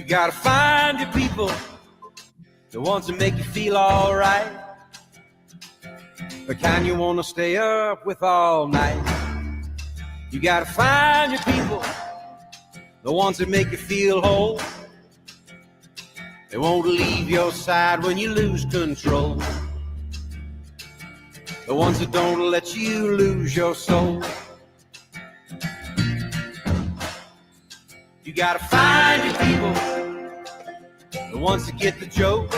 gotta find your people, the ones that make you feel alright, the kind you wanna stay up with all night. You gotta find your people, the ones that make you feel whole. They won't leave your side when you lose control. The ones that don't let you lose your soul. You gotta find your people, the ones that get the joke,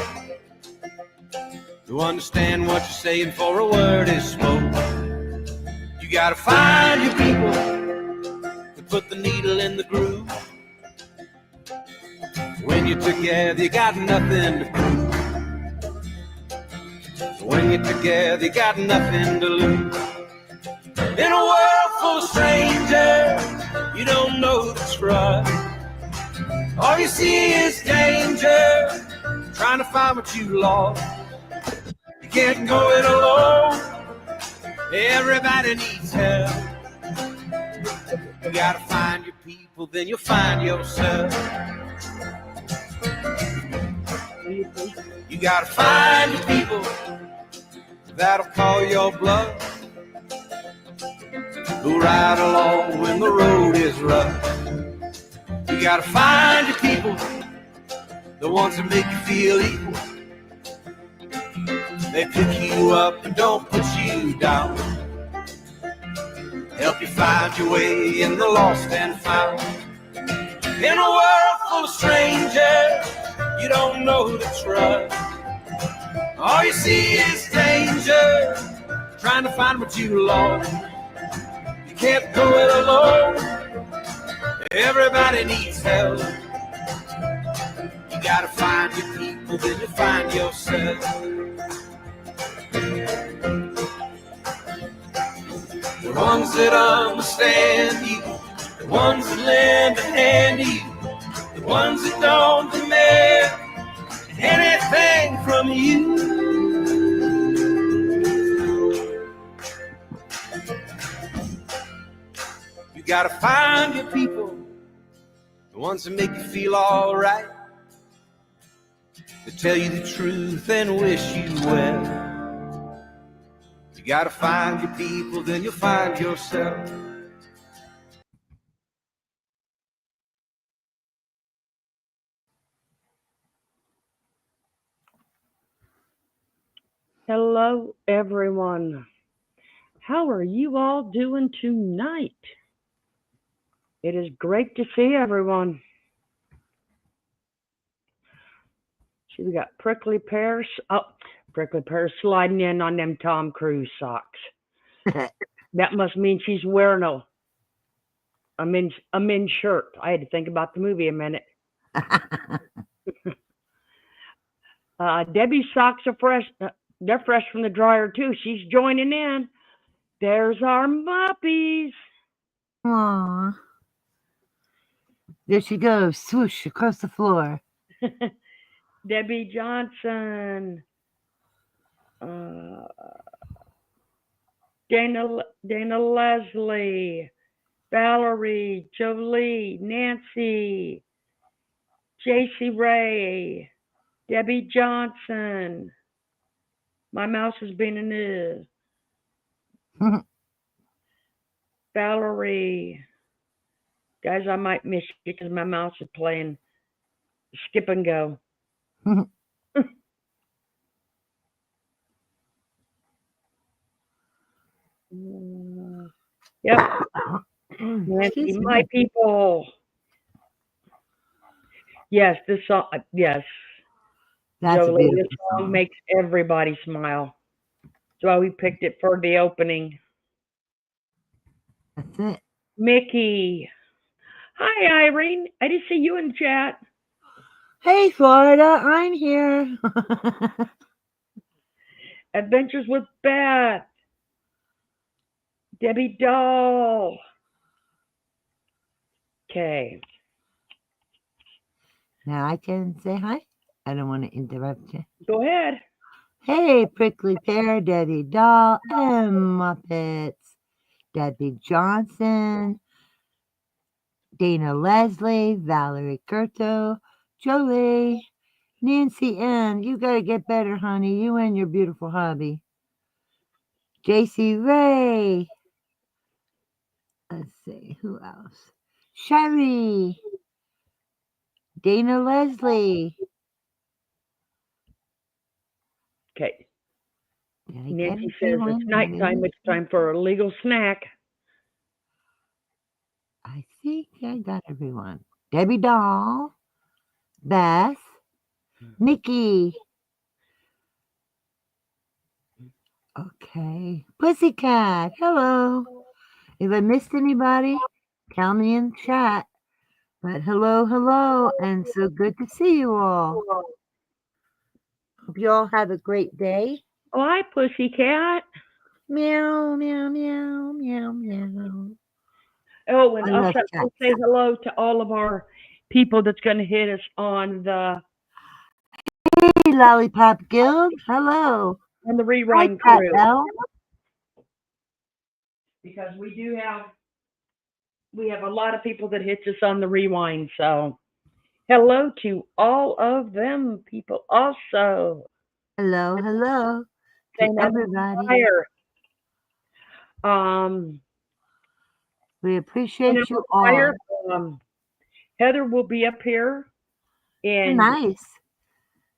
who understand what you're saying for a word is spoke. You gotta find your people to put the needle in the groove. When you're together, you got nothing to prove. When you're together, you got nothing to lose. In a world full of strangers, you don't know who to trust. All you see is danger, trying to find what you lost. You can't go it alone, everybody needs help. You gotta find your people, then you'll find yourself. You gotta find your people that'll call your bluff, who ride along when the road is rough. You gotta find your people, the ones that make you feel equal. They pick you up and don't put you down, help you find your way in the lost and found. In a world full of strangers, you don't know who to trust. All you see is danger, trying to find what you lost. You can't go it alone, everybody needs help. You gotta find your people, then you find yourself. The ones that understand you, the ones that lend a hand to you, the ones that don't demand anything from you. You gotta find your people, the ones that make you feel alright, that tell you the truth and wish you well. You gotta find your people, then you'll find yourself. Hello, everyone. How are you all doing tonight? It is great to see everyone. See, we got Prickly Pear. Oh, Prickly Pear sliding in on them Tom Cruise socks. That must mean she's wearing a men's shirt. I had to think about the movie a minute. Debbie's socks are fresh. They're fresh from the dryer too. She's joining in. There's our muppies. Aww. There she goes, swoosh across the floor. Debbie Johnson. Dana Leslie. Valerie, Jolie, Nancy, JC Ray, Debbie Johnson. My mouse has been in this. Valerie. Guys, I might miss you because my mouse is playing skip and go. Yep. Nancy, my people. Yes, this song. Yes. That's Jolie, a this song makes everybody smile. That's why we picked it for the opening. That's it. Mickey. Hi, Irene. I didn't see you in the chat. Hey, Florida. I'm here. Adventures with Beth. Debbie Doll. Okay. Now I can say hi. I don't want to interrupt you. Go ahead. Hey, Prickly Pear, Debbie Doll, and Muppets. Debbie Johnson, Dana Leslie, Valerie Curto, Jolie. Nancy N., you gotta get better, honey. You and your beautiful hubby. JC Ray. Let's see, who else? Sherry. Dana Leslie. Okay. Did I get Nancy says it's everyone? nighttime. It's time for a legal snack. I think I got everyone. Debbie Doll. Beth. Nikki. Okay. Pussycat. Hello. If I missed anybody, tell me in chat. But hello, and so good to see you all. Hope you all have a great day. Oh, hi, Pussycat. Meow, meow, meow, meow, meow. Oh, and I I'll love cats. say hello to all of our people that's going to hit us on the Hey, Lollipop Guild. Hello. Hi, rewind Cat crew, Bell. because we have a lot of people that hits us on the rewind. So hello to all of them people also. Hello to Saying I'm on everybody. fire. We When I'm appreciate you on all. fire, Heather will be up here, and Nice.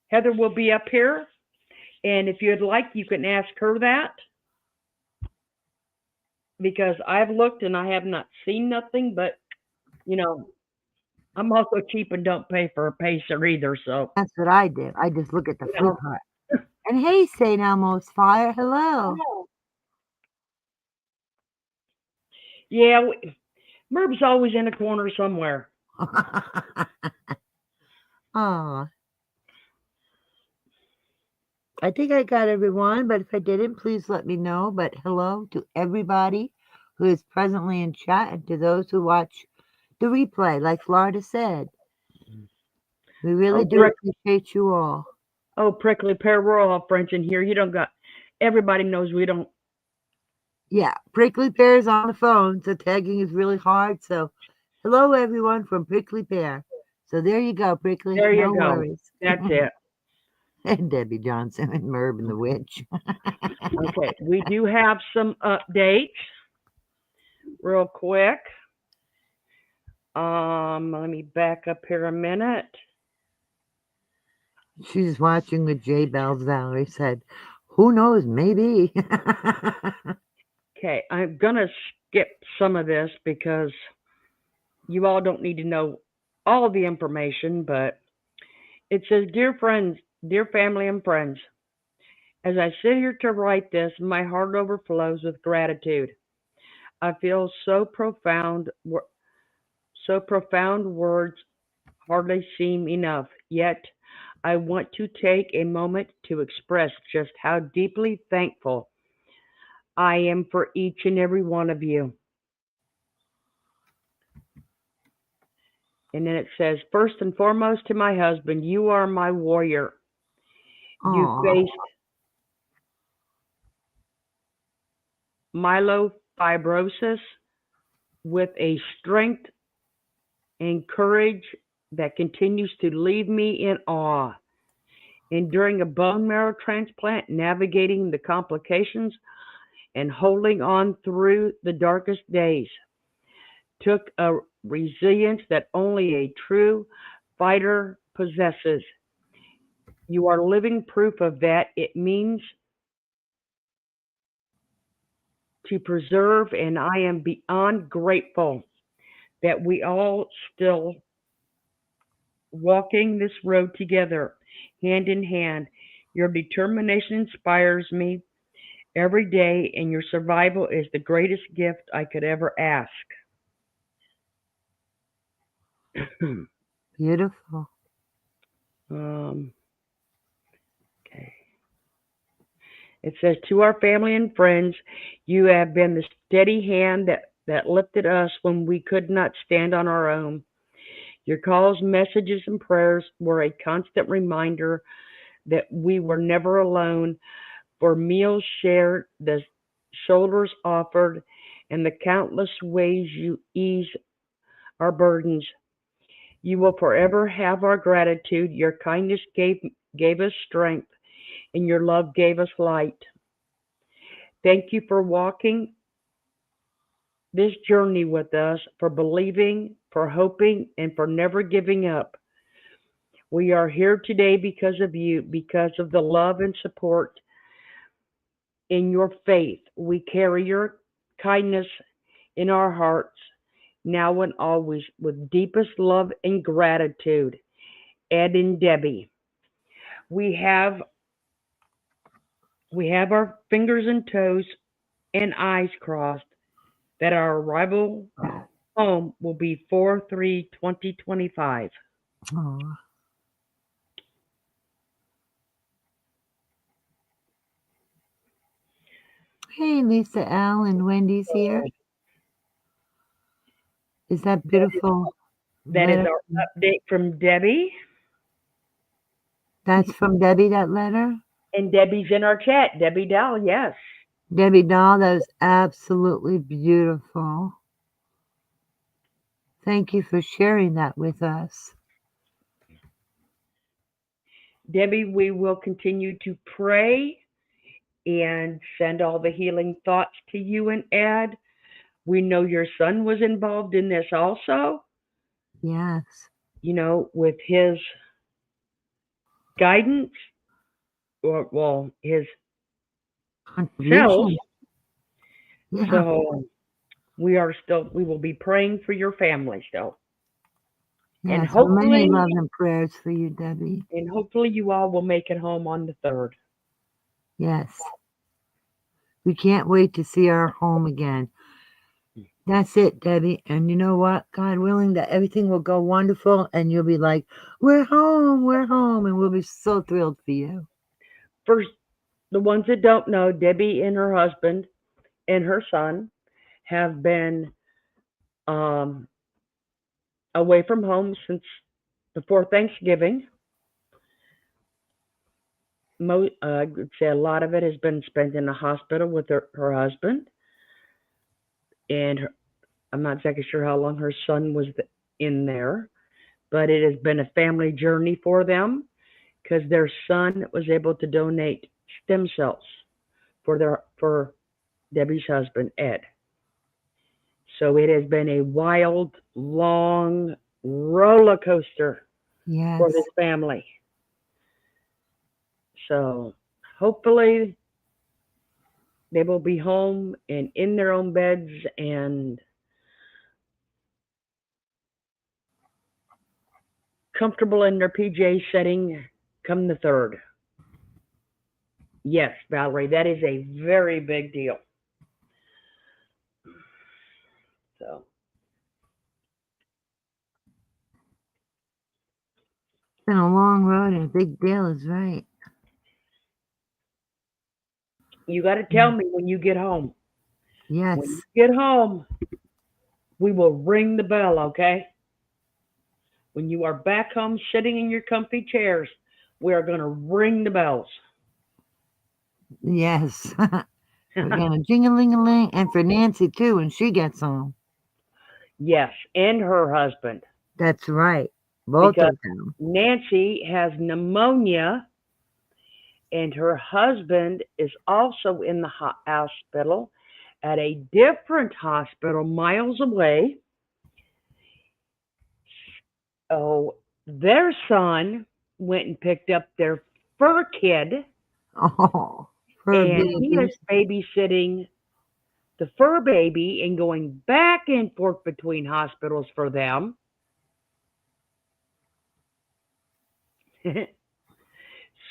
Heather will be up here. And if you'd like, you can ask her that, because I've looked and I have not seen nothing. But you know, I'm also cheap and don't pay for a pacer either. So That's what I do. I just look at the you free know, part. And hey, St. Elmo's Fire. Hello. yeah, Merb's always in a corner somewhere. Aw. I think I got everyone, but if I didn't, please let me know. But hello to everybody who is presently in chat and to those who watch the replay, like Florida said. We really Oh, do appreciate you all. prickly pear, we're all French in here. You don't got. Everybody knows we don't. Yeah, Prickly Pear is on the phone, so tagging is really hard. So, hello everyone from Prickly Pear. So there you go, Prickly. There you No go. worries. That's it. And Debbie Johnson and Merb and the Witch. Okay, we do have some updates real quick. Let me back up here a minute. She's watching with J Bells. Valerie said, "Who knows? Maybe." Okay, I'm gonna skip some of this because you all don't need to know all the information, but it says, "Dear friends, dear family and friends, as I sit here to write this, my heart overflows with gratitude. I feel so profound words hardly seem enough. Yet, I want to take a moment to express just how deeply thankful I am for each and every one of you." And then it says, "First and foremost to my husband, you are my warrior. You Aw. faced myelofibrosis with a strength and courage that continues to leave me in awe. Enduring a bone marrow transplant, navigating the complications, and holding on through the darkest days took a resilience that only a true fighter possesses. You are living proof of that. It means to preserve, and I am beyond grateful that we all still walking this road together, hand in hand. Your determination inspires me every day, and your survival is the greatest gift I could ever ask." Beautiful. um, okay. It says, "To our family and friends, you have been the steady hand that lifted us when we could not stand on our own. Your calls, messages, and prayers were a constant reminder that we were never alone, for meals shared, the shoulders offered, and the countless ways you ease our burdens. You will forever have our gratitude. Your kindness gave us strength, and your love gave us light. Thank you for walking this journey with us, for believing, for hoping, and for never giving up. We are here today because of you, because of the love and support in your faith. We carry your kindness in our hearts, now and always, with deepest love and gratitude. Ed and Debbie. We have we have our fingers and toes and eyes crossed that our arrival home will be 4/3/2025. Oh, hey, Lisa L. and Wendy's here. Is that beautiful That is letter? our update from Debbie. That's from Debbie, that letter? And Debbie's in our chat. Debbie Dell, yes. Debbie Doll, that is absolutely beautiful. Thank you for sharing that with us. Debbie, we will continue to pray and send all the healing thoughts to you and Ed. We know your son was involved in this also, Yes. with his guidance, or, well, his cells. Contribution. Yeah. So we will be praying for your family still. And Yes. Many hopefully, love and prayers for you, Debbie. you all will make it home on the 3rd. Yes. We can't wait to see our home again. That's it, Debbie. And you know what? God willing, that everything will go wonderful and you'll be like, we're home. And we'll be so thrilled for you. For the ones that don't know, Debbie and her husband and her son have been um, away from home since before Thanksgiving. I would say a lot of it has been spent in the hospital with her husband, and I'm not exactly sure how long her son was in there, but it has been a family journey for them because their son was able to donate stem cells for Debbie's husband Ed. So it has been a wild, long roller coaster Yes. for this family. So hopefully they will be home and in their own beds and comfortable in their PJ setting come the 3rd. Yes, Valerie, that is a very big deal. So It's been a long road and a big deal is right. you got to tell me when you get home. Yes. When you get home, we will ring the bell, okay? When you are back home sitting in your comfy chairs, we are going to ring the bells. Yes. We're going to jing-a-ling-a-ling. And for Nancy, too, when she gets home. Yes, and her husband. That's right. Both Because of them. Nancy has pneumonia, and her husband is also in the hospital at a different hospital miles away. Oh, their son went and picked up their fur kid, Oh, her and he is babies. babysitting the fur baby and going back and forth between hospitals for them.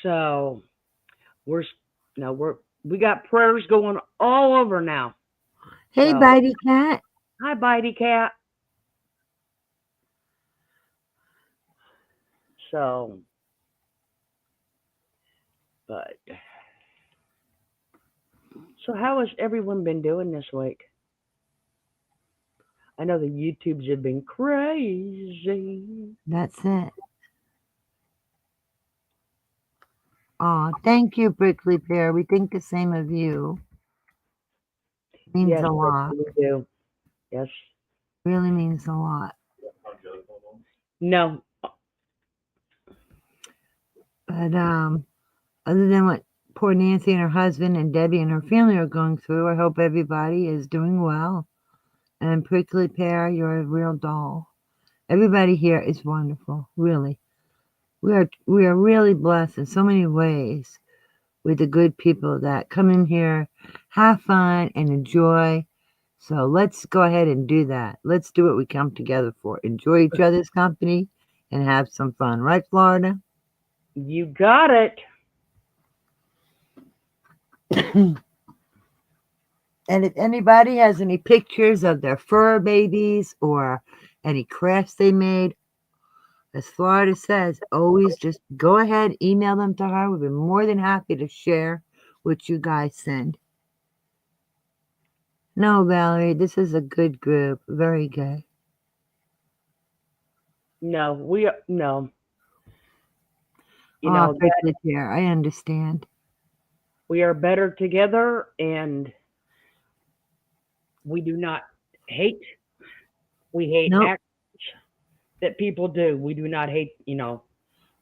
So we're no we got prayers going all over now. Hey, So Bitey Cat. hi, Bitey Cat. So, but so how has everyone been doing this week? I know the YouTubes have been crazy. That's it. Oh, thank you, Prickly Pear. We think the same of you. Means Yes, a lot. we do. Yes. Really means a lot. No, But other than what poor Nancy and her husband and Debbie and her family are going through, I hope everybody is doing well. And Prickly Pear, you're a real doll. Everybody here is wonderful, really. We are really blessed in so many ways with the good people that come in here, have fun, and enjoy. So let's go ahead and do that. Let's do what we come together for. Enjoy each other's company and have some fun. Right, Florida? you got it. And if anybody has any pictures of their fur babies or any crafts they made, as Florida says, always just go ahead, email them to her. We'll be more than happy to share what you guys send. No, Valerie, this is a good group. Very good. No, no. You Oh, know that Prickly Pear, I understand. we are better together, and we do not hate. We hate Nope, acts that people do. We do not hate. nope.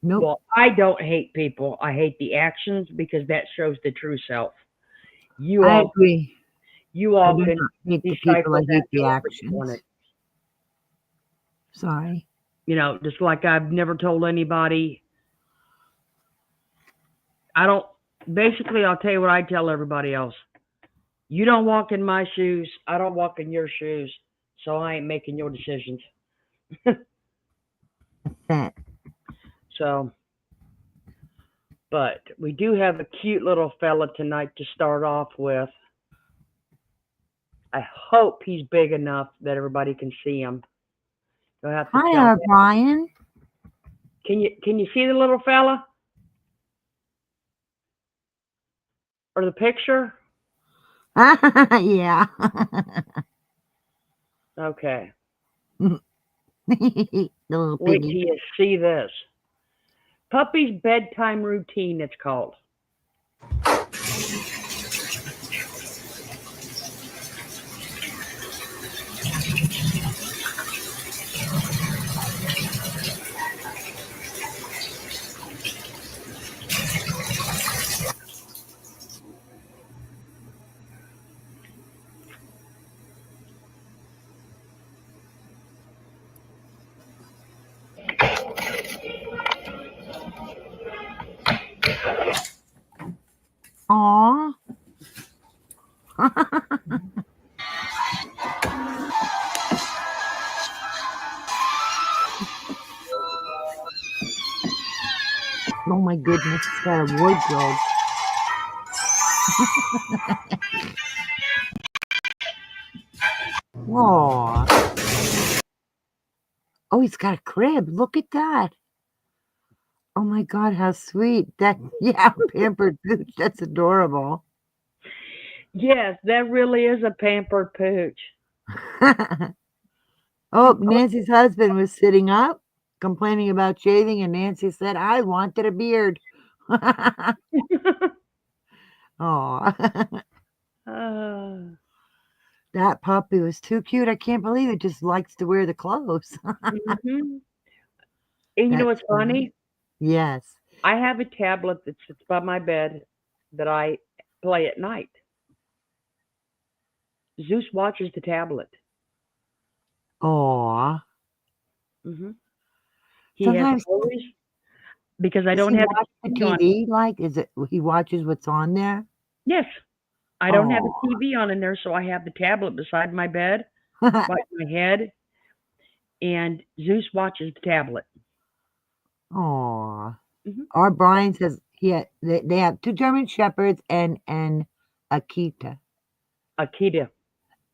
Well, I don't hate people. I hate the actions because that shows the true self. You I all, agree. you I all do can not hate the people. I decipher that hate the however you want actions. it. Sorry. Just like I've never told anybody. I don't. Basically, I'll tell you what I tell everybody else. You don't walk in my shoes. I don't walk in your shoes. So I ain't making your decisions. That. So, but we do have a cute little fella tonight to start off with. I hope he's big enough that everybody can see him. You'll have to tell Hi, me. Brian. Can you see the little fella or the picture? Yeah. Okay. The little Wait till piggy. you see this. Puppy's bedtime routine, it's called. Aw. Oh my goodness, it's got a wardrobe. Aw. Oh, he's got a crib. Look at that. Oh my God, how sweet. That, yeah, pampered pooch. That's adorable. Yes, that really is a pampered pooch. Oh, Nancy's husband was sitting up complaining about shaving, and Nancy said, I wanted a beard. Aw. Uh, That puppy was too cute. I can't believe it just likes to wear the clothes. mhm. And you know That's what's funny. funny? Yes. I have a tablet that sits by my bed that I play at night. Zeus watches the tablet. Aw. Hmm He has Sometimes always because I does don't he have watch the a TV on. TV? Like, is it he watches what's on there? Yes, I don't have a Aw. TV on in there, so I have the tablet beside my bed, by my head, and Zeus watches the tablet. Aw. Hmm Our Brian says they have two German shepherds and Akita. Akita.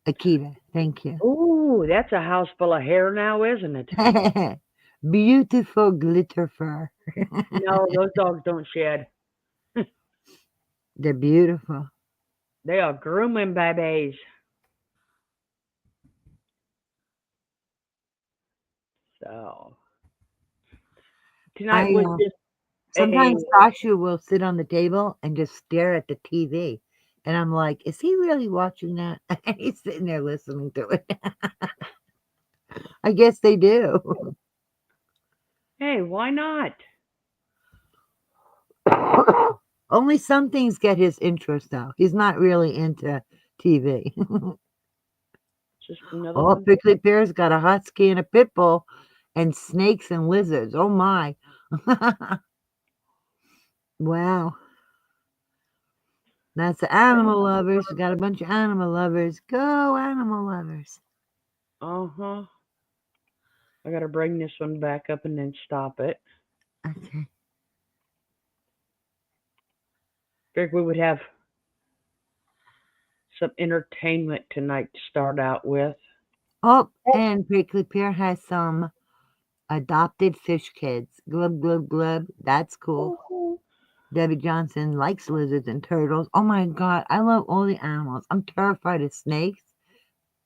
Akita, thank you. Ooh, that's a house full of hair now, isn't it? Beautiful glitter fur. No, those dogs don't shed. They're beautiful. They are grooming babies. So tonight I was just a sometimes Sasha will sit on the table and just stare at the TV. And I'm like, is he really watching that? And he's sitting there listening to it. I guess they do. Hey, why not? Only some things get his interest, though. He's not really into TV. Just another Oh, one. Prickly Pear's got a husky and a pit bull and snakes and lizards. Oh, my. Wow. That's the animal lovers. We got a bunch of animal lovers. Go, animal lovers. Uh-huh. I gotta bring this one back up and then stop it. Okay. Figured we would have some entertainment tonight to start out with. Oh, and Prickly Pear has some adopted fish kids. Glub, glub, glub. That's cool. Woohoo. Debbie Johnson likes lizards and turtles. Oh my God, I love all the animals. I'm terrified of snakes,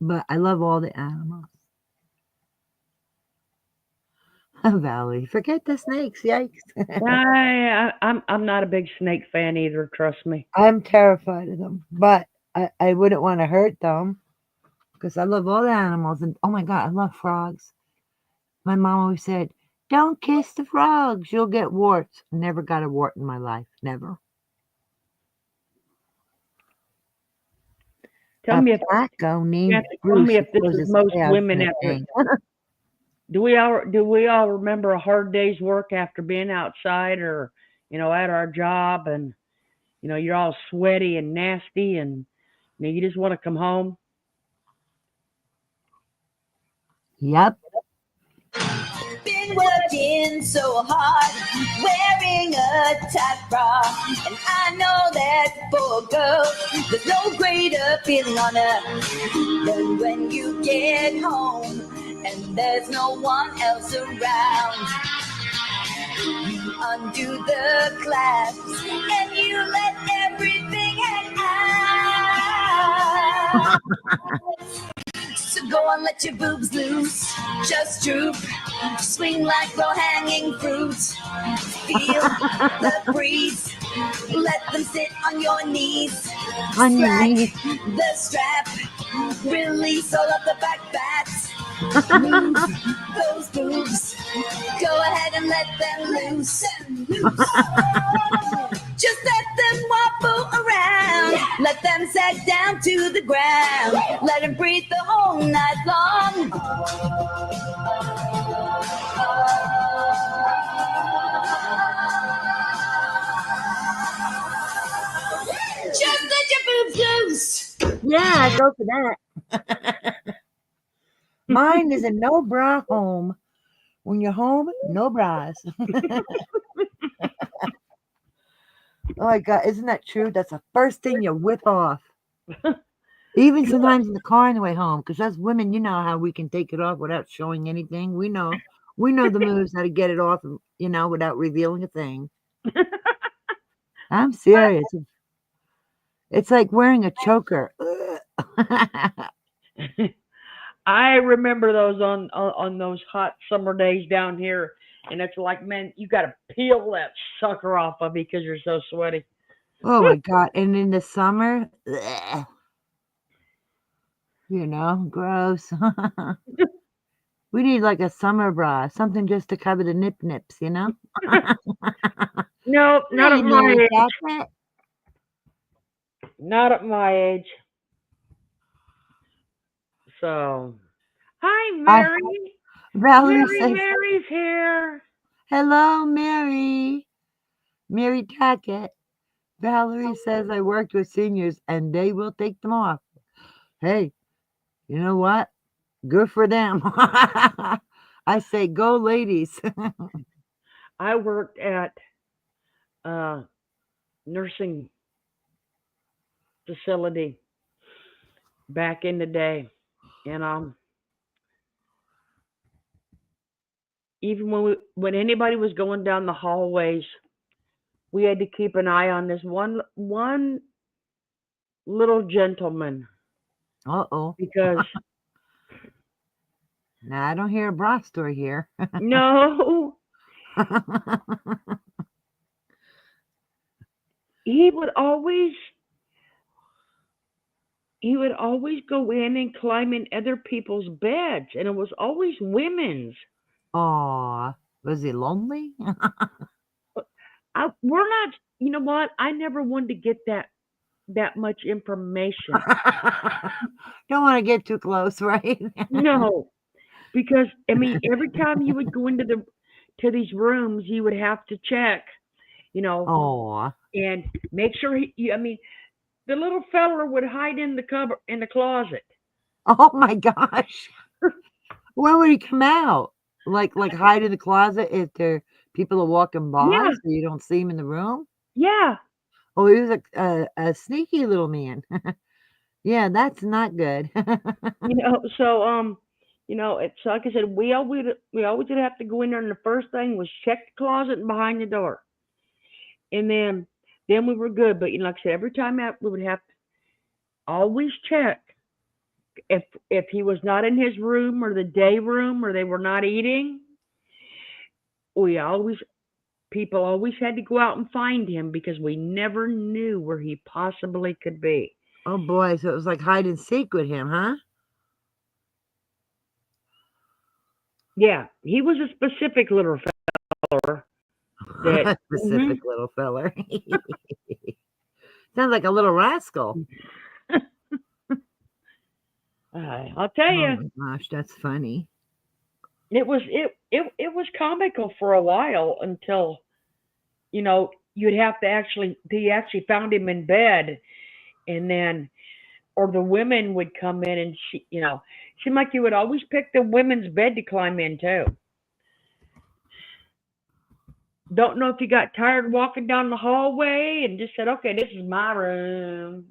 but I love all the animals. Valerie, forget the snakes. Yikes. I'm not a big snake fan either. Trust me. I'm terrified of them, but I wouldn't want to hurt them because I love all the animals. And oh my God, I love frogs. My mom always said, don't kiss the frogs, you'll get warts. Never got a wart in my life. Never. Tell A me if Flacco you named have to tell Bruce me who if this throws is his most tail women in a after. thing. Do we all remember a hard day's work after being outside or at our job and you're all sweaty and nasty and you just want to come home? Yep. Been working so hard, wearing a tight bra. And I know that for a girl, there's no greater feeling on earth than when you get home and there's no one else around. You undo the clasps and you let everything hang out. So go on, let your boobs loose, just droop, swing like low-hanging fruit. Feel the breeze, let them sit on your knees. On your Slack knees. the strap, release all of the back fats. Move those boobs, go ahead and let them loose. Just let them wobble around. Let them sag down to the ground. Let them breathe the whole night long. Just let your boobs loose. Yeah, go for that. Mine is a no bra home. When you're home, no bras. Oh my God, isn't that true? That's the first thing you whip off. Even sometimes in the car on the way home, because as women, you know how we can take it off without showing anything. We know the moves how to get it off, without revealing a thing. I'm serious. It's like wearing a choker. I remember those on those hot summer days down here, and it's like, man, you got to peel that sucker off of me because you're so sweaty. Oh my God! And in the summer, gross. We need like a summer bra, something just to cover the nips. No, not Hey, at my Mary age. Jacket. Not at my age. So, hi, I Mary. Valerie says, Mary's here. "Hello, Mary." Mary Jacket. Valerie says I worked with seniors and they will take them off. Hey, you know what? Good for them. I say, go, ladies. I worked at a nursing facility back in the day, and even when anybody was going down the hallways, we had to keep an eye on this one little gentleman Uh-oh. because Now, I don't hear a bra story here. no, he would always he would always go in and climb in other people's beds, and it was always women's. Aw. Was he lonely? We're not. You know what? I never wanted to get that much information. Don't want to get too close, right? No, because I mean, every time you would go into to these rooms, you would have to check, you know, Oh, and make sure I mean, the little feller would hide in the cupboard in the closet. oh my gosh. When would he come out? Like hide in the closet if there people are walking by Yeah, so you don't see him in the room? yeah. Oh, he was a sneaky little man. Yeah, that's not good. So it's like I said, we always would have to go in there, and the first thing was check the closet and behind the door, and then we were good. But like I said, every time out we would have to always check if he was not in his room or the day room or they were not eating. We always People always had to go out and find him because we never knew where he possibly could be. Oh boy, so it was like hide and seek with him, huh? Yeah, he was a specific little feller that. Specific little feller. Sounds like a little rascal. I'll tell Oh you, my gosh, that's funny. it was comical for a while until you'd have to actually they actually found him in bed, and then or the women would come in, and seemed like you would always pick the women's bed to climb in too. Don't know if you got tired walking down the hallway and just said, okay, this is my room.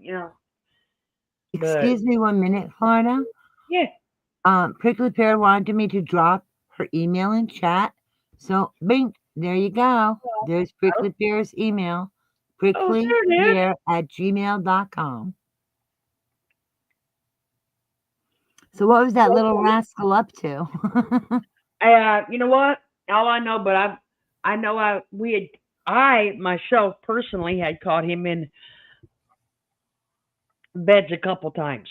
But Excuse me 1 minute, Florida. yeah. Prickly Pear wanted me to drop her email in chat. So, bing, there you go. There's Prickly Pear's email, Oh, there it is. pricklypear@gmail.com. So, what was that little rascal up to? You know what? All I know, but I know I myself personally had caught him in beds a couple times.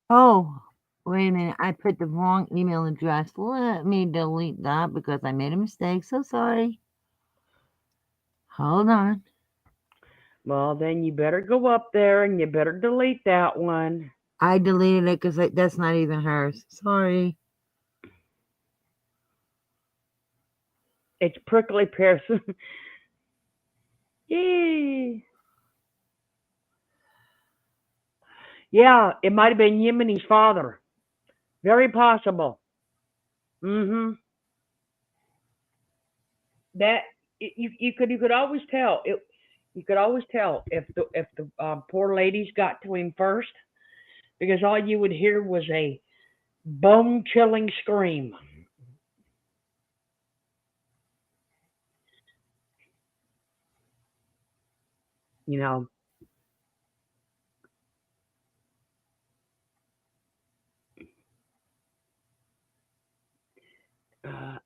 Oh, wait a minute. I put the wrong email address. Let me delete that because I made a mistake. So sorry. Hold on. Well, then you better go up there and you better delete that one. I deleted it because that's not even hers. Sorry. It's Prickly Pear. Yay. Yeah, it might have been Yemeni's father. Very possible. Mm-hmm. That you could always tell it. You could always tell if the poor ladies got to him first because all you would hear was a bone chilling scream. You know,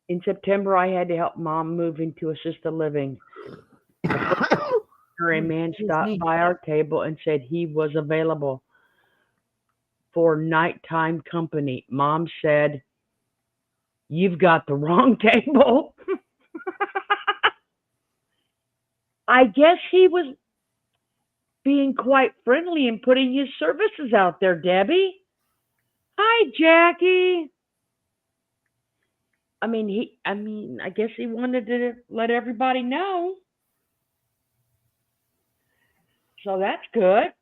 in September I had to help mom move into assisted living. A man stopped by our table and said he was available for nighttime company. Mom said, "You've got the wrong table." I guess he was being quite friendly and putting his services out there, Debbie. Hi, Jackie. I guess he wanted to let everybody know. So that's good.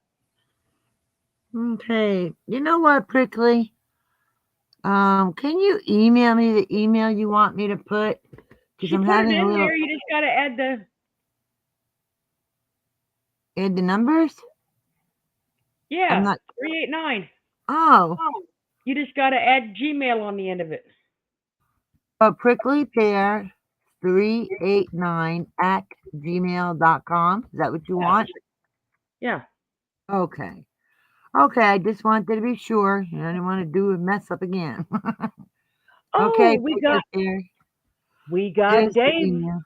Okay. You know what, Prickly? Can you email me the email you want me to put? Because She I'm put it having a in little. there. You just got to add Add the numbers? I'm yeah, not. 389. Oh, You just got to add Gmail on the end of it. Prickly Pear 389 at gmail.com. Is that what you want? Yeah. Okay. Okay, I just wanted to be sure. I didn't want to do a mess up again. Okay, Oh, we Prickly got Pear. we got There's the Dave. email.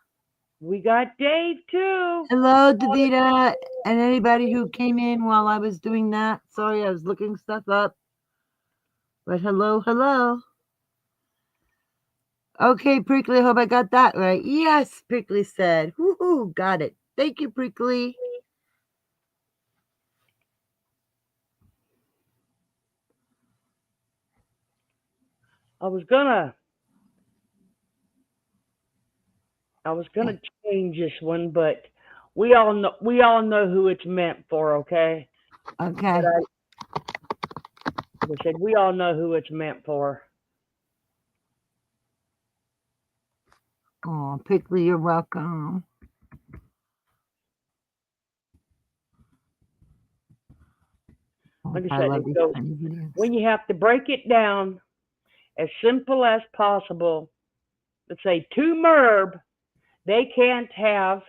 We got Dave too. Hello, Daveda, and anybody who came in while I was doing that. Sorry, I was looking stuff up. But hello, hello. Okay, Prickly, I hope I got that right. Yes, Prickly said. Woohoo, got it. Thank you, Prickly. I was gonna change this one, but we all know who it's meant for, okay? But Okay. I said we all know who it's meant for. Oh, Prickly, you're welcome. Oh, Like I I said, love it these goes funny videos. when you have to break it down as simple as possible. Let's say to Merb, they can't have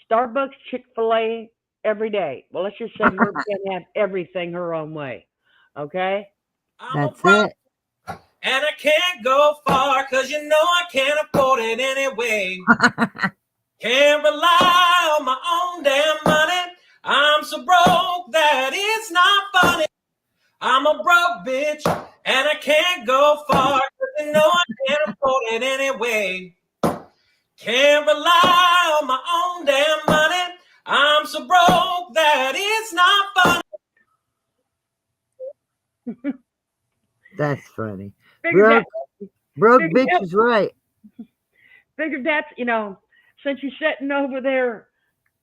Starbucks, Chick-fil-A every day. Well, let's just say Merv can't have everything her own way. Okay? I'm a That's broke it. and I can't go far, 'cause you know I can't afford it anyway. Can't rely on my own damn money. I'm so broke that it's not funny. I'm a broke bitch and I can't go far, 'cause you know I can't afford it anyway. Can't rely on my own damn money. I'm so broke that it's not funny. That's funny. Figured that Broke figured bitch that is right. figured that's since you're sitting over there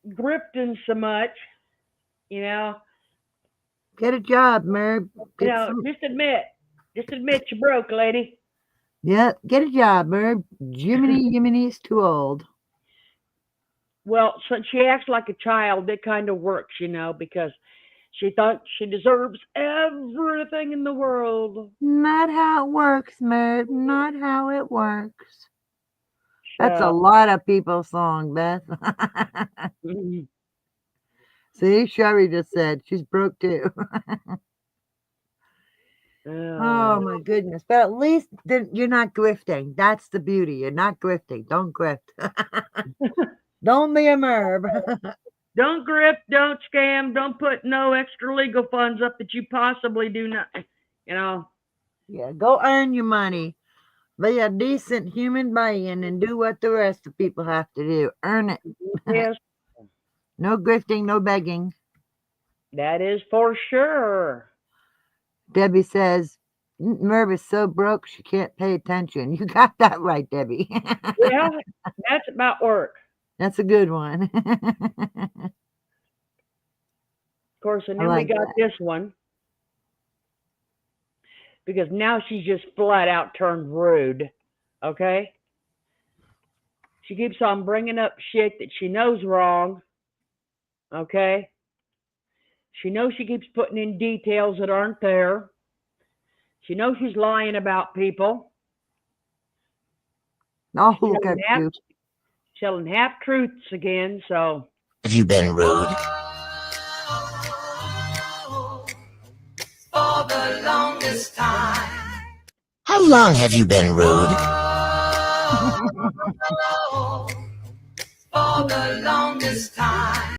grifting so much, you know, Get a job, Merb. Get some. just admit you're broke, lady. Yep, get a job, Merb. Jiminy is too old. Well, since she acts like a child, it kind of works, because she thought she deserves everything in the world. Not how it works, Merb. Not how it works. That's a So, lot of people's song, Beth. mm, See, Sherry just said she's broke too. uh, Oh my goodness. But at least then you're not grifting. That's the beauty. You're not grifting. Don't grift. Don't be a Merb. don't grift, don't scam, don't put no extra legal funds up that you possibly do not, you know. Yeah, go earn your money. Be a decent human being and do what the rest of people have to do. Earn it. Yes, No grifting, no begging. that is for sure. Debbie says, Merv is so broke she can't pay attention. You got that right, Debbie. Yeah, that's about work. That's a good one. Of course, and I then we like got that. this one because now she's just flat out turned rude. Okay? She keeps on bringing up shit that she knows wrong. Okay? She knows she keeps putting in details that aren't there. She knows she's lying about people. Oh, She's look how cute. telling half truths again. So Have you been rude? For the longest time. How long have you been rude? For the longest time.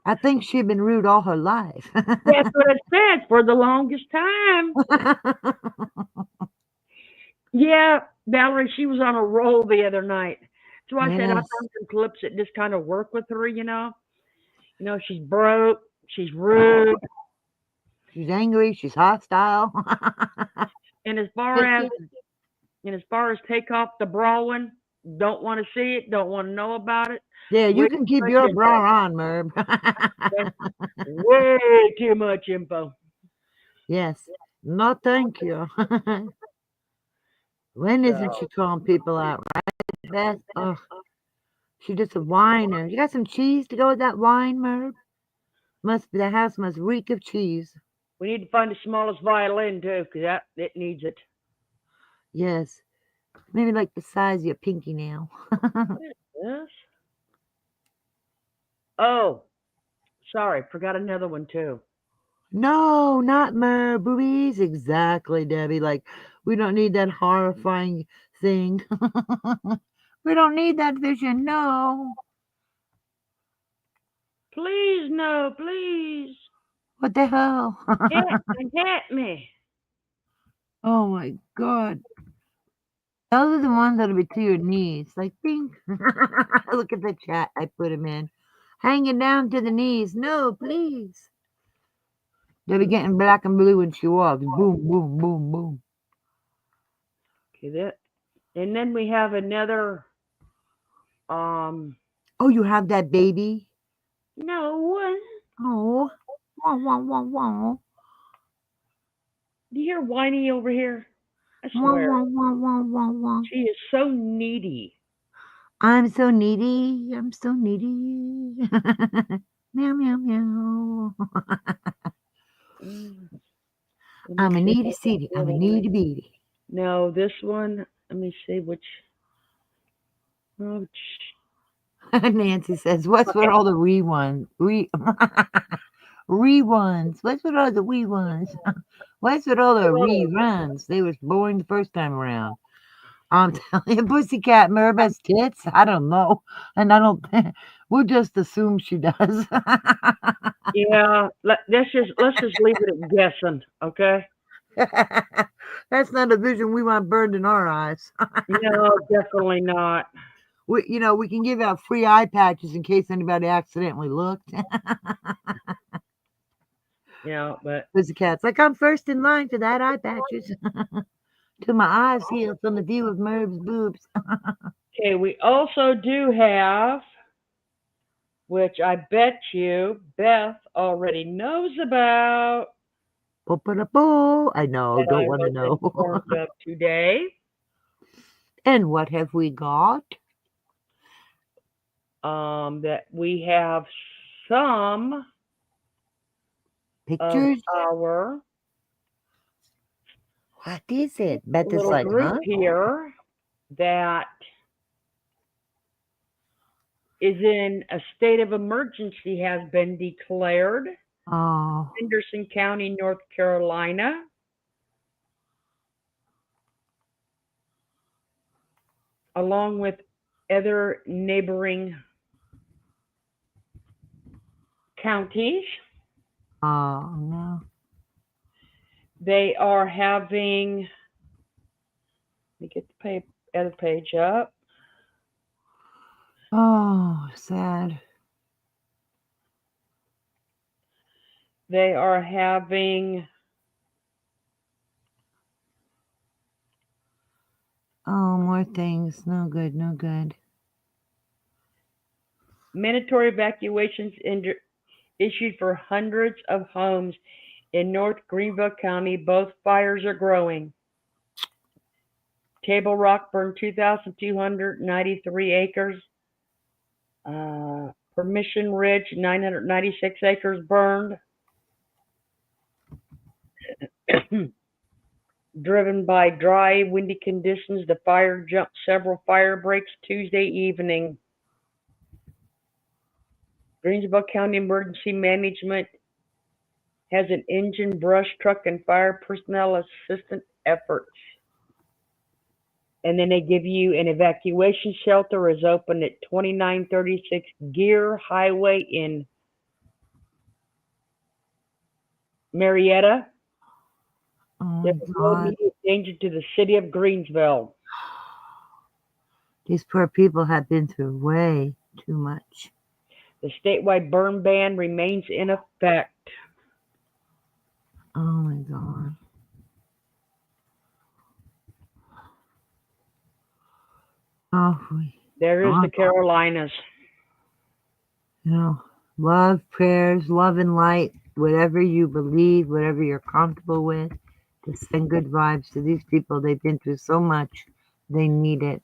I think she'd been rude all her life. that's what it said for the longest time. Yeah, Valerie, she was on a roll the other night. So I said I Yes. found some clips that just kind of work with her. She's broke, she's rude, She's angry. She's hostile. and as far as take off the brawling, don't want to see it, don't want to know about it. Yeah, Way you can too keep much your info. bra on, Merb. Okay? Way too much info. Yes. No, thank you. When isn't she So calling people out, right, Beth? Oh, she just a whiner. You got some cheese to go with that wine, Merb? The house must reek of cheese. we need to find the smallest violin too, because it needs it. Yes. Maybe like the size of your pinky nail. Yes. Oh, sorry, forgot another one too. No, not Merb. Boobies. Exactly, Debbie. Like, we don't need that horrifying thing. We don't need that vision. No. Please, no, please. What the hell? Hit me. Oh my God. Those are the ones that'll be to your knees. Like, bing. Look at the chat I put him in. Hanging down to the knees. No, please. They'll be getting black and blue when she walks. Boom, boom, boom, boom. Okay, and then we have another. Oh, you have that baby? No. Oh. Wah, wah, wah, wah. Do you hear whiny over here? I Wah, swear. wah, wah, wah, wah, wah. She is so needy. I'm so needy. I'm so needy. Meow, meow, meow. Mm, let me I'm a see needy if I city. can I'm a get it. needy beady. No, this one. Let me see which. Oh, Nancy says, what's with all the reruns? Reruns. What's with all the reruns? What's with all the reruns? They was boring the first time around. I'm telling you, Pussycat Merv has tits. I don't know, and I don't. We'll just assume she does. yeah. Let's just leave it at guessing. Okay. That's not a vision we want burned in our eyes. No, definitely not. We can give out free eye patches in case anybody accidentally looked. Yeah, but Pussycat's like, I'm first in line for that eye patches. To my eyes healed from the view of Merv's boobs. okay. We also do have, which I bet you Beth already knows about. Po-po-da-po. I know, That don't I want to was know. informed of today. And what have we got? That we have some of Pictures? our What is it? Beth is little like, group huh? here that is in a state of emergency has been declared. Oh, Henderson County, North Carolina. Along with other neighboring counties. oh no. They are having, let me get the other page up. Oh, sad. They are having Oh, more things. No good, no good. mandatory evacuations issued for hundreds of homes in North Greenville County. Both fires are growing. Table Rock burned 2,293 acres. Permission Ridge, 996 acres burned. Driven by dry, windy conditions, the fire jumped several fire breaks Tuesday evening. Greensville County Emergency Management has an engine, brush truck, and fire personnel assistant efforts. And then they give you an evacuation shelter is open at 2936 Gear Highway in Marietta. Oh my There's no God. immediate danger to the city of Greensville. These poor people have been through way too much. The statewide burn ban remains in effect. Oh my God. Oh, There is the Carolinas. Love, prayers, love and light, whatever you believe, whatever you're comfortable with. Just send good vibes to these people. They've been through so much. They need it.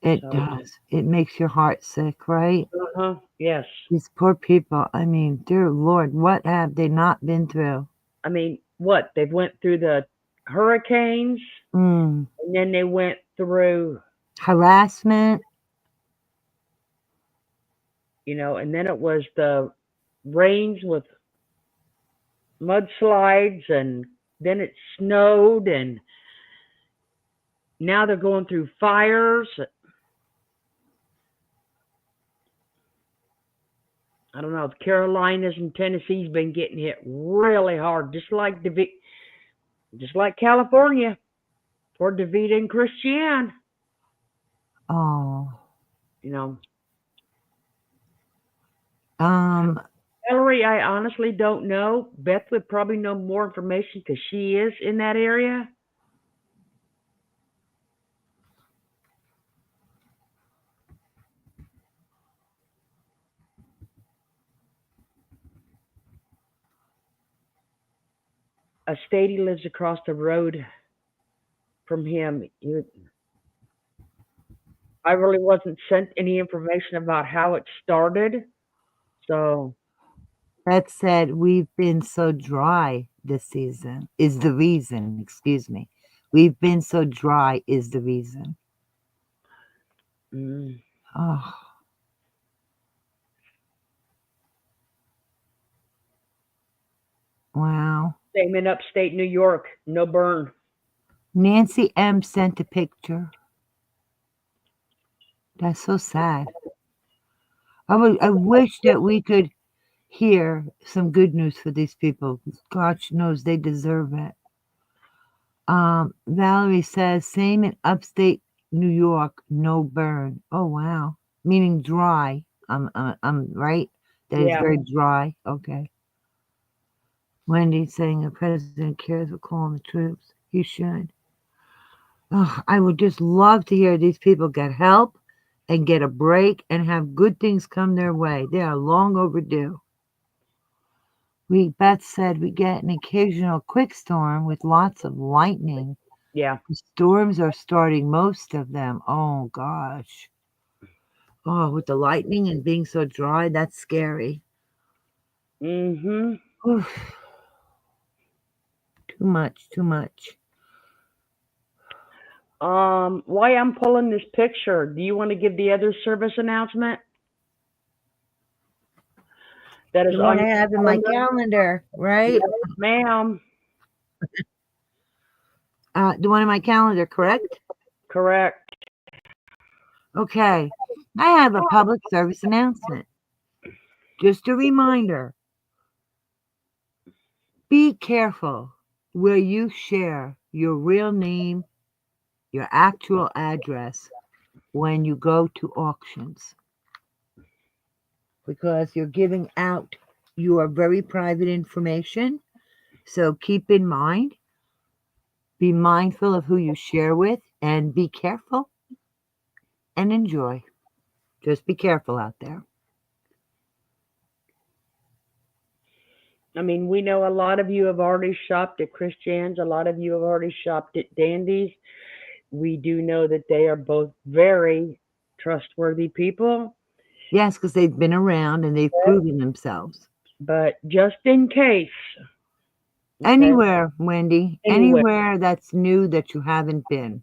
It does. It makes your heart sick, right? Yes. These poor people. I mean, dear Lord, what have they not been through? I mean, what? They went through the hurricanes, and then they went through harassment. And then it was the rains with mudslides, and then it snowed, and now they're going through fires. I don't know. The Carolinas and Tennessee's been getting hit really hard, just like California for Daveda and Christiane. Oh. You know, Um, Valerie, I honestly don't know. Beth would probably know more information because she is in that area. A Stady lives across the road from him. I really wasn't sent any information about how it started. So, that said, we've been so dry this season, is the reason, excuse me. We've been so dry, is the reason. mm, Oh, wow. same in upstate New York. No burn. Nancy M. sent a picture. That's so sad. I wish that we could hear some good news for these people. God knows they deserve it. Valerie says, same in upstate New York, no burn. Oh, wow. Meaning dry. I'm right? That it's Yeah. very dry. Okay. Wendy's saying the president cares for calling the troops. He should. Oh, I would just love to hear these people get help and get a break and have good things come their way. They are long overdue. Beth said we get an occasional quick storm with lots of lightning. Yeah. The storms are starting, most of them. Oh gosh. Oh, with the lightning and being so dry, that's scary. Mhm. Oof. Too much, too much. Why I'm pulling this picture? Do you want to give the other service announcement? That is The on one I your have in my calendar? calendar, right? Yes, ma'am. The one in my calendar, correct? Correct. Okay. I have a public service announcement. Just a reminder. Be careful where you share your real name, your actual address when you go to auctions, because you're giving out your very private information. So keep in mind, be mindful of who you share with, and be careful and enjoy. Just be careful out there. I mean, we know a lot of you have already shopped at Christian's. A lot of you have already shopped at Dandy's. We do know that they are both very trustworthy people. Yes, because they've been around and they've proven themselves. But just in case, okay, Anywhere, Wendy, anyway, anywhere that's new that you haven't been.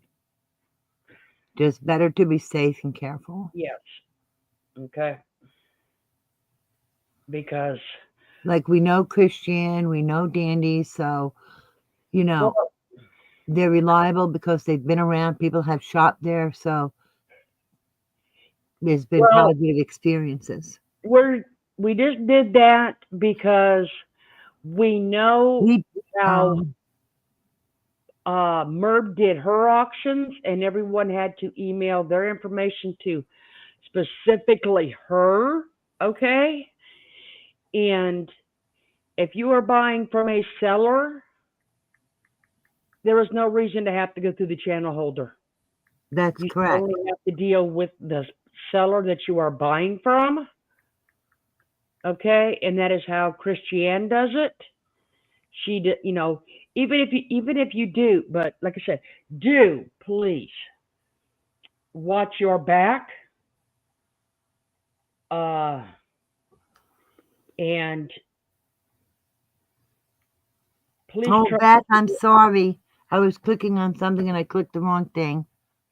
Just better to be safe and careful. yes, okay, because Like we know Christian, we know Dandy, so well, they're reliable because they've been around. People have shopped there, so there's been well, positive experiences. we just did that because we know We how um Merb did her auctions, and everyone had to email their information to specifically her. Okay, and if you are buying from a seller, there is no reason to have to go through the channel holder. that's You correct. only have to deal with the seller that you are buying from. Okay, and that is how Christiane does it. She did, even if you do, but like I said, do please watch your back. Uh, and please Oh, try. Beth, I'm sorry. I was clicking on something and I clicked the wrong thing.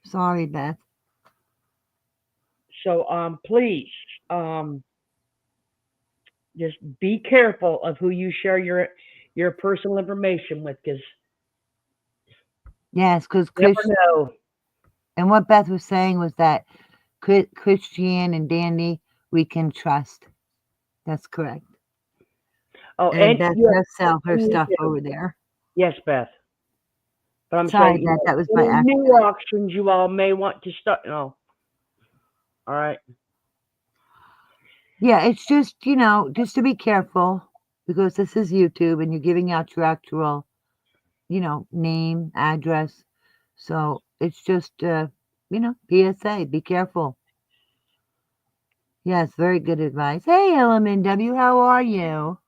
Sorry, Beth. So please um, just be careful of who you share your personal information with, because Yes, because you never know. and what Beth was saying was that Christiane and Dandy, we can trust That's correct. Oh, And and Beth yes, does sell her you stuff do. over there. Yes, Beth. But I'm Sorry, saying, Beth, that was by any new accident. auctions you all may want to start. No. All right. Yeah, it's just, just to be careful because this is YouTube and you're giving out your actual, name, address. So it's just, PSA, be careful. Yes, very good advice. Hey, LMNW, how are you?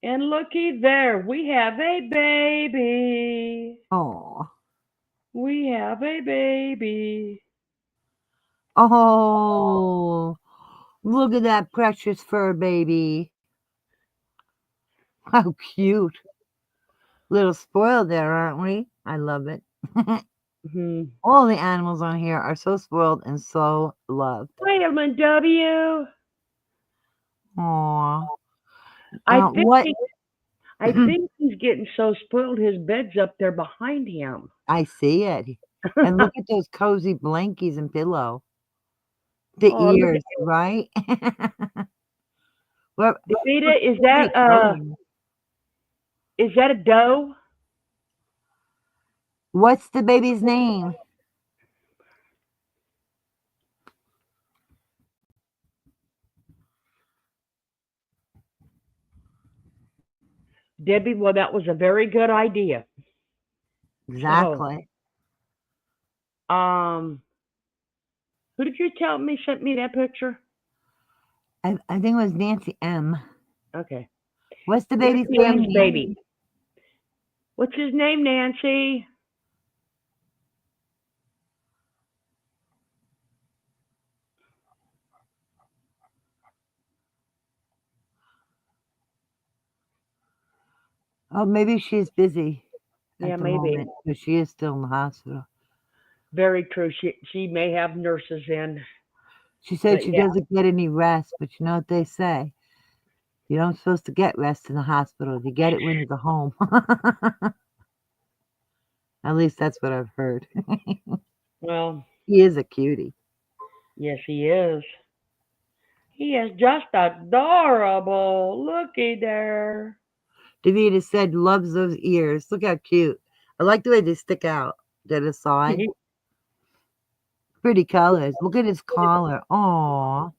And looky there, we have a baby. Oh, We have a baby. oh, look at that precious fur baby. How cute. Little spoiled there, aren't we? I love it. Hmm. All the animals on here are so spoiled and so loved. Hi, W. Aw. I think What? I think he's getting so spoiled. His bed's up there behind him. I see it. And look at those cozy blankies and pillow. The Oh, look at ears, right? Well, Daveda. looks pretty cozy. Is that a doe? What's the baby's name? Debbie? Well, that was a very good idea. So, Exactly. who did you tell me sent me that picture? I think it was Nancy M. Okay. What's the baby's Nancy name? M's baby. What's his name, Nancy? Oh, maybe she's busy Yeah, at the maybe. moment because she is still in the hospital. Very true. She may have nurses in, She said but she yeah, doesn't get any rest, but you know what they say? You don't supposed to get rest in the hospital. You get it when you go home. At least that's what I've heard. well, He is a cutie. yes, he is. He is just adorable. Looky there. Davida said loves those ears. Look how cute. I like the way they stick out to the side. Pretty colors. Look at his collar. Aw. Look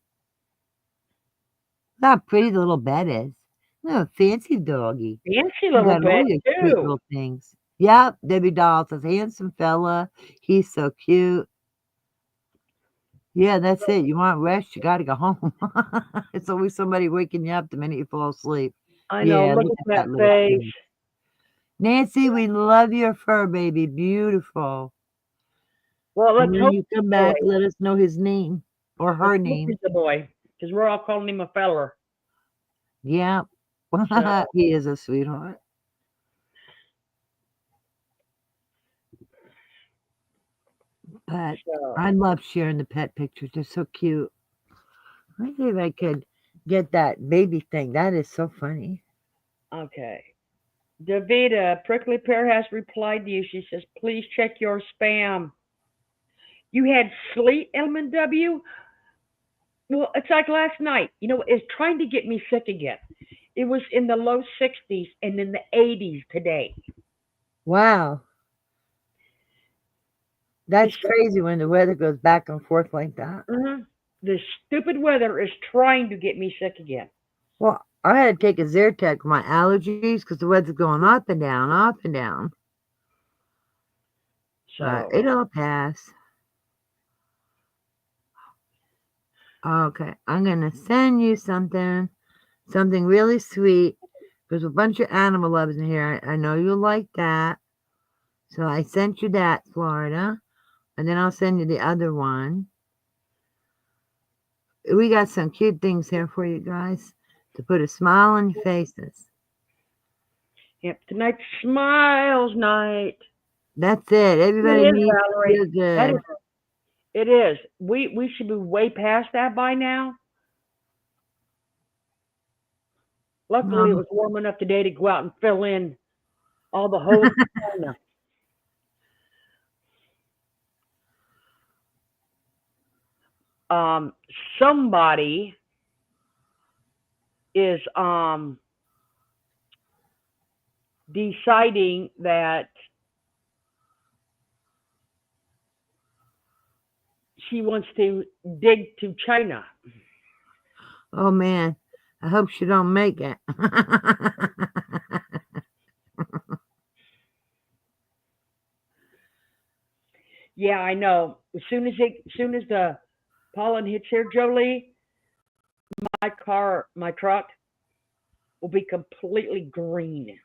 how pretty the little bed is. Look at a fancy doggy. Fancy You little got all bed your sweet too. little things. Yep, Debbie Doll says, handsome fella. He's so cute. Yeah, that's it. You want rest, you got to go home. It's always somebody waking you up the minute you fall asleep. I know. Yeah, Look look at at that that little face. thing. Nancy, we love your fur baby. Beautiful. Well, And let's when hope you he's come a boy. back, let us know his name or Let's her hope name. he's a boy, because we're all calling him a feller. Yeah. So, He is a sweetheart. But so I love sharing the pet pictures. They're so cute. I think if I could get that baby thing. That is so funny. okay. Davida, Prickly Pear has replied to you. She says, please check your spam. You had sleet, W? Well, it's like last night. It's trying to get me sick again. It was in the low 60s and in the 80s today. Wow. This, That's crazy when the weather goes back and forth like that. this stupid weather is trying to get me sick again. Well, I had to take a Zyrtec for my allergies because the weather's going up and down, up and down. But So, it'll pass. Okay, I'm going to send you something really sweet. There's a bunch of animal loves in here. I know you'll like that. So I sent you that, Florida. And then I'll send you the other one. We got some cute things here for you guys to put a smile on your faces. yep, tonight's smiles night. That's it. It Everybody is, needs to Valerie. feel That is, good. it is. We should be way past that by now. Luckily, it Um, was warm enough today to go out and fill in all the holes in China. Um, somebody is deciding that she wants to dig to China. Oh man, I hope she don't make it. Yeah, I know. As soon as the pollen hits here, Jolie, my truck will be completely green.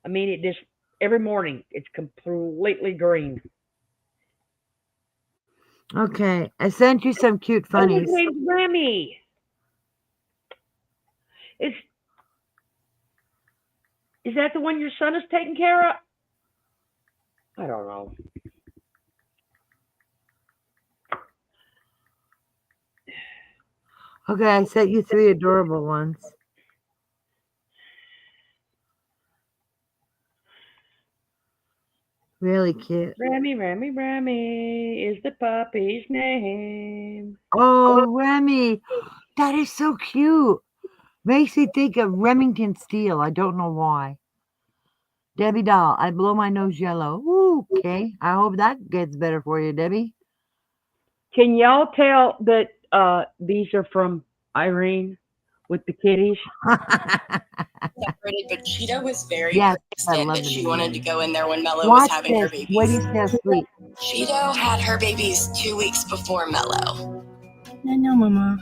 I mean, it just every morning it's completely green. Okay, I sent you some cute Oh, his funnies. name's Remy. Is is that the one your son is taking care of? I don't know. Okay, I sent you 3 adorable ones. Really cute. Remy is the puppy's name. Oh, Remy, that is so cute. Makes me think of Remington Steel. I don't know why. Debbie Doll, I blow my nose yellow. Ooh, okay, I hope that gets better for you, Debbie. Can y'all tell that these are from Irene with the kitties? Separated, but Cheetah was very Yes, I persistent love that the she wanted to video. go in there when Mello was Watch having her this. What babies. is so sweet? Cheeto had her babies 2 weeks before Mello. I know, Mama.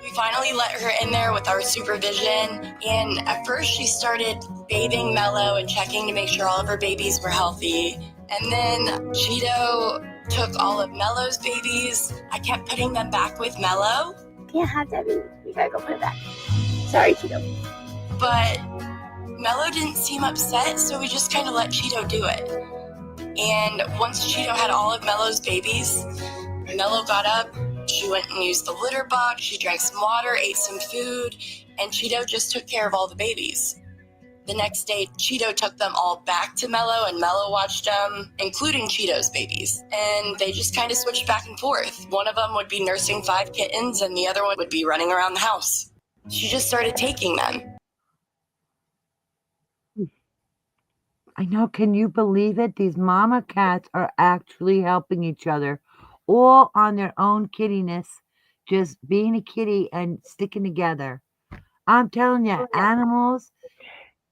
We finally let her in there with our supervision, and at first she started bathing Mello and checking to make sure all of her babies were healthy. And then Cheeto took all of Mello's babies. I kept putting them back with Mello. Can't have that baby. You gotta go put it back. Sorry, Cheeto. But Mello didn't seem upset, so we just kind of let Cheeto do it. And once Cheeto had all of Mello's babies, Mello got up, she went and used the litter box, she drank some water, ate some food, and Cheeto just took care of all the babies. The next day, Cheeto took them all back to Mello, and Mello watched them, including Cheeto's babies. And they just kind of switched back and forth. One of them would be nursing 5 kittens, and the other one would be running around the house. She just started taking them. I know. Can you believe it? These mama cats are actually helping each other, all on their own kittiness, just being a kitty and sticking together. I'm telling you, animals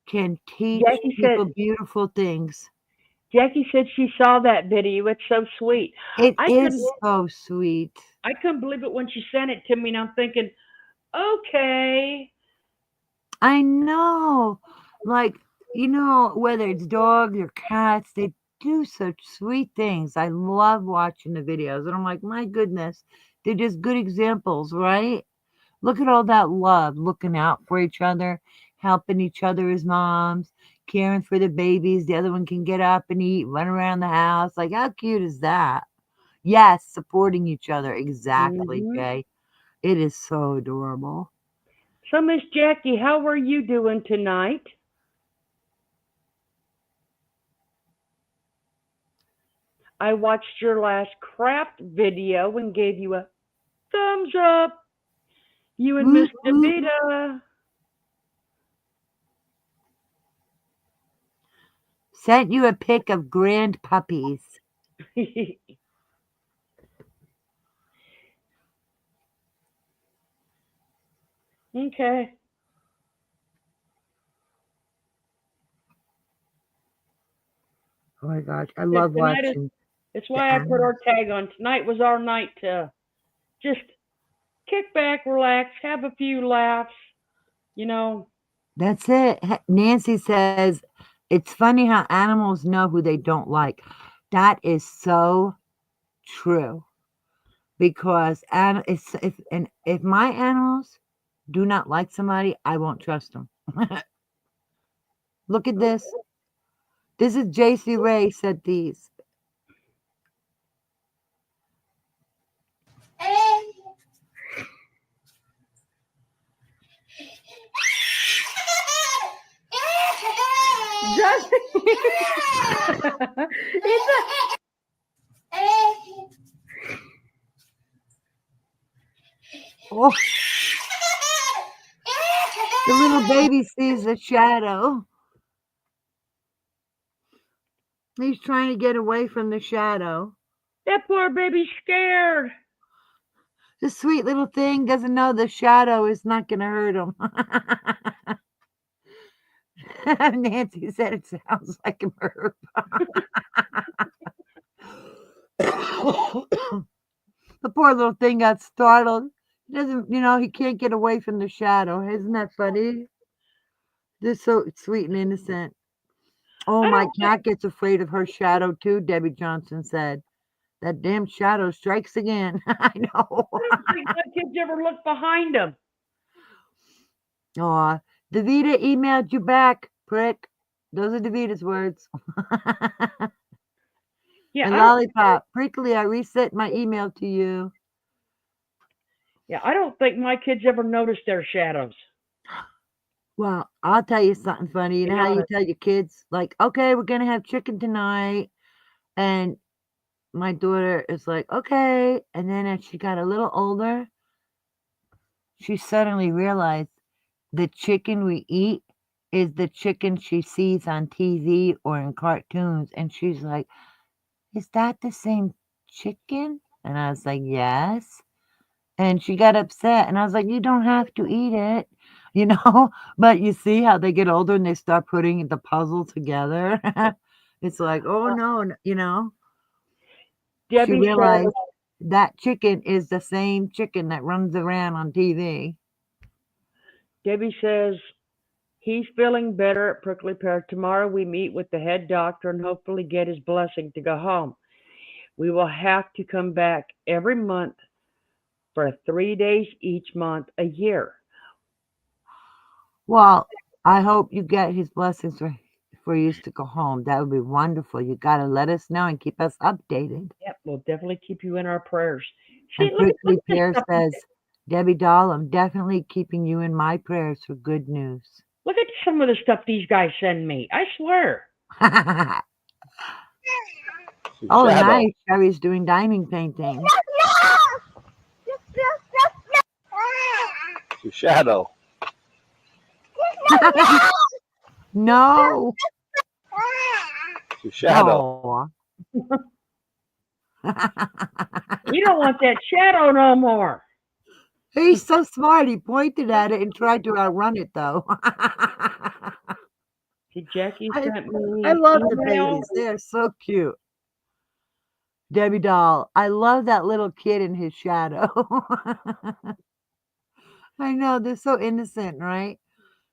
can teach Jackie people said beautiful things. Jackie said she saw that video. It's so sweet. It I is couldn't so sweet. I couldn't believe it when she sent it to me, and I'm thinking, okay. I know. Like, whether it's dogs or cats, they do such sweet things. I love watching the videos. And I'm like, my goodness, they're just good examples, right? Look at all that love, looking out for each other, helping each other as moms, caring for the babies. The other one can get up and eat, run around the house. Like, how cute is that? Yes, supporting each other. Exactly, Hmm. Jay. It is so adorable. So, Miss Jackie, how are you doing tonight? I watched your last craft video and gave you a thumbs up. You and Miss Woot, woot. Daveda. Sent you a pic of grand puppies. Okay. Oh my gosh, I Good. love Tonight is. watching That's the why I put animals. our tag on. Tonight was our night to just kick back, relax, have a few laughs. You know. That's it. Nancy says, it's funny how animals know who they don't like. That is so true. Because if my animals do not like somebody, I won't trust them. Look at this. This is JC Ray said these. Just it's Oh, The little baby sees the shadow. He's trying to get away from the shadow. That poor baby's scared. The sweet little thing doesn't know the shadow is not going to hurt him. Nancy said it sounds like a murder. The poor little thing got startled. He doesn't, he can't get away from the shadow. Isn't that funny? They're so sweet and innocent. Oh, I my don't cat gets afraid of her shadow too, Debbie Johnson said. That damn shadow strikes again. I know. think my kids ever look behind them. Aw, Daveda emailed you back, prick. Those are Davida's words. Yeah, And I don't. Lollipop, prickly, I reset my email to you. Yeah, I don't think my kids ever noticed their shadows. Well, I'll tell you something funny. You know how you tell your kids, like, okay, we're going to have chicken tonight. And my daughter is like, okay. And then as she got a little older, she suddenly realized the chicken we eat is the chicken she sees on TV or in cartoons. And she's like, is that the same chicken? And I was like, yes. And she got upset. And I was like, you don't have to eat it, But you see how they get older and they start putting the puzzle together? It's like, oh, no. She Debbie says, realized that chicken is the same chicken that runs around on TV. Debbie says he's feeling better at Prickly Pear. Tomorrow we meet with the head doctor and hopefully get his blessing to go home. We will have to come back every month for 3 days each month a year. Well, I hope you get his blessings for you to go home. That would be wonderful. You got to let us know and keep us updated. Yep, we'll definitely keep you in our prayers. And See, look at Prickly this Pear stuff. says, Debbie Doll, I'm definitely keeping you in my prayers for good news. Look at some of the stuff these guys send me. I swear. Oh, nice. Sherry's doing diamond painting. Your shadow. No. Your shadow. Aw. You don't want that shadow no more. He's so smart. He pointed at it and tried to outrun it, though. See, Jackie sent me I love the email. babies. They're so cute. Debbie Doll, I love that little kid in his shadow. I know, they're so innocent, right?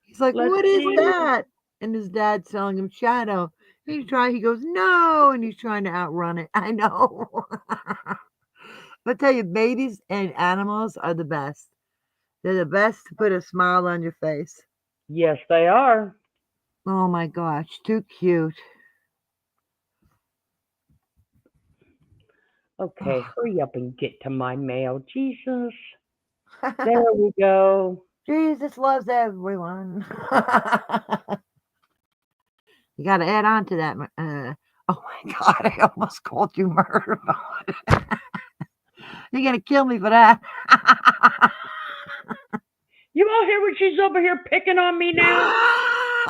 He's like, Let's what is see. that? And his dad's telling him shadow. He goes, no, and he's trying to outrun it. I know. But I tell you, babies and animals are the best. They're the best to put a smile on your face. Yes, they are. Oh my gosh, too cute. Okay, hurry up and get to my mail. Jesus. There we go. Jesus loves everyone. You got to add on to that. Oh my God, I almost called you murder. You're going to kill me for that. You all hear when she's over here picking on me now?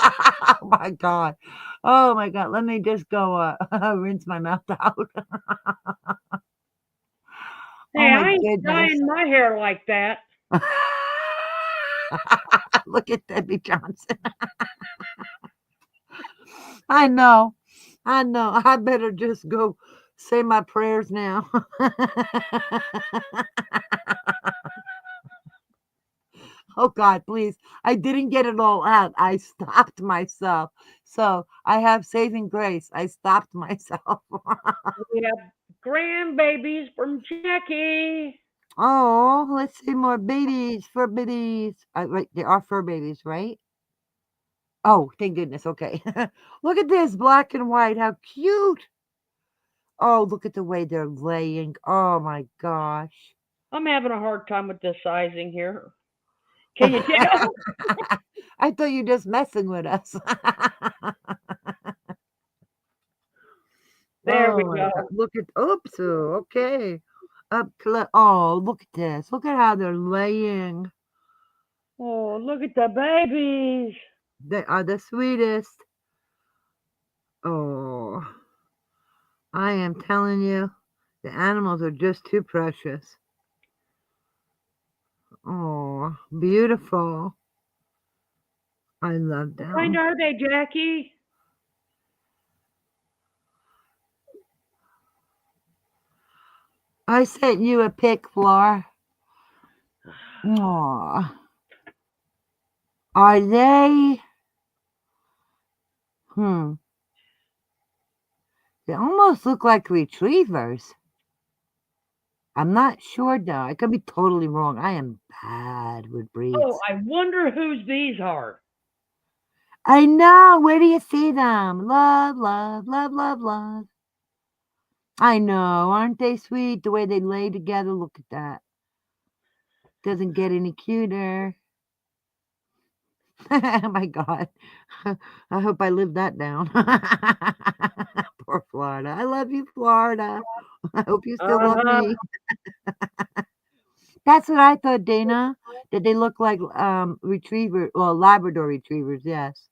Oh my God. Oh my God. Let me just go rinse my mouth out. Hey, I ain't dyeing my hair like that. Look at Debbie Johnson. I know. I better just go say my prayers now. Oh God, please. I didn't get it all out. I stopped myself. So I have saving grace. I stopped myself. We have grandbabies from Jackie. Oh, let's see more babies, fur babies. Right, they are fur babies, right? Oh, thank goodness. Okay. Look at this, black and white. How cute. Oh, look at the way they're laying. Oh my gosh. I'm having a hard time with the sizing here. Can you tell? I thought you were just messing with us. There we Oh my go. God. Look at, oops, okay. Up close. Oh, look at this. Look at how they're laying. Oh, look at the babies. They are the sweetest. Oh, I am telling you, the animals are just too precious. Oh, beautiful. I love What kind them. are they, Jackie? I sent you a pic, Flora. Oh, are they? Hmm. They almost look like retrievers. I'm not sure though. I could be totally wrong. I am bad with Oh, breeds. I wonder whose these are. I know. Where do you see them? Love, love, love, love, love. I know. Aren't they sweet? The way they lay together. Look at that. Doesn't get any cuter. Oh my God. I hope I live that down. Poor Florida. I love you, Florida. I hope you still love Uh-huh. me. That's what I thought, Dana. That they look like retriever, well, Labrador retrievers, yes.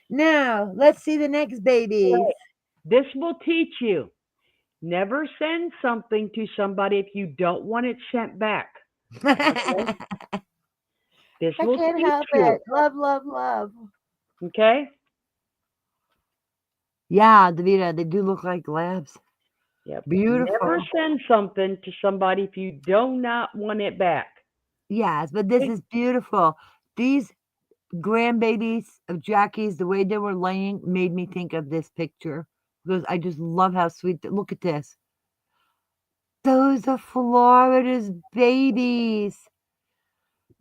Now, let's see the next babies. Right. This will teach you. Never send something to somebody if you don't want it sent back. Okay? I This will can't teach help you. it. Love, love, love. Okay? Yeah, Davida, they do look like labs. Yep. Never Beautiful. send something to somebody if you do not want it back. Yes, but this Okay? is beautiful. These grandbabies of Jackie's, the way they were laying, made me think of this picture because I just love how sweet. Look at this. Those are Florida's babies.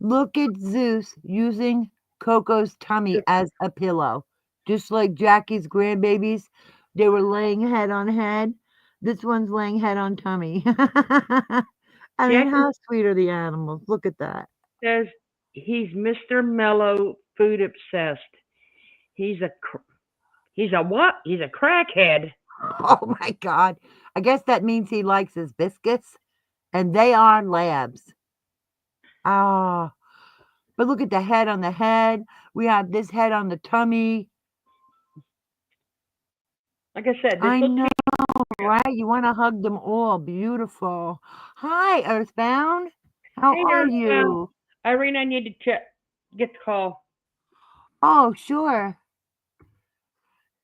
Look at Zeus using Coco's tummy as a pillow. Just like Jackie's grandbabies, they were laying head on head. This one's laying head on tummy. I mean, Jackie how sweet are the animals? Look at that. says he's Mr. Mellow, food obsessed. He's a he's a what? He's a crackhead. Oh my God. I guess that means he likes his biscuits, and they are labs. Ah, but look at the head on the head. We have this head on the tummy. Like I said, this I will know, teach you. right? You want to hug them all. Beautiful. Hi, Earthbound. How Hey are there, you? Irene, I need to get the call. Oh, sure.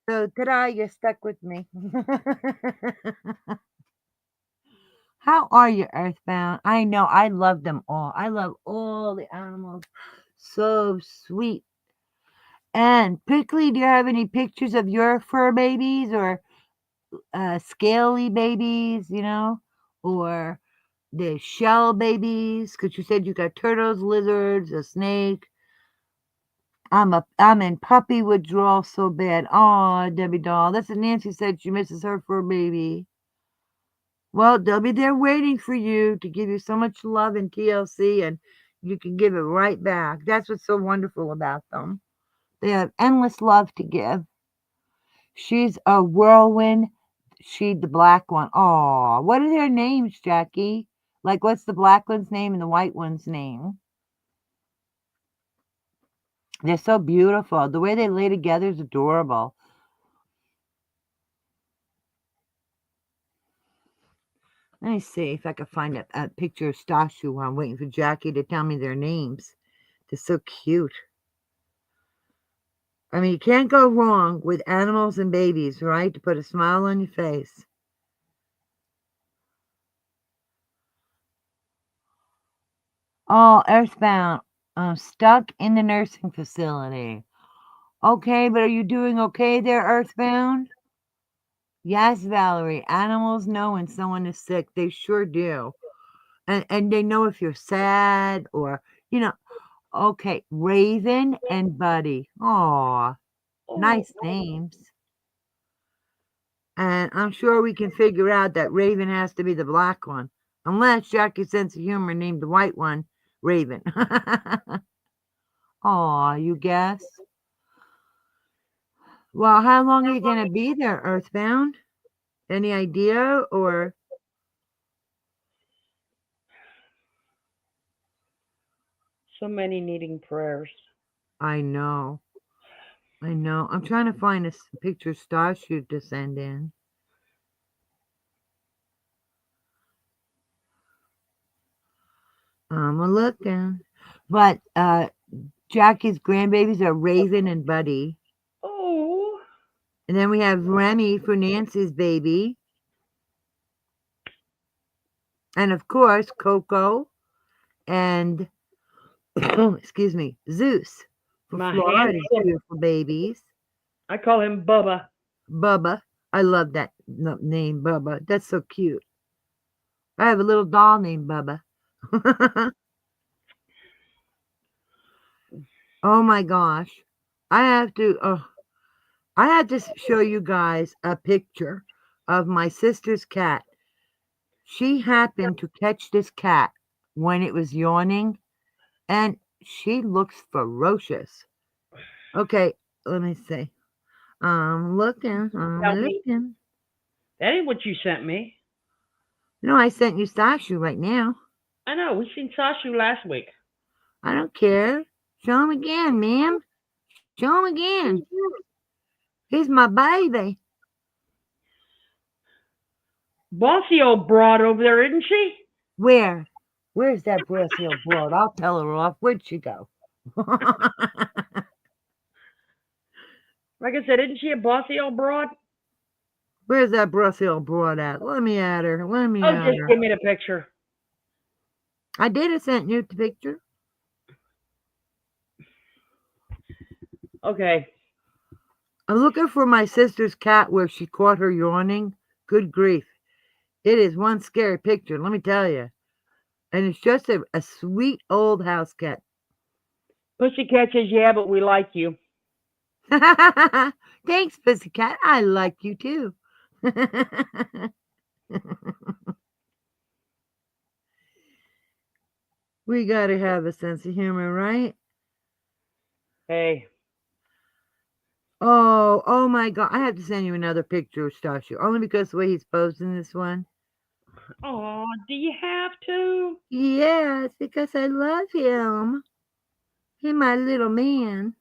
So today you're stuck with me. How are you, Earthbound? I know I love them all. I love all the animals. So sweet. And Prickly, do you have any pictures of your fur babies or scaly babies, or the shell babies? Because you said you got turtles, lizards, a snake. I'm in puppy withdrawal so bad. Oh, Debbie doll. That's what Nancy said. She misses her fur baby. Well, they'll be there waiting for you to give you so much love and TLC, and you can give it right back. That's what's so wonderful about them. They have endless love to give. She's a whirlwind. She the black one. Oh, what are their names, Jackie? Like, what's the black one's name and the white one's name? They're so beautiful. The way they lay together is adorable. Let me see if I can find a picture of Stashu while I'm waiting for Jackie to tell me their names. They're so cute. I mean, you can't go wrong with animals and babies, right? To put a smile on your face. Oh, Earthbound. Stuck in the nursing facility. Okay, but are you doing okay there, Earthbound? Yes, Valerie. Animals know when someone is sick. They sure do. And they know if you're sad or, you know, okay, Raven and Buddy. Aw, Oh, nice names. And I'm sure we can figure out that Raven has to be the black one. Unless Jackie's sense of humor named the white one Raven. Aw, you guess? Well, how long are you going to be there, Earthbound? Any idea? Or, So many needing prayers. I know. I know. I'm trying to find a picture of Starshoot to send in. I'm looking. But Jackie's grandbabies are Raven and Buddy. Oh, And then we have Remy for Nancy's baby. And of course, Coco and, excuse me, Zeus for my Florida's handsome. beautiful babies. I call him Bubba. Bubba. I love that name, Bubba. That's so cute. I have a little doll named Bubba. Oh my gosh. I have to show you guys a picture of my sister's cat. She happened to catch this cat when it was yawning, and she looks ferocious. Okay, let me see. I'm looking. Tell me. That ain't what you sent me. No, I sent you Sashu right now. I know. We seen Sashu last week. I don't care. Show him again, ma'am. Show him again. He's my baby. Bossy old broad over there, isn't she? Where? Where's that brassy old broad? I'll tell her off. Where'd she go? Like I said, isn't she a bossy old broad? Where's that brassy old broad at? Let me at her. Let me Oh, at just her. give me the picture. I did. I sent you the picture. Okay. I'm looking for my sister's cat where she caught her yawning. Good grief. It is one scary picture, let me tell you. And it's just a sweet old house cat. Pussycat says, yeah, but we like you. Thanks, Pussycat. I like you too. We gotta have a sense of humor, right? Hey. Oh my God. I have to send you another picture of Stashu, only because the way he's posed in this one. Oh, do you have to? Yes, because I love him. He's my little man.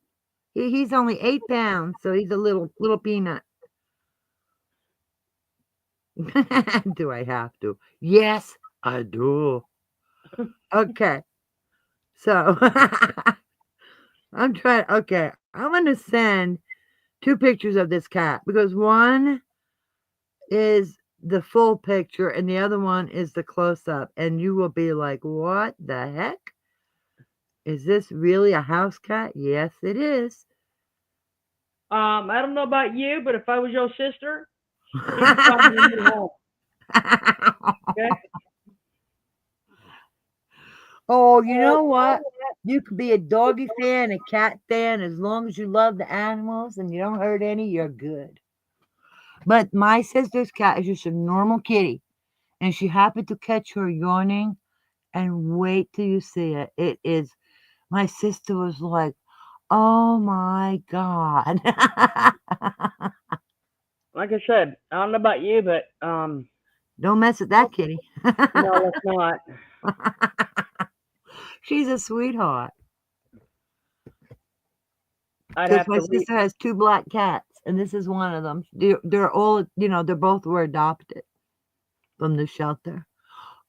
He's only 8 pounds, so he's a little peanut. Do I have to? Yes, I do. Okay. So I'm trying. Okay, I'm gonna send 2 pictures of this cat because one is the full picture and the other one is the close up, and you will be like, "What the heck? Is this really a house cat?" Yes, it is. I don't know about you, but if I was your sister, she'd be finding a new home. Okay? Oh, you know what? You could be a doggy fan, a cat fan, as long as you love the animals and you don't hurt any, you're good. But my sister's cat is just a normal kitty, and she happened to catch her yawning, and wait till you see it. It is, my sister was like, oh my God. Like I said, I don't know about you, but Don't mess with that kitty. no, let's not. She's a sweetheart. I'd Because have my to read. sister has 2 black cats, and this is one of them. They're all, they both were adopted from the shelter.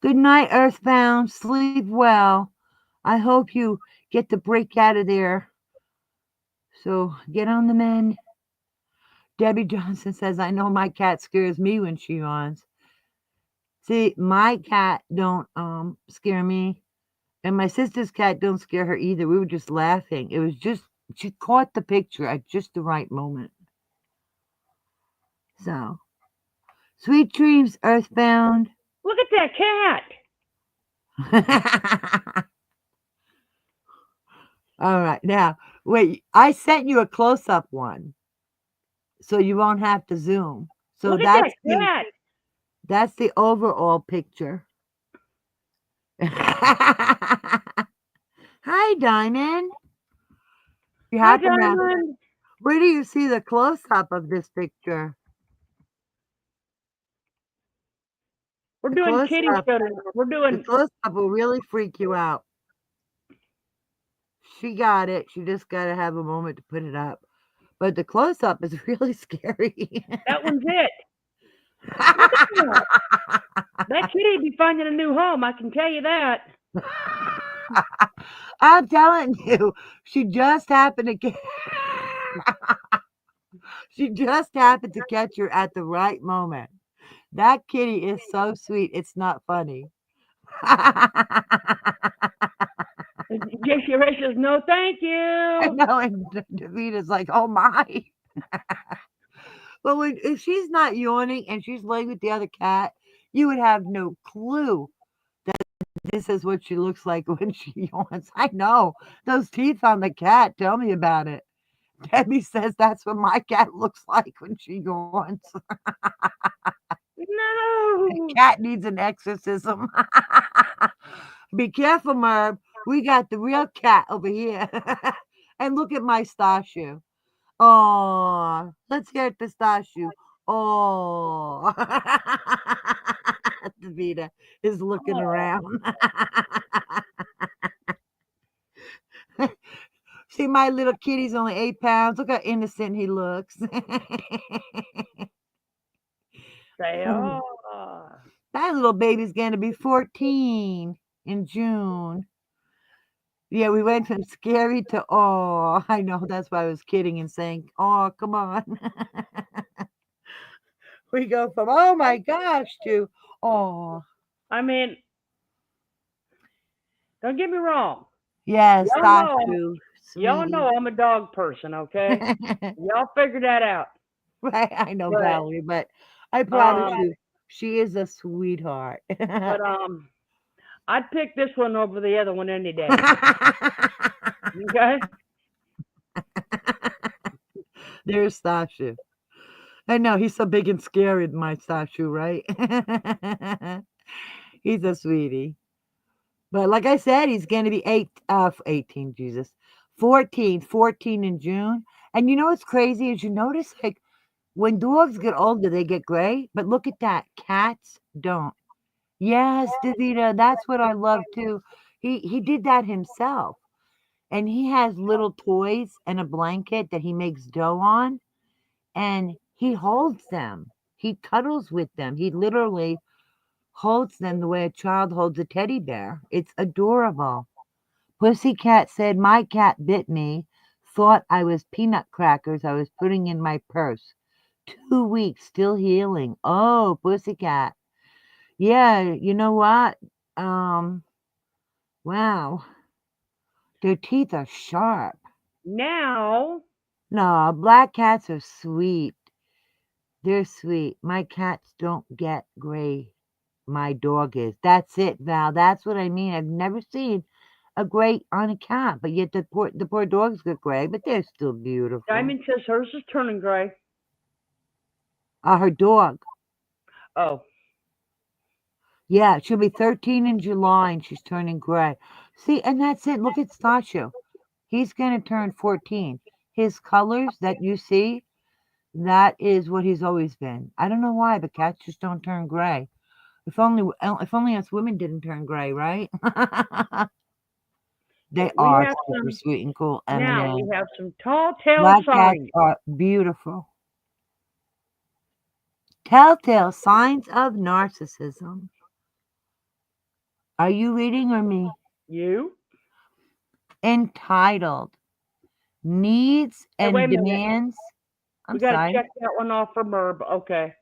Good night, Earthbound. Sleep well. I hope you get to break out of there. So get on the mend. Debbie Johnson says, I know my cat scares me when she yawns. See, my cat don't scare me, and my sister's cat don't scare her either. We were just laughing. It was just, she caught the picture at just the right moment. So, sweet dreams, Earthbound. Look at that cat. All right, now, wait, I sent you a close-up one, so you won't have to zoom. So Look at that cat. that's the overall picture. Hi, Diamond. You Hi, happen to, Diamond. where do you see the close-up of this picture? We're The doing kitty close-up, show tonight. We're the doing. close-up will really freak you out. She got it. She just got to have a moment to put it up. But the close up is really scary. That one's it. Look at that. That kitty be finding a new home. I can tell you that. I'm telling you, she just happened to get. She just happened to catch her at the right moment. That kitty is so sweet. It's not funny. JC Ray says, no, thank I you. know, and Davita's like, oh my. But if she's not yawning and she's laying with the other cat, you would have no clue that this is what she looks like when she yawns. I know. Those teeth on the cat, tell me about it. Debbie says that's what my cat looks like when she yawns. No. Cat needs an exorcism. Be careful, Merv. We got the real cat over here. And look at my star shoe. Oh, let's hear it, the star shoe. Oh, Davida is looking around. See, my little kitty's only 8 pounds. Look how innocent he looks. Say, oh. That little baby's going to be 14 in June. Yeah, we went from scary to oh. I know, that's why I was kidding and saying, oh, come on. We go from oh my gosh to oh. I mean, don't get me wrong. Yes, Y'all that's know, true. y'all know I'm a dog person, okay? Y'all figure that out. Right, I know, But, Valerie, but I promise you, she is a sweetheart. but I'd pick this one over the other one any day. Okay? There's Sasha. I know, he's so big and scary, my Sasha, right? He's a sweetie. But like I said, he's going to be 18, Jesus. 14 in June. And you know what's crazy is you notice, like, when dogs get older, they get gray. But look at that. Cats don't. Yes, Davida, that's what I love too. He did that himself. And he has little toys and a blanket that he makes dough on. And he holds them. He cuddles with them. He literally holds them the way a child holds a teddy bear. It's adorable. Pussycat said, my cat bit me, thought I was peanut crackers I was putting in my purse. 2 weeks, still healing. Oh, Pussycat. Yeah, you know what? Wow. Their teeth are sharp. Now, No, black cats are sweet. They're sweet. My cats don't get gray. My dog is. That's it, Val. That's what I mean. I've never seen a gray on a cat, but yet the poor dogs get gray, but they're still beautiful. Diamond says hers is turning gray. Her dog. Oh. Yeah, she'll be 13 in July and she's turning gray. See, and that's it. Look at Sasha. He's going to turn 14. His colors that you see, that is what he's always been. I don't know why, but cats just don't turn gray. If only us women didn't turn gray, right? They are super sweet and cool. Now we have some tall tale Black signs. cats are beautiful. Telltale signs of narcissism. Are you reading or me? You? Entitled Needs and Demands. We got to check that one off for Merb. Okay.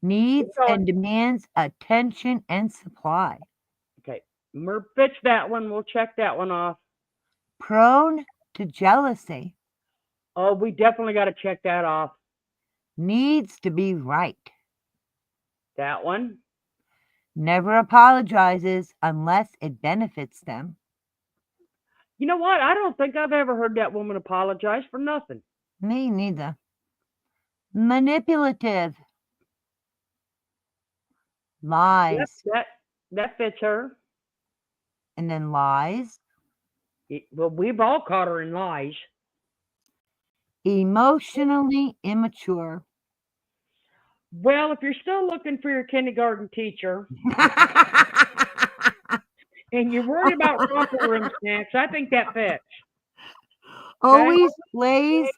Needs and demands attention and supply. Okay. Merb fits that one. We'll check that one off. Prone to jealousy. Oh, we definitely got to check that off. Needs to be right. That one. Never apologizes unless it benefits them. You know what? I don't think I've ever heard that woman apologize for nothing. Me neither. Manipulative. Lies. Yep, that fits her. And then lies. Well, we've all caught her in lies. Emotionally immature. Well, if you're still looking for your kindergarten teacher, and you're worried about romper room snacks, I think that fits. Always plays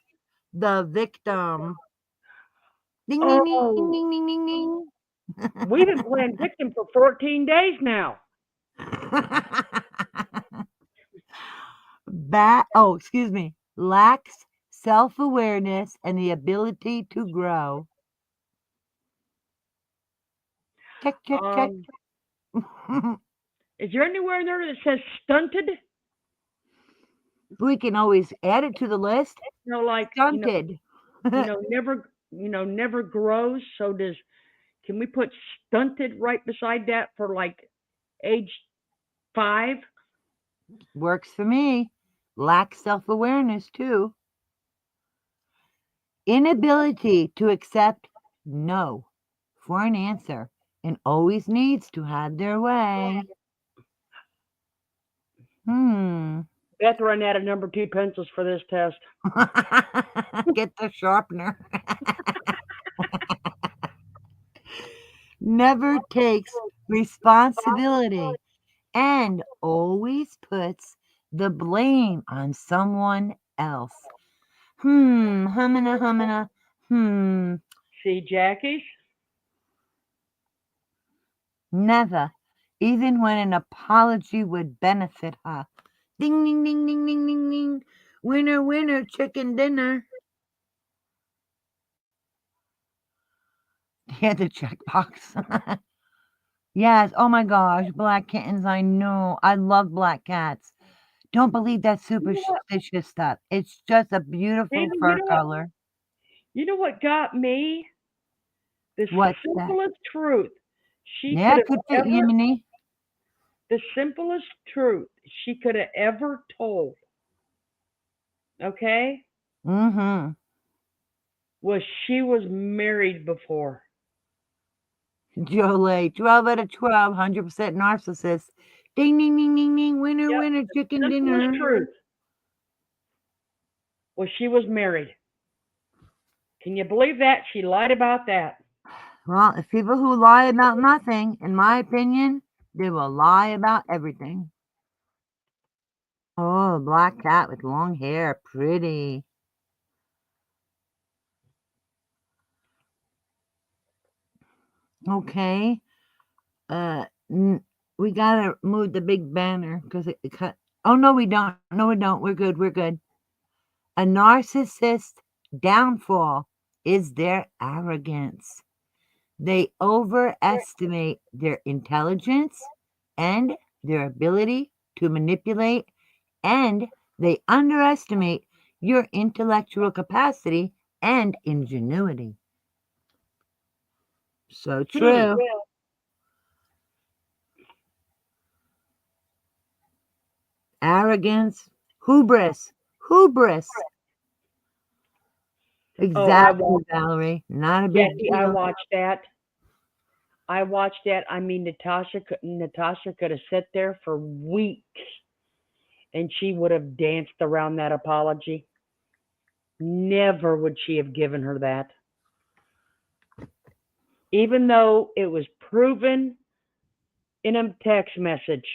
the victim. Ding, ding, ding, Oh, ding, ding, ding, ding. we've been playing victim for 14 days now. Excuse me. Lacks self-awareness and the ability to grow. Check, check, check. Is there anywhere in there that says stunted? We can always add it to the list. Like Stunted. never grows. So can we put stunted right beside that for like age 5? Works for me. Lacks self-awareness too. Inability to accept no for an answer and always needs to have their way. Beth ran out of number 2 pencils for this test. Get the sharpener. Never takes responsibility and always puts the blame on someone else. Humana. See, Jackie's? Never, even when an apology would benefit her. Ding, ding, ding, ding, ding, ding, ding. Winner, winner, chicken dinner. Yeah, the checkbox. Yes, oh my gosh, black kittens, I know. I love black cats. Don't believe that superstitious stuff. It's just a beautiful fur color. You know what got me? The What's simplest truth. Yeah, could fit Yemeni. The simplest truth she could have ever told, okay, was she was married before. Jolie, 12 out of 12, 100% narcissist. Ding, ding, ding, ding, ding. Winner, winner, chicken dinner. Simplest truth was she was married. Can you believe that? She lied about that. Well, if people who lie about nothing, in my opinion, they will lie about everything. Oh, black cat with long hair. Pretty. Okay. We gotta move the big banner because it cut. Oh, no, we don't. No, we don't. We're good. We're good. A narcissist downfall is their arrogance. They overestimate their intelligence and their ability to manipulate, and they underestimate your intellectual capacity and ingenuity. So true. Arrogance, hubris. Exactly, Valerie. Not a big deal. I watched that. I mean, Natasha could have sat there for weeks, and she would have danced around that apology. Never would she have given her that, even though it was proven in a text message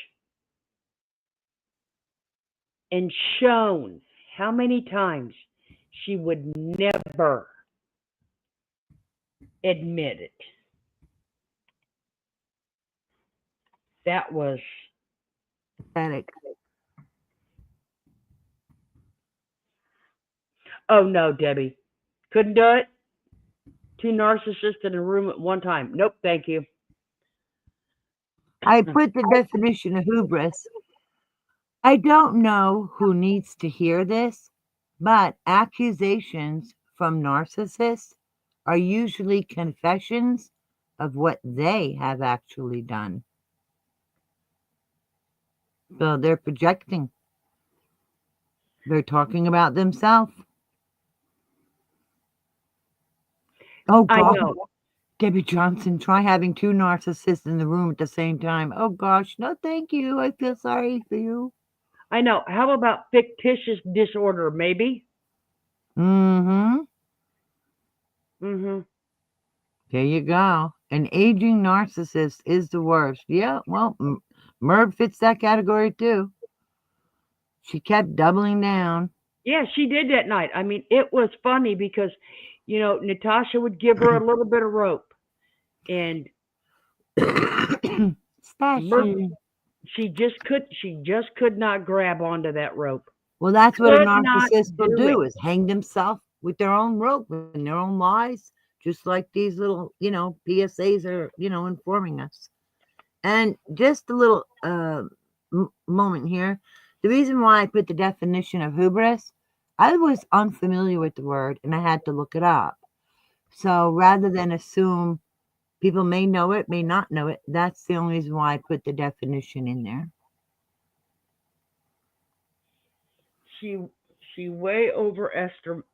and shown how many times she would never admit it. That was pathetic. Oh no, Debbie. Couldn't do it. 2 narcissists in a room at one time. Nope, thank you. I put the definition of hubris. I don't know who needs to hear this, but accusations from narcissists are usually confessions of what they have actually done. So they're projecting. They're talking about themselves. Oh, God. I know. Debbie Johnson, try having 2 narcissists in the room at the same time. Oh, gosh. No, thank you. I feel sorry for you. I know. How about fictitious disorder, maybe? Mm-hmm. Mm-hmm. There you go. An aging narcissist is the worst. Yeah, well, Merv fits that category too. She kept doubling down. Yeah, she did that night. I mean, it was funny because, Natasha would give her a little bit of rope, and Merv, Stashy. she just could not grab onto that rope. Well, that's what a Could not narcissist will do it. do, is hang themselves with their own rope and their own lies, just like these little, PSAs are, informing us. And just a little moment here. The reason why I put the definition of hubris, I was unfamiliar with the word and I had to look it up. So rather than assume people may know it, may not know it, that's the only reason why I put the definition in there. She way overestimated.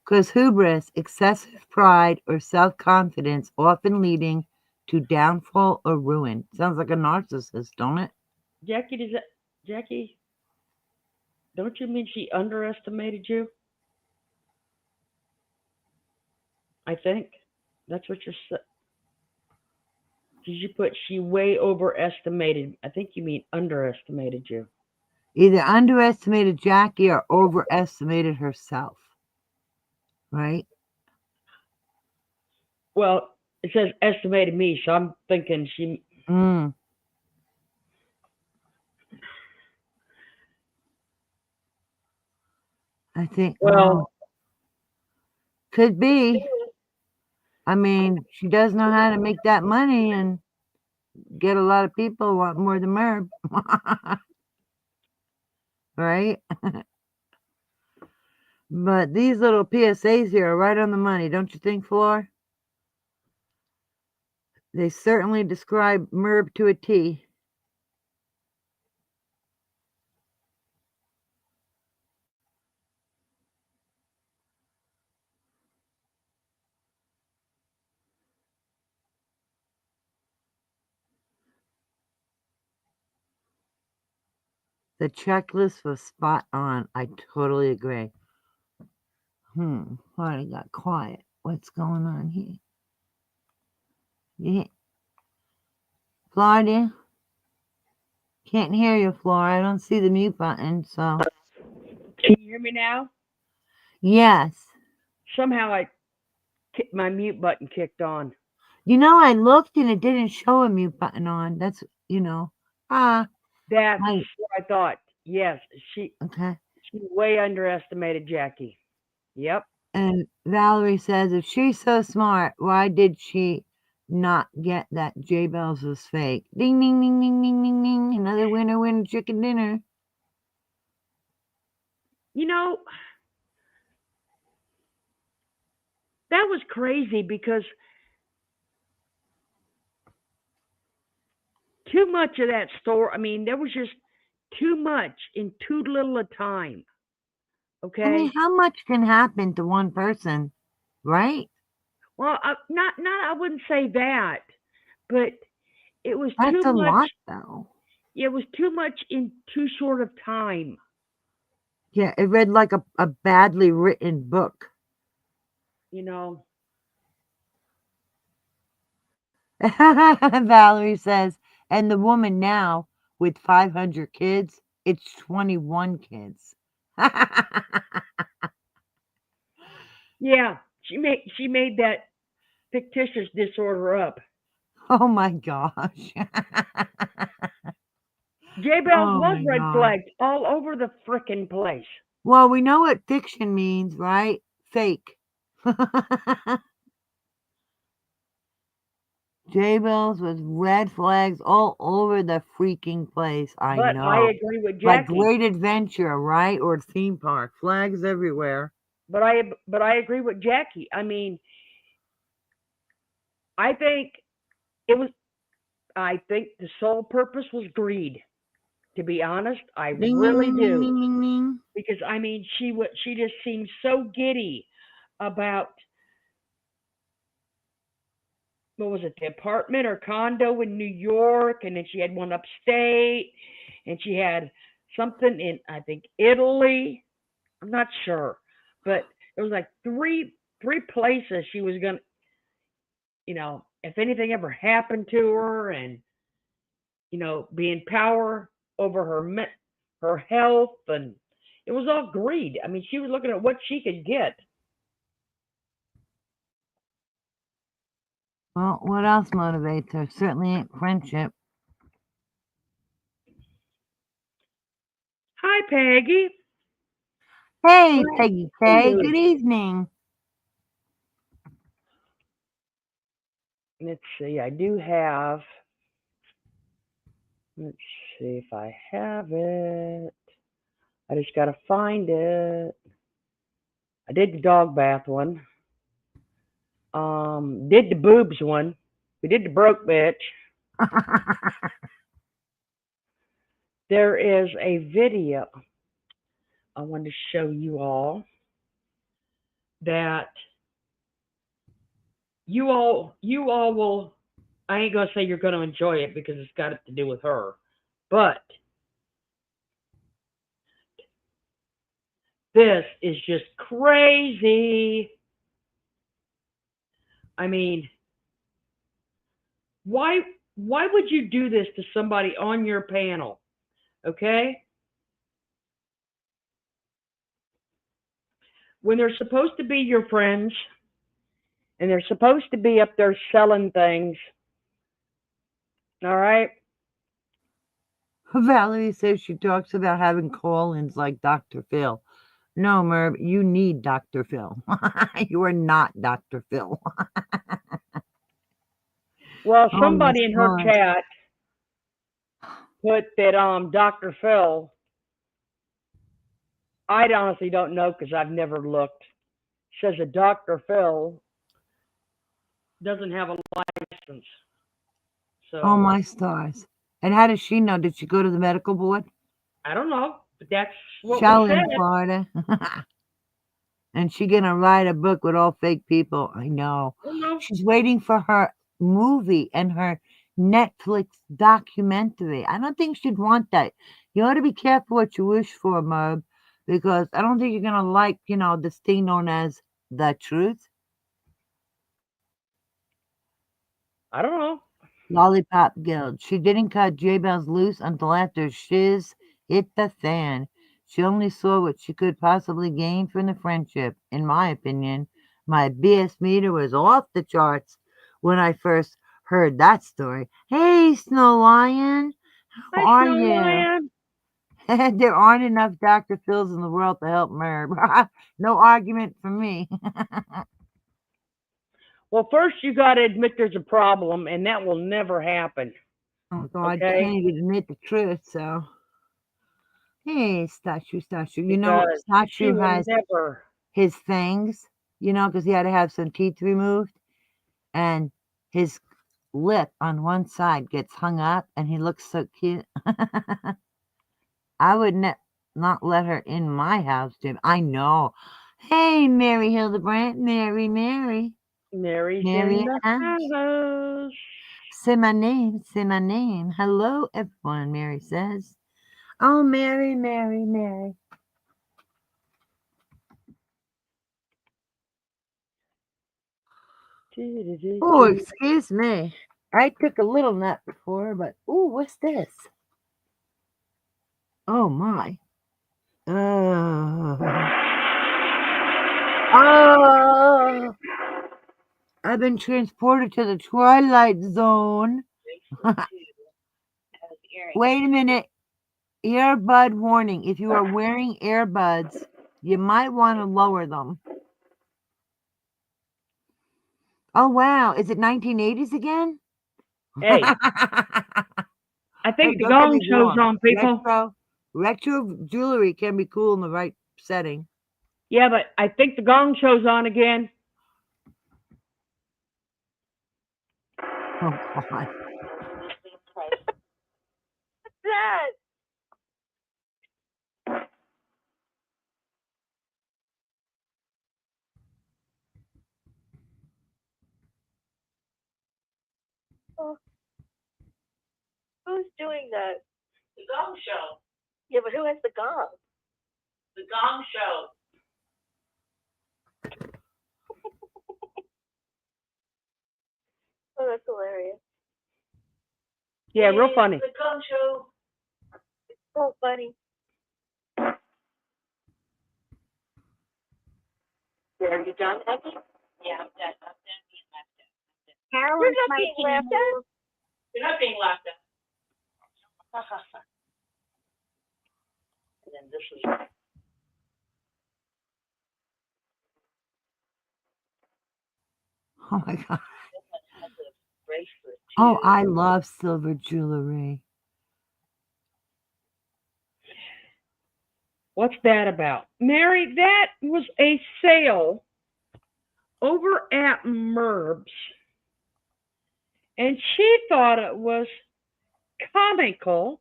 Because hubris, excessive pride, or self confidence, often leading to downfall or ruin. Sounds like a narcissist, don't it? Jackie? Don't you mean she underestimated you? I think that's what you're saying. Did you put she way overestimated? I think you mean underestimated you. Either underestimated Jackie or overestimated herself, right? Well, it says estimated me, so I'm thinking she. Mm. I think, Well, could be. I mean, she does know how to make that money and get a lot of people want more than Merv. Right? But these little PSAs here are right on the money, don't you think, Floor? They certainly describe Merv to a T. The checklist was spot on. I totally agree. Why I got quiet? What's going on here? Yeah. Florida? Can't hear you, Flora. I don't see the mute button, so. can you hear me now? Yes. Somehow my mute button kicked on. I looked and it didn't show a mute button on. That's, That's right. what I thought. Yes, Okay. she way underestimated Jackie. Yep. And Valerie says, if she's so smart, why did she not get that J Bells was fake? Ding, ding, ding, ding, ding, ding, ding. Another winner win chicken dinner. That was crazy because too much of that store. I mean, there was just too much in too little a time. Okay. I mean, how much can happen to one person, right? Well, not. I wouldn't say that, but it was That's too a much. lot, though. It was too much in too short of time. Yeah, it read like a badly written book. Valerie says, and the woman now with 500 kids, it's 21 kids. Yeah, she made that fictitious disorder up. Oh my gosh. J Bells Oh was my red God. flagged all over the frickin' place. Well, we know what fiction means, right? Fake. J-Bills with red flags all over the freaking place. I But I know. agree with Like Jackie. Great Adventure, right? Or theme park. Flags everywhere. But I agree with Jackie. I mean, I think it was. I think the sole purpose was greed. To be honest, I Ding, ding, really ding, ding, do. ding, ding, ding. Because I mean, she just seemed so giddy about what was it, the apartment or condo in New York, and then she had one upstate, and she had something in I think Italy. I'm not sure, but it was like three places she was gonna, if anything ever happened to her, and be in power over her health, and it was all greed. I mean, she was looking at what she could get. Well, what else motivates her? Certainly ain't friendship. Hi, Peggy. Hey, Peggy K. Hello. Good evening. Let's see. I do have. Let's see if I have it. I just gotta find it. I did the dog bath one. Did the boobs one. We did the broke bitch. There is a video I want to show you all that you all will. I ain't gonna say you're gonna enjoy it because it's got to do with her, but this is just crazy. I mean, why why would you do this to somebody on your panel? Okay? When they're supposed to be your friends and they're supposed to be up there selling things, all right? Valerie says she talks about having call-ins like Dr. Phil. No, Merv, you need Dr. Phil. You are not Dr. Phil. Well, Oh my somebody in her God. chat put that Dr. Phil. I honestly don't know because I've never looked. Says that Dr. Phil doesn't have a license. Oh So my stars. And how does she know? Did she go to the medical board? I don't know, but that's what was Shell said. in Florida. And she gonna write a book with all fake people. I know. I don't know. She's waiting for her movie and her Netflix documentary. I don't think she'd want that. You ought to be careful what you wish for, Merb, because I don't think you're gonna like, this thing known as the truth. I don't know. Lollipop Guild. She didn't cut J-Bells loose until after shiz hit the fan. She only saw what she could possibly gain from the friendship. In my opinion, my BS meter was off the charts when I first heard that story. Hey, Snow Lion, how Hi, are Snow you? Lion. There aren't enough Dr. Phils in the world to help Merb. No argument for me. Well, first you got to admit there's a problem, and that will never happen. Oh, God, Okay? can't even admit the truth, so. Hey, Statue. Because she Statue will has never. his fangs, because he had to have some teeth removed, and his lip on one side gets hung up, and he looks so cute. I would not let her in my house, Jim. I know. Hey, Mary Hildebrandt, Mary. Mary's Mary in in the the house. house. Say my name. Hello, everyone, Mary says. Oh, Mary. Oh, excuse me. I took a little nap before, but what's this? Oh my. Oh, I've been transported to the Twilight Zone. Wait a minute. Earbud warning. If you are wearing earbuds, you might want to lower them. Oh, wow. Is it 1980s again? Hey, I think the Don't get gong me show's wrong. on, people. Retro jewelry can be cool in the right setting. Yeah, but I think the gong show's on again. Oh, God. Dad. Oh, who's doing that? The gong show. Yeah, but who has the gong? The gong show. Oh, that's hilarious. Yeah, real funny. The Gong Show. It's so funny. Are you done, Becky? Yeah, I'm done. I'm done being laughed at. Carolyn's You're not being making laughed at. moves. You're not being laughed at. And then this is Oh my God. has a bracelet too. Oh, I love silver jewelry. What's that about? Mary, that was a sale over at Merb's. And she thought it was comical.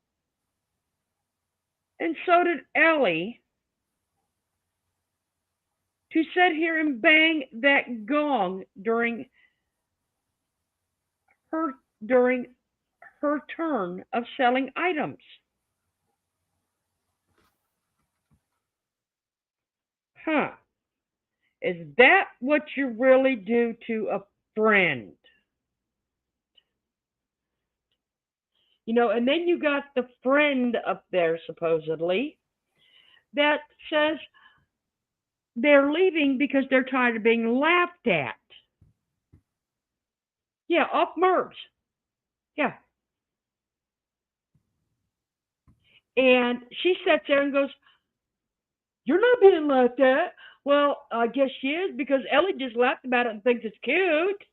And so did Ellie. To sit here and bang that gong during her turn of selling items. Huh. Is that what you really do to a friend? You know, and then you got the friend up there, supposedly, that says they're leaving because they're tired of being laughed at. Yeah, off Merbs. Yeah. And she sits there and goes, "You're not being laughed at." Well, I guess she is because Ellie just laughed about it and thinks it's cute.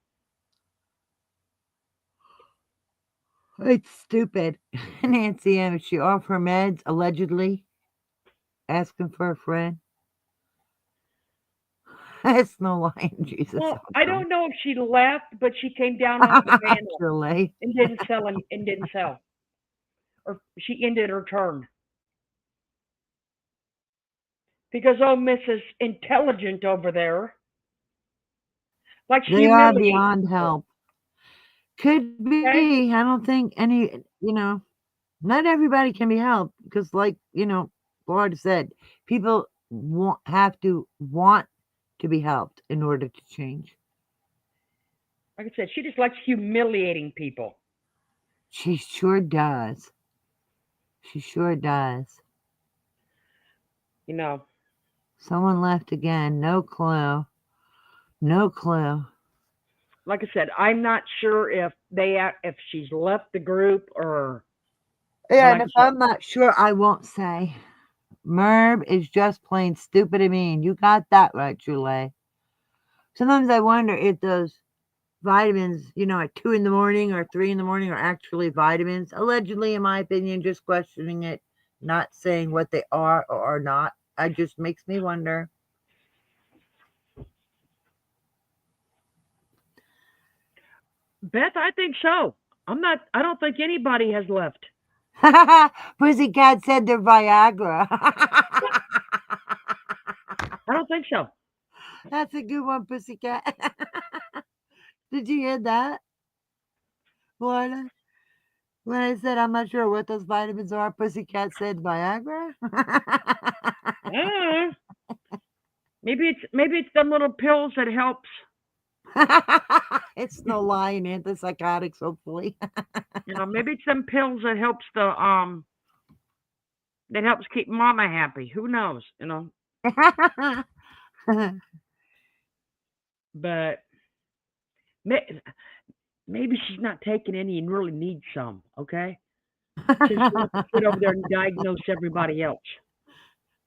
It's stupid. Nancy M. Is she off her meds, allegedly? Asking for a friend? It's no lying, Jesus. Well, I don't know if she left, but she came down off the van Actually. and didn't sell. Or she ended her turn. Because Mrs. Intelligent over there likes They are humiliate beyond people. help. Could be. Okay? I don't think any, not everybody can be helped because, like, Lord said, people have to want to be helped in order to change. Like I said, she just likes humiliating people. She sure does. She sure does. You know. Someone left again. No clue. No clue. Like I said, I'm not sure if she's left the group or. Yeah, like and I if said, I'm not sure, I won't say. Merb is just plain stupid and mean. You got that right, Julie. Sometimes I wonder if those vitamins, at 2 in the morning or 3 in the morning are actually vitamins. Allegedly, in my opinion, just questioning it, not saying what they are or are not. It just makes me wonder. Beth, I think so. I don't think anybody has left. Pussycat said they're Viagra. I don't think so. That's a good one, Pussycat. Did you hear that, Florida? When I said I'm not sure what those vitamins are, Pussycat said Viagra. Maybe it's them little pills that helps. It's no lying antipsychotics, hopefully. Maybe it's them pills that helps that helps keep mama happy. Who knows? But maybe she's not taking any and really needs some. Okay, since she wants to sit over there and diagnose everybody else.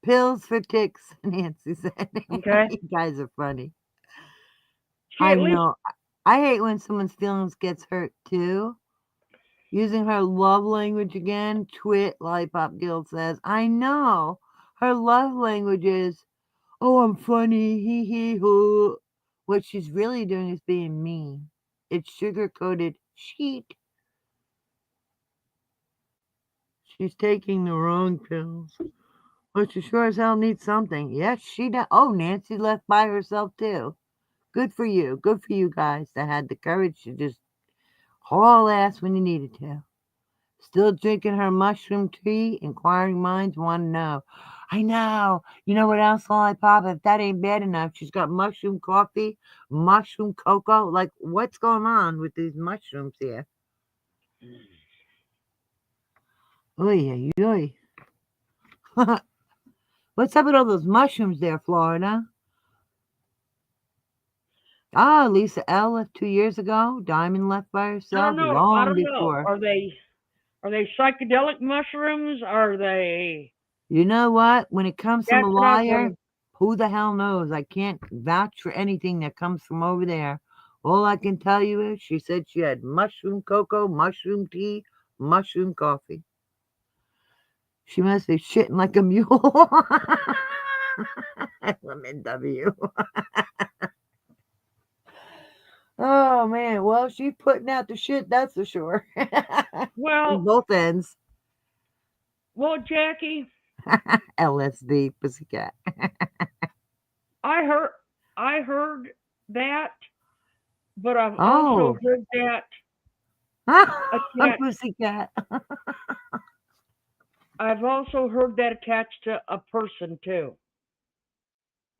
Pills for ticks, Nancy said. Okay. You guys are funny. She I at least know. I hate when someone's feelings gets hurt too. Using her love language again, Twit Lollipop Guild says, I know. Her love language is, oh, I'm funny, hee hee hoo. What she's really doing is being mean. It's sugar-coated cheat. She's taking the wrong pills. But she sure as hell needs something. Yes, she does. Oh, Nancy left by herself too. Good for you. Good for you guys that had the courage to just haul ass when you needed to. Still drinking her mushroom tea? Inquiring minds want to know. I know. You know what else, Lollipop? If that ain't bad enough, she's got mushroom coffee, mushroom cocoa. Like, what's going on with these mushrooms here? Oy, oy, oy. What's up with all those mushrooms there, Florida? Ah, Lisa L left 2 years ago. Diamond left by I herself don't know. I long don't know. before. Are they psychedelic mushrooms? Are they? You know what? When it comes from That's a what I was liar, wondering. who the hell knows? I can't vouch for anything that comes from over there. All I can tell you is she said she had mushroom cocoa, mushroom tea, mushroom coffee. She must be shitting like a mule. MNW. Oh man, well she's putting out the shit, that's for sure. Well, On both ends. Jackie, LSD pussycat. I heard that, but I've also Oh, heard that attached. pussycat. I've also heard that attached to a person too.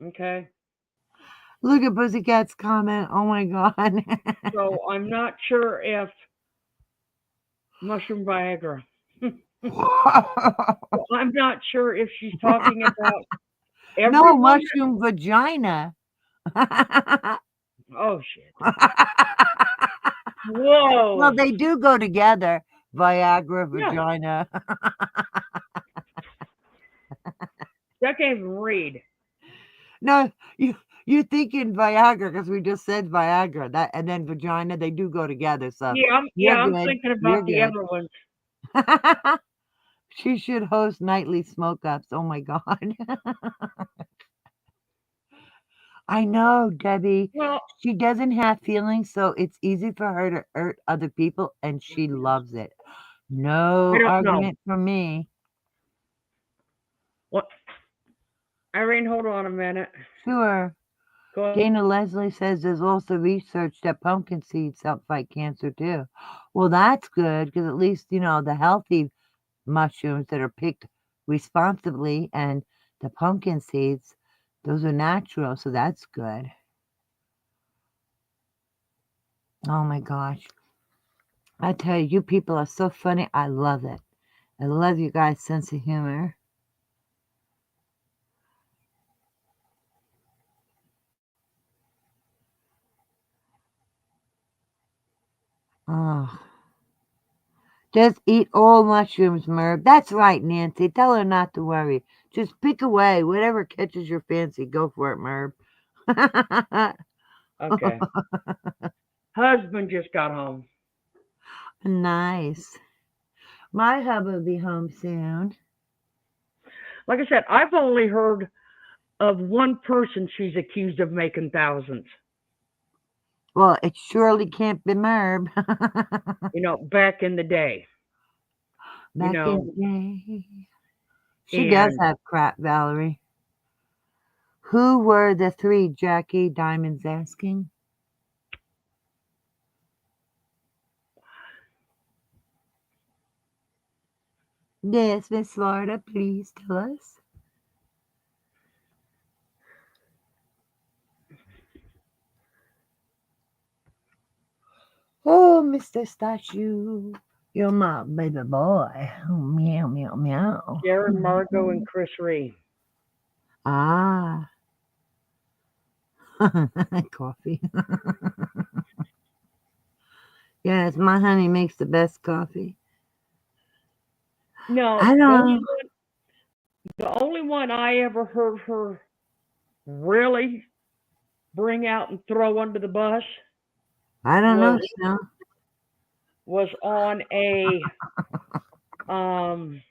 Okay, Look at Pussycat's comment. Oh my god. so I'm not sure if mushroom Viagra. So I'm not sure if she's talking about No, everyone. mushroom vagina. Oh shit! Well, Whoa! they do go together. Viagra, Yeah, vagina. I can't even read. No, you thinking Viagra because we just said Viagra. That and then vagina, they do go together. So Yeah, you're I'm good. thinking You're about the good. other ones. She should host nightly smoke ups. Oh my god. I know, Debbie. Well, She doesn't have feelings, so it's easy for her to hurt other people, and she loves it. I No don't know. argument from me. What? Irene, hold on a minute. Sure. Go ahead. Dana Leslie says there's also research that pumpkin seeds help fight cancer too. Well, that's good because at least, the healthy mushrooms that are picked responsibly and the pumpkin seeds, those are natural, so that's good. Oh my gosh. I tell you, you people are so funny. I love it. I love you guys' sense of humor. Oh. Just eat all mushrooms, Merv. That's right, Nancy. Tell her not to worry. Just pick away. Whatever catches your fancy, go for it, Merv. Okay. Husband just got home. Nice. My hubby will be home soon. Like I said, I've only heard of one person she's accused of making thousands. Well, it surely can't be Merv. Back in the day. Back in the day. She does And have crap, Valerie. Who were the three, Jackie? Diamond's asking. Yes, Miss Florida, please tell us. Oh, Mr. Statue, you're my baby boy. Oh, meow, meow, meow. Sharon, Margot, and Chris Ree. Ah. Coffee. Yes, my honey makes the best coffee. No, I know. the only one I ever heard her really bring out and throw under the bus I don't know, was Snow. was on a um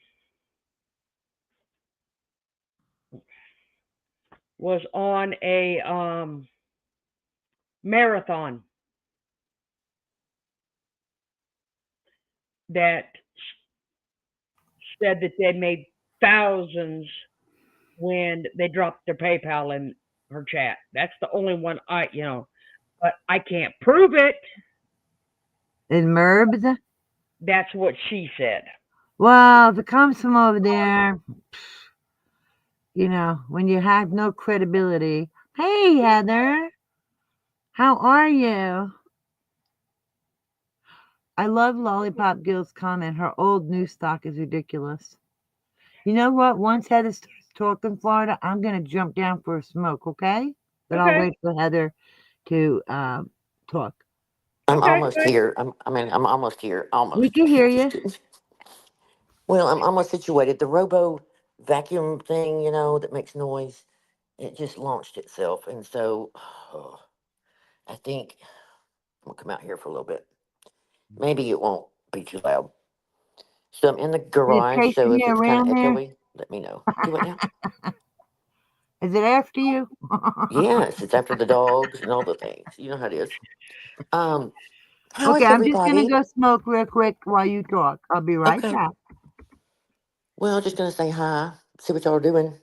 was on a marathon that said that they made thousands when they dropped their PayPal in her chat. That's the only one but I can't prove it. In Merbs? That's what she said. Well, if it comes from over there, when you have no credibility. Hey, Heather, how are you? I love Lollipop Gill's comment. Her old news stock is ridiculous. You know what? Once Heather starts talking Florida, I'm going to jump down for a smoke, okay? But I'll Okay. wait for Heather to talk. I'm Okay. almost Good. here. I'm almost here. We Almost. can hear you. Well, I'm almost situated. The robo vacuum thing, that makes noise, it just launched itself. And so I think I'm going to come out here for a little bit. Maybe it won't be too loud. So I'm in the Is it garage. So chasing if you it's kind of around there? echoey, let me know. Do it now. Is it after you? Yes, it's after the dogs and all the things. You know how it is. Um, how Okay, is I'm just going to everybody? go smoke real quick while you talk. I'll be right Okay. back. Well, just going to say hi, see what y'all are doing.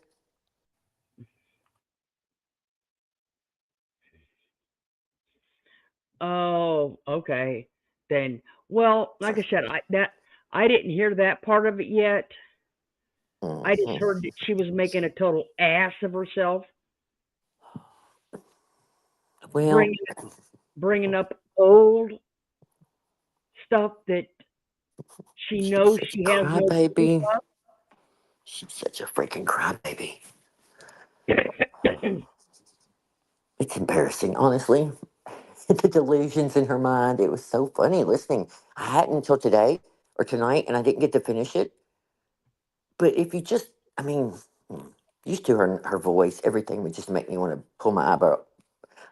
Oh, okay. Then, well, like I said, I didn't hear that part of it yet. I just Hmm. heard that she was making a total ass of herself, Well, bringing bringing up old stuff that she she's knows such a she has no proof crybaby. She's such a freaking crybaby. of. It's embarrassing, honestly. The delusions in her mind. It was so funny listening. I hadn't until today or tonight, and I didn't get to finish it. But if you just, I mean, used to her voice, everything would just make me want to pull my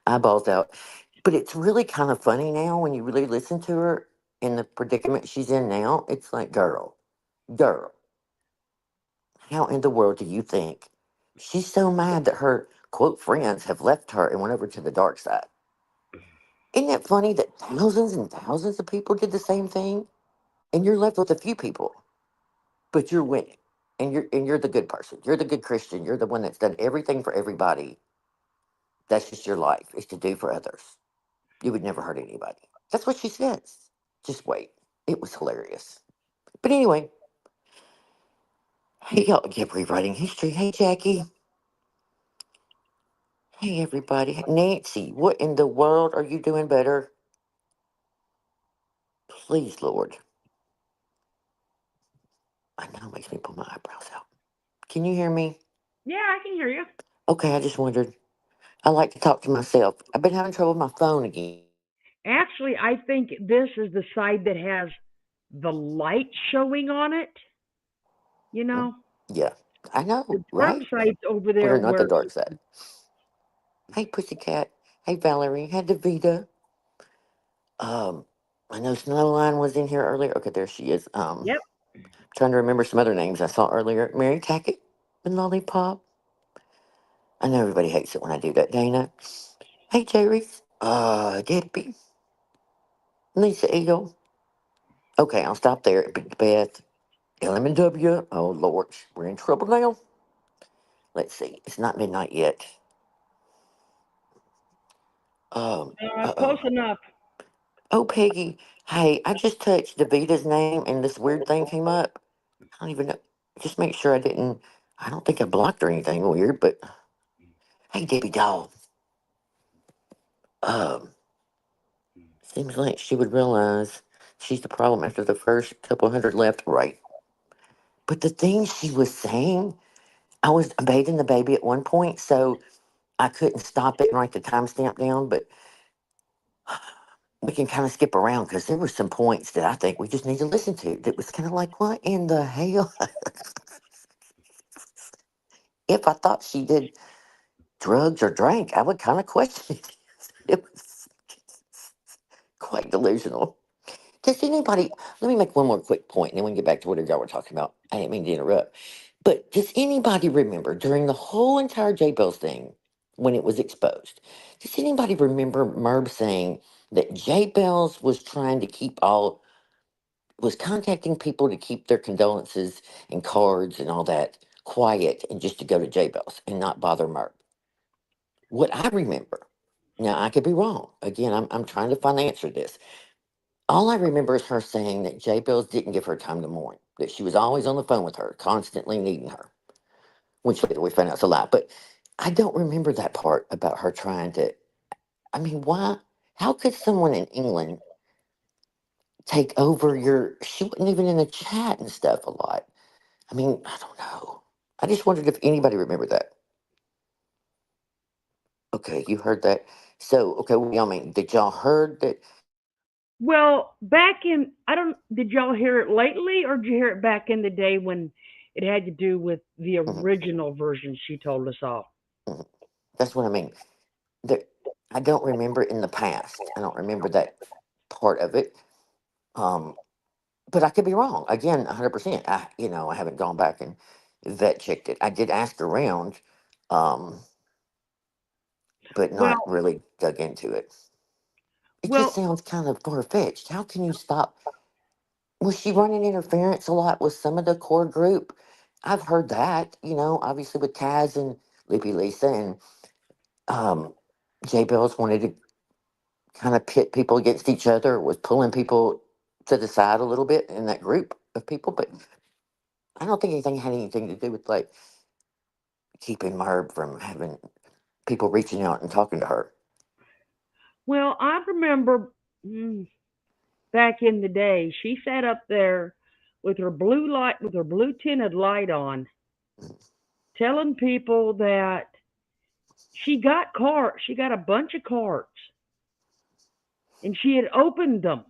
eyeballs out. But it's really kind of funny now when you really listen to her in the predicament she's in now. It's like, girl, how in the world do you think she's so mad that her quote friends have left her and went over to the dark side? Isn't it funny that thousands and thousands of people did the same thing, and you're left with a few people, but you're winning, and you're the good person. You're the good Christian. You're the one that's done everything for everybody. That's just your life is to do for others. You would never hurt anybody. That's what she says. Just wait. It was hilarious. But anyway, hey y'all, keep rewriting history. Hey Jackie. Hey everybody. Nancy, what in the world are you doing better? Please, Lord. I know it makes me pull my eyebrows out. Can you hear me? Yeah, I can hear you. Okay, I just wondered. I like to talk to myself. I've been having trouble with my phone again. Actually, I think this is the side that has the light showing on it. You Hmm? know, Yeah, I the know, dark right? side's over there We're not the where. dark side. Hey, Pussycat. Hey, Valerie. Hey, Daveda. Um, I know Snowline was in here earlier. Okay, there she is. Yep. Trying to remember some other names I saw earlier. Mary Tackett and Lollipop. I know everybody hates it when I do that. Dana. Hey, Jerry. Debbie. Lisa Eagle. Okay, I'll stop there. Big Beth. LM&W. Oh, Lord. We're in trouble now. Let's see. It's not midnight yet. Close Uh-oh. enough. Oh, Peggy. Hey, I just touched Davita's name and this weird thing came up. I don't even know. Just make sure I didn't. I don't think I blocked or anything weird, but hey, Debbie Doll. Um, seems like she would realize she's the problem after the first couple hundred left, right? But the thing she was saying, I was bathing the baby at one point, so I couldn't stop it and write the timestamp down, but we can kind of skip around because there were some points that I think we just need to listen to. That was kind of like, what in the hell? If I thought she did drugs or drank, I would kind of question it. It was quite delusional. Does anybody, let me make one more quick point and then we can get back to what y'all were talking about. I didn't mean to interrupt. But does anybody remember during the whole entire J Bells thing, when it was exposed, does anybody remember Merb saying that J Bells was trying to keep all, was contacting people to keep their condolences and cards and all that quiet and just to go to J Bells and not bother Merb? What I remember, now I could be wrong. Again, I'm trying to find the answer to this. All I remember is her saying that J Bills didn't give her time to mourn, that she was always on the phone with her, constantly needing her. which later we found out it's a lie. But I don't remember that part about her trying to. I mean, why? How could someone in England take over your? She wasn't even in the chat and stuff a lot. I mean, I don't know. I just wondered if anybody remembered that. Okay, you heard that. So, okay, what y'all mean? Did y'all heard that? Well, I don't, did y'all hear it lately or did you hear it back in the day when it had to do with the Mhm, original version she told us all? mhm. That's what I mean. There, I don't remember in the past. I don't remember that part of it. Um, but I could be wrong. Again, 100%. I haven't gone back and vet checked it. I did ask around, um, but not Well, really dug into it. It just well, sounds kind of far fetched. How can you stop? Was she running interference a lot with some of the core group? I've heard that, obviously with Kaz and Lippy Lisa and um, Jay Bells wanted to kind of pit people against each other, was pulling people to the side a little bit in that group of people. But I don't think anything had anything to do with like keeping Merv from having people reaching out and talking to her. well, I remember mm, back in the day, she sat up there with her blue tinted light on, telling people that she got a bunch of cards, and she had opened them,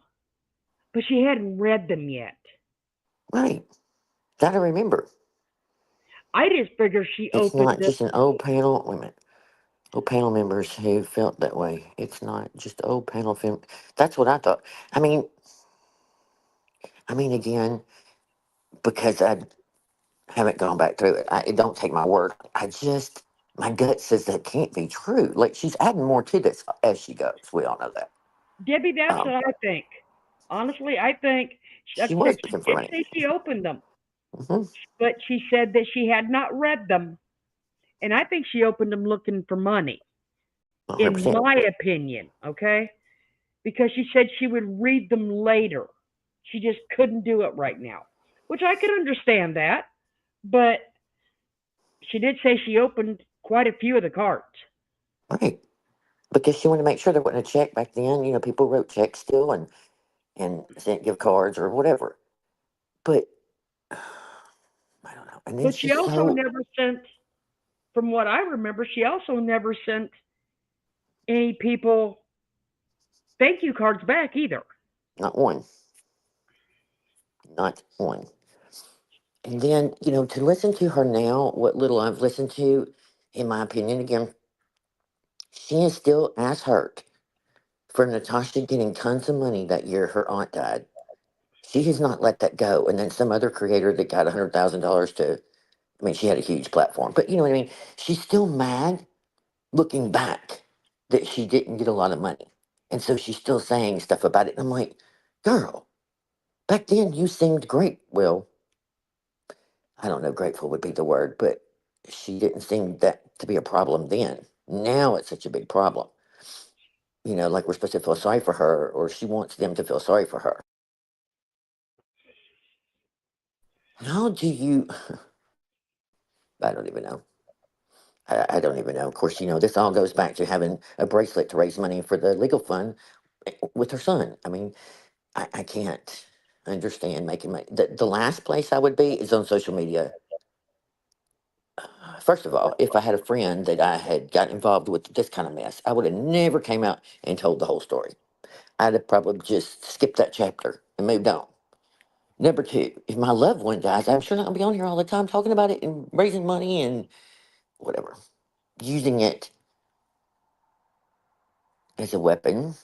but she hadn't read them yet. Right. Gotta remember. I just figured she It's opened not them. just an old panel. Wait a minute. Old panel members who felt that way. It's not just old panel film. That's what I thought. I mean, again, because I haven't gone back through it. It don't take my word. My gut says that can't be true. Like she's adding more to this as she goes. We all know that. Debbie, that's Um, what I think. Honestly, I think, like she I was said, she looking for did money. say she opened them, Hmm. but she said that she had not read them. And I think she opened them looking for money, in 100%. my opinion, okay? Because she said she would read them later. She just couldn't do it right now, which I could understand that. But she did say she opened quite a few of the cards. Right. Because she wanted to make sure there wasn't a check back then. People wrote checks still and sent gift cards or whatever. But I don't know. And then But she she's also so never sent, from what I remember, she also never sent any people thank you cards back either. not one. Not one. And then, to listen to her now, what little I've listened to, in my opinion, again, she is still ass hurt for Natasha getting tons of money that year her aunt died. She has not let that go. And then some other creator that got $100,000 she had a huge platform, but you know what I mean? She's still mad looking back that she didn't get a lot of money. And so she's still saying stuff about it. And I'm like, girl, back then you seemed great. Well, I don't know, grateful would be the word, but she didn't seem that to be a problem then. Now it's such a big problem. Like we're supposed to feel sorry for her, or she wants them to feel sorry for her. How do you? I don't even know. I don't even know. Of course, this all goes back to having a bracelet to raise money for the legal fund with her son. I can't understand making money. The last place I would be is on social media. First of all, if I had a friend that I had got involved with this kind of mess, I would have never came out and told the whole story. I'd have probably just skipped that chapter and moved on. Number two, if my loved one dies, I'm sure not gonna be on here all the time talking about it and raising money and whatever, using it as a weapon.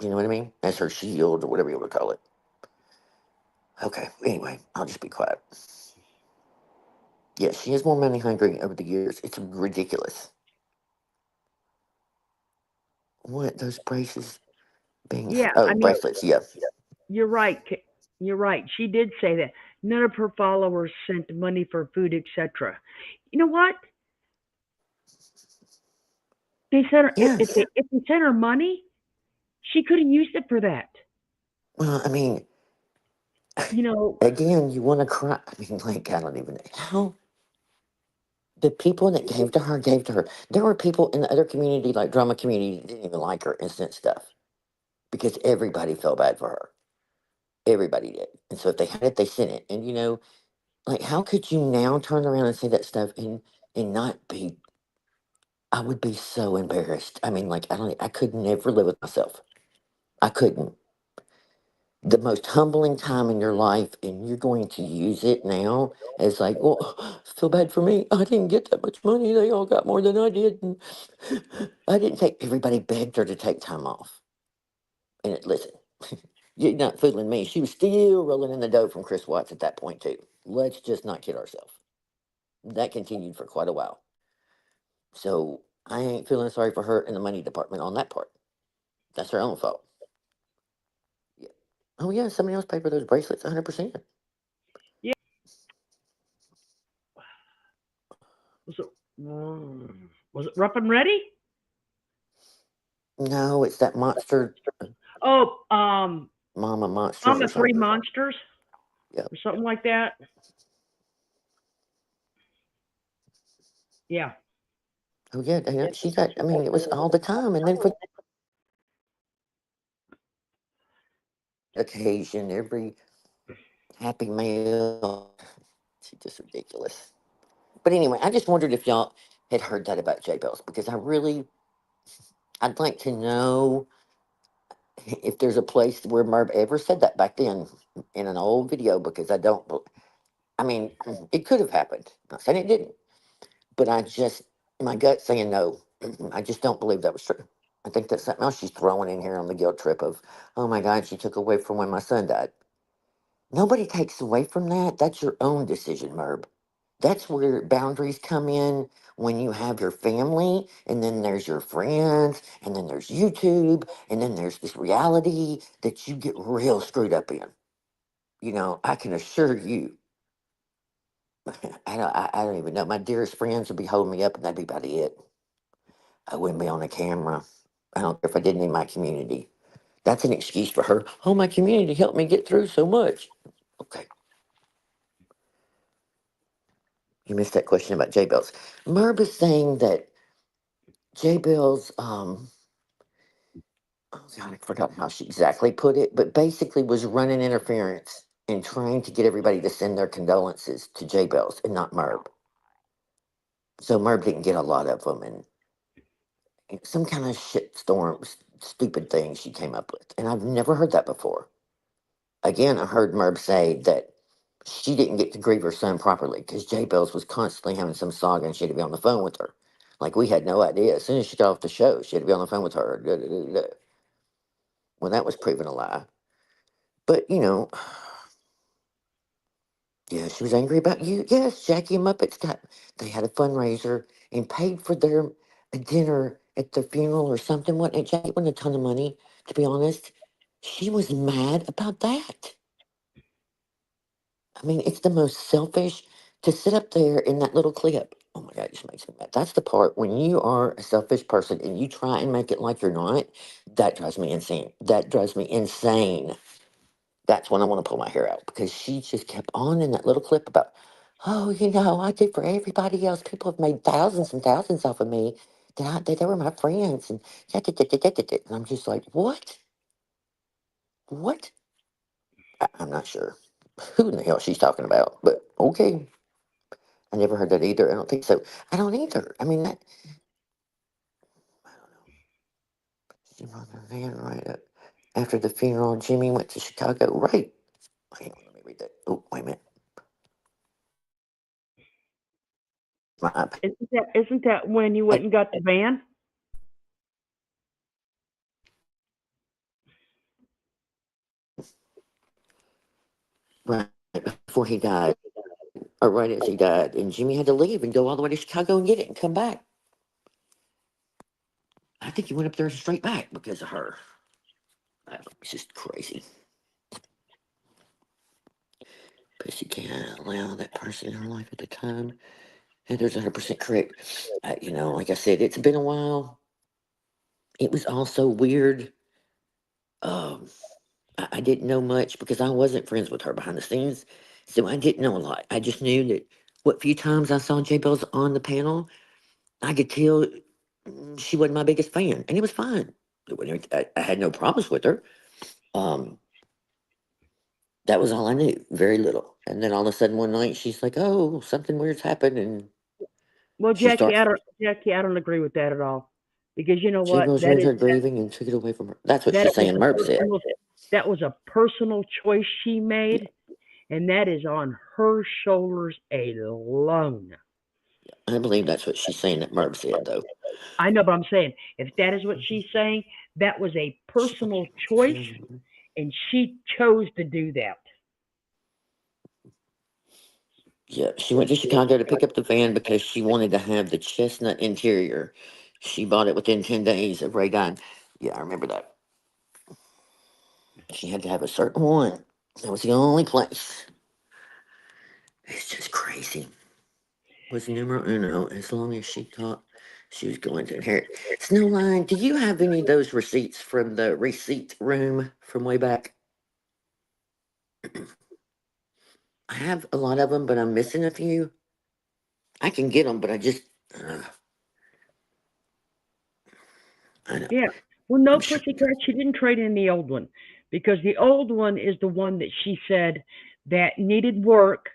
You know what I mean? As her shield or whatever you want to call it. Okay. Anyway, I'll just be quiet. Yeah, she is more money hungry over the years. It's ridiculous. What those braces being? Yeah, Oh, I mean, bracelets. Yeah. you're right. You're right. She did say that none of her followers sent money for food, etc. You know what? They sent her, Yes. if they sent her money, she could have used it for that. Well, You know, again, you want to cry. Like I don't even know how the people that gave to her gave to her. There were people in the other community, like drama community, that didn't even like her and sent stuff because everybody felt bad for her. Everybody did. And so if they had it, they sent it. And like how could you now turn around and say that stuff and not be? I would be so embarrassed. I mean, like I could never live with myself. I couldn't. The most humbling time in your life, and you're going to use it now as like, well, feel bad for me. I didn't get that much money. They all got more than I did. And I didn't take, everybody begged her to take time off. And listen, you're not fooling me. She was still rolling in the dough from Chris Watts at that point, too. Let's just not kid ourselves. That continued for quite a while. So I ain't feeling sorry for her in the money department on that part. That's her own fault. Yeah. Oh, yeah, somebody else paid for those bracelets 100%. Yeah. Was it? Was it Rough and Ready? No, it's that monster, Oh, Mama Monsters Mama or Three something. Monsters Yep. or something like that. Yeah. Oh, yeah. She got, I mean, it was all the time. And then for occasion, every Happy Meal, she's just ridiculous. But anyway, I just wondered if y'all had heard that about J Bells because I'd like to know if there's a place where Merv ever said that back then in an old video because I mean, it could have happened. I'm not saying it didn't, but my gut saying no. I just don't believe that was true. I think that's something else she's throwing in here on the guilt trip of, oh my God, she took away from when my son died. Nobody takes away from that. That's your own decision, Merb. That's where boundaries come in when you have your family, and then there's your friends, and then there's YouTube, and then there's this reality that you get real screwed up in. I can assure you, I don't even know. My dearest friends would be holding me up, and that'd be about it. I wouldn't be on the camera. I don't care if I didn't in my community. That's an excuse for her. Oh, my community helped me get through so much. Okay, you missed that question about J Bells. Merb is saying that J Bells, oh God, I forgot how she exactly put it, but basically was running interference and trying to get everybody to send their condolences to J Bells and not Merb. So Merb didn't get a lot of them, and some kind of shitstorm, stupid thing she came up with. And I've never heard that before. Again, I heard Merb say that she didn't get to grieve her son properly because J Bells was constantly having some saga and she had to be on the phone with her. Like we had no idea. As soon as she got off the show, she had to be on the phone with her. Da, da, da, da. Well, that was proven a lie. But, yeah, she was angry about you. Yes, Jackie and Muppets they had a fundraiser and paid for their a dinner at the funeral or something. What? And Jackie wasn't a ton of money, to be honest. She was mad about that. I mean, it's the most selfish to sit up there in that little clip. Oh my God, it just makes me mad. That's the part when you are a selfish person and you try and make it like you're not. That drives me insane. That drives me insane. That's when I want to pull my hair out because she just kept on in that little clip about, oh, I did for everybody else. People have made thousands and thousands off of me. That they were my friends, and and I'm just like, what? What? I'm not sure who in the hell she's talking about, but okay. I never heard that either. I don't think so. I don't either. I mean, I don't know. She brought the van right up after the funeral. Jimmy went to Chicago. Right. Hang on, let me read that. Oh, wait a minute. My iPad. Isn't that when you went and got the van? Right before he died, or right as he died, and Jimmy had to leave and go all the way to Chicago and get it and come back. I think he went up there straight back because of her. It's just crazy. But she can't allow that person in her life at the time. And there's 100% correct. Like I said, it's been a while. It was also weird. Um, I didn't know much because I wasn't friends with her behind the scenes. So I didn't know a lot. I just knew that what few times I saw J Bells on the panel, I could tell she wasn't my biggest fan, and it was fine. I had no problems with her. Um, that was all I knew, very little. And then all of a sudden one night she's like, "Oh, something weird's happened," and Well, she Jackie, starts. I don't agree with that at all. Because you know J what? Bells ruined her grieving and took it away from her. That's what That she's was saying. a Merv said. that was a personal choice she Yeah, made, and that is on her shoulders alone. I believe that's what she's saying. That Merv said though. I know, but I'm saying if that is what she's saying, that was a She thought personal she could choice, feel me. and she chose to do that. Yeah, she went to Chicago to pick up the van because she wanted to have the chestnut interior. She bought it within 10 days of Ray dying. Yeah, I remember that. She had to have a certain one. That was the only place. It's just crazy. Was numero uno as long as she thought she was going to inherit. Snowline, do you have any of those receipts from the receipt room from way back? I have a lot of them, but I'm missing a few. I can get them, but uh, I know. Yeah. Well, no, I'm sure. Pussycat, she didn't trade in the old one because the old one is the one that she said that needed work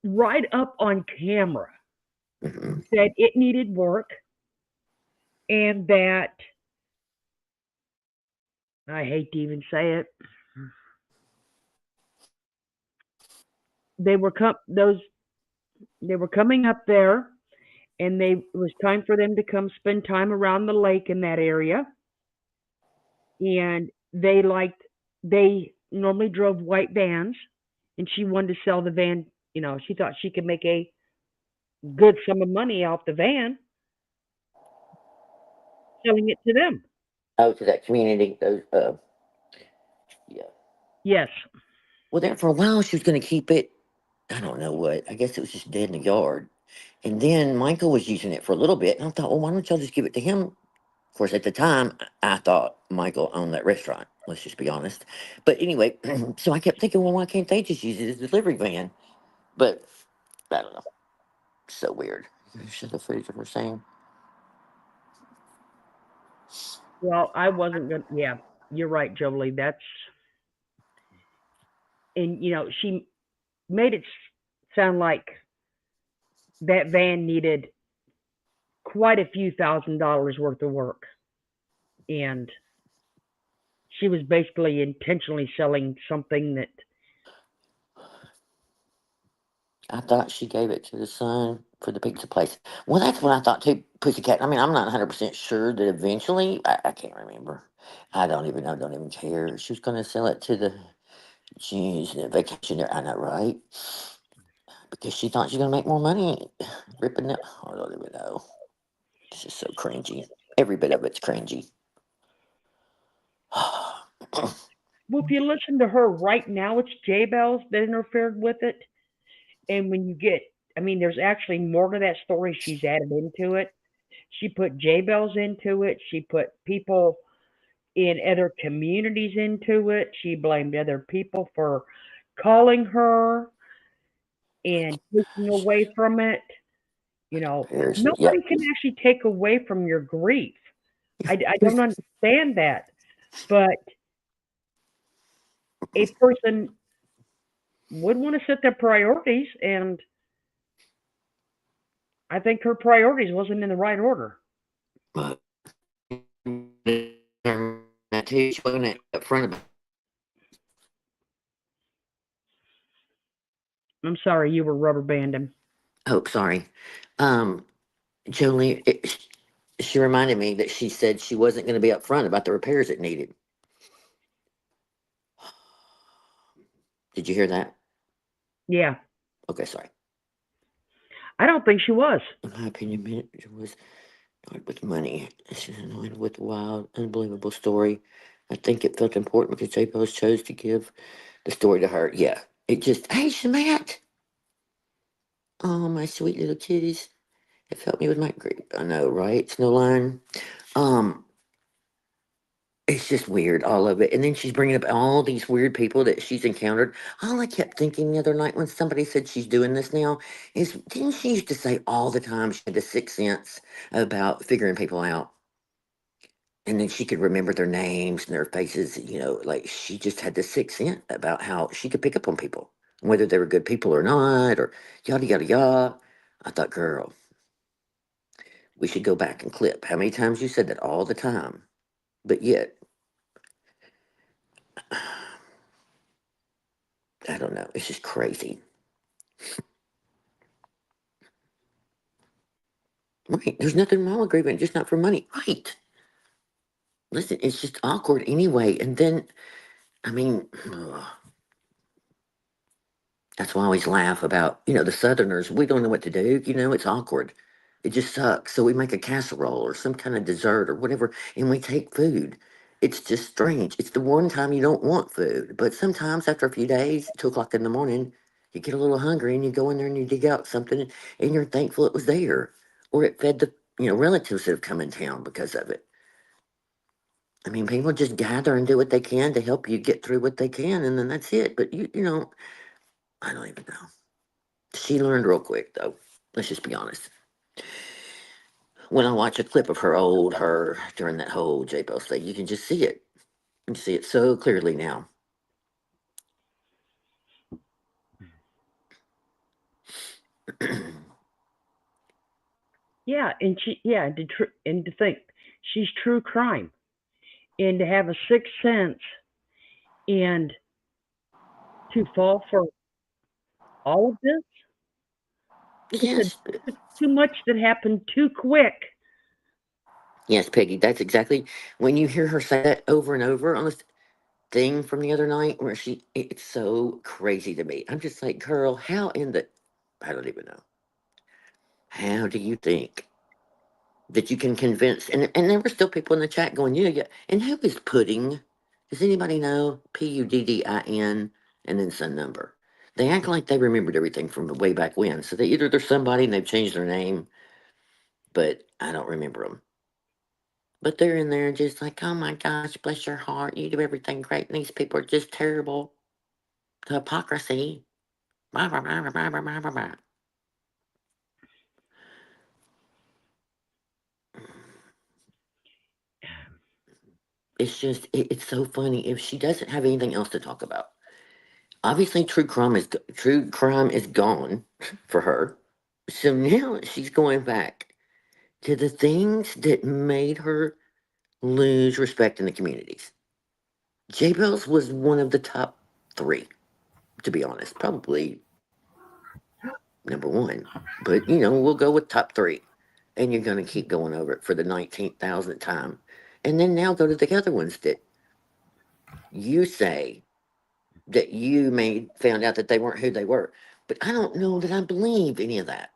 right up on camera. Mhm. Said it needed work and that I hate to even say it. They were those they were coming up there and it was time for them to come spend time around the lake in that area and they normally drove white vans and she wanted to sell the van, she thought she could make a good sum of money off the van selling it to them. Oh, to that community. Those, yeah. Yes. Well, there for a while she was going to keep it. I don't know what. I guess it was just dead in the yard. And then Michael was using it for a little bit, and I thought, well, why don't y'all just give it to him? Of course, at the time, I thought Michael owned that restaurant. Let's just be honest. But anyway, so I kept thinking, well, why can't they just use it as a delivery van? But I don't know. So weird. Should the footage of her saying, Well, I wasn't gonna. Yeah, you're right, Jolie. That's and she made it sound like that van needed quite a few $1,000s worth of work, and she was basically intentionally selling something that. I thought she gave it to the son for the pizza place. Well, that's what I thought too, Pussycat. I mean, I'm not 100% sure that eventually, I can't remember. I don't even know, don't even care. She was going to sell it to the, jeez, the vacation there. I know, right? Because she thought she was going to make more money ripping it. I don't even know. This is so cringy. Every bit of it's cringy. Well, if you listen to her right now, it's J Bells that interfered with it, and when you get, I mean, there's actually more to that story she's added into it. She put J Bells into it. She put people in other communities into it. She blamed other people for calling her and taking away from it. Seriously, Nobody yep. can actually take away from your grief. I don't understand that. But a person would want to set their priorities, and I think her priorities wasn't in the right order. But that too, she wasn't up front about. I'm sorry you were rubber banding. Oh, sorry. Um, Jolie, she reminded me that she said she wasn't going to be upfront about the repairs it needed. Did you hear that? Yeah, Okay, sorry. I don't think she was. In my opinion, it was annoyed with money. She's annoyed with the wild, unbelievable story. I think it felt important because J Post chose to give the story to her. Yeah, it just, hey, Shamat. Oh, my sweet little kitties. It helped me with my grief. I know, right? Snowline. Um, It's just weird, all of it. And then she's bringing up all these weird people that she's encountered. All I kept thinking the other night when somebody said she's doing this now is, didn't she used to say all the time she had the sixth sense about figuring people out? And then she could remember their names and their faces, like she just had this sixth sense about how she could pick up on people, whether they were good people or not, or yada, yada, yada. I thought, girl, we should go back and clip how many times you said that all the time. But yet, I don't know. It's just crazy. Right. There's nothing wrong with grieving, just not for money. Right. Listen, it's just awkward anyway. And then, I mean, that's why I always laugh about, the Southerners. We don't know what to do. It's awkward. It just sucks. So we make a casserole or some kind of dessert or whatever, and we take food. It's just strange. It's the one time you don't want food. But sometimes after a few days, 2 o'clock in the morning, you get a little hungry and you go in there and you dig out something and you're thankful it was there. Or it fed the, relatives that have come in town because of it. I mean, people just gather and do what they can to help you get through what they can, and then that's it. But I don't even know. She learned real quick, though. Let's just be honest. When I watch a clip of her during that whole J Bell thing, you can just see it. You can see it so clearly now. Yeah, and and to think she's true crime, and to have a sixth sense, and to fall for all of this. Yes, Too much that happened too quick. yes, Peggy. That's exactly when you hear her say that over and over on this thing from the other night, where it's so crazy to me. I'm just like, girl, how in the, I don't even know. How do you think that you can convince? And there were still people in the chat going, yeah, yeah. And who is Pudding? Does anybody know? Puddin, and then some number. They act like they remembered everything from way back when. So either they're somebody and they've changed their name, but I don't remember them. But they're in there just like, oh my gosh, bless your heart, you do everything great, and these people are just terrible. The hypocrisy. Blah, blah, blah, blah, blah, blah, blah, blah. It's so funny if she doesn't have anything else to talk about. Obviously, true crime is gone for her. So now she's going back to the things that made her lose respect in the communities. J Bells was one of the top three, to be honest, probably number one. But we'll go with top three, and you're going to keep going over it for the 19,000th time, and then now go to the other ones that you say that you made found out that they weren't who they were. But I don't know that I believe any of that.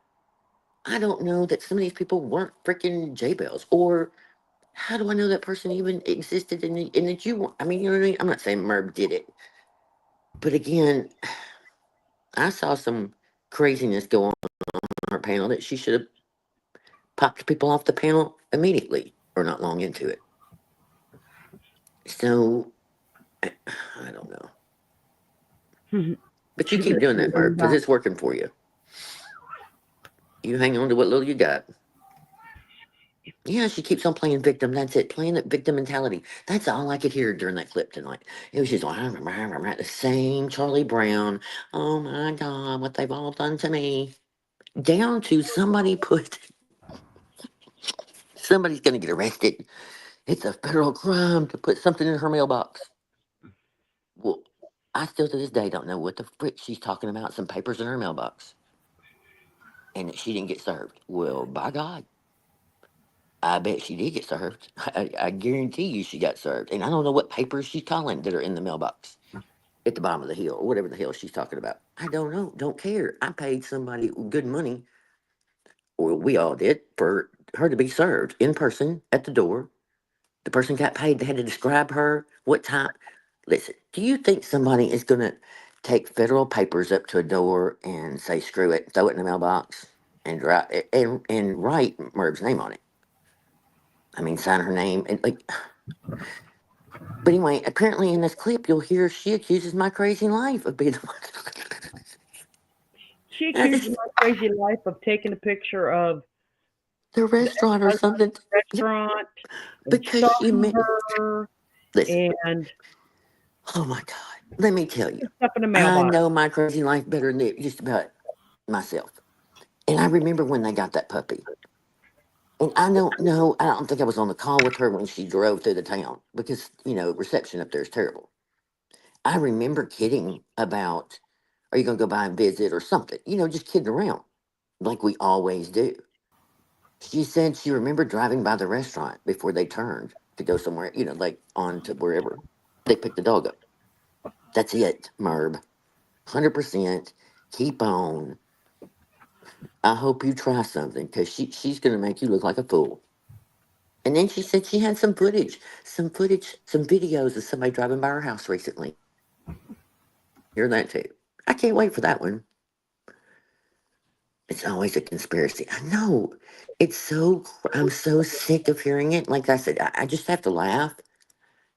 I don't know that some of these people weren't freaking J Bells. Or how do I know that person even existed and that you want? I mean, you know what I mean? I'm not saying Merv did it. But again, I saw some craziness go on her panel that she should have popped people off the panel immediately or not long into it. So, I don't know. But you keep doing that, Merv, because it's working for you. You hang on to what little you got. Yeah, she keeps on playing victim. That's it. Playing that victim mentality. That's all I could hear during that clip tonight. It was just like, the same Charlie Brown. Oh my God, what they've all done to me. Down to somebody's going to get arrested. It's a federal crime to put something in her mailbox. Well, I still to this day don't know what the frick she's talking about. Some papers in her mailbox. And that she didn't get served. Well, by God. I bet she did get served. I guarantee you she got served. And I don't know what papers she's calling that are in the mailbox at the bottom of the hill or whatever the hell she's talking about. I don't know. Don't care. I paid somebody good money, or we all did, for her to be served in person at the door. The person got paid. They had to describe her, what time. Listen, do you think somebody is going to take federal papers up to a door and say, screw it, throw it in the mailbox and, and write Merv's name on it? I mean, sign her name and like, But anyway, apparently in this clip, you'll hear she accuses my crazy life of being the one. She And I accused just, my crazy life of taking a picture of the the restaurant or ex-husband something. at the restaurant and Because she stalking meant, her listen, and oh my God, let me tell you, stuff in the I mailbox. know my crazy life better than just about myself. And I remember when they got that puppy. And I don't know, I don't think I was on the call with her when she drove through the town because, reception up there is terrible. I remember kidding about, are you going to go by and visit or something? Just kidding around like we always do. She said she remembered driving by the restaurant before they turned to go somewhere, like on to wherever they picked the dog up. That's it, Merb. 100%. Keep on. I hope you try something because she's going to make you look like a fool. And then she said she had some videos of somebody driving by her house recently. Hear that too. I can't wait for that one. It's always a conspiracy. I know. I'm so sick of hearing it. Like I said, I just have to laugh.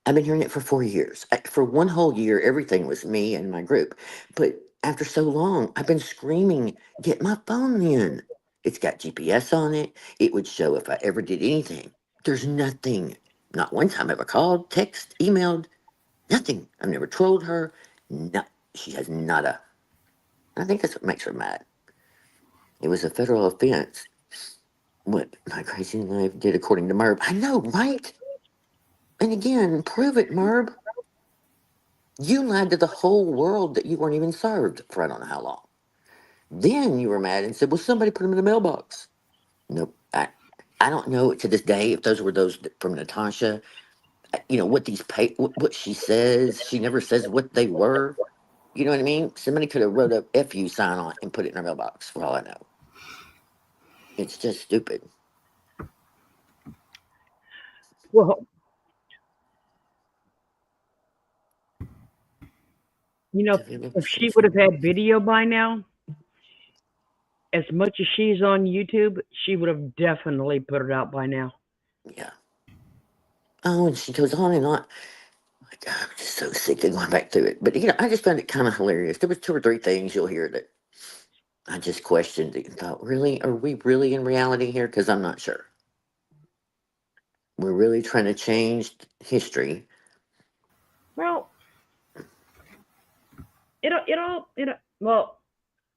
I've been hearing it for 4 years. For one whole year, everything was me and my group. But after so long, I've been screaming, get my phone in. It's got GPS on it. It would show if I ever did anything. There's nothing. Not one time I ever called, text, emailed, nothing. I've never trolled her. No, she has nada. I think that's what makes her mad. It was a federal offense. What my crazy life did according to Merb. I know, right? And again, prove it, Merb. You lied to the whole world that you weren't even served for I don't know how long. Then you were mad and said, well, somebody put them in the mailbox. Nope. I don't know to this day if those were those from Natasha. What what she says. She never says what they were. You know what I mean? Somebody could have wrote a FU sign on it and put it in her mailbox for all I know. It's just stupid. Well, Daveda if she says, would have had video by now, as much as she's on YouTube, she would have definitely put it out by now. yeah. Oh, and she goes on and on. Like, I'm just so sick of going back through it. But I just found it kind of hilarious. There was two or three things you'll hear that I just questioned it and thought, really, are we really in reality here? Because I'm not sure. We're really trying to change history. Well, it well,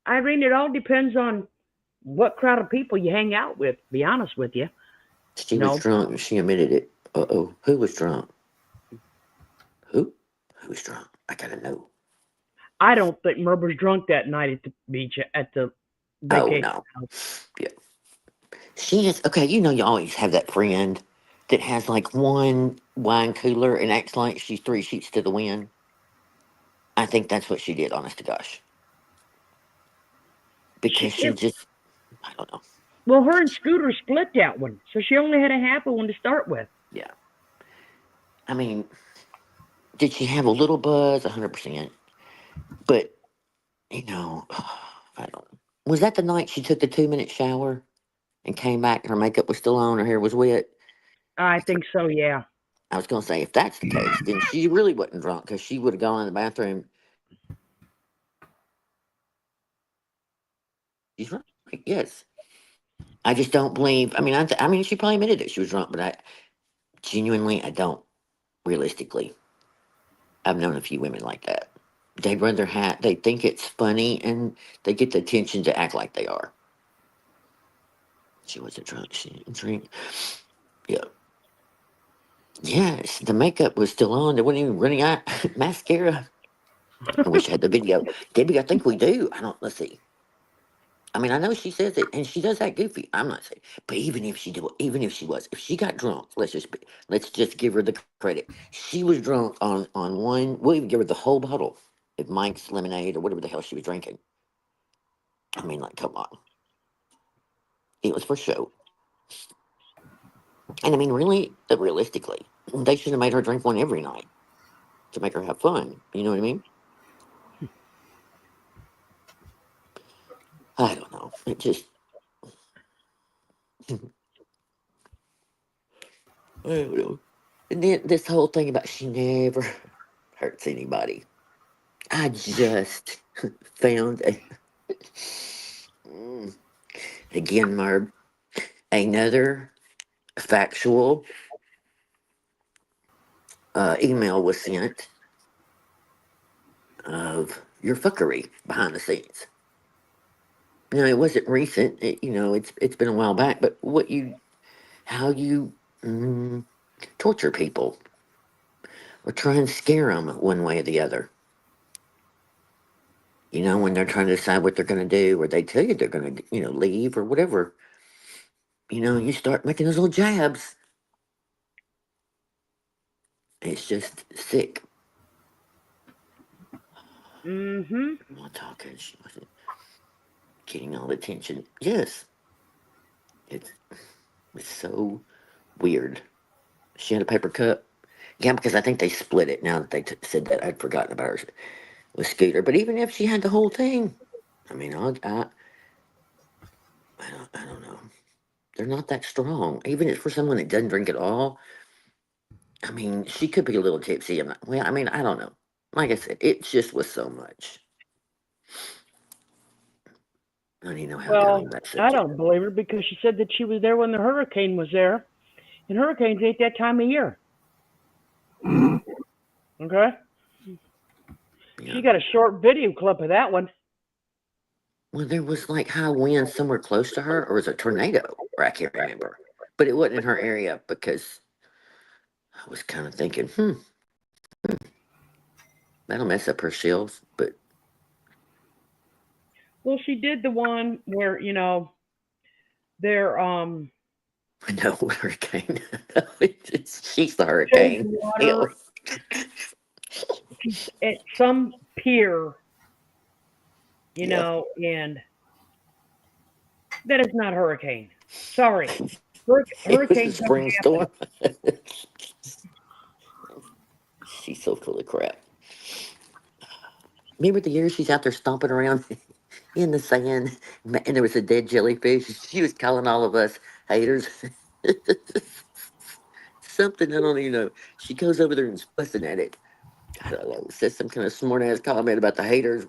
Irene, it all depends on what crowd of people you hang out with. To be honest with you, She you was know, drunk and she admitted it. Uh-oh. Who was drunk? Who? Who was drunk? I gotta know. I don't think Merv was drunk that night at the beach at the Oh, vacation no. house. Yeah. She is, okay, you always have that friend that has like one wine cooler and acts like she's three sheets to the wind. I think that's what she did, honest to gosh. Because she It, just, I don't know. well, her and Scooter split that one, so she only had a half of one to start with. Yeah. I mean, did she have a little buzz? 100%. But, I don't know. Was that the night she took the 2-minute shower and came back and her makeup was still on, her hair was wet? I think so. Yeah. I was going to say, if that's the case, then she really wasn't drunk because she would have gone in the bathroom. She's right. Yes. I just don't believe. I mean, I mean, she probably admitted that she was drunk, but I don't. Realistically, I've known a few women like that. They think it's funny and they get the attention to act like they are. She wasn't drunk. She didn't drink. Yeah. Yes, the makeup was still on. There wasn't even running out mascara. I wish I had the video. Debbie, I think we do. I don't. Let's see. I mean, I know she says it, and she does act goofy. I'm not saying, but if she got drunk, let's just give her the credit. She was drunk on one. We'll even give her the whole bottle of Mike's lemonade or whatever the hell she was drinking. I mean, like, come on, it was for show. And I mean, really, realistically, they should have made her drink one every night to make her have fun. You know what I mean? I don't know. It just, I don't know. And then this whole thing about she never hurts anybody. I just found Mm, again, Merb, another factual email was sent of your fuckery behind the scenes. Now it wasn't recent. It's been a while back. But how you torture people or try and scare them one way or the other. When they're trying to decide what they're going to do, or they tell you they're going to, leave or whatever. You start making those little jabs. It's just sick. Mm-hmm. I'm not talking. She wasn't getting all the attention. Yes, it's it's so weird. She had a paper cup. Yeah, because I think they split it. Now that they said that, I'd forgotten about her with Scooter. But even if she had the whole thing, I mean, I don't know. They're not that strong. Even if for someone that doesn't drink at all, I mean, she could be a little tipsy. I mean, I don't know. Like I said, it just was so much. I don't even know how I got Well, on that I subject. don't believe her because she said that she was there when the hurricane was there, and hurricanes ain't that time of year. Okay? Yeah. She got a short video clip of that one. Well, there was like high winds somewhere close to her, or was it a tornado? Or I can't remember. But it wasn't in her area because I was kind of thinking, that'll mess up her shelves. But Well, she did the one where, they're no hurricane. She's the filled hurricane. water Hell, at some pier, yeah. and that is not hurricane. Sorry. It was a Hurricanes don't spring happen. storm. She's so full of crap. Remember the year she's out there stomping around in the sand, and there was a dead jellyfish? She was calling all of us haters. Something I don't even know. She goes over there and fussing at it. I don't know. Says some kind of smart ass comment about the haters.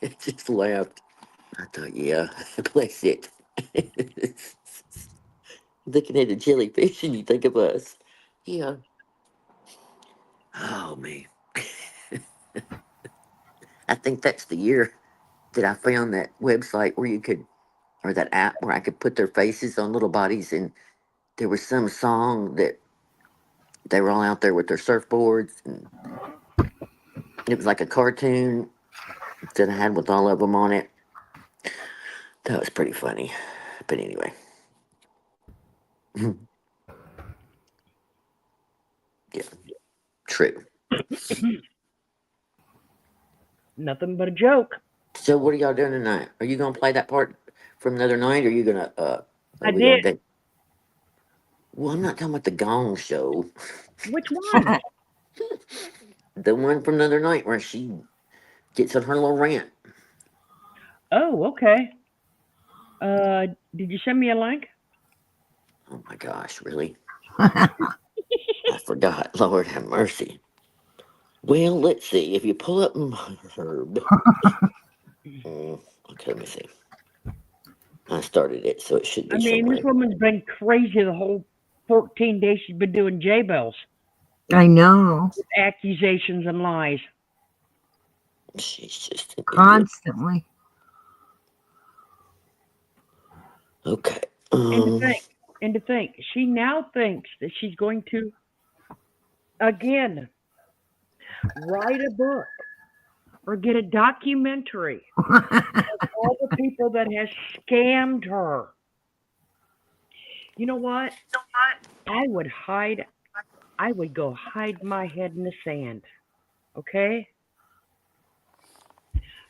I just laughed. I thought, yeah, bless it. Looking at the jellyfish and you think of us. Yeah. Oh man. I think that's the year that I found that website where you could, or that app where I could put their faces on little bodies, and there was some song that they were all out there with their surfboards, and it was like a cartoon that I had with all of them on it. That was pretty funny. But anyway, yeah, true. Nothing but a joke. So what are y'all doing tonight? Are you gonna play that part from the other night, or are you gonna are I we gonna did. get? Well, I'm not talking about the Gong Show. Which one? The one from the other night where she gets on her little rant. Oh, okay. Did you send me a link? Oh my gosh, really? I forgot. Lord have mercy. Well, let's see. If you pull up Herb. Okay, let me see. I started it, so it should I be mean, this somewhere. woman's been crazy the whole 14 days she's been doing J-Bells I know. with accusations and lies. She's just an idiot. Constantly. Okay. And to think, she now thinks that she's going to, again, write a book or get a documentary of all the people that has scammed her. You know what? I would hide, I would go hide my head in the sand. Okay?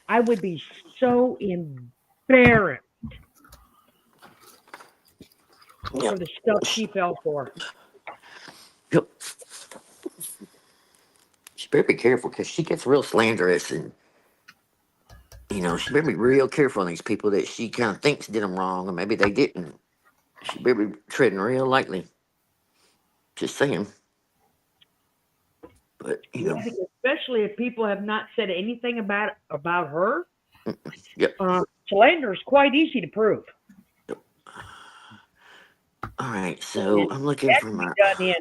I would be so embarrassed for Yep. the stuff she fell for. Yep. She better be careful because she gets real slanderous, and she better be real careful on these people that she kind of thinks did them wrong, or maybe they didn't. She better be treading real lightly. Just saying. But Yeah, because especially if people have not said anything about her, yep. slander is quite easy to prove. All right, so And I'm looking that for can be my. done in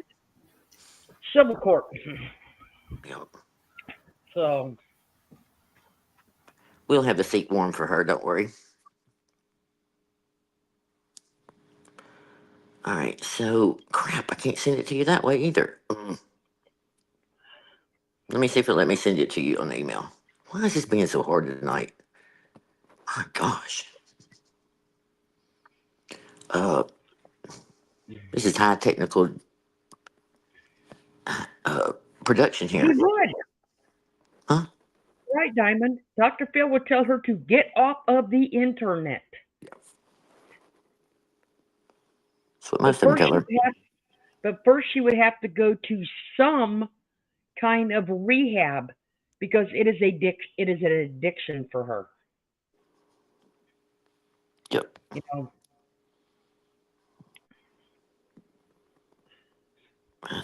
civil court. Yep. So We'll have the seat warm for her. Don't worry. All right, so crap. I can't send it to you that way either. Let me see if it let me send it to you on email. Why is this being so hard tonight? My gosh. Uh, this is high technical production he here. would. Huh? Right, Diamond. Dr. Phil would tell her to get off of the internet. That's what But most of them first, tell her. she would have to go to some kind of rehab because it is an addiction for her. Yep. You know,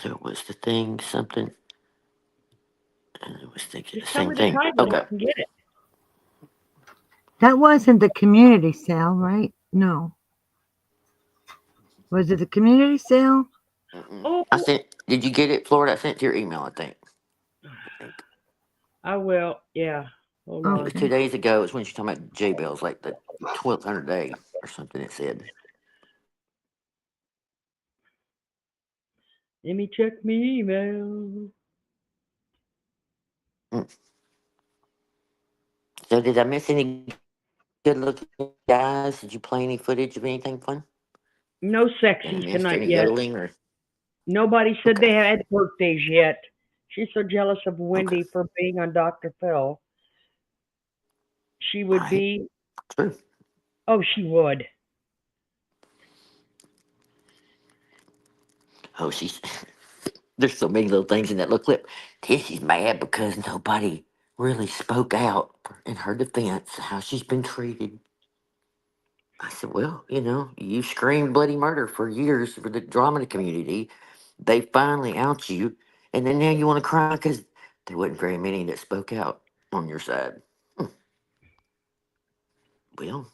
There was the thing, something. And I was thinking the just tell same me the thing. title and Okay. I can get it. That wasn't the community sale, right? No. Was it the community sale? Oh, I sent. Did you get it, Florida? I sent it to your email. I think. I will. Yeah. Hold It was on. 2 Okay. days ago. It was when she talking about J Bells, like the 1200 day or something. It said. Let me check my email. Mm. So did I miss any good looking guys? Did you play any footage of anything fun? No And I sexies missed tonight any yet. yodeling or Nobody said okay, they had birthdays yet. She's so jealous of okay, Wendy for being on Dr. Phil. She all would right, be. true. Oh, she would. Oh, she's there's so many little things in that little clip. Tissy's mad because nobody really spoke out in her defense how she's been treated. I said, well, you screamed bloody murder for years for the drama community. They finally out you, and then now you want to cry because there wasn't very many that spoke out on your side. Hmm. Well,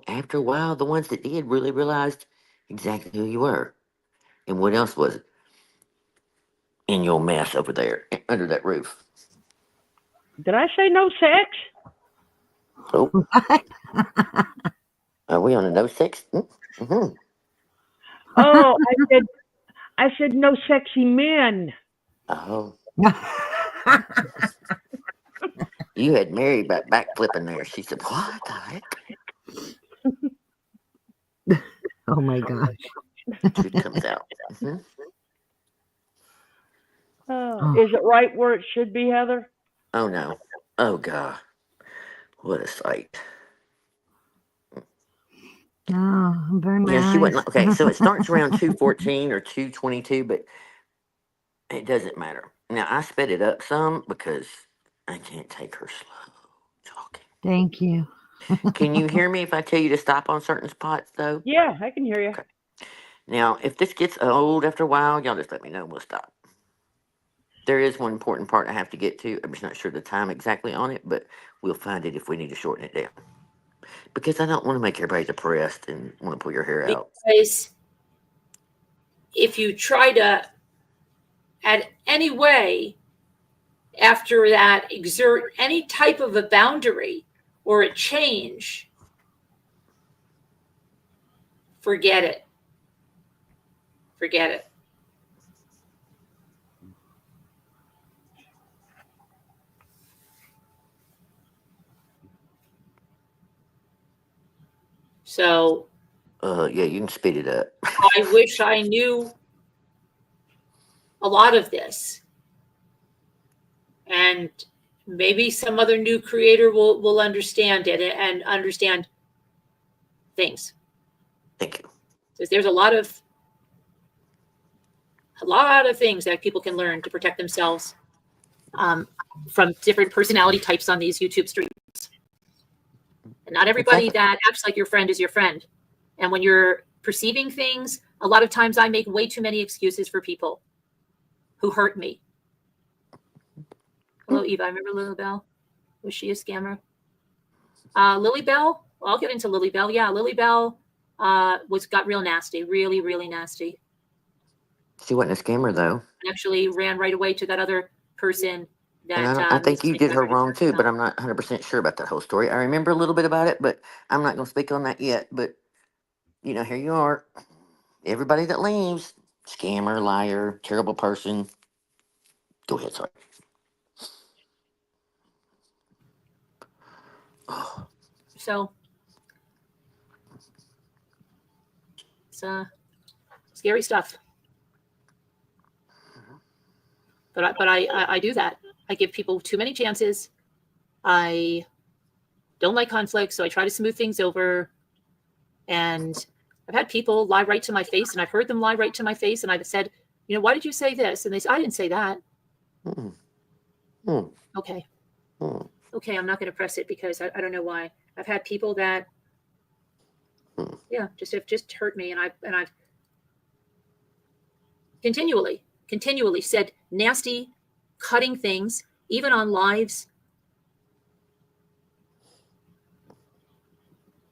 after a while, the ones that did really realized exactly who you were and what else was in your mess over there under that roof. Did I say no sex? Oh, are we on a no sex? Mm-hmm. Oh, I said no sexy men. Oh, you had Mary backflipping there. She said, "What the heck?" Oh my gosh. Truth comes out. Hmm. Oh, Oh, is it right where it should be, Heather? Oh no. Oh God. What a sight. I'm burning Yeah, she my wasn't eyes. okay. So it starts around 2:14 or 2:22, but it doesn't matter. Now I sped it up some because I can't take her slow talking. Thank you. Can you hear me if I tell you to stop on certain spots though? Yeah, I can hear you. Okay. Now, if this gets old after a while, y'all just let me know and we'll stop. There is one important part I have to get to. I'm just not sure the time exactly on it, but we'll find it if we need to shorten it down. Because I don't want to make everybody depressed and want to pull your hair out. Because if you try to, at any way, after that, exert any type of a boundary or a change, forget it. Forget it. So Yeah, you can speed it up. I wish I knew a lot of this. And maybe some other new creator will understand it and understand things. Thank you. Because there's a lot of things that people can learn to protect themselves from different personality types on these YouTube streams. And not everybody Exactly. that acts like your friend is your friend. And when you're perceiving things, a lot of times I make way too many excuses for people who hurt me. Hello, Eva. I remember Lily Bell. Was she a scammer? Lily Bell. Well, I'll get into Lily Bell. Yeah, Lily Bell got real nasty, really, really nasty. She wasn't a scammer though. And actually ran right away to that other person that And I think you made did her records wrong too, but herself. I'm not 100% sure about that whole story. I remember a little bit about it, but I'm not going to speak on that yet. But, here you are. Everybody that leaves, scammer, liar, terrible person. Go ahead, sorry. So it's scary stuff. But I do that. I give people too many chances. I don't like conflict, so I try to smooth things over. And I've had people lie right to my face, and I've heard them lie right to my face, and I've said, why did you say this? And they say, I didn't say that. Mm. Mm. Okay. Mm. Okay, I'm not going to press it because I don't know why. I've had people that, just have just hurt me, and I've continually said nasty, cutting things, even on lives.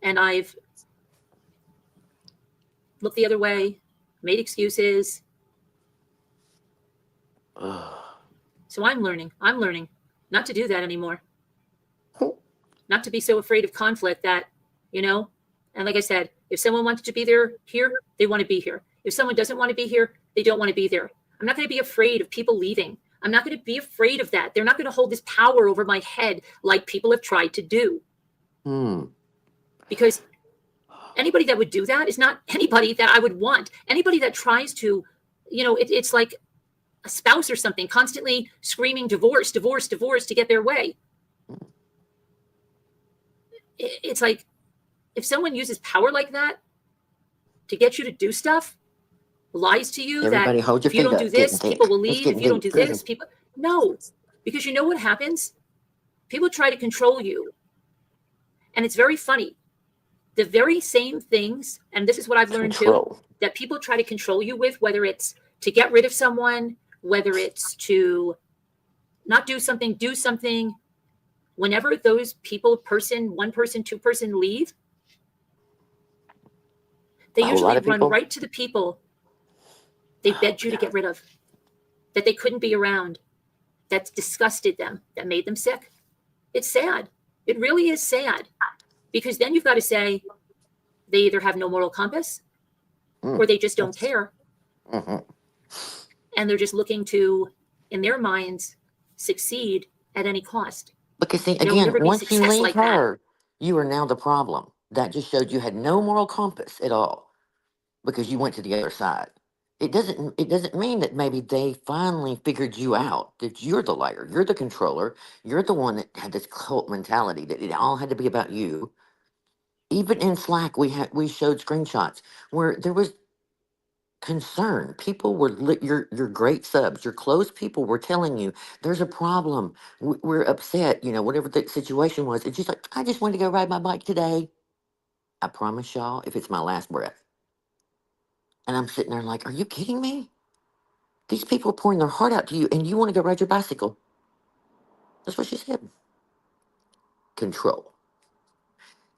And I've looked the other way, made excuses. So I'm learning not to do that anymore. Not to be so afraid of conflict that, and like I said, if someone wants to be here, they want to be here. If someone doesn't want to be here, they don't want to be there. I'm not going to be afraid of people leaving. I'm not going to be afraid of that. They're not going to hold this power over my head like people have tried to do. Because anybody that would do that is not anybody that I would want. Anybody that tries to, it's like a spouse or something, constantly screaming divorce, divorce, divorce to get their way. It's like, if someone uses power like that to get you to do stuff, lies to you Everybody that hold your if you feet don't up. do Getting this, deep. people will It's leave. getting If you don't deep. do this, people, no, because you know what happens? People try to control you. And it's very funny. The very same things, and this is what I've learned too, that people try to control you with, whether it's to get rid of someone, whether it's to not do something, do something. Whenever those people, one person, two person leave, they usually run right to the people they begged you to get rid of, that they couldn't be around, that disgusted them, that made them sick. It's sad. It really is sad. Because then you've got to say they either have no moral compass or they just don't care. And they're just looking to, in their minds, succeed at any cost. Because see, There will again, never be once you success leave like that. her, you are now the problem. That just showed you had no moral compass at all because you went to the other side. It doesn't mean that maybe they finally figured you out, that you're the liar, you're the controller, you're the one that had this cult mentality that it all had to be about you. Even in Slack, we showed screenshots where there was concern. People were your great subs, your close people were telling you there's a problem. We're upset. Whatever the situation was. It's just like, I just wanted to go ride my bike today. I promise y'all, if it's my last breath. And I'm sitting there like, are you kidding me? These people are pouring their heart out to you, and you want to go ride your bicycle. That's what she said. Control.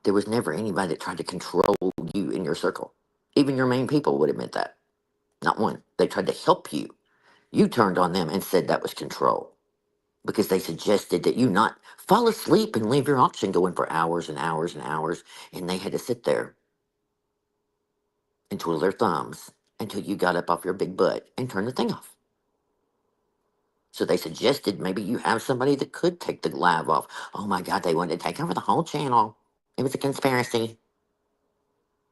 There was never anybody that tried to control you in your circle. Even your main people would admit that. Not one. They tried to help you. You turned on them and said that was control because they suggested that you not fall asleep and leave your auction going for hours and hours and hours, and they had to sit there and twiddle their thumbs until you got up off your big butt and turned the thing off. So they suggested maybe you have somebody that could take the live off. Oh my God, they wanted to take over the whole channel. It was a conspiracy.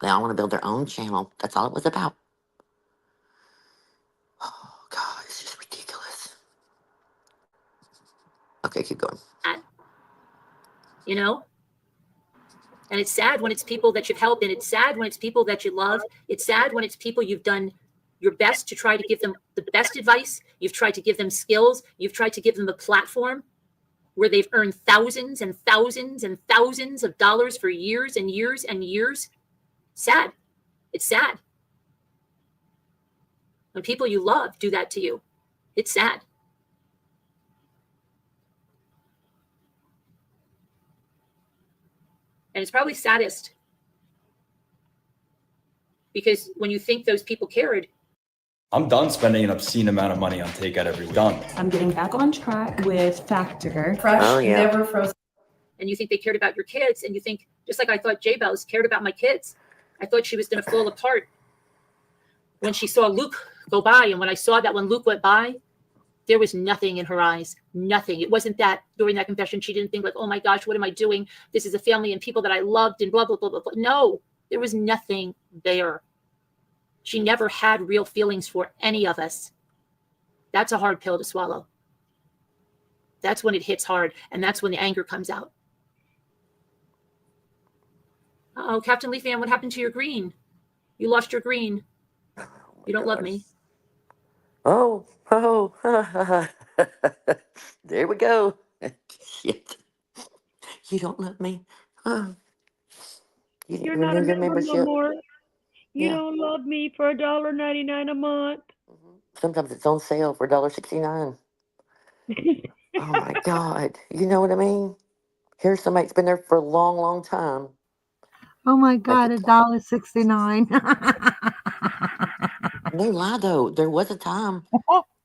They all want to build their own channel. That's all it was about. Oh God, it's just ridiculous. Okay, keep going. And it's sad when it's people that you've helped, and it's sad when it's people that you love. It's sad when it's people you've done your best to try to give them the best advice. You've tried to give them skills. You've tried to give them a platform where they've earned thousands and thousands and thousands of dollars for years and years and years. Sad. It's sad. When people you love do that to you, it's sad. And it's probably saddest because when you think those people cared. I'm done spending an obscene amount of money on takeout every week. Done. I'm getting back on track with Factor. Fresh, Oh, yeah. never frozen. And you think they cared about your kids, and you think, just like I thought J-Bells cared about my kids. I thought she was going to fall apart when she saw Luke go by. And when I saw that when Luke went by, there was nothing in her eyes, nothing. It wasn't that during that confession, she didn't think like, oh my gosh, what am I doing? This is a family and people that I loved and blah, blah, blah, blah, blah. No, there was nothing there. She never had real feelings for any of us. That's a hard pill to swallow. That's when it hits hard, and that's when the anger comes out. Oh, Captain Leafman, what happened to your green? You lost your green. You don't love me. Oh, there we go. Shit. You don't love me? Oh. You didn't You're not a renew your member no membership? more. You Yeah. don't love me for $1.99 a month. Sometimes it's on sale for $1.69. Oh my God. You know what I mean? Here's somebody that's been there for a long, long time. Oh my Like God, it's, $1.69. no lie though, there was a time.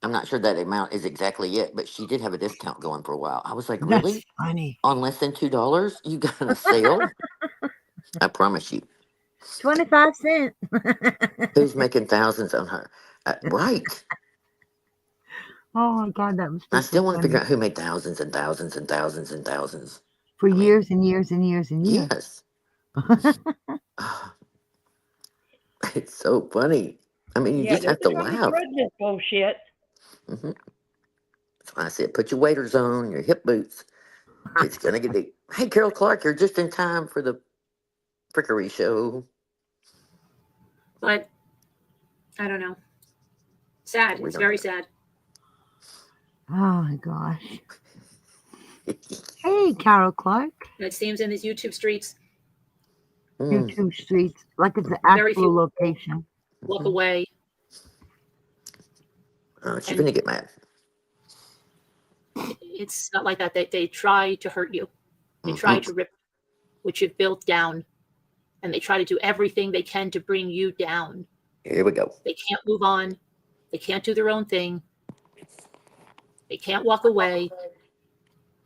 I'm not sure that amount is exactly it, but she did have a discount going for a while. I was like, That's really? funny. On less than $2? You got a sale? I promise you. 25 cents. Who's making thousands on her? Right. Oh my God, that was I super still want to figure funny. out who made thousands and thousands and thousands and thousands. For I mean, years and years and years and years. yes. It's so funny. I mean, you Yeah, just they're have to trying to laugh. spread this bullshit. Hmm. That's why I said, put your waders on, your hip boots. It's going to get deep. Hey, Carol Clark, you're just in time for the Frickery show. But I don't know. Sad. We It's don't very know. sad. Oh my gosh. Hey, Carol Clark. And it seems in these YouTube streets, YouTube streets, like it's the very actual few location. walk away. She's And going to get mad. it's not like that. They try to hurt you. They try to rip what you've built down. And they try to do everything they can to bring you down. Here we go. They can't move on. They can't do their own thing. They can't walk away.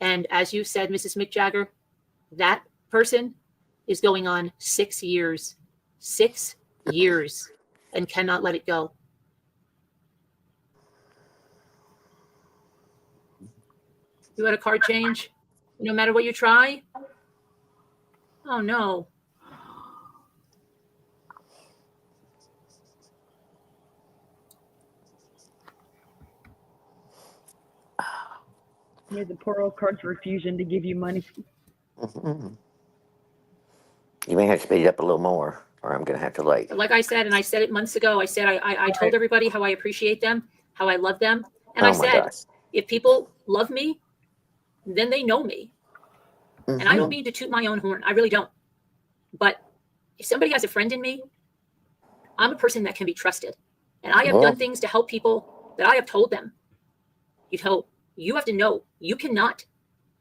And as you said, Mrs. Mick Jagger, that person is going on 6 years. 6 years. And cannot let it go. You had a card change? No matter what you try? Oh, no. Yeah, the poor old card's refusing to give you money. You may have to speed it up a little more, or I'm going to have to like. Like I said, and I said it months ago, I said I told everybody how I appreciate them, how I love them. And Oh I my said, gosh. if people love me, then they know me. And I don't mean to toot my own horn. I really don't. But if somebody has a friend in me, I'm a person that can be trusted. And I have done things to help people that I have told them. You have to know you cannot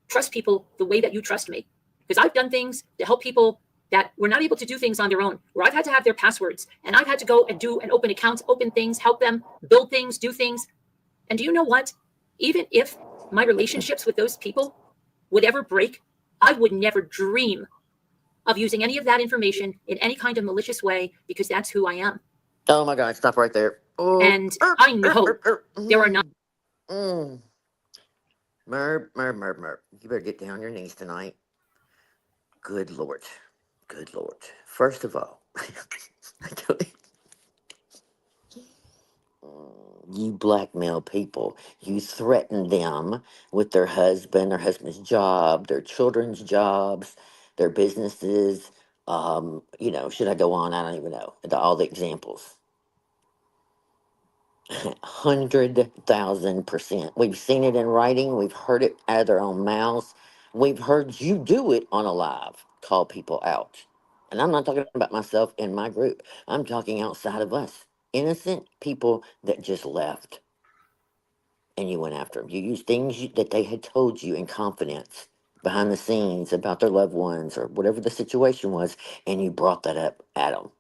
trust people the way that you trust me. Because I've done things to help people that were not able to do things on their own, where I've had to have their passwords. And I've had to go and do and open accounts, open things, help them, build things, do things. And do you know what? Even if my relationships with those people would ever break, I would never dream of using any of that information in any kind of malicious way, because that's who I am. Oh my God, stop right there. Oh. And I know there are not. Merb. You better get down on your knees tonight. Good Lord. Good Lord. First of all, you blackmail people. You threaten them with their husband's job, their children's jobs, their businesses. Should I go on? I don't even know. All the examples. 100,000%. We've seen it in writing. We've heard it out of their own mouths. We've heard you do it on a live. Call people out. And I'm not talking about myself and my group. I'm talking outside of us. Innocent people that just left. And you went after them. You used things that they had told you in confidence behind the scenes about their loved ones or whatever the situation was, and you brought that up at them.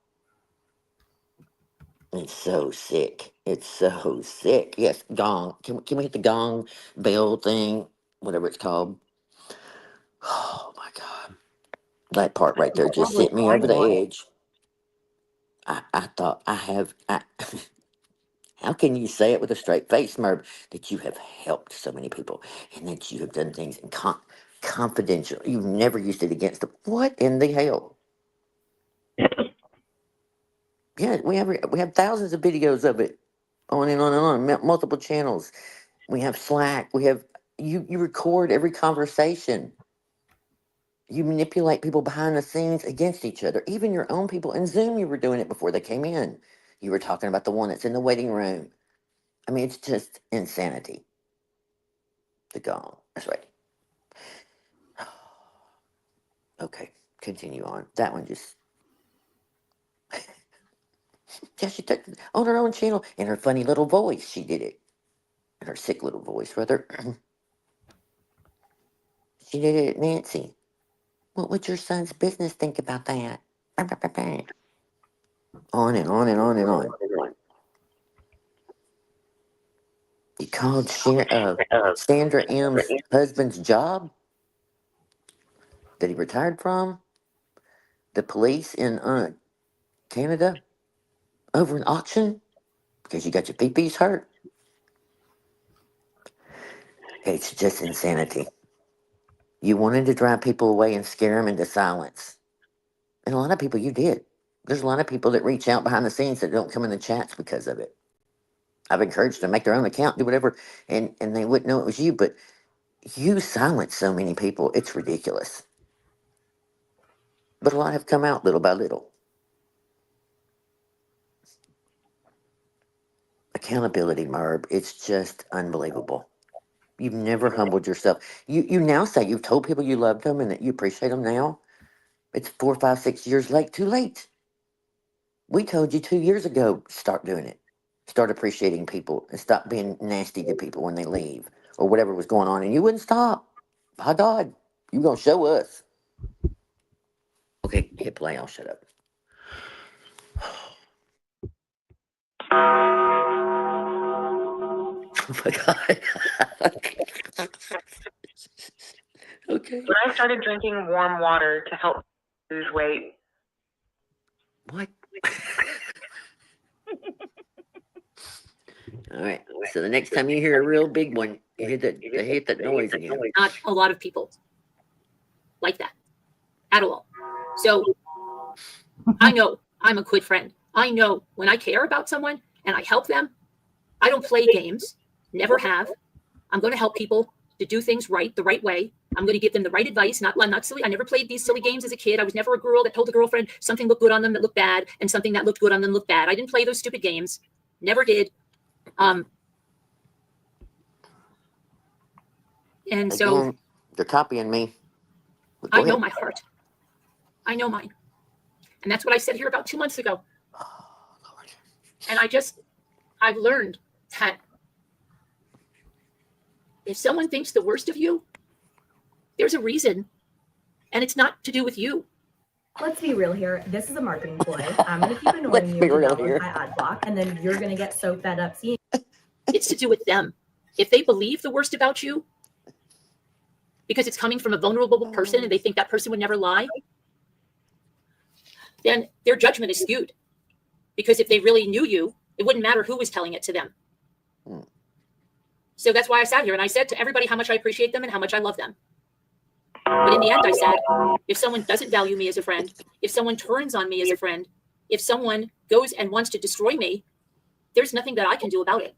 It's so sick. It's so sick. Yes, gong. Can we hit the gong bell thing, whatever it's called? Oh my God. That part right there just Probably sent me over find the one. edge. I thought how can you say it with a straight face, Merv, that you have helped so many people and that you have done things in confidential? You've never used it against them. What in the hell? Yeah, we have thousands of videos of it, on and on and on, multiple channels. We have Slack. We have you record every conversation. You manipulate people behind the scenes against each other, even your own people. In Zoom, you were doing it before they came in. You were talking about the one that's in the waiting room. I mean, it's just insanity. The gong. That's right. Okay, continue on. That one just. Yeah, she took on her own channel in her funny little voice. She did it. In her sick little voice, rather. She did it, Nancy. What would your son's business think about that? On and on and on and on. You called Sandra M's husband's job that he retired from the police in Canada over an auction because you got your peepees hurt. It's just insanity. You wanted to drive people away and scare them into silence. And a lot of people you did. There's a lot of people that reach out behind the scenes that don't come in the chats because of it. I've encouraged them to make their own account, do whatever, and they wouldn't know it was you, but you silence so many people, it's ridiculous. But a lot have come out little by little. Accountability, Merb, it's just unbelievable. You've never humbled yourself. You now say you've told people you loved them and that you appreciate them now. It's 4, 5, 6 years late. Too late. We told you 2 years ago, start doing it. Start appreciating people and stop being nasty to people when they leave or whatever was going on. And you wouldn't stop. By God, you're going to show us. Okay, hit play. I'll shut up. Oh my God. Okay. I started drinking warm water to help lose weight. What? All right. So the next time you hear a real big one, you hit that noise again. Not a lot of people like that at all. So I know I'm a good friend. I know when I care about someone and I help them, I don't play games, never have. I'm going to help people to do things right, the right way. I'm going to give them the right advice, not silly. I never played these silly games as a kid. I was never a girl that told a girlfriend something looked good on them that looked bad and something that looked good on them looked bad. I didn't play those stupid games. Never did. And so again, they're copying me. I know my heart. I know mine. And that's what I said here about 2 months ago. And I've learned that if someone thinks the worst of you, there's a reason. And it's not to do with you. Let's be real here. This is a marketing ploy. I'm going to keep annoying you to download my ad block, and then you're going to get so fed up seeing. It's to do with them. If they believe the worst about you, because it's coming from a vulnerable person and they think that person would never lie, then their judgment is skewed. Because if they really knew you, it wouldn't matter who was telling it to them. So that's why I sat here and I said to everybody how much I appreciate them and how much I love them. But in the end, I said, if someone doesn't value me as a friend, if someone turns on me as a friend, if someone goes and wants to destroy me, there's nothing that I can do about it.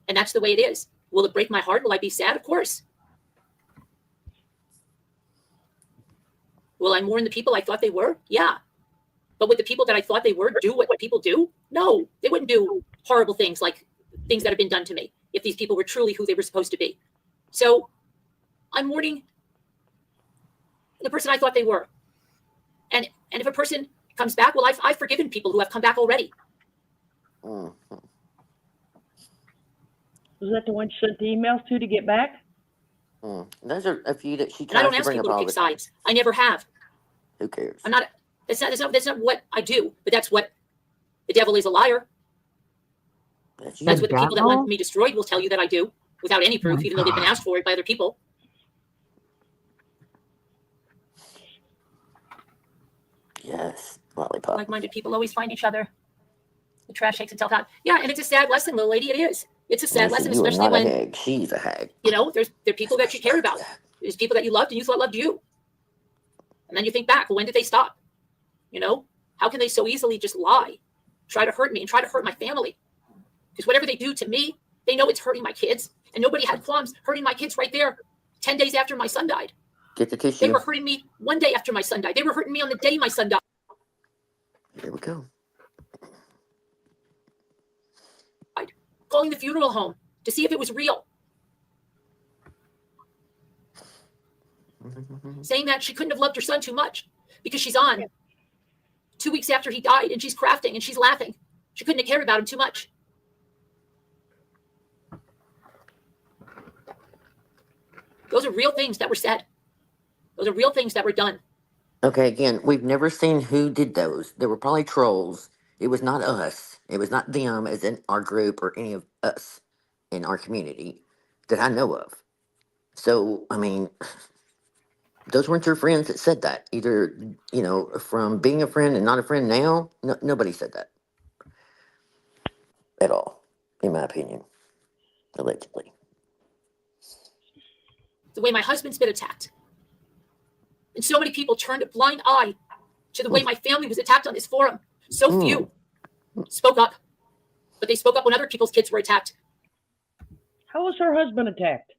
And that's the way it is. Will it break my heart? Will I be sad? Of course. Will I mourn the people I thought they were? Yeah. But would the people that I thought they were do what people do? No, they wouldn't do horrible things like things that have been done to me if these people were truly who they were supposed to be. So I'm mourning the person I thought they were. And if a person comes back, well, I've forgiven people who have come back already. Was that the one you sent the emails to get back? Those are a few that she And I tries don't to ask bring up people to all pick the time. sides. I never have. Who cares? I'm not. That's not what I do. But that's what the devil is, a liar. That's That's you. what the people that want devil? me destroyed will tell you that I do without any proof, My even though they've been God. asked for it by other people. Yes, lollipop. Like-minded people always find each other. The trash takes itself out. Yeah, and it's a sad lesson, little lady. It is. It's a sad lesson, Listen, you are especially not a when, hag. She's a hag. you know, there are people that you cared about. There's people that you loved and you thought loved you. And then you think back, well, when did they stop? You know, how can they so easily just lie, try to hurt me and try to hurt my family? Because whatever they do to me, they know it's hurting my kids. And nobody had qualms hurting my kids right there 10 days after my son died. Get the They tissue. were hurting me one day after my son died. They were hurting me on the day my son died. Here we go. Calling the funeral home to see if it was real. Saying that she couldn't have loved her son too much because she's on 2 weeks after he died and she's crafting and she's laughing. She couldn't have cared about him too much. Those are real things that were said. Those are real things that were done. Okay, again, we've never seen who did those. There were probably trolls. It was not us. It was not them, as in our group or any of us in our community that I know of. So, I mean, those weren't your friends that said that. Either, you know, from being a friend and not a friend now, nobody said that at all, in my opinion, allegedly. The way my husband's been attacked. And so many people turned a blind eye to the way my family was attacked on this forum. So few spoke up. But they spoke up when other people's kids were attacked. How was her husband attacked?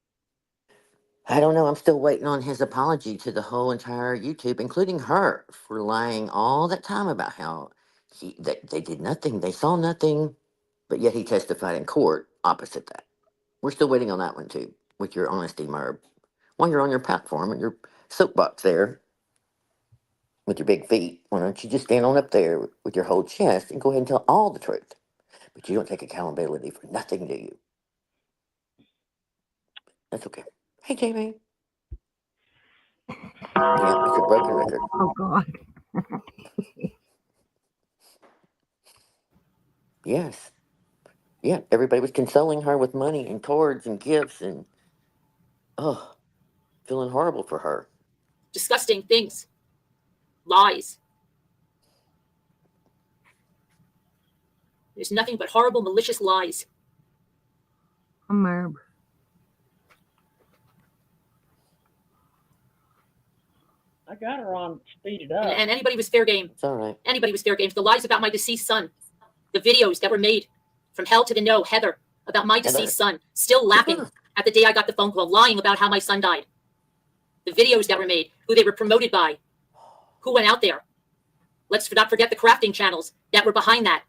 I don't know. I'm still waiting on his apology to the whole entire YouTube, including her, for lying all that time about how they did nothing, they saw nothing, but yet he testified in court opposite that. We're still waiting on that one too, with your honesty, Merb. While you're on your platform and your soapbox there with your big feet, why don't you just stand on up there with your whole chest and go ahead and tell all the truth? But you don't take accountability for nothing, do you? That's okay. Hey, Jamie. Yeah, it's a broken record. Oh, God. Yes. Yeah, everybody was consoling her with money and cards and gifts and, oh, feeling horrible for her. Disgusting things. Lies. There's nothing but horrible, malicious lies. Merb. I got her on speed it up. And anybody was fair game. It's all right. Anybody was fair game. The lies about my deceased son. The videos that were made from hell to the no, Heather, about my deceased son. Still laughing at the day I got the phone call, lying about how my son died. The videos that were made, who they were promoted by, who went out there. Let's not forget the crafting channels that were behind that,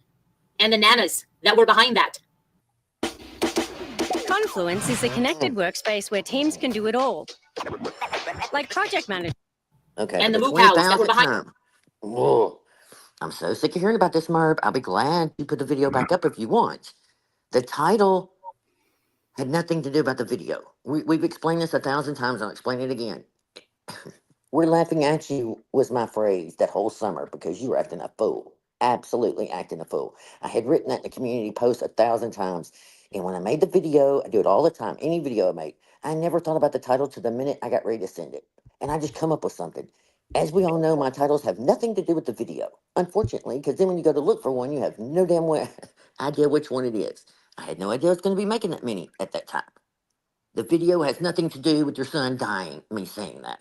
and the nanas that were behind that. Confluence is a connected workspace where teams can do it all, like project management. Okay. And the moo 20,000th cows that were behind. time. Whoa. I'm so sick of hearing about this, Merb. I'll be glad you put the video back up if you want. The title had nothing to do about the video. We've explained this 1,000 times. I'll explain it again. We're laughing at you was my phrase that whole summer because you were acting a fool. Absolutely acting a fool. I had written that in the community post 1,000 times. And when I made the video, I do it all the time. Any video I make, I never thought about the title to the minute I got ready to send it. And I just come up with something. As we all know, my titles have nothing to do with the video. Unfortunately, because then when you go to look for one, you have no damn idea which one it is. I had no idea I was going to be making that many at that time. The video has nothing to do with your son dying, me saying that.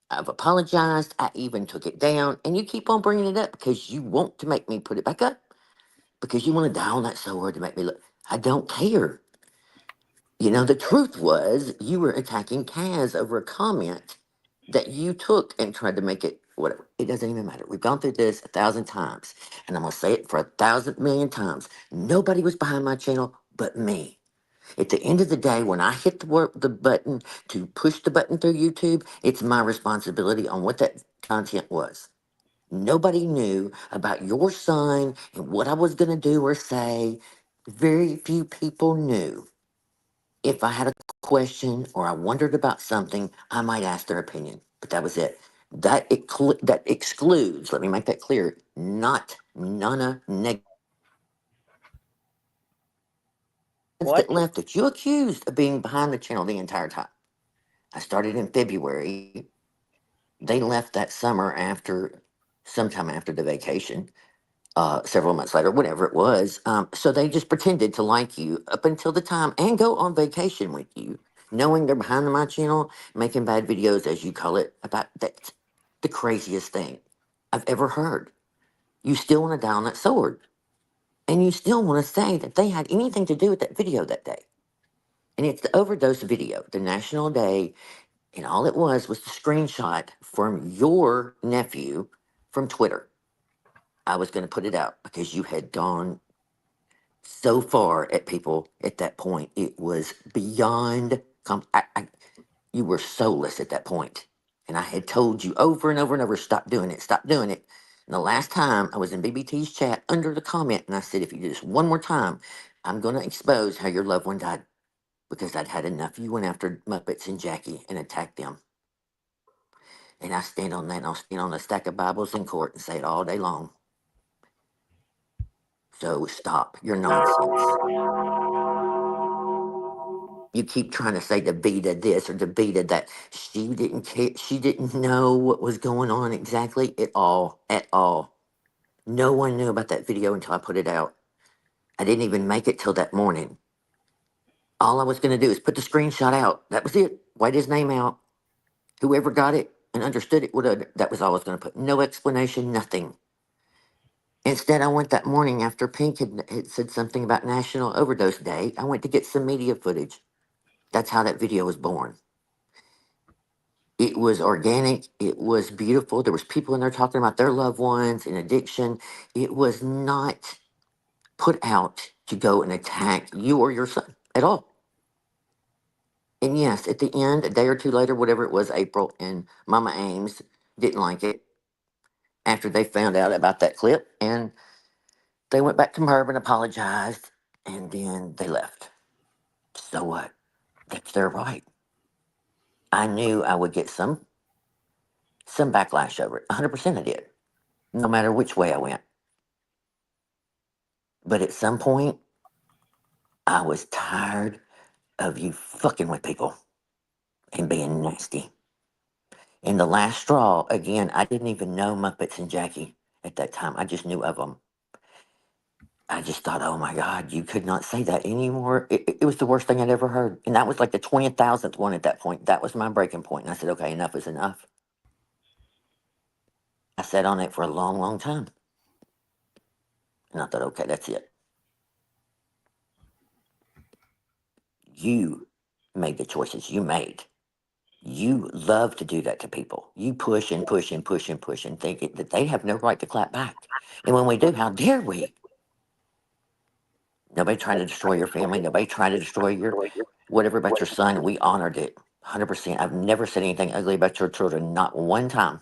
I've apologized. I even took it down. And you keep on bringing it up because you want to make me put it back up. Because you want to die on that sword to make me look. I don't care. You know, the truth was you were attacking Kaz over a comment that you took and tried to make it whatever. It doesn't even matter. We've gone through this 1,000 times. And I'm going to say it for 1,000 million times. Nobody was behind my channel but me. At the end of the day, when I hit the button to push the button through YouTube, it's my responsibility on what that content was. Nobody knew about your son and what I was going to do or say. Very few people knew. If I had a question or I wondered about something, I might ask their opinion. But that was it. That excludes, let me make that clear, not none negative What? that left that you accused of being behind the channel the entire time. I started in February. They left that summer sometime after the vacation, several months later, whatever it was. So they just pretended to like you up until the time and go on vacation with you, knowing they're behind my channel, making bad videos, as you call it, about that. The craziest thing I've ever heard. You still want to die on that sword. And you still want to say that they had anything to do with that video that day. And it's the overdose video, the National Day. And all it was the screenshot from your nephew from Twitter. I was going to put it out because you had gone so far at people at that point. It was beyond. You were soulless at that point. And I had told you over and over and over, stop doing it, stop doing it. And the last time I was in BBT's chat under the comment, and I said, if you do this one more time, I'm going to expose how your loved one died because I'd had enough. You went after Muppets and Jackie and attacked them. And I stand on that, and I'll stand on a stack of Bibles in court and say it all day long. So stop your nonsense. You keep trying to say Daveda this or Daveda that. She didn't care. She didn't know what was going on exactly at all. At all. No one knew about that video until I put it out. I didn't even make it till that morning. All I was going to do is put the screenshot out. That was it. White his name out. Whoever got it and understood it would have. That was all I was going to put. No explanation, nothing. Instead, I went that morning after Pink had said something about National Overdose Day. I went to get some media footage. That's how that video was born. It was organic. It was beautiful. There was people in there talking about their loved ones and addiction. It was not put out to go and attack you or your son at all. And yes, at the end, a day or two later, whatever it was, April and Mama Ames didn't like it after they found out about that clip. And they went back to Merv and apologized. And then they left. So what? That's their right. I knew I would get some backlash over it. 100% I did. No matter which way I went. But at some point, I was tired of you fucking with people and being nasty. And the last straw, again, I didn't even know Muppets and Jackie at that time. I just knew of them. I just thought, oh my God, you could not say that anymore. It was the worst thing I'd ever heard. And that was like the 20,000th one at that point. That was my breaking point. And I said, okay, enough is enough. I sat on it for a long, long time. And I thought, okay, that's it. You made the choices you made. You love to do that to people. You push and push and push and push and think that they have no right to clap back. And when we do, how dare we? Nobody tried to destroy your family. Nobody tried to destroy your whatever about your son. We honored it 100%. I've never said anything ugly about your children, not one time.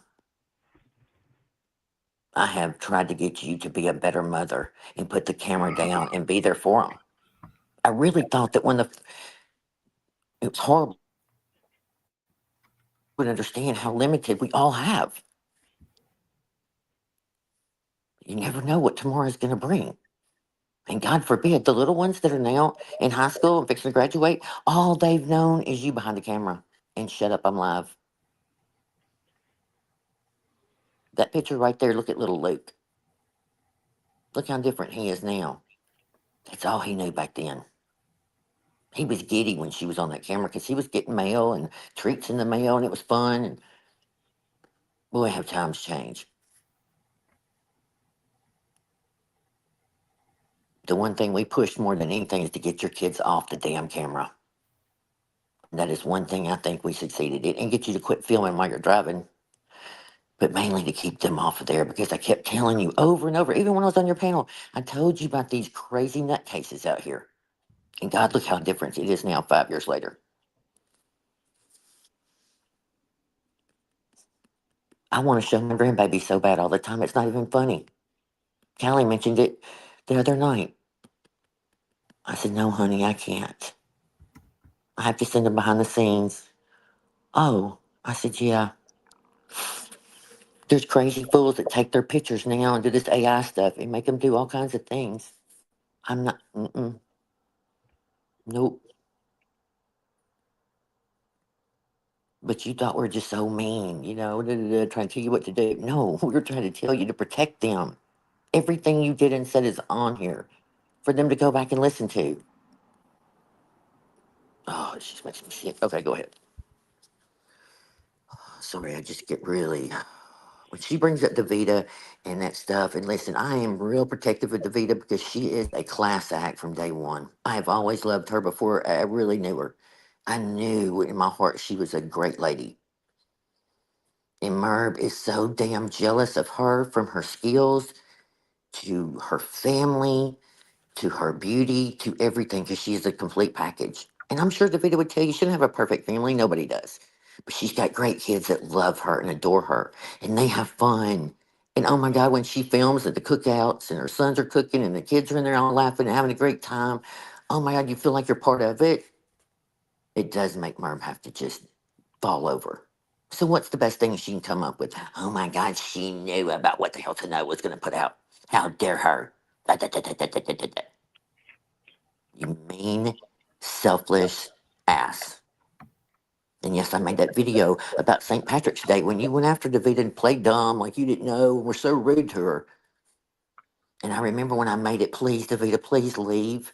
I have tried to get you to be a better mother and put the camera down and be there for them. I really thought that it was horrible. Would understand how limited we all have. You never know what tomorrow is going to bring. And God forbid, the little ones that are now in high school and fixing to graduate, all they've known is you behind the camera. And shut up, I'm live. That picture right there, look at little Luke. Look how different he is now. That's all he knew back then. He was giddy when she was on that camera because he was getting mail and treats in the mail and it was fun. And boy, how times change. The one thing we pushed more than anything is to get your kids off the damn camera. That is one thing I think we succeeded in, and get you to quit filming while you're driving, but mainly to keep them off of there because I kept telling you over and over, even when I was on your panel, I told you about these crazy nutcases out here. And God, look how different it is now 5 years later. I want to show my grandbaby so bad all the time, it's not even funny. Callie mentioned it the other night. I said, no, honey, I can't. I have to send them behind the scenes. Oh, I said, yeah. There's crazy fools that take their pictures now and do this AI stuff and make them do all kinds of things. I'm not, nope. But you thought we are just so mean, trying to tell you what to do. No, we're trying to tell you to protect them. Everything you did and said is on here for them to go back and listen to. Oh, it just makes me sick. Okay, go ahead. Sorry, I just get really. When she brings up Daveda and that stuff, and listen, I am real protective of Daveda because she is a class act from day one. I have always loved her before I really knew her. I knew in my heart she was a great lady. And Merb is so damn jealous of her, from her skills to her family to her beauty to everything, because she is a complete package. And I'm sure Davida would tell you she doesn't have a perfect family. Nobody does. But she's got great kids that love her and adore her. And they have fun. And oh my God, when she films at the cookouts and her sons are cooking and the kids are in there all laughing and having a great time, oh my God, you feel like you're part of it. It does make Merv have to just fall over. So what's the best thing she can come up with? Oh my God, she knew about what the hell Tano was going to put out. How dare her? Da, da, da, da, da, da, da, da. You mean, selfless ass. And yes, I made that video about St. Patrick's Day when you went after Davida and played dumb like you didn't know and were so rude to her. And I remember when I made it, please, Davida, please leave.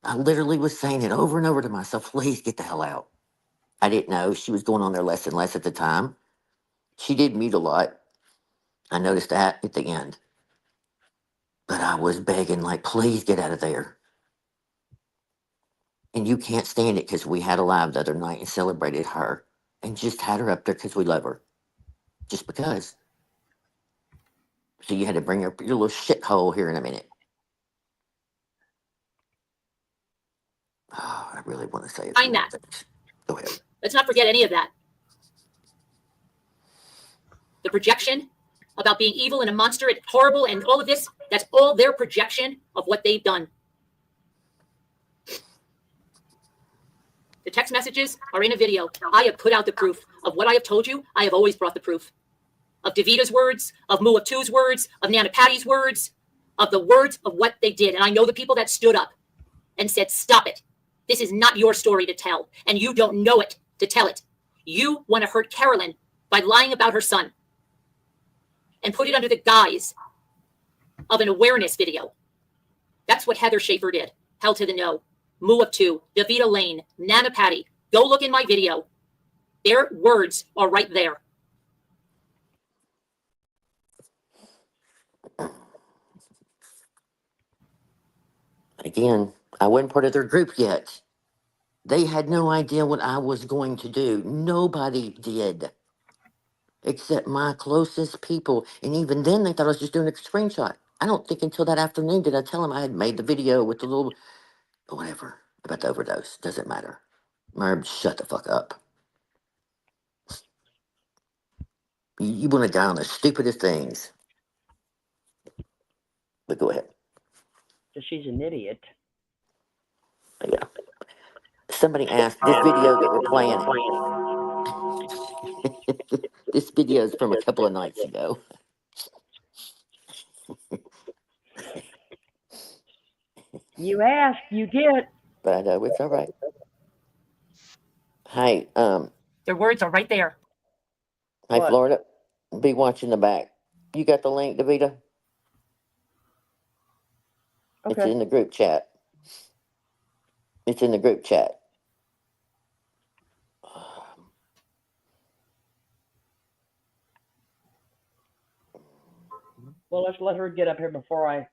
I literally was saying it over and over to myself, please get the hell out. I didn't know she was going on there less and less at the time. She did mute a lot. I noticed that at the end. But I was begging, like, please get out of there. And you can't stand it because we had a live the other night and celebrated her and just had her up there because we love her. Just because. So you had to bring her your little shithole here in a minute. Oh, I really want to say a few Find more that. things. Go ahead. Let's not forget any of that. The projection about being evil and a monster and horrible and all of this, that's all their projection of what they've done. The text messages are in a video. I have put out the proof of what I have told you. I have always brought the proof of Davida's words, of Moo of Two's words, of Nana Patty's words, of the words of what they did. And I know the people that stood up and said, stop it. This is not your story to tell, and you don't know it to tell it. You want to hurt Carolyn by lying about her son and put it under the guise of an awareness video. That's what Heather Schaefer did. Hell to the no. Moo of Two, Davida Lane, Nana Patty. Go look in my video. Their words are right there. Again, I wasn't part of their group yet. They had no idea what I was going to do. Nobody did. Except my closest people. And even then, they thought I was just doing a screenshot. I don't think until that afternoon did I tell them I had made the video with the little, whatever, about the overdose. Doesn't matter. Merb, shut the fuck up. You want to die on the stupidest things. But go ahead. So she's an idiot. Yeah. Somebody asked, this video that we're playing, this video is from a couple of nights ago. You ask, you get. But it's all right. Hey, Their words are right there. hey, What? Florida, be watching the back. You got the link, Davida? It's Okay. in the group chat. It's in the group chat. Well, let's let her get up here before I.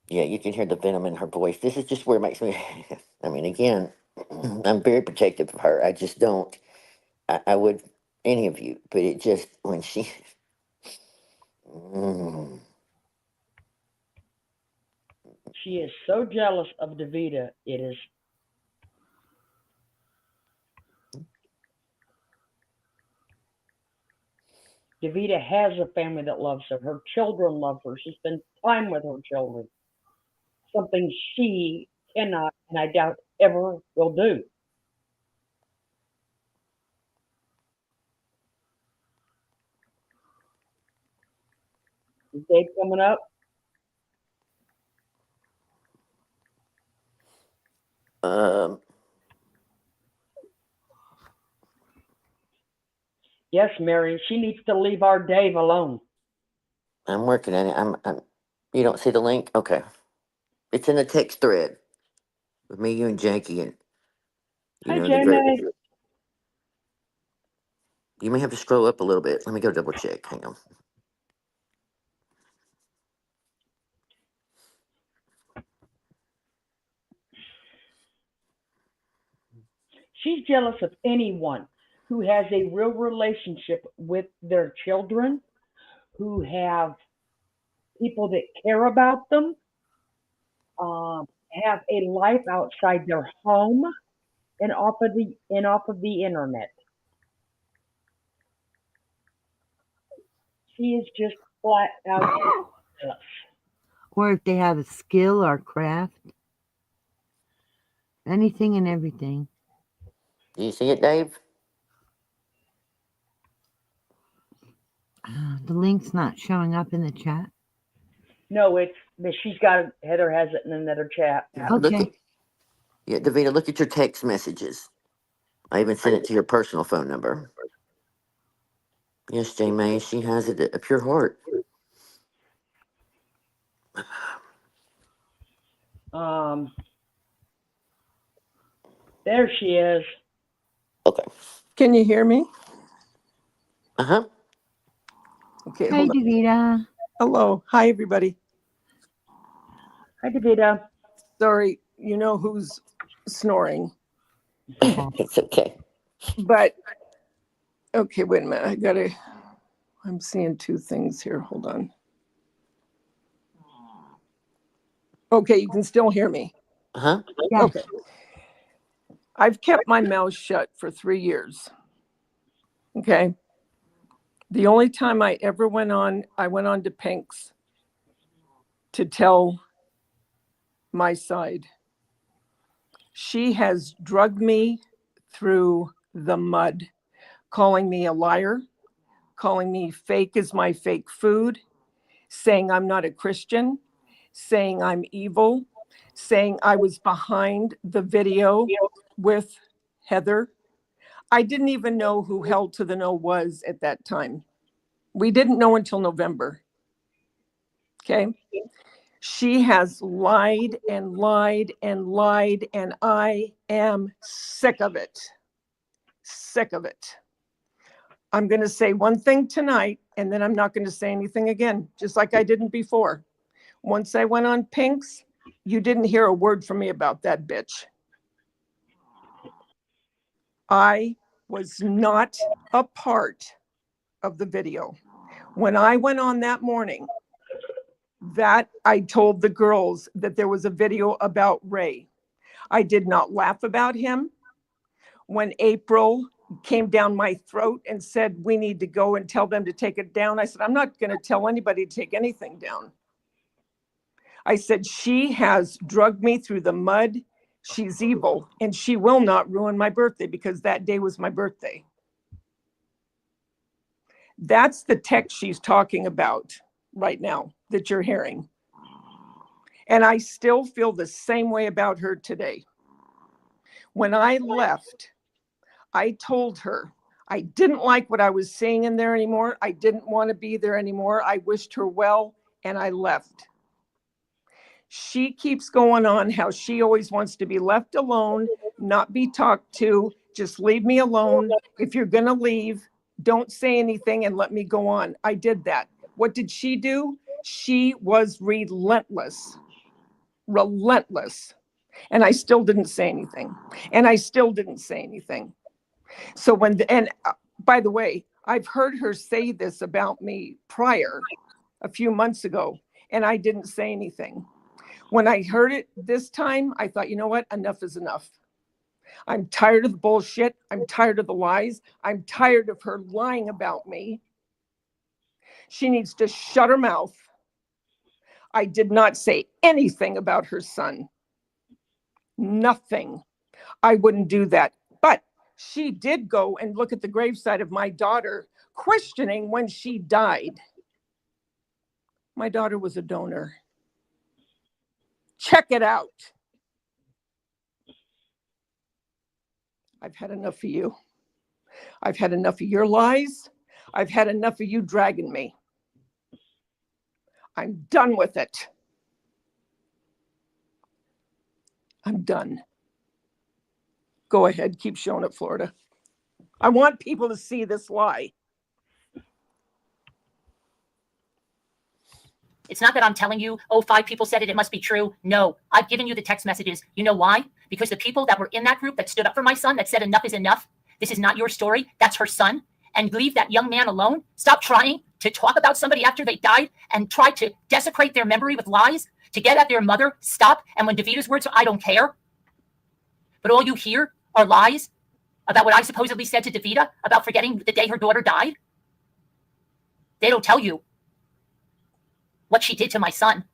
Yeah, you can hear the venom in her voice. This is just where it makes me. I mean, again, I'm very protective of her. I just don't. I would, any of you, but it just, when she. She is so jealous of Davida. It is. Davida has a family that loves her. Her children love her. She spends time with her children. Something she cannot, and I doubt ever will do. Is Dave coming up? Um, Yes, Mary. She needs to leave our Dave alone. I'm working on it. You don't see the link? Okay. It's in the text thread with me, you, and Jackie, and Hi, the very. Jamie. You may have to scroll up a little bit. Let me go double check. Hang on. She's jealous of anyone who has a real relationship with their children, who have people that care about them, have a life outside their home and off of the internet. She is just flat out jealous. Or if they have a skill or craft, anything and everything. Do you see it, Dave? The link's not showing up in the chat. No, it's she's got it. Heather has it in another chat. Look Okay. at Davida. Look at your text messages. I even sent it to your personal phone number. Yes, J May. She has it. A pure heart. Um, there she is. Okay. Can you hear me? Uh-huh. Okay, Hey, hold on. Daveda. Hello. Hi, everybody. Hi, Davida. Sorry, you know who's snoring. It's okay. But, okay, wait a minute. I'm seeing two things here. Hold on. Okay, you can still hear me. Uh-huh. Yes. Okay. I've kept my mouth shut for 3 years. Okay. The only time I ever went on to Pink's to tell my side. She has drugged me through the mud, calling me a liar, calling me fake is my fake food, saying I'm not a Christian, saying I'm evil, saying I was behind the video with Heather. I didn't even know who Held to the No was at that time. We didn't know until November. Okay. She has lied and lied and lied, and I am sick of it. Sick of it. I'm going to say one thing tonight, and then I'm not going to say anything again, just like I didn't before. Once I went on Pink's, you didn't hear a word from me about that bitch. I was not a part of the video. When I went on that morning, that I told the girls that there was a video about Ray. I did not laugh about him. When April came down my throat and said, we need to go and tell them to take it down, I said, I'm not going to tell anybody to take anything down. I said, she has drugged me through the mud. She's evil, and she will not ruin my birthday because that day was my birthday. That's the text she's talking about right now that you're hearing. And I still feel the same way about her today. When I left, I told her I didn't like what I was seeing in there anymore. I didn't want to be there anymore. I wished her well, and I left. She keeps going on how she always wants to be left alone, not be talked to, just leave me alone. If you're going to leave, don't say anything and let me go on. I did that. What did she do? She was relentless. Relentless. And I still didn't say anything. So by the way, I've heard her say this about me prior, a few months ago, and I didn't say anything. When I heard it this time, I thought, you know what? Enough is enough. I'm tired of the bullshit. I'm tired of the lies. I'm tired of her lying about me. She needs to shut her mouth. I did not say anything about her son. Nothing. I wouldn't do that. But she did go and look at the gravesite of my daughter, questioning when she died. My daughter was a donor. Check it out. I've had enough of you. I've had enough of your lies. I've had enough of you dragging me. I'm done with it. I'm done. Go ahead, keep showing it, Florida. I want people to see this lie. It's not that I'm telling you, oh, 5 people said it, it must be true. No, I've given you the text messages. You know why? Because the people that were in that group that stood up for my son, that said enough is enough, this is not your story, that's her son, and leave that young man alone. Stop trying to talk about somebody after they died and try to desecrate their memory with lies to get at their mother. Stop. And when Davida's words are, I don't care. But all you hear are lies about what I supposedly said to Daveda about forgetting the day her daughter died. They don't tell you what she did to my son.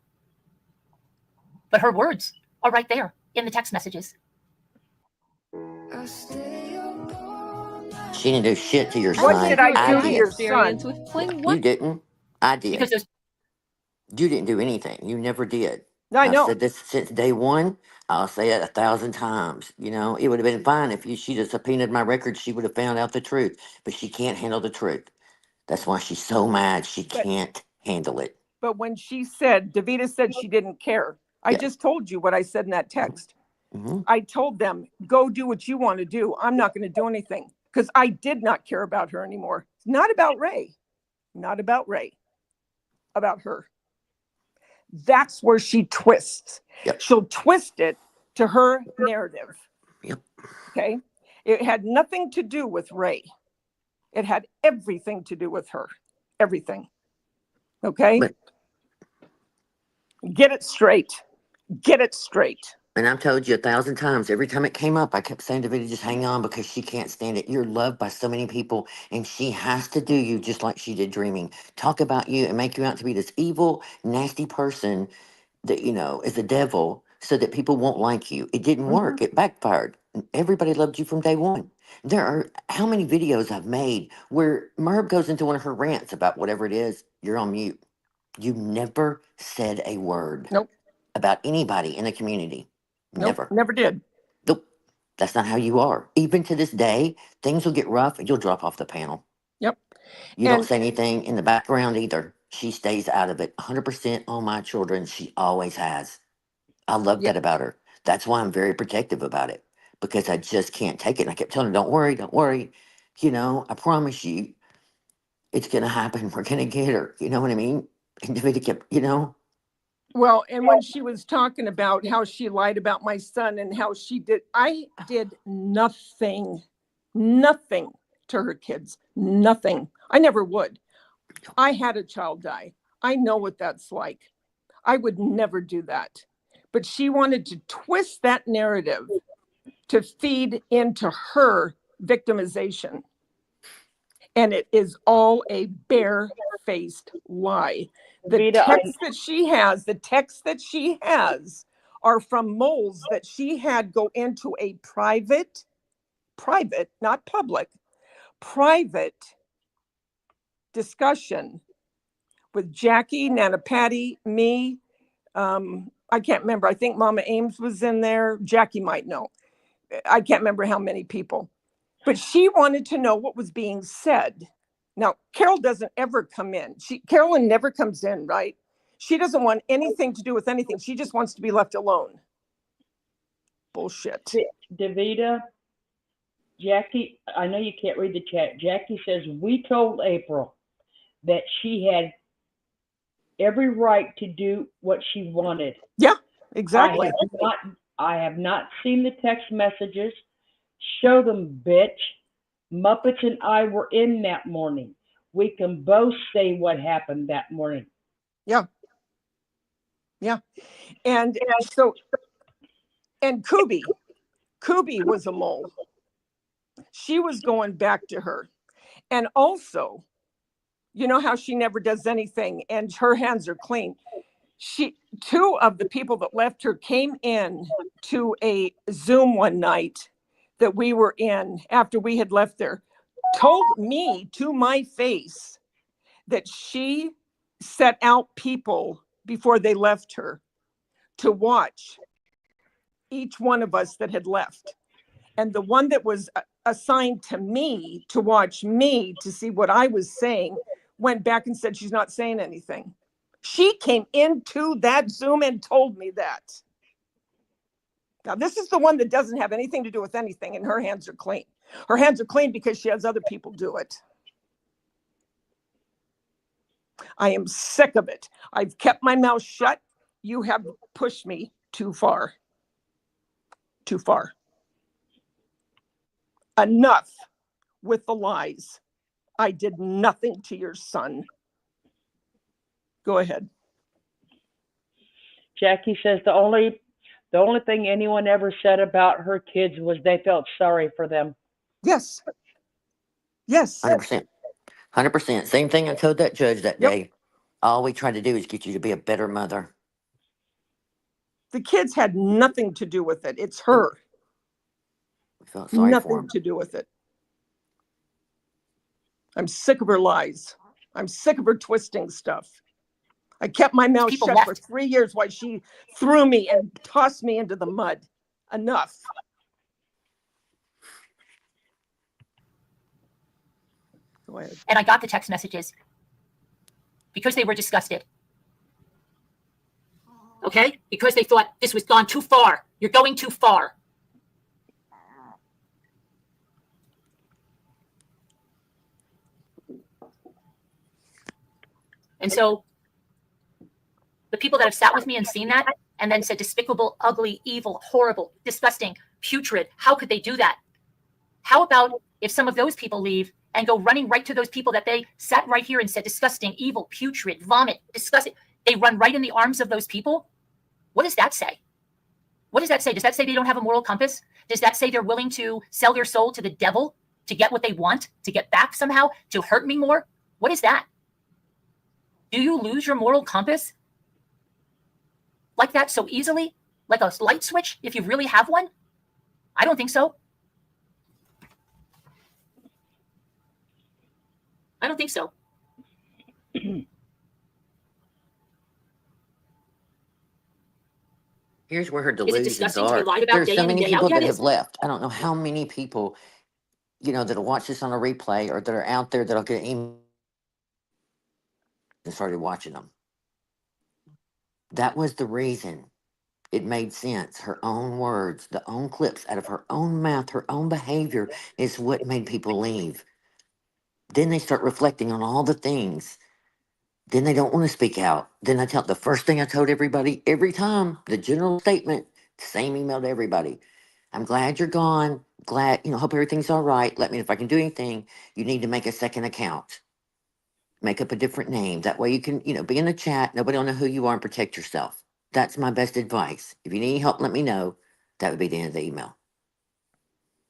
But her words are right there in the text messages. She didn't do shit to your What son. did I do to did. your son? You didn't. I did. Because those You didn't do anything. You never did. I I've know. said this since day one. I'll say it 1,000 times. You know, it would have been fine if she'd have subpoenaed my records. She would have found out the truth. But she can't handle the truth. That's why she's so mad. She can't handle it. But when she said, Daveda said she didn't care. I just told you what I said in that text. Mm-hmm. I told them, go do what you want to do. I'm not going to do anything because I did not care about her anymore. It's not about Ray. Not about Ray. About her. That's where she twists. Yep. She'll twist it to her narrative. Yep. Okay. It had nothing to do with Ray. It had everything to do with her. Everything. Okay. But, get it straight. Get it straight. and I've told you 1,000 times, every time it came up, I kept saying to Davida, just hang on because she can't stand it. You're loved by so many people and she has to do you just like she did Dreaming. Talk about you and make you out to be this evil, nasty person that, you know, is the devil so that people won't like you. It didn't work. It backfired. Everybody loved you from day one. There are how many videos I've made where Merv goes into one of her rants about whatever it is, you're on mute. You never said a word about anybody in the community. Never. Never did. Nope. That's not how you are. Even to this day, things will get rough and you'll drop off the panel. Yep. You don't say anything in the background either. She stays out of it 100% on my children. She always has. I love that about her. That's why I'm very protective about it because I just can't take it. And I kept telling her, don't worry, don't worry. You know, I promise you it's going to happen. We're going to get her. You know what I mean? And Davida kept, you know. Well, and when she was talking about how she lied about my son and how I did nothing to her kids. Nothing. I never would. I had a child die. I know what that's like. I would never do that. But she wanted to twist that narrative to feed into her victimization. And it is all a bare-faced lie. The texts that she has are from moles that she had go into a private, not public, private discussion with Jackie, Nana Patty, me. I can't remember. I think Mama Ames was in there. Jackie might know. I can't remember how many people. But she wanted to know what was being said. Now, Carol doesn't ever come in. Carolyn never comes in, right? She doesn't want anything to do with anything. She just wants to be left alone. Bullshit. Daveda, Jackie, I know you can't read the chat. Jackie says, we told April that she had every right to do what she wanted. Yeah, exactly. I have not seen the text messages. Show them, bitch. Muppets and I were in that morning. We can both say what happened that morning. Yeah. Yeah. And Kubi was a mole. She was going back to her. And also, you know how she never does anything and her hands are clean. Two of the people that left her came in to a Zoom one night that we were in after we had left there, told me to my face that she set out people before they left her to watch each one of us that had left. And the one that was assigned to me to watch me to see what I was saying went back and said she's not saying anything. She came into that Zoom and told me that. Now, this is the one that doesn't have anything to do with anything, and her hands are clean. Her hands are clean because she has other people do it. I am sick of it. I've kept my mouth shut. You have pushed me too far. Too far. Enough with the lies. I did nothing to your son. Go ahead. Jackie says the only thing anyone ever said about her kids was they felt sorry for them. Yes. Yes. 100%. 100%. Same thing I told that judge that day. All we try to do is get you to be a better mother. The kids had nothing to do with it. It's her. We felt sorry for Nothing to do with it. I'm sick of her lies. I'm sick of her twisting stuff. I kept my mouth shut for 3 years while she threw me and tossed me into the mud. Enough. Go ahead. And I got the text messages because they were disgusted. Okay? Because they thought this was gone too far. You're going too far. And so the people that have sat with me and seen that and then said despicable, ugly, evil, horrible, disgusting, putrid, how could they do that? How about if some of those people leave and go running right to those people that they sat right here and said disgusting, evil, putrid, vomit, disgusting. They run right in the arms of those people? What does that say? What does that say? Does that say they don't have a moral compass? Does that say they're willing to sell their soul to the devil to get what they want, to get back somehow, to hurt me more? What is that? Do you lose your moral compass like that so easily? Like a light switch, if you really have one? I don't think so. I don't think so. Here's where her Is it delusions disgusting to be are. lied about There's day so in and many day out? people Yeah, that it have is. left. I don't know how many people, that'll watch this on a replay or that are out there that'll get an email and started watching them. That was the reason. It made sense. Her own words, the own clips out of her own mouth, her own behavior is what made people leave. Then they start reflecting on all the things. Then they don't want to speak out. Then the first thing I told everybody every time, the general statement, same email to everybody. I'm glad you're gone. Glad, hope everything's all right. Let me know if I can do anything. You need to make a second account. Make up a different name. That way you can, be in the chat. Nobody will know who you are and protect yourself. That's my best advice. If you need any help, let me know. That would be the end of the email.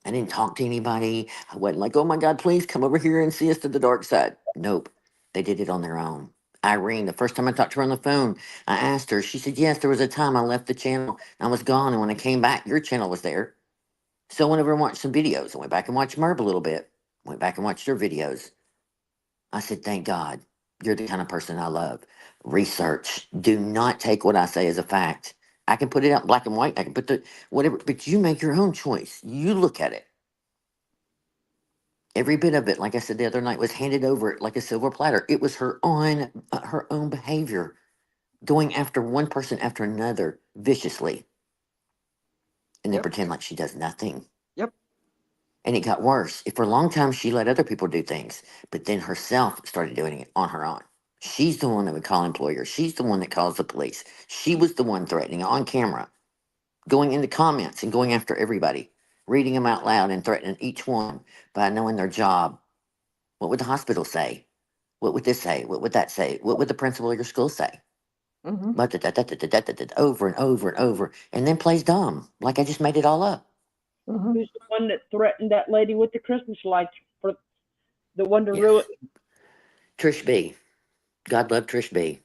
I didn't talk to anybody. I wasn't like, oh my God, please come over here and see us to the dark side. Nope. They did it on their own. Irene, the first time I talked to her on the phone, I asked her, she said, yes, there was a time I left the channel. I was gone. And when I came back, your channel was there. So I went over and watched some videos. I went back and watched Merb a little bit. Went back and watched your videos. I said, thank God. You're the kind of person I love. Research. Do not take what I say as a fact. I can put it out black and white. I can put whatever, but you make your own choice. You look at it. Every bit of it, like I said the other night, was handed over like a silver platter. It was her own behavior, going after one person after another viciously, and then pretend like she does nothing. Yep. And it got worse. For a long time, she let other people do things, but then herself started doing it on her own. She's the one that would call employers. She's the one that calls the police. She was the one threatening on camera, going into comments and going after everybody, reading them out loud and threatening each one by knowing their job. What would the hospital say? What would this say? What would that say? What would the principal of your school say? Over and over and over, and then plays dumb, like I just made it all up. Who's the one that threatened that lady with the Christmas lights for the one to ruin? Trish B. God love Trish B.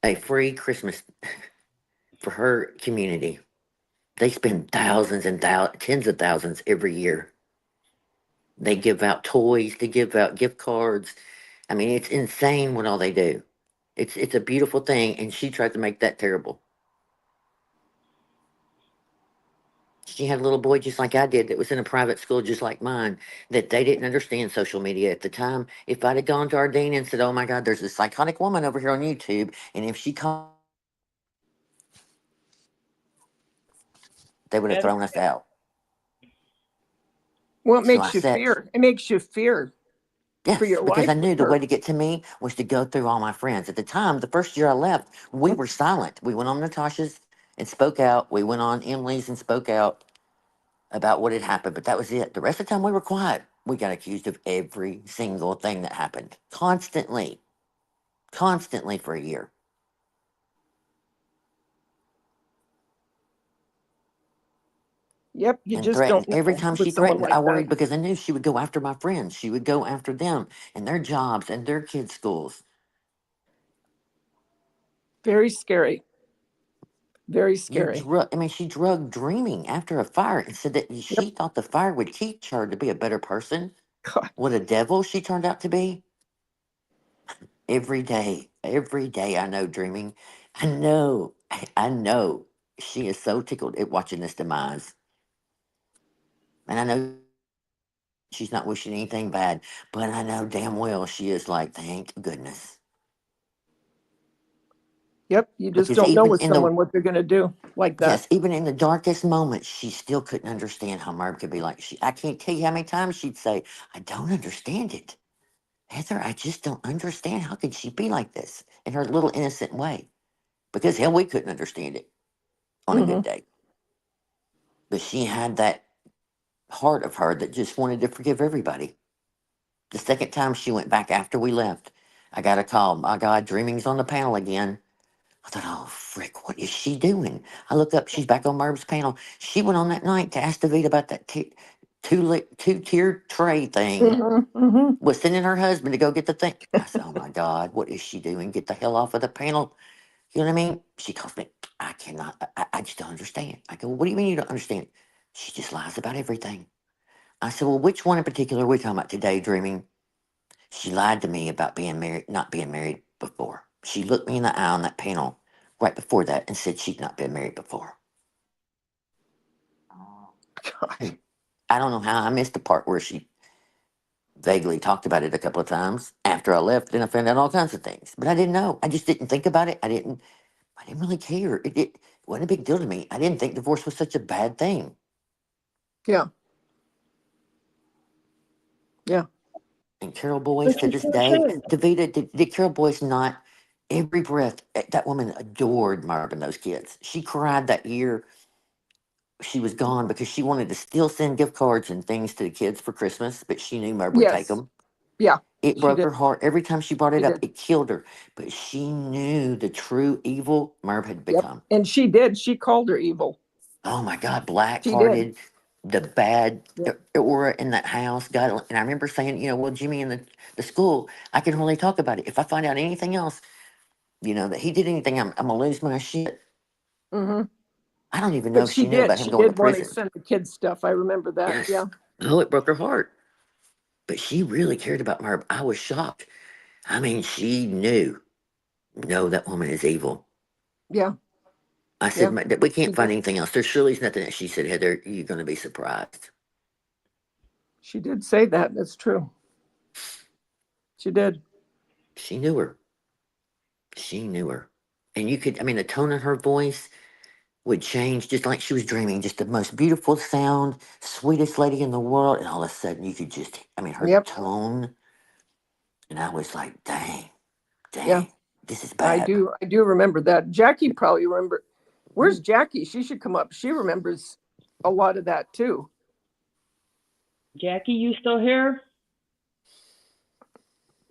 a free Christmas for her community. They spend thousands and tens of thousands every year. They give out toys, they give out gift cards. I mean, it's insane what all they do. It's a beautiful thing, and she tried to make that terrible. She had a little boy just like I did that was in a private school just like mine, that they didn't understand social media at the time. If I'd have gone to our dean and said, "Oh my God, there's this psychotic woman over here on YouTube, and if she called," they would have thrown us out. Well, it So I makes you said, fear. It makes you fear for yes, your because life I knew with the way her. to get to me was to go through all my friends. At the time, the first year I left, we were silent. We went on Natasha's and spoke out. We went on Emily's and spoke out about what had happened, but that was it. The rest of the time we were quiet. We got accused of every single thing that happened constantly, constantly for a year. Yep, you And just threatened don't every know time she with someone threatened. I like that. worried because I knew she would go after my friends. She would go after them and their jobs and their kids' schools. Very scary. Very You scary. drug. I mean, she drugged dreaming after a fire and said that Yep. she thought the fire would teach her to be a better person. God. What a devil she turned out to be. Every day, I know dreaming. I know. She is so tickled at watching this demise, and I know she's not wishing anything bad, but I know damn well she is like, thank goodness. Yep, you just Because don't know even with in the someone what they're going to do like that. yes, even in the darkest moments, she still couldn't understand how Merv could be like she. I can't tell you how many times she'd say, "I don't understand it, Heather. I just don't understand. How could she be like this?" In her little innocent way. Because hell, we couldn't understand it on a Hmm. good day. But she had that heart of her that just wanted to forgive everybody. The second time she went back after we left, I got a call. My God, Dreaming's on the panel again. I thought, oh, frick, what is she doing? I look up, she's back on Merv's panel. She went on that night to ask Daveda about that two-tier tray thing. Hmm. Hmm. Was sending her husband to go get the thing. I said, oh my God, what is she doing? Get the hell off of the panel. You know what I mean? She calls me, I cannot, I just don't understand. I go, well, what do you mean you don't understand? She just lies about everything. I said, well, which one in particular are we talking about today, Dreaming? She lied to me about being married, not being married before. She looked me in the eye on that panel right before that and said she'd not been married before. God. I don't know how I missed the part where she vaguely talked about it a couple of times after I left. Then I found out all kinds of things, but I didn't know. I just didn't think about it. I didn't really care. It wasn't a big deal to me. I didn't think divorce was such a bad thing. Yeah. Yeah. And Carol Boyce But to she's this so day, ashamed. Davida, did Carol Boyce not every breath? That woman adored Marv and those kids. She cried that year she was gone because she wanted to still send gift cards and things to the kids for Christmas, but she knew Merv would take Yes. them. Yeah. It She broke did. her heart. Every time she brought She it up, did. it killed her. But she knew the true evil Merv had Yep. become. And she did. She called her evil. Oh my God, black She did. hearted, the bad Yep. aura in that house. God, and I remember saying, well, Jimmy in the school, I can really talk about it. If I find out anything else, that he did anything, I'm going to lose my shit. Hmm. I don't even know But if she she knew did. about him She going to did want to prison. send the kids stuff. I remember that. Yes. Yeah. Oh, it broke her heart. But she really cared about Merv. I was shocked. I mean, she knew. No, that woman is evil. Yeah. I Yeah. said, we She can't did. find anything else. There surely is nothing that she said, Heather, you're going to be surprised. She did say that. That's true. She did. She knew her. She knew her. And you could, the tone of her voice would change just like she was dreaming. Just the most beautiful sound, sweetest lady in the world. And all of a sudden you could just, her Yep. tone. And I was like, Yeah. dang, this is I bad. do. I do remember that. Jackie probably remember. Where's Jackie? She should come up. She remembers a lot of that too. Jackie, you still here?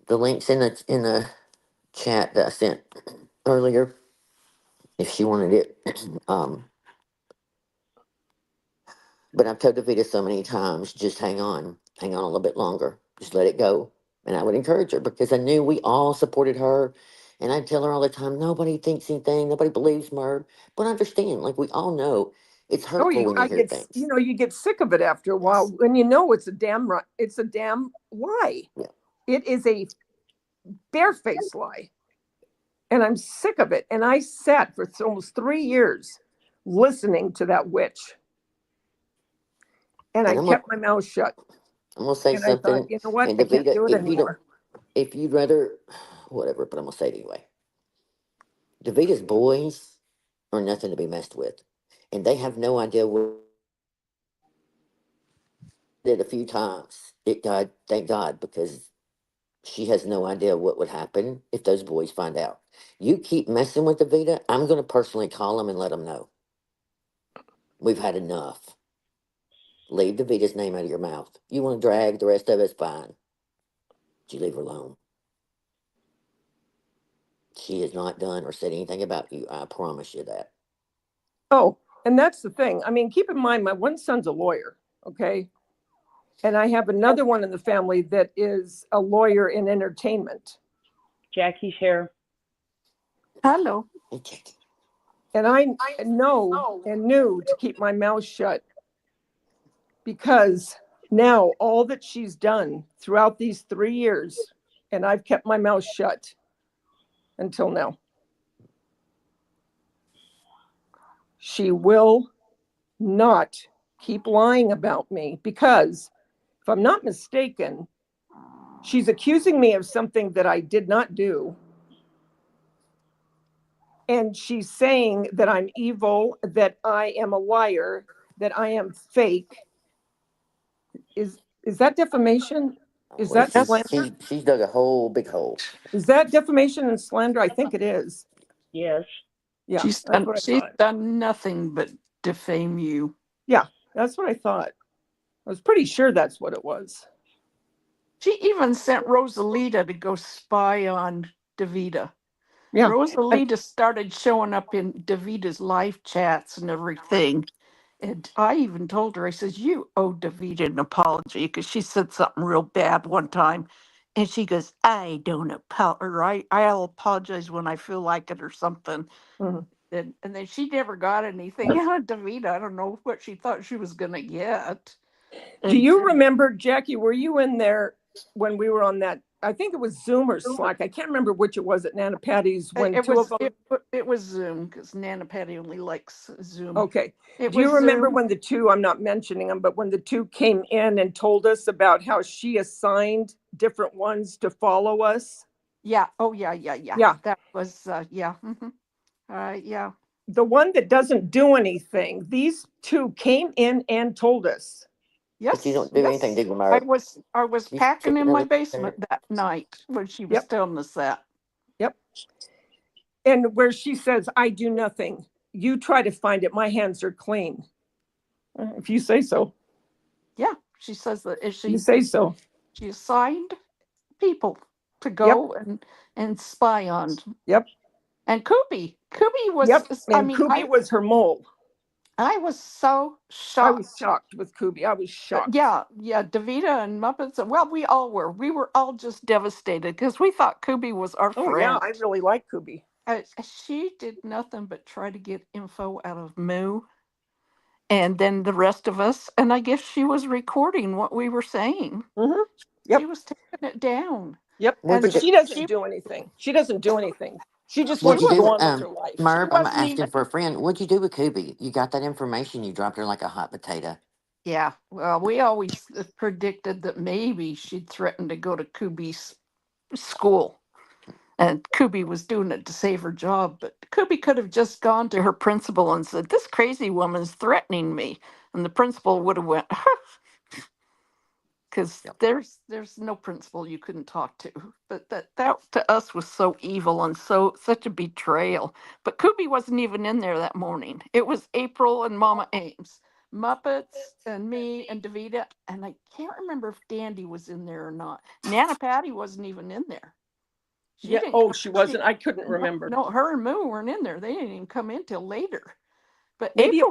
The link's in the chat that I sent earlier. If she wanted it. But I've told Davita so many times, just hang on a little bit longer, just let it go. And I would encourage her because I knew we all supported her. And I tell her all the time, nobody thinks anything, nobody believes Merv. But understand, like we all know, it's Oh, hurtful when you I hear get, things. you get sick of it after a while when it's a damn right. It's a damn lie. Yeah. It is a barefaced lie. And I'm sick of it. And I sat for almost 3 years listening to that witch. And I kept my mouth shut. I'm gonna say And I thought, something, you know what? and I can't Davida, do it anymore. if you'd rather, whatever, but I'm gonna say it anyway. Davida's boys are nothing to be messed with, and they have no idea what did a few times. It God, thank God, because she has no idea what would happen if those boys find out. You keep messing with Davida, I'm gonna personally call them and let them know we've had enough. Leave Davita's name out of your mouth. You want to drag the rest of us, fine. But you leave her alone. She has not done or said anything about you. I promise you that. Oh, and that's the thing. I mean, keep in mind, my one son's a lawyer, okay? And I have another one in the family that is a lawyer in entertainment. Jackie's here. Hello. Hey, Jackie. And I know and knew to keep my mouth shut because now all that she's done throughout these 3 years, and I've kept my mouth shut until now. She will not keep lying about me because, if I'm not mistaken, she's accusing me of something that I did not do. And she's saying that I'm evil, that I am a liar, that I am fake. Is that defamation? Is Well, that slander? she's dug a whole big hole. Is that defamation and slander? I think it is. Yes. Yeah, She's that's what I thought. done nothing but defame you. Yeah, that's what I thought. I was pretty sure that's what it was. She even sent Rosalita to go spy on Davida. Yeah. Rosalita started showing up in Davita's live chats and everything. And I even told her, I says, you owe Davida an apology because she said something real bad one time. And she goes, I don't apologize. I'll apologize when I feel like it or something. Mhm. And then she never got anything out of Davida. I don't know what she thought she was going to get. Do you remember, Jackie, were you in there when we were on that? I think it was Zoom or Slack. I can't remember which it was at Nana Patty's when It two of was them. it was Zoom because Nana Patty only likes Zoom. Okay. It Do you was remember Zoom. when the two, I'm not mentioning them, but when the two came in and told us about how she assigned different ones to follow us? Yeah. Oh, yeah. Yeah. That was, yeah. Yeah. The one that doesn't do anything, these two came in and told us. But you Yes. don't do anything, do you, I Merv? was You packing sit in my over basement there. that night when she was Yep. telling us that. Yep. And where she says, I do nothing. You try to find it. My hands are clean. If you say so. Yeah. She says that if You say so. she assigned people to Yep. go and spy on. Yep. And Kubi was, Yep. I And mean, Kubi was her mole. I was so I was shocked. shocked with Kubi. I was shocked. Yeah, Davida and Muppets. Well, we all were. We were all just devastated because we thought Kubi was our Oh, friend. yeah. I really like Kubi. She did nothing but try to get info out of Moo and then the rest of us. And I guess she was recording what we were saying. Mm-hmm. Yep. She was taking it down. Yep. And she doesn't do anything. She doesn't do anything. She just wants to go on with her life. Merv, I'm asking for a friend. What'd you do with Kubi? You got that information, you dropped her like a hot potato. Yeah, well, we always predicted that maybe she'd threaten to go to Kubi's school. And Kubi was doing it to save her job, but Kubi could have just gone to her principal and said, "This crazy woman's threatening me," and the principal would have went, because there's no principal you couldn't talk to. But that to us was so evil and such a betrayal. But Kubi wasn't even in there that morning. It was April and Mama Ames, Muppets, and me and Davida, and I can't remember if Dandy was in there or not. Nana Patty wasn't even in there. Yeah. Oh, she wasn't. I couldn't remember. No, her and Moo weren't in there. They didn't even come in till later. But Maybe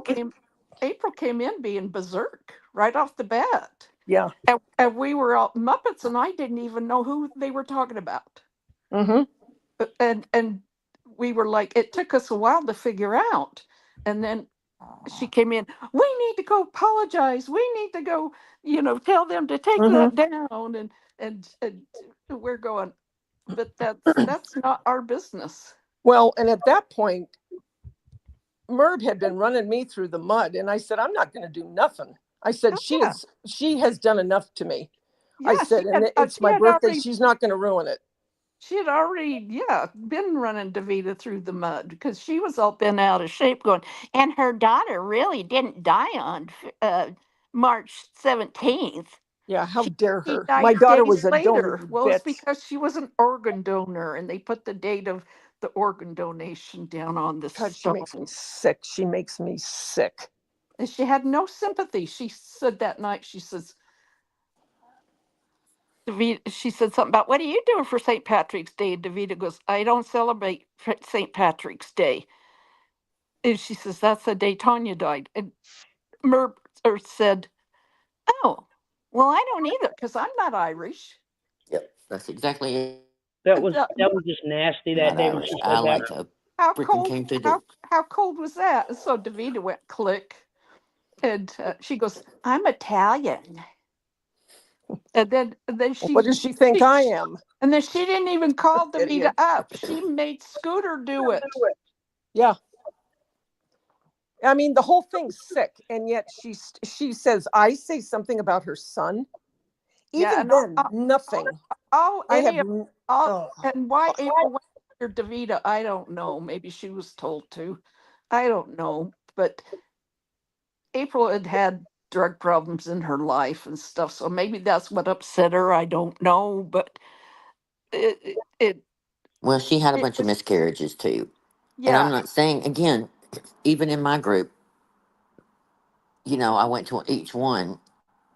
April came in being berserk right off the bat. Yeah. And we were all Muppets, and I didn't even know who they were talking about. Mm-hmm. and we were like, it took us a while to figure out. And then she came in, we need to go apologize. We need to go, tell them to take that down. And we're going, but that's not our business. Well, and at that point, Merv had been running me through the mud, and I said, I'm not going to do nothing. I said, she has done enough to me. Yeah, I said, and it's my birthday. She's not going to ruin it. She had already, been running Daveda through the mud because she was all bent out of shape going, and her daughter really didn't die on March 17th. Yeah, how dare her? Died My daughter was a later. donor. Well, it's because she was an organ donor, and they put the date of the organ donation down on the God, she stone. makes me sick. She makes me sick. And she had no sympathy. She said that night, she says, she said something about, what are you doing for St. Patrick's Day? And Daveda goes, I don't celebrate St. Patrick's Day. And she says, that's the day Tanya died. And Mercer said, oh, well, I don't either because I'm not Irish. Yep, that's exactly it. That was just nasty that day when she said that. How cold was that? And so Daveda went click. And she goes, I'm Italian. And then she. What does she think I am? And then she didn't even call Daveda up. She made Scooter do it. Yeah. I mean, the whole thing's sick, and yet she says I say something about her son. Even then, nothing. And why April went after Daveda, I don't know. Maybe she was told to. I don't know, but April had drug problems in her life and stuff, so maybe that's what upset her. I don't know, but well, she had a bunch of miscarriages too. Yeah. And I'm not saying, again, even in my group, I went to each one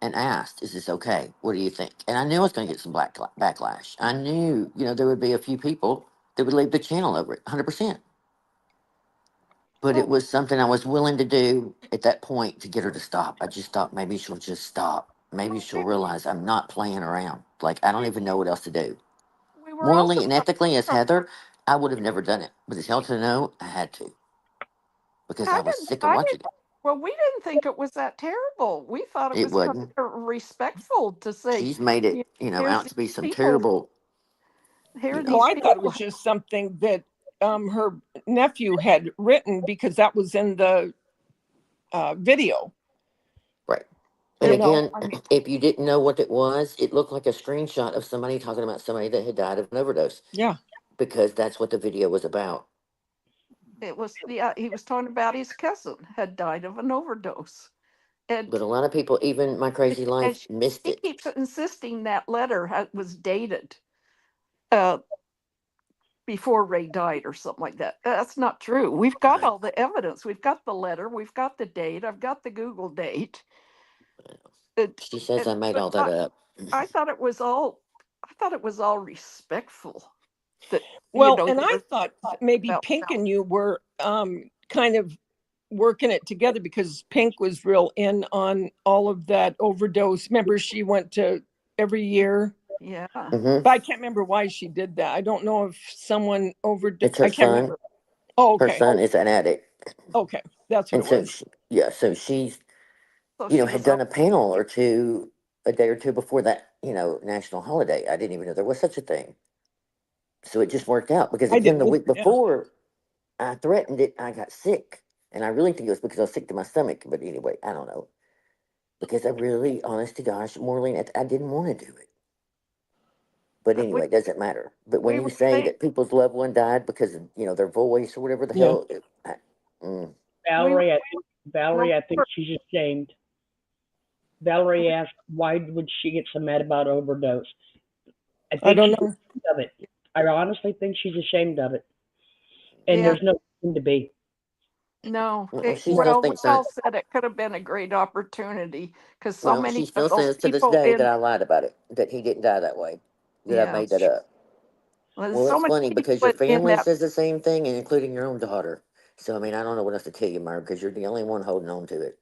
and asked, is this okay? What do you think? And I knew I was going to get some backlash. I knew, there would be a few people that would leave the channel over it, 100%. But it was something I was willing to do at that point to get her to stop. I just thought maybe she'll just stop. Maybe she'll realize I'm not playing around. Like, I don't even know what else to do. Morally and ethically, as Heather, I would have never done it. But as hell to know, I had to. Because I was sick of watching it. Well, we didn't think it was that terrible. We thought it was kind of respectful to say. She's made it, out to be some terrible. I thought it was just something that her nephew had written because that was in the video. Right. And again, if you didn't know what it was, it looked like a screenshot of somebody talking about somebody that had died of an overdose. Yeah. Because that's what the video was about. It was, he was talking about his cousin had died of an overdose. But a lot of people, even my crazy life, missed it. He keeps insisting that letter was dated before Ray died or something like that. That's not true. We've got all the evidence. We've got the letter. We've got the date. I've got the Google date. She says I made all that up. I thought it was all respectful. That, and I thought maybe Pink and you were kind of working it together because Pink was real in on all of that overdose. Remember, she went to every year. Yeah. But I can't remember why she did that. I don't know if someone overdosed. It's her son. Remember. Oh, okay. Her son is an addict. Okay, that's what it was. So she's, had done a panel or two a day or two before that, national holiday. I didn't even know there was such a thing. So it just worked out because again, the week before I threatened it, I got sick. And I really think it was because I was sick to my stomach. But anyway, I don't know. Because I really, honest to gosh, Maureen, I didn't want to do it. But anyway, it doesn't matter. But when you say that people's loved one died because of, their voice or whatever the hell. Valerie, I think she's ashamed. Valerie asked, why would she get so mad about overdose? I don't know. Of it. I honestly think she's ashamed of it. And there's no reason to be. No, she well, we all said it could have been a great opportunity because so many. She still says to this day that I lied about it, that he didn't die that way, that I made that up. Well, it's funny because your family says the same thing, and including your own daughter. So, I mean, I don't know what else to tell you, Merv, because you're the only one holding on to it.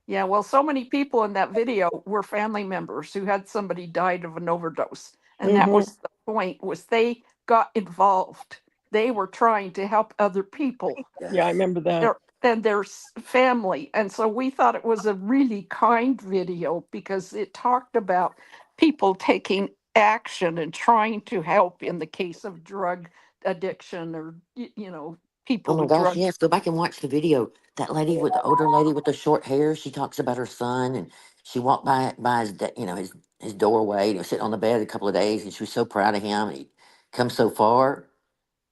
Yeah, well, so many people in that video were family members who had somebody died of an overdose. And that was the point, was they got involved. They were trying to help other people. Yeah, I remember that. And their family. And so we thought it was a really kind video because it talked about people taking action and trying to help in the case of drug addiction or, Oh people my with gosh, drug. yes, go back and watch the video. That lady with the older lady with the short hair, she talks about her son, and she walked by his his doorway, and he was sitting on the bed a couple of days, and she was so proud of him. He come so far,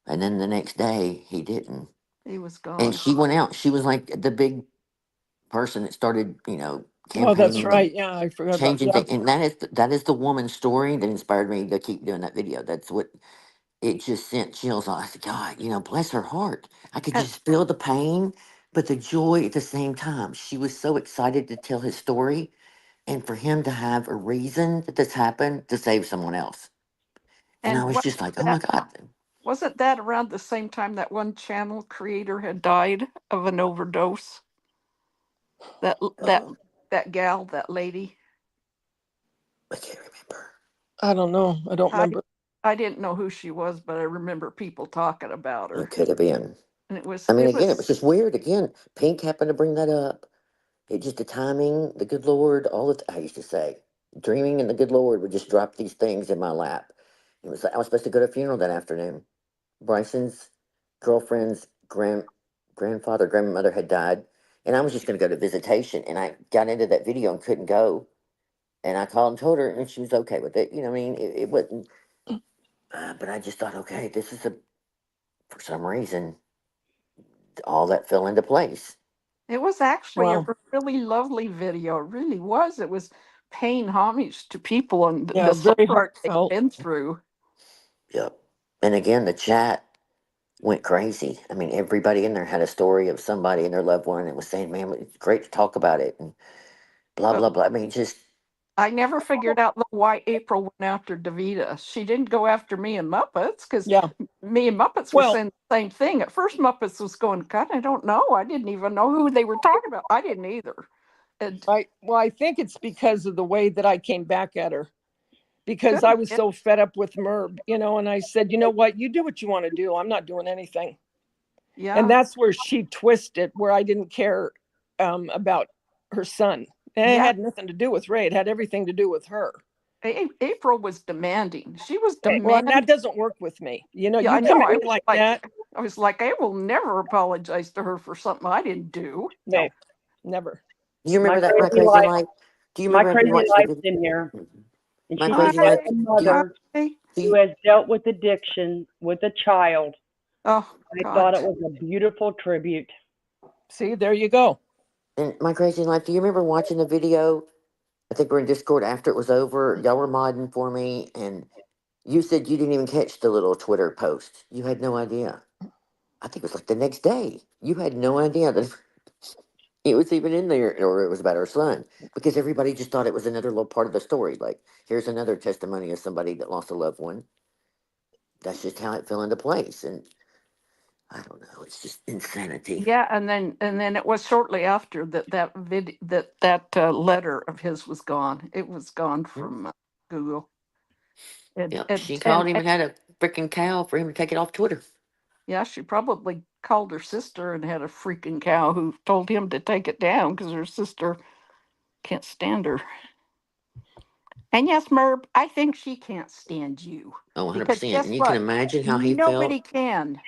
and then the next day he didn't. He was And gone. she went out. She was like the big person that started, Oh, that's campaigning and right. Yeah, I forgot about changing yeah. things. And that is the woman's story that inspired me to keep doing that video. That's what it just sent chills. I said, God, bless her heart. I could And, just feel the pain, but the joy at the same time. She was so excited to tell his story and for him to have a reason that this happened to save someone else. And I and was just like, oh my God. wasn't that around the same time that one channel creator had died of an overdose? That Um, that gal, that lady. I can't remember. I don't know. I don't remember. I didn't know who she was, but I remember people talking about her. It could have been. And it was I mean, it again, it was was just weird. Again, Pink happened to bring that up. It just the timing, the good Lord, I used to say, dreaming and the good Lord would just drop these things in my lap. It was like I was supposed to go to a funeral that afternoon. Bryson's girlfriend's grandmother had died, and I was just going to go to visitation. And I got into that video and couldn't go. And I called and told her, and she was okay with it. I mean, it wasn't. But I just thought, okay, this is for some reason, all that fell into place. it was actually a Wow. really lovely video. It really was. It was paying homage to people and Yeah, the very suffering they've heartfelt. been through. Yep. And again, the chat went crazy. I mean, everybody in there had a story of somebody and their loved one and was saying, man, it's great to talk about it and blah, But blah, blah. I mean, just, I never figured out why April went after Daveda. She didn't go after me and Muppets because Yeah. me and Muppets were Well, saying the same thing. At first, Muppets was going, God, I don't know. I didn't even know who they were talking about. I didn't either. And I think it's because of the way that I came back at her. Because could I have was been. so fed up with Merb, and I said, you know what, you do what you want to do. I'm not doing anything. And Yeah. that's where she twisted, where I didn't care about her son. And it Yeah. had nothing to do with Ray. It had everything to do with her. April was demanding. She was Well, and demanding. that doesn't work with me. Yeah, You I come know. at me like that. I was like, I will never apologize to her for something I didn't do. No, never. do you My remember that, My crazy Crazy life, Life? Do you my remember having crazy watched the life's video? in here, and My she's Crazy a Life? single Do you, mother Hi. do who you, has dealt with addiction with a child. Oh, I God. thought it was a beautiful tribute. See, there you go. and My Crazy Life, do you remember watching the video? I think we're in Discord after it was over. Y'all were modding for me, and you said you didn't even catch the little Twitter post. You had no idea. I think it was like the next day. You had no idea that it was even in there, or it was about her son, because everybody just thought it was another little part of the story. Like, here's another testimony of somebody that lost a loved one. That's just how it fell into place, and I don't know. It's just insanity. Yeah, and then it was shortly after that letter of his was gone. It was gone from Google. And, Yep, and she called and him and and had a freaking cow for him to take it off Twitter. yeah, she probably called her sister and had a freaking cow who told him to take it down because her sister can't stand her. And yes, Merb, I think she can't stand you Oh, because 100%. guess And you can what? imagine how he Nobody felt. can.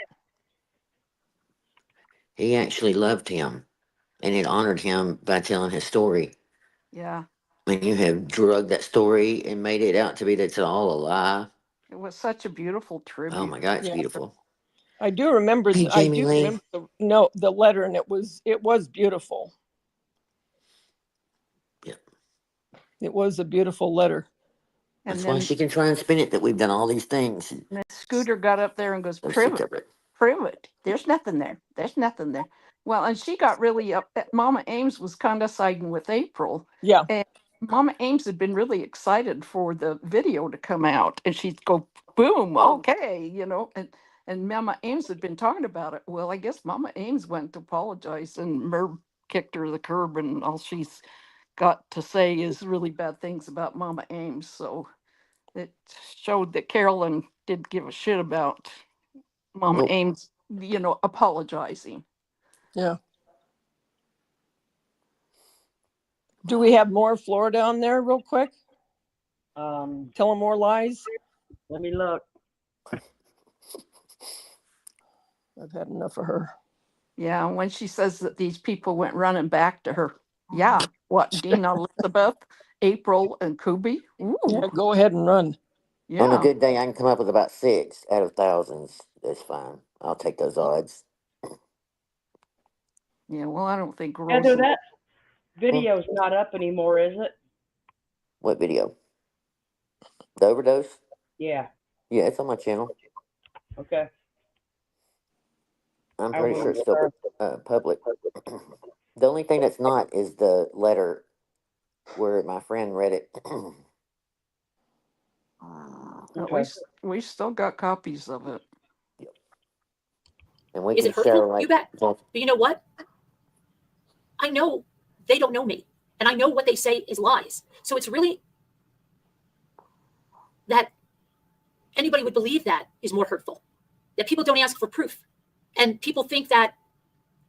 He actually loved him and it honored him by telling his story. Yeah, When you have drugged that story and made it out to be that's all a lie. it was such a beautiful Oh tribute. my God, it's Yeah. beautiful. I do remember Hey, I Jamie do Lee. remember the letter, and it was beautiful. Yep. It was a beautiful letter. And That's why then she can try and spin it that we've done all these things. Scooter got up there and goes, So she prove it. covered it. Prove it. There's nothing there. There's nothing there. Well, and she got really up. Mama Ames was kind of siding with April. Yeah. And Mama Ames had been really excited for the video to come out. And she'd go, boom, okay, And Mama Ames had been talking about it. Well, I guess Mama Ames went to apologize and Merv kicked her to the curb, and all she's got to say is really bad things about Mama Ames. So it showed that Carolyn didn't give a shit about Mama Nope. Ames, apologizing. Yeah. Do we have more Florida on there real quick? Telling more lies? Let me look. I've had enough of her. Yeah, when she says that these people went running back to her. Yeah, what, Dina, Elizabeth, April, and Kubi? Ooh. Yeah, go ahead and run. Yeah. On a good day, I can come up with about 6 out of thousands. That's fine. I'll take those odds. Yeah, well, I don't think Heather, Rosa. that video's not up anymore, is it? What video? The overdose? Yeah. Yeah, it's on my channel. Okay. I'm I pretty will sure it's still public. The only thing that's not is the letter where my friend read it. Okay. We still got copies of it. And we Is can it hurtful? show You bet. But you know what? I know they don't know me, and I know what they say is lies. So it's really that anybody would believe that is more hurtful. That people don't ask for proof, and people think that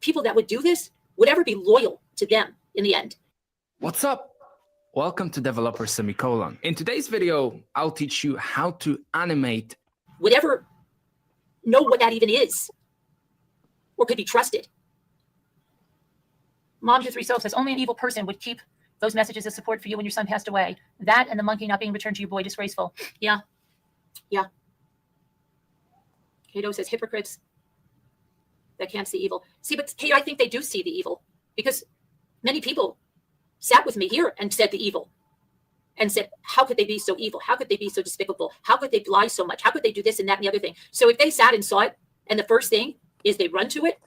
people that would do this would ever be loyal to them in the end. What's up? Welcome to Developer Semicolon. In today's video, I'll teach you how to animate. Would ever know what that even is, or could be trusted. Mom to 3 Soap says only an evil person would keep those messages of support for you when your son passed away. That and the monkey not being returned to your boy, disgraceful. Yeah. Yeah. Cato says hypocrites that can't see evil. See, but Cato, I think they do see the evil, because many people sat with me here and said the evil and said, how could they be so evil? How could they be so despicable? How could they lie so much? How could they do this and that and the other thing? So if they sat and saw it, and the first thing is they run to it,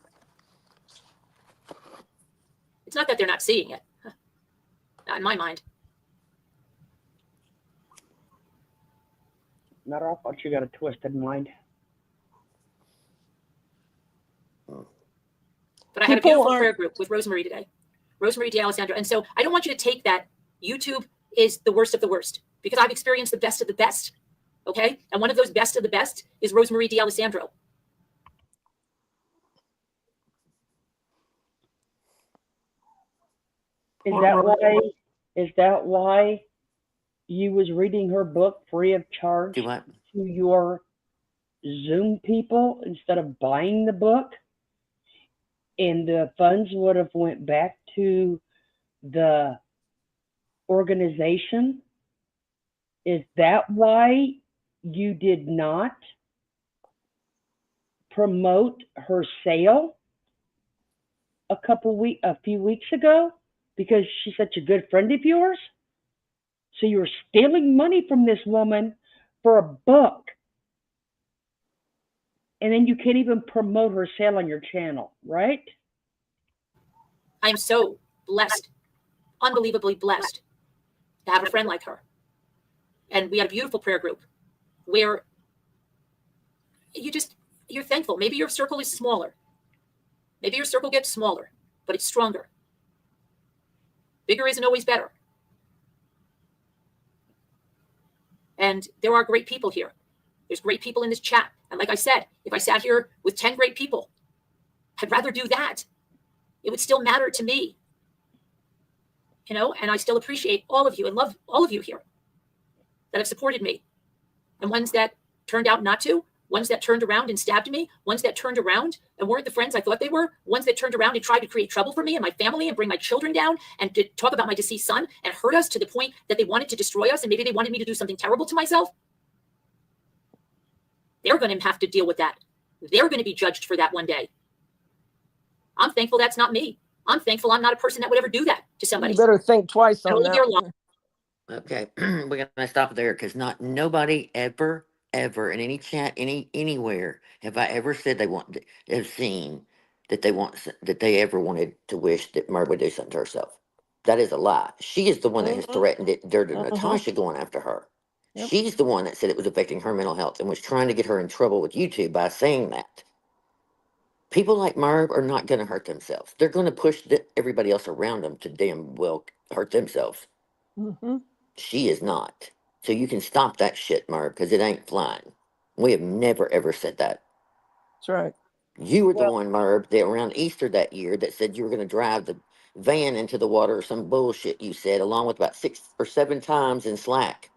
it's not that they're not seeing it. Not in my mind. Matter of fact, you got a twisted mind. But I had a beautiful prayer group with Rosemary today. Rosemary D'Alessandro. And so I don't want you to take that YouTube is the worst of the worst, because I've experienced the best of the best. Okay? And one of those best of the best is Rosemary D'Alessandro. Is that why you was reading her book free of charge to your Zoom people instead of buying the book? And the funds would have went back to the organization? Is that why you did not promote her sale a few weeks ago? Because she's such a good friend of yours? So you're stealing money from this woman for a book, and then you can't even promote her sale on your channel, right? I'm so blessed, unbelievably blessed to have a friend like her. And we had a beautiful prayer group where you're thankful. Maybe your circle is smaller. Maybe your circle gets smaller, but it's stronger. Bigger isn't always better. And there are great people here. There's great people in this chat. And like I said, if I sat here with 10 great people, I'd rather do that. It would still matter to me. And I still appreciate all of you and love all of you here that have supported me. And ones that turned out not to, ones that turned around and stabbed me, ones that turned around and weren't the friends I thought they were, ones that turned around and tried to create trouble for me and my family and bring my children down and to talk about my deceased son and hurt us to the point that they wanted to destroy us and maybe they wanted me to do something terrible to myself. They're going to have to deal with that. They're going to be judged for that one day. I'm thankful that's not me. I'm thankful I'm not a person that would ever do that to somebody. You better think twice on that. Okay, we're gonna stop there because nobody ever in any chat anywhere have I ever said have seen that they ever wanted to wish that Murray would do something to herself. That is a lie. She is the one that has threatened it. Natasha going after her. Yep. She's the one that said it was affecting her mental health and was trying to get her in trouble with YouTube by saying that. People like Merv are not going to hurt themselves. They're going to push everybody else around them to damn well hurt themselves. Mm-hmm. She is not. So you can stop that shit, Merv, because it ain't flying. We have never, ever said that. That's right. You were the one, Merv, that around Easter that year that said you were going to drive the van into the water or some bullshit you said, along with about 6 or 7 times in Slack.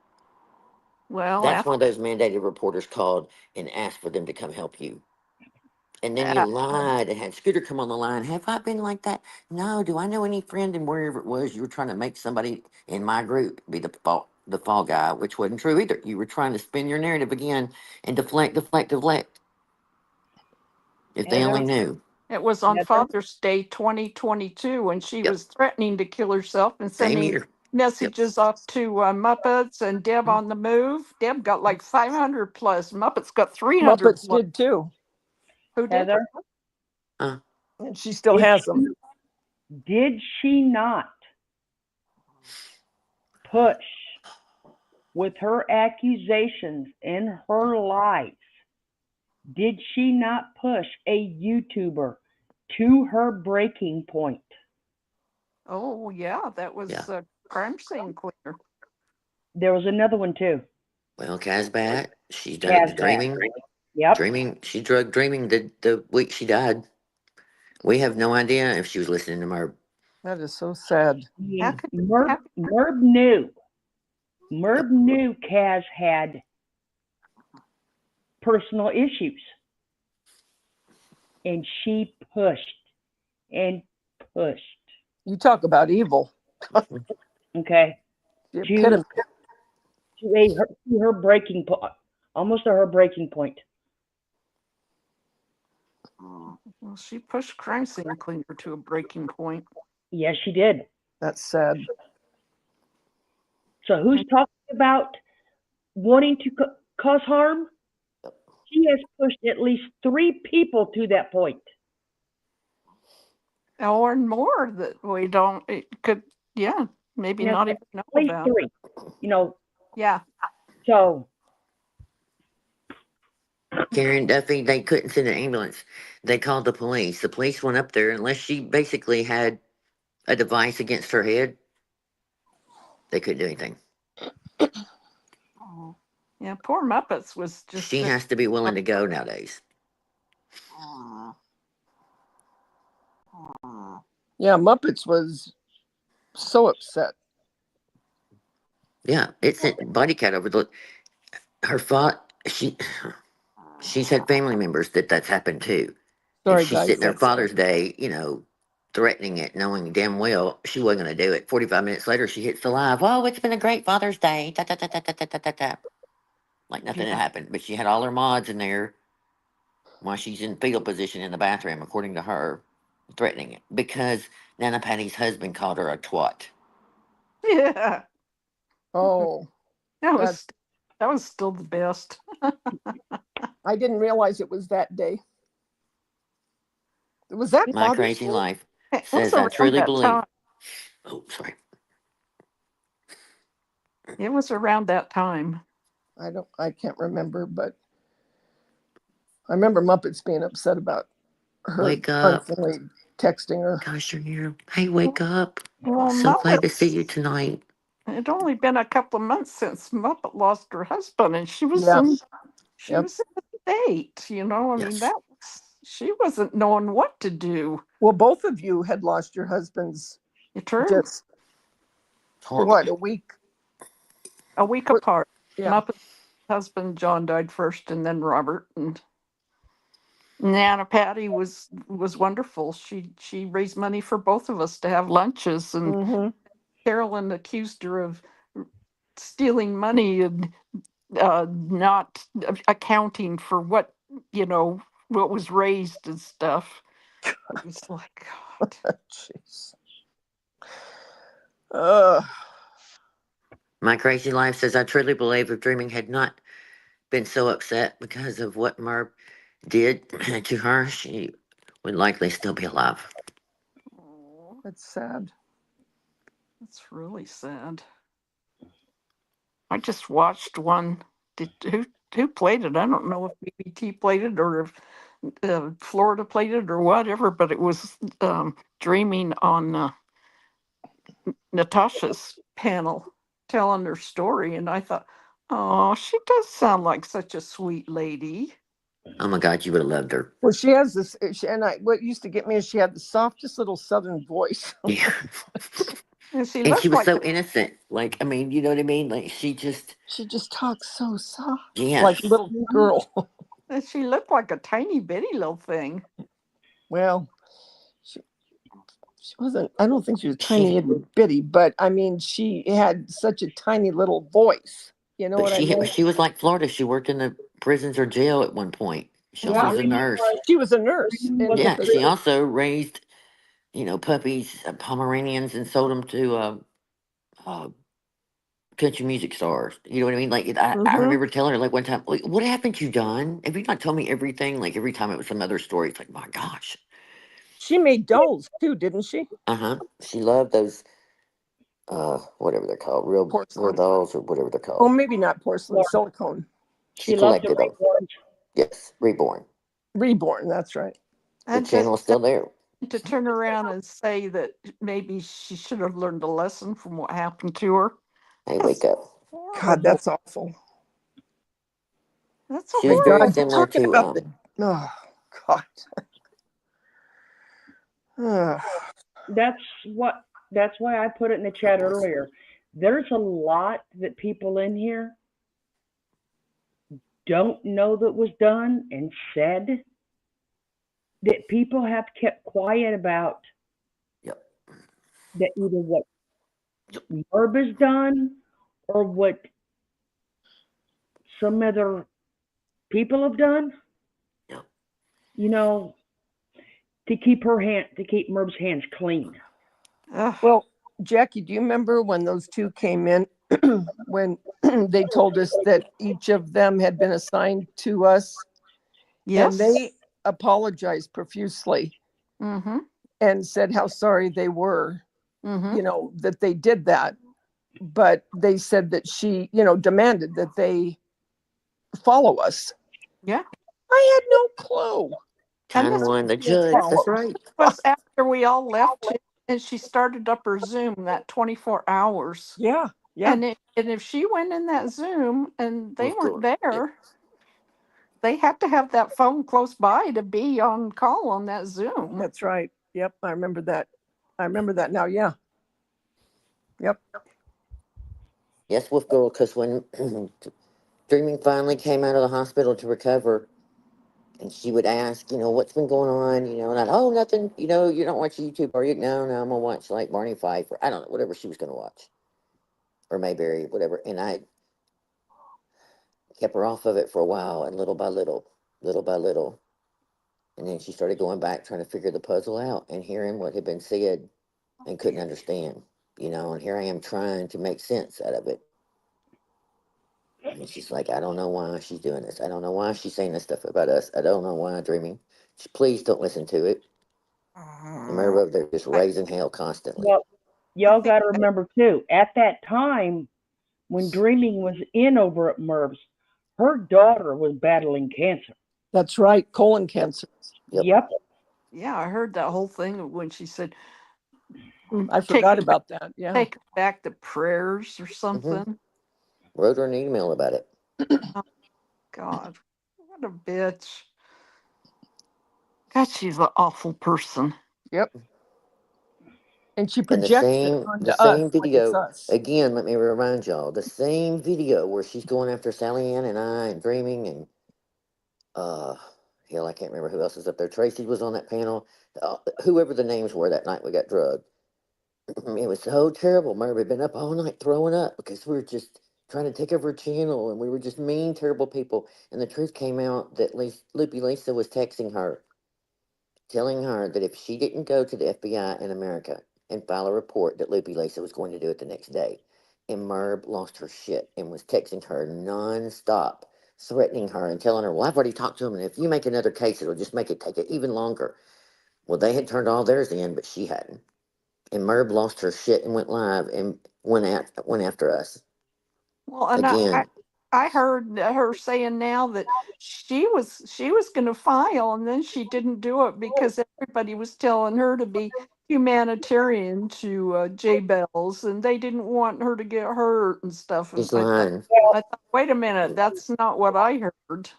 Well, That's one of those mandated reporters called and asked for them to come help you. And then you lied and had Scooter come on the line. Have I been like that? No. Do I know any friend? And wherever it was, you were trying to make somebody in my group be the fall guy, which wasn't true either. You were trying to spin your narrative again and deflect. If they only knew. It was on Father's Day 2022, and she was threatening to kill herself and Same sending year. messages off to Muppets and Deb on the Move. Deb got like 500 plus. Muppets got 300 Muppets plus. did too. Who did? Heather, And she still has them. did she not push with her accusations and her lies? Did she not push a YouTuber to her breaking point? Oh, yeah, that was a crime scene cleaner. There was another one too. Well, Casbat, she's done it dreaming. Yep. Dreaming. She drugged dreaming the week she died. We have no idea if she was listening to Merv. That is so sad. Merv knew. Merv knew Kaz had personal issues. And she pushed and pushed. You talk about evil. Okay. The epitome. To her breaking point, almost to her breaking point. Well, she pushed crime scene cleaner to a breaking point. Yes, she did. That's sad. So who's talking about wanting to cause harm? She has pushed at least 3 people to that point. Or more that we don't, it could, maybe not even know at least about. 3, Yeah. So. Karen Duffy, they couldn't send an ambulance. They called the police. The police went up there. Unless she basically had a device against her head, they couldn't do anything. Oh. Yeah, poor Muppets was just. She has to be willing to go nowadays. Yeah, Muppets was so upset. Yeah, it sent Body Cat over the. Her father, she's had family members that's happened too. Sorry, and she's guys, sitting there that's Father's Day, threatening it, knowing damn well she wasn't going to do it. 45 minutes later, she hits the live. Oh, it's been a great Father's Day. Ta, ta, ta, ta, ta, ta, ta, ta, ta. Like nothing had happened. But she had all her mods in there while she's in fetal position in the bathroom, according to her, threatening it. Because Nana Patty's husband called her a twat. Yeah. Oh. That was still the best. I didn't realize it was that day. Was that My Father's Crazy Day? Life says I truly believe. Oh, sorry. It was around that time. I can't remember, but I remember Muppets being upset about her Wake up. constantly texting her. Gosh, you're here. Hey, wake up. Well, So glad to see you tonight. It'd only been a couple of months since Muppet lost her husband, and she was Yeah. in the debate. I mean, she wasn't knowing what to do. Well, both of you had lost your husbands. Just what, a week? A week apart. Yeah. Muppet's husband John died first, and then Robert. And Nana Patty was wonderful. She raised money for both of us to have lunches, and Carolyn accused her of stealing money and not accounting for what was raised and stuff. It was like, God. Jeez. My Crazy Life says I truly believe if Dreaming had not been so upset because of what Merv did to her, she would likely still be alive. Oh, that's sad. That's really sad. I just watched one. Who played it? I don't know if BBT played it or if Florida played it or whatever, but it was Dreaming on Natasha's panel telling her story, and I thought, Oh, she does sound like such a sweet lady. Oh my God, you would have loved her. Well, she has this, what used to get me is she had the softest little Southern voice. Yeah. And she And she looked was like so innocent. Like, I mean, you know what I mean? Like, she just talks so soft, yes. like a little girl. and she looked like a tiny bitty little thing. Well, she wasn't. I don't think she was tiny itty bitty, but I mean, she had such a tiny little voice. You know But what I mean? she was like Florida. She worked in the prisons or jail at one point. She also Yeah, was a nurse. she was a nurse. And Yeah, she also raised, puppies, Pomeranians, and sold them to country music stars. You know what I mean? Like, I remember telling her, like, one time, like, what haven't you done? Have you not told me everything? Like, every time it was some other story. It's like, my gosh. She made dolls too, didn't she? She loved those, whatever they're called, real dolls or whatever they're called. Oh, maybe not porcelain, silicone. She collected them. Yes, reborn. Reborn, that's right. The channel is still there. To turn around and say that maybe she should have learned a lesson from what happened to her. Hey, wake up. God, that's awful. That's She was very similar to oh God. That's why I put it in the chat earlier. There's a lot that people in here don't know that was done and said that people have kept quiet about. Yep. That either what Merb has done or what some other people have done. Yep. To keep Merb's hands clean. Well, Jackie, do you remember when those two came in when they told us that each of them had been assigned to us? Yes. And they apologized profusely and said how sorry they were, that they did that. But they said that she, demanded that they follow us. Yeah. I had no clue. Time one, the judge. That's right. It was after we all left and she started up her Zoom that 24 hours. Yeah. And if she went in that Zoom and they weren't there, they had to have that phone close by to be on call on that Zoom. That's right. Yep. I remember that. Now. Yeah. Yep. Yes, Wolf Girl, because when Dreaming finally came out of the hospital to recover, and she would ask, what's been going on, and nothing, you don't watch YouTube, are you? No, I'm going to watch, like, Barney Fife, or I don't know, whatever she was going to watch. Or Mayberry, whatever. And I kept her off of it for a while, and little by little. And then she started going back, trying to figure the puzzle out, and hearing what had been said, and couldn't understand, and here I am trying to make sense out of it. And she's like, I don't know why she's doing this. I don't know why she's saying this stuff about us. I don't know why I'm dreaming. Please don't listen to it. Remember, they're just raising hell constantly. Well, y'all got to remember too, at that time when Dreaming was in over at Merv's, her daughter was battling cancer. That's right, colon cancer. Yep. Yeah, I heard that whole thing when she said, I forgot about that. Yeah. Take back the prayers or something. Wrote her an email about it. Oh, God, what a bitch. God, she's an awful person. Yep. And she And projected the same video, again, let me remind y'all, the same video where she's going after Sally Ann and I and Dreaming and, hell, I can't remember who else was up there. Tracy was on that panel. Whoever the names were that night we got drugged. It was so terrible. Merv had been up all night throwing up because we were just trying to take over a channel and we were just mean, terrible people. And the truth came out that Loopy Lisa was texting her, telling her that if she didn't go to the FBI in America and file a report, that Loopy Lisa was going to do it the next day. And Merv lost her shit and was texting her nonstop, threatening her and telling her, well, I've already talked to him, and if you make another case, it'll just take it even longer. Well, they had turned all theirs in, but she hadn't. And Merv lost her shit and went live and went after us. Well, and again. I heard her saying now that she was going to file, and then she didn't do it because everybody was telling her to be humanitarian to J Bells, and they didn't want her to get hurt and stuff. And She's lying. I thought, wait a minute, that's not what I heard.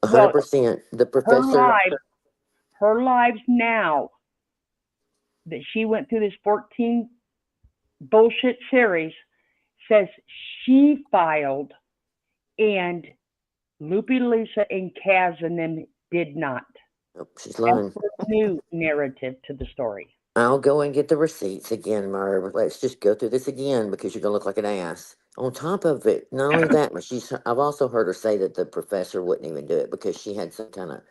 100%. The professor. Her lives now that she went through this 14 bullshit series says she filed and Loopy Lisa and Kaz and them did not. Oh, she's lying. That's her new narrative to the story. I'll go and get the receipts again, Merv. Let's just go through this again because you're gonna look like an ass. On top of it, not only that, but I've also heard her say that the professor wouldn't even do it because she had some kind of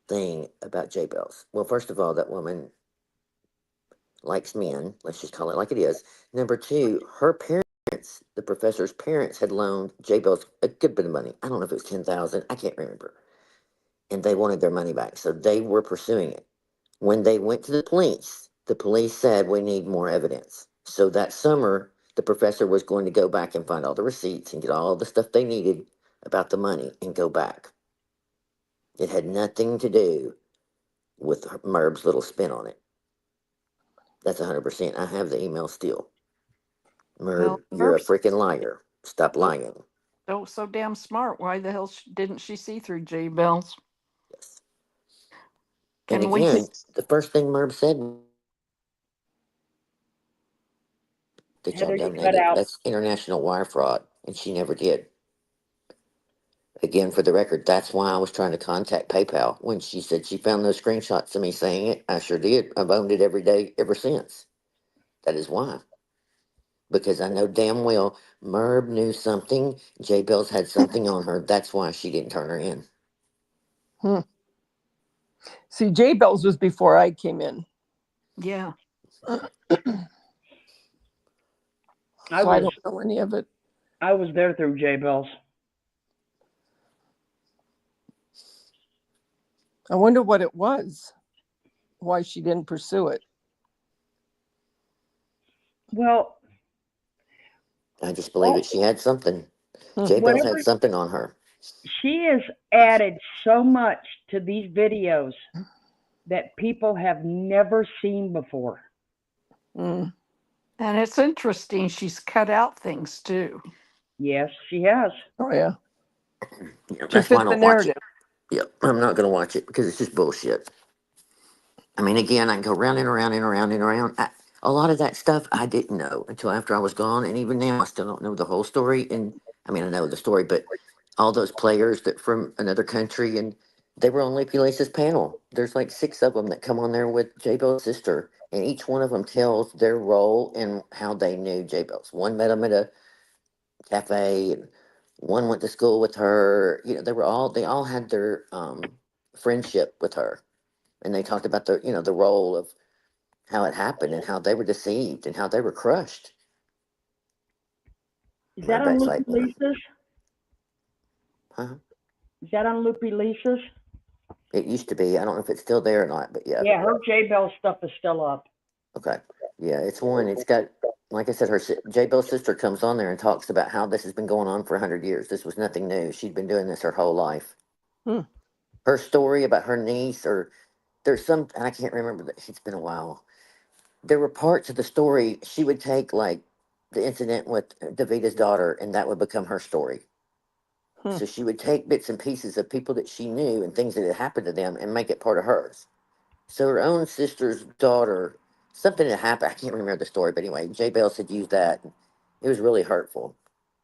thing about J Bells. Well, first of all, that woman likes men. Let's just call it like it is. Number two, her parents, the professor's parents, had loaned J Bells a good bit of money. I don't know if it was 10,000. I can't remember. And they wanted their money back, so they were pursuing it. When they went to the police said, we need more evidence. So that summer, the professor was going to go back and find all the receipts and get all the stuff they needed about the money and go back. It had nothing to do with Merb's little spin on it. That's 100%. I have the email still. Merb, you're a freaking liar. Stop lying. So damn smart. Why the hell didn't she see through J Bells? Yes. And again, the first thing Merb said that y'all Heather, you cut donated, out. that's international wire fraud, and she never did. Again, for the record, that's why I was trying to contact PayPal. When she said she found those screenshots of me saying it, I sure did. I've owned it every day ever since. That is why. Because I know damn well Merb knew something. J Bells had something on her. That's why she didn't turn her in. See, J Bells was before I came in. Yeah. I don't know any of it. I was there through J Bells. I wonder what it was. Why she didn't pursue it. Well, I just believe that she had something. J Bells had something on her. She has added so much to these videos that people have never seen before. And it's interesting. She's cut out things too. Yes, she has. Oh, yeah. That's why I don't watch it. Yep, I'm not going to watch it because it's just bullshit. I mean, again, I can go round and around and around and around. A lot of that stuff I didn't know until after I was gone, and even now I still don't know the whole story. And I mean, I know the story, but all those players that from another country, and they were on Leapy Lisa's panel. There's like 6 of them that come on there with J Bell's sister, and each one of them tells their role and how they knew J Bell's. One met him at a cafe, and one went to school with her. You know, they all had their friendship with her, and they talked about the role of how it happened and how they were deceived and how they were crushed. Is that on Loopy Like, Lisa's? huh? Is that on Loopy Lisa's? It used to be. I don't know if it's still there or not, but yeah. Yeah, her J Bell stuff is still up. Okay. Yeah, it's one. It's got, like I said, her J Bell's sister comes on there and talks about how this has been going on for 100 years. This was nothing new. She'd been doing this her whole life. Her story about her niece, or there's some, I can't remember that. It's been a while. There were parts of the story she would take, like the incident with Daveda's daughter, and that would become her story. So she would take bits and pieces of people that she knew and things that had happened to them and make it part of hers. So her own sister's daughter, something had happened. I can't remember the story, but anyway, J Bells had used that. It was really hurtful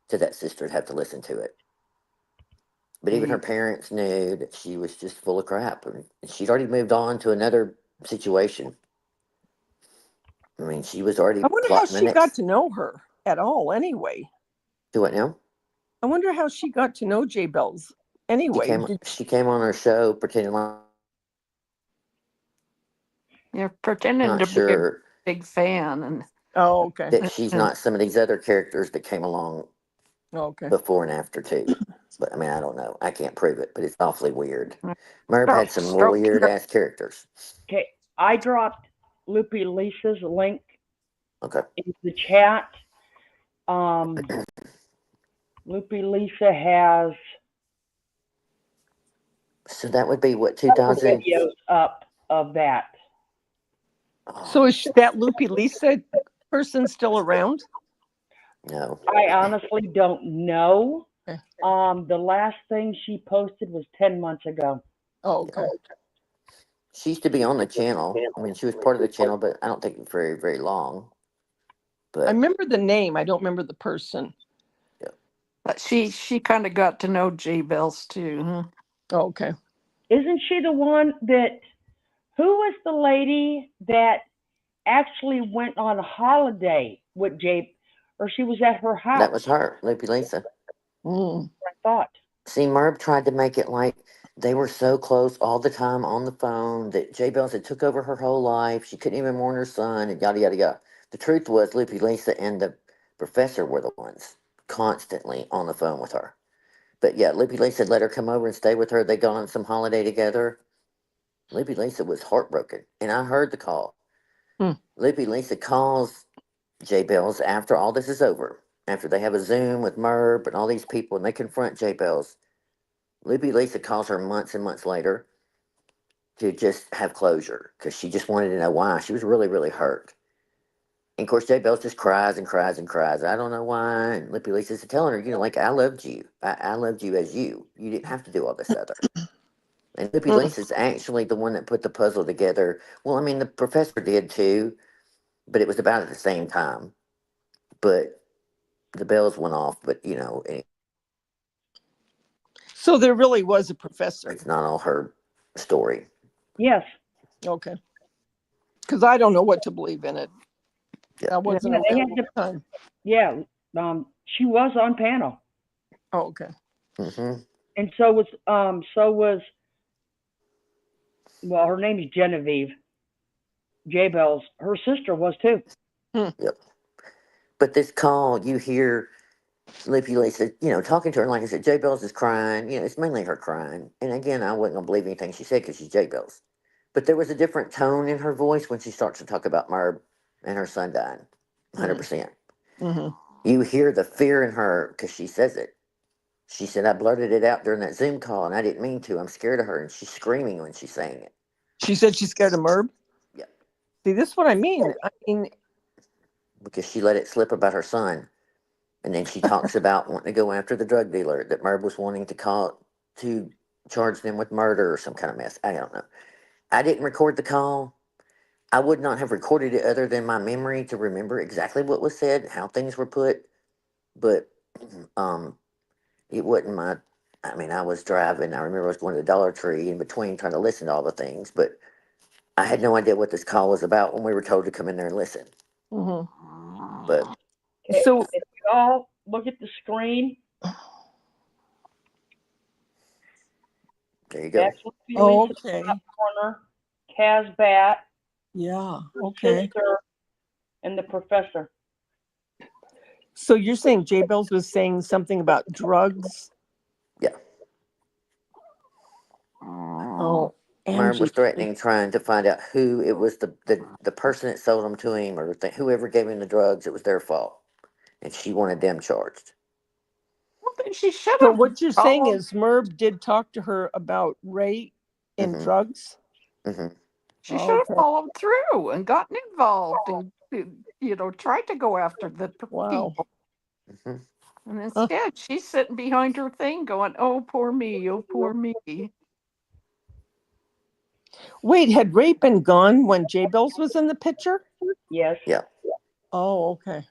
to that sister to have to listen to it. But even her parents knew that she was just full of crap. And she'd already moved on to another situation. I mean, she was already I wonder how plotting the she next. got to know her at all anyway. Do what now? I wonder how she got to know J Bells anyway. She came on her show pretending like. You're pretending to be a big fan. And oh, okay. That she's not some of these other characters that came along before and after too. But I mean, I don't know. I can't prove it, but it's awfully weird. Merv had some weird ass characters. Okay, I dropped Loopy Lisa's link in the chat. Loopy Lisa has. So that would be what, 2000 videos up of that. So is that Loopy Lisa person still around? No. I honestly don't know. Okay. The last thing she posted was 10 months ago. Oh, okay. She used to be on the channel. I mean, she was part of the channel, but I don't think very, very long. I But remember the name. I don't remember the person. But she kind of got to know J Bells too, huh? Oh, okay. Isn't she the one that, who was the lady that actually went on a holiday with Jay, or she was at her house? that was her, Loopy Lisa. Mm. I thought. See, Merv tried to make it like they were so close all the time on the phone that J Bells had took over her whole life. She couldn't even mourn her son and yada yada yada. The truth was Loopy Lisa and the professor were the ones constantly on the phone with her. But yeah, Loopy Lisa let her come over and stay with her. They gone on some holiday together. Loopy Lisa was heartbroken, and I heard the call. Hmm. Loopy Lisa calls J Bells after all this is over, after they have a Zoom with Merb and all these people, and they confront J Bells. Loopy Lisa calls her months and months later to just have closure because she just wanted to know why. She was really, really hurt. And of course, J Bells just cries and cries and cries. I don't know why. And Loopy Lisa's telling her, like, I loved you. I loved you as you. You didn't have to do all this other. And Loopy Lisa's actually the one that put the puzzle together. Well, I mean, the professor did too, but it was about at the same time. But the bells went off, but So there really was a professor. it's not all her story. Yes. Okay. Because I don't know what to believe in it. Yeah. I wasn't Yeah, they around had at the time. Yeah. She was on panel, Oh, okay. Mm-hmm. and so was well, her name is Genevieve. J Bells. Her sister was too. Yep. But this call, you hear Loopy Lisa, talking to her. Like I said, J Bells is crying. It's mainly her crying. And again, I wasn't going to believe anything she said because she's J Bells. But there was a different tone in her voice when she starts to talk about Merb and her son dying. 100%. Mm-hmm. You hear the fear in her because she says it. She said, I blurted it out during that Zoom call and I didn't mean to. I'm scared of her. And she's screaming when she's saying it. She said she's scared of Merb? Yep. See, this is what I mean. Because she let it slip about her son. And then she talks about wanting to go after the drug dealer, that Merb was wanting to charge them with murder or some kind of mess. I don't know. I didn't record the call. I would not have recorded it other than my memory to remember exactly what was said, how things were put. But it wasn't my. I mean, I was driving. I remember I was going to the Dollar Tree in between trying to listen to all the things, but I had no idea what this call was about when we were told to come in there and listen. Mm-hmm. But So if we all look at the screen, there you go. that's Loopy Oh, Lisa's okay. top corner, Kaz Bat, Yeah. her Okay. sister, and the professor. So you're saying J Bells was saying something about drugs? Yeah. Oh, Merv was Angie. threatening, trying to find out who it was, the person that sold them to him, or whoever gave him the drugs. It was their fault, and she wanted them charged. Well, then she should So have. what you're saying is Merv did talk to her about rape and Mm-hmm. drugs? Mm-hmm. She should have followed through and gotten involved and tried to go after the people. Mm-hmm. And instead, she's sitting behind her thing, going, "Oh, poor me! Oh, poor me!" Wait, had rape been gone when J Bells was in the picture? Yes. Yeah. Oh, okay.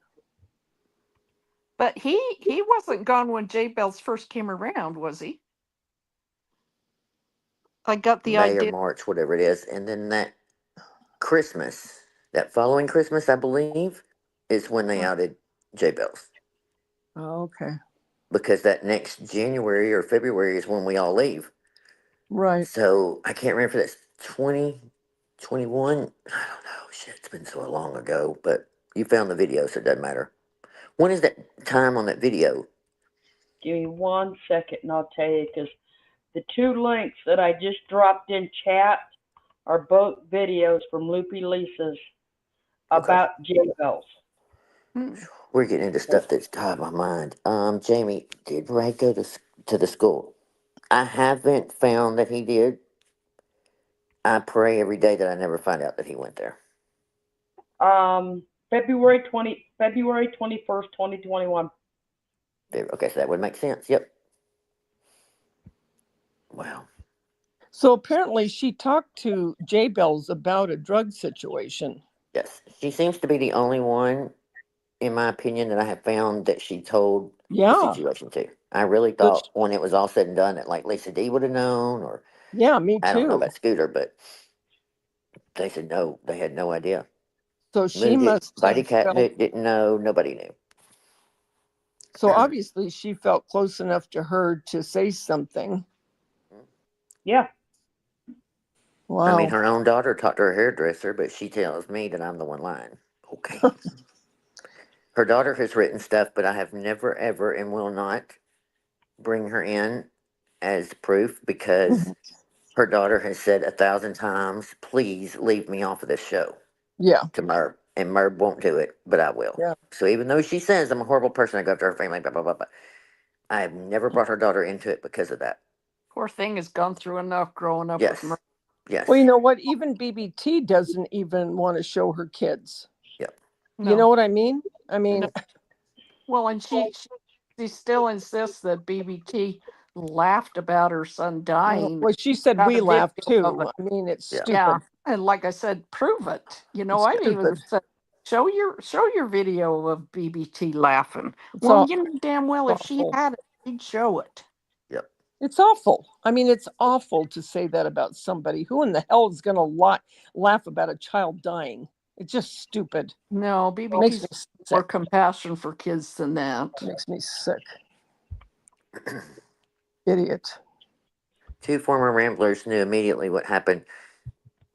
But he wasn't gone when J Bells first came around, was he? I got the May or idea. March, whatever it is, and then that following Christmas, I believe, is when they outed J Bells. Oh, okay. Because that next January or February is when we all leave. Right. So I can't remember if that's 2021. I don't know. Shit, it's been so long ago. But you found the video, so it doesn't matter. When is that time on that video? Give me 1 second and I'll tell you, because the two links that I just dropped in chat are both videos from Loopy Lisa's about J Bells. We're getting into stuff that's tied my mind. Jamie, did Ray go to the school? I haven't found that he did. I pray every day that I never find out that he went there. February 21st, 2021. Okay, so that would make sense. Yep. Wow. So apparently she talked to J Bells about a drug situation. Yes, she seems to be the only one, in my opinion, that I have found that she told the Yeah. situation to. I really thought when it was all said and done that like Lisa D would have known, or Yeah, me too. I don't know about Scooter, but they said no, they had no idea. So she must Buddy Cat felt, didn't know, nobody knew. so obviously she felt close enough to her to say something. Yeah. Wow. I mean, her own daughter talked to her hairdresser, but she tells me that I'm the one lying. Okay. Her daughter has written stuff, but I have never, ever, and will not bring her in as proof because her daughter has said 1,000 times, please leave me off of this show. Yeah. To Merb. And Merb won't do it, but I will. Yeah. So even though she says I'm a horrible person, I go after her family, blah, blah, blah, blah, I have never brought her daughter into it because of that. Poor thing has gone through enough growing up Yes. with Merv. Yes. Well, you know what? Even BBT doesn't even want to show her kids. Yep. You know what I mean? I mean, No. Well, and she still insists that BBT laughed about her son dying. well, she said Got we a video laughed of too. it. I mean, it's stupid. Yeah, and like I said, prove it. You know, It's I've even stupid. said, show your video of BBT laughing. It's Well, all- you know damn well if she awful. had it, she'd show it. Yep. It's awful. I mean, it's awful to say that about somebody. Who in the hell is going to laugh about a child dying? It's just stupid. No, Makes BBT's me more sick. compassion for kids than that. Makes me sick. Idiot. 2 former Ramblers knew immediately what happened.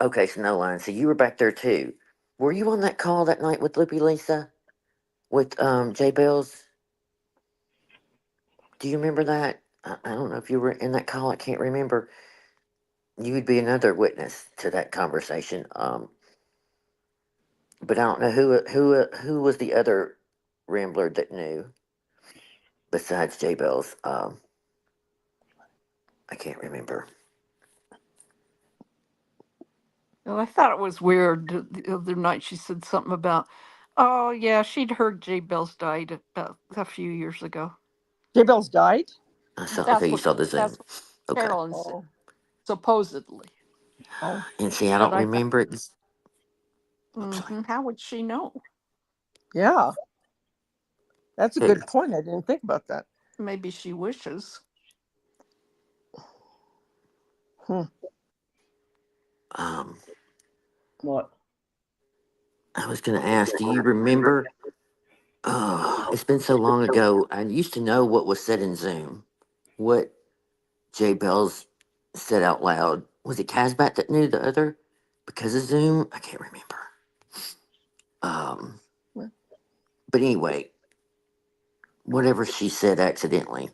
Okay, so no line. So you were back there too. Were you on that call that night with Loopy Lisa? With J Bells? Do you remember that? I don't know if you were in that call. I can't remember. You would be another witness to that conversation. But I don't know who was the other Rambler that knew besides J Bells. I can't remember. Well, I thought it was weird the other night. She said something about, oh yeah, she'd heard Jay Bells died about a few years ago. J Bells died? I saw. That's Okay, you what saw the Zoom. that's what Okay. Carolyn said, supposedly. Oh. And see, I But don't remember it. How would she know? Yeah. That's a Hey. good point. I didn't think about that. Maybe she wishes. What? I was going to ask, do you remember? Oh, it's been so long ago. I used to know what was said in Zoom. What J Bells said out loud. Was it Casbat that knew the other? Because of Zoom? I can't remember. But anyway, whatever she said accidentally,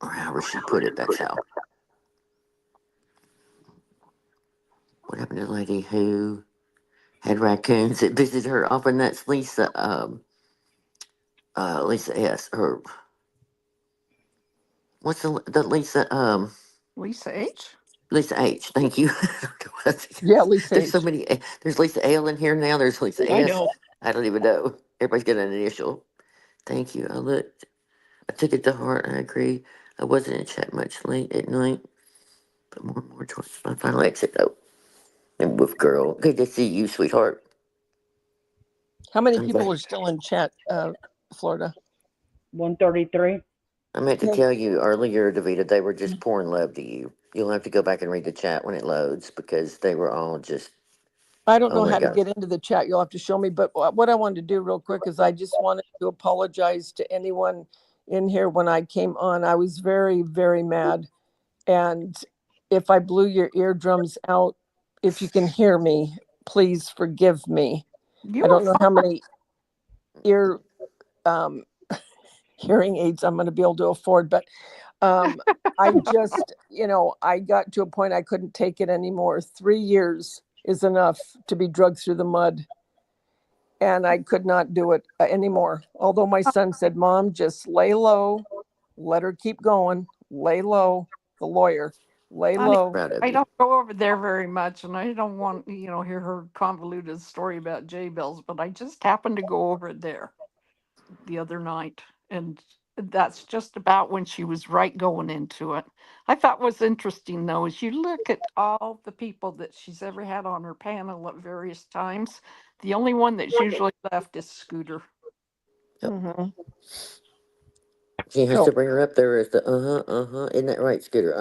or however she put it, that's how. What happened to the lady who had raccoons that visited her often? That's Lisa, Lisa S. Or what's the Lisa, Lisa H? Lisa H. Thank you. Yeah, Lisa There's H. so many. There's Lisa L in here now. There's Lisa I S. know. I don't even know. Everybody's got an initial. Thank you. I looked. I took it to heart. I agree. I wasn't in chat much late at night, but more and more towards my final exit though. And with girl, good to see you, sweetheart. How many I'm people glad. are still in chat, Florida? 133. I meant to tell you earlier, Daveda, they were just pouring love to you. You'll have to go back and read the chat when it loads because they were all just. I don't Oh know my how to God. get into the chat. You'll have to show me. But what I wanted to do real quick is I just wanted to apologize to anyone in here when I came on. I was very, very mad. And if I blew your eardrums out, if you can hear me, please forgive me. I don't know how many hearing aids I'm going to be able to afford, but I just, I got to a point I couldn't take it anymore. 3 years is enough to be drugged through the mud. And I could not do it anymore. Although my son said, Mom, just lay low, let her keep going, lay low, the lawyer, Lay I, low. Proud of I you. don't go over there very much, and I don't want hear her convoluted story about J-Bills, but I just happened to go over there the other night, and that's just about when she was right going into it. I thought was interesting though is you look at all the people that she's ever had on her panel at various times. The only one that's usually left is Scooter. Mm-hmm. She has So, to bring her up there as the Isn't that right, Scooter?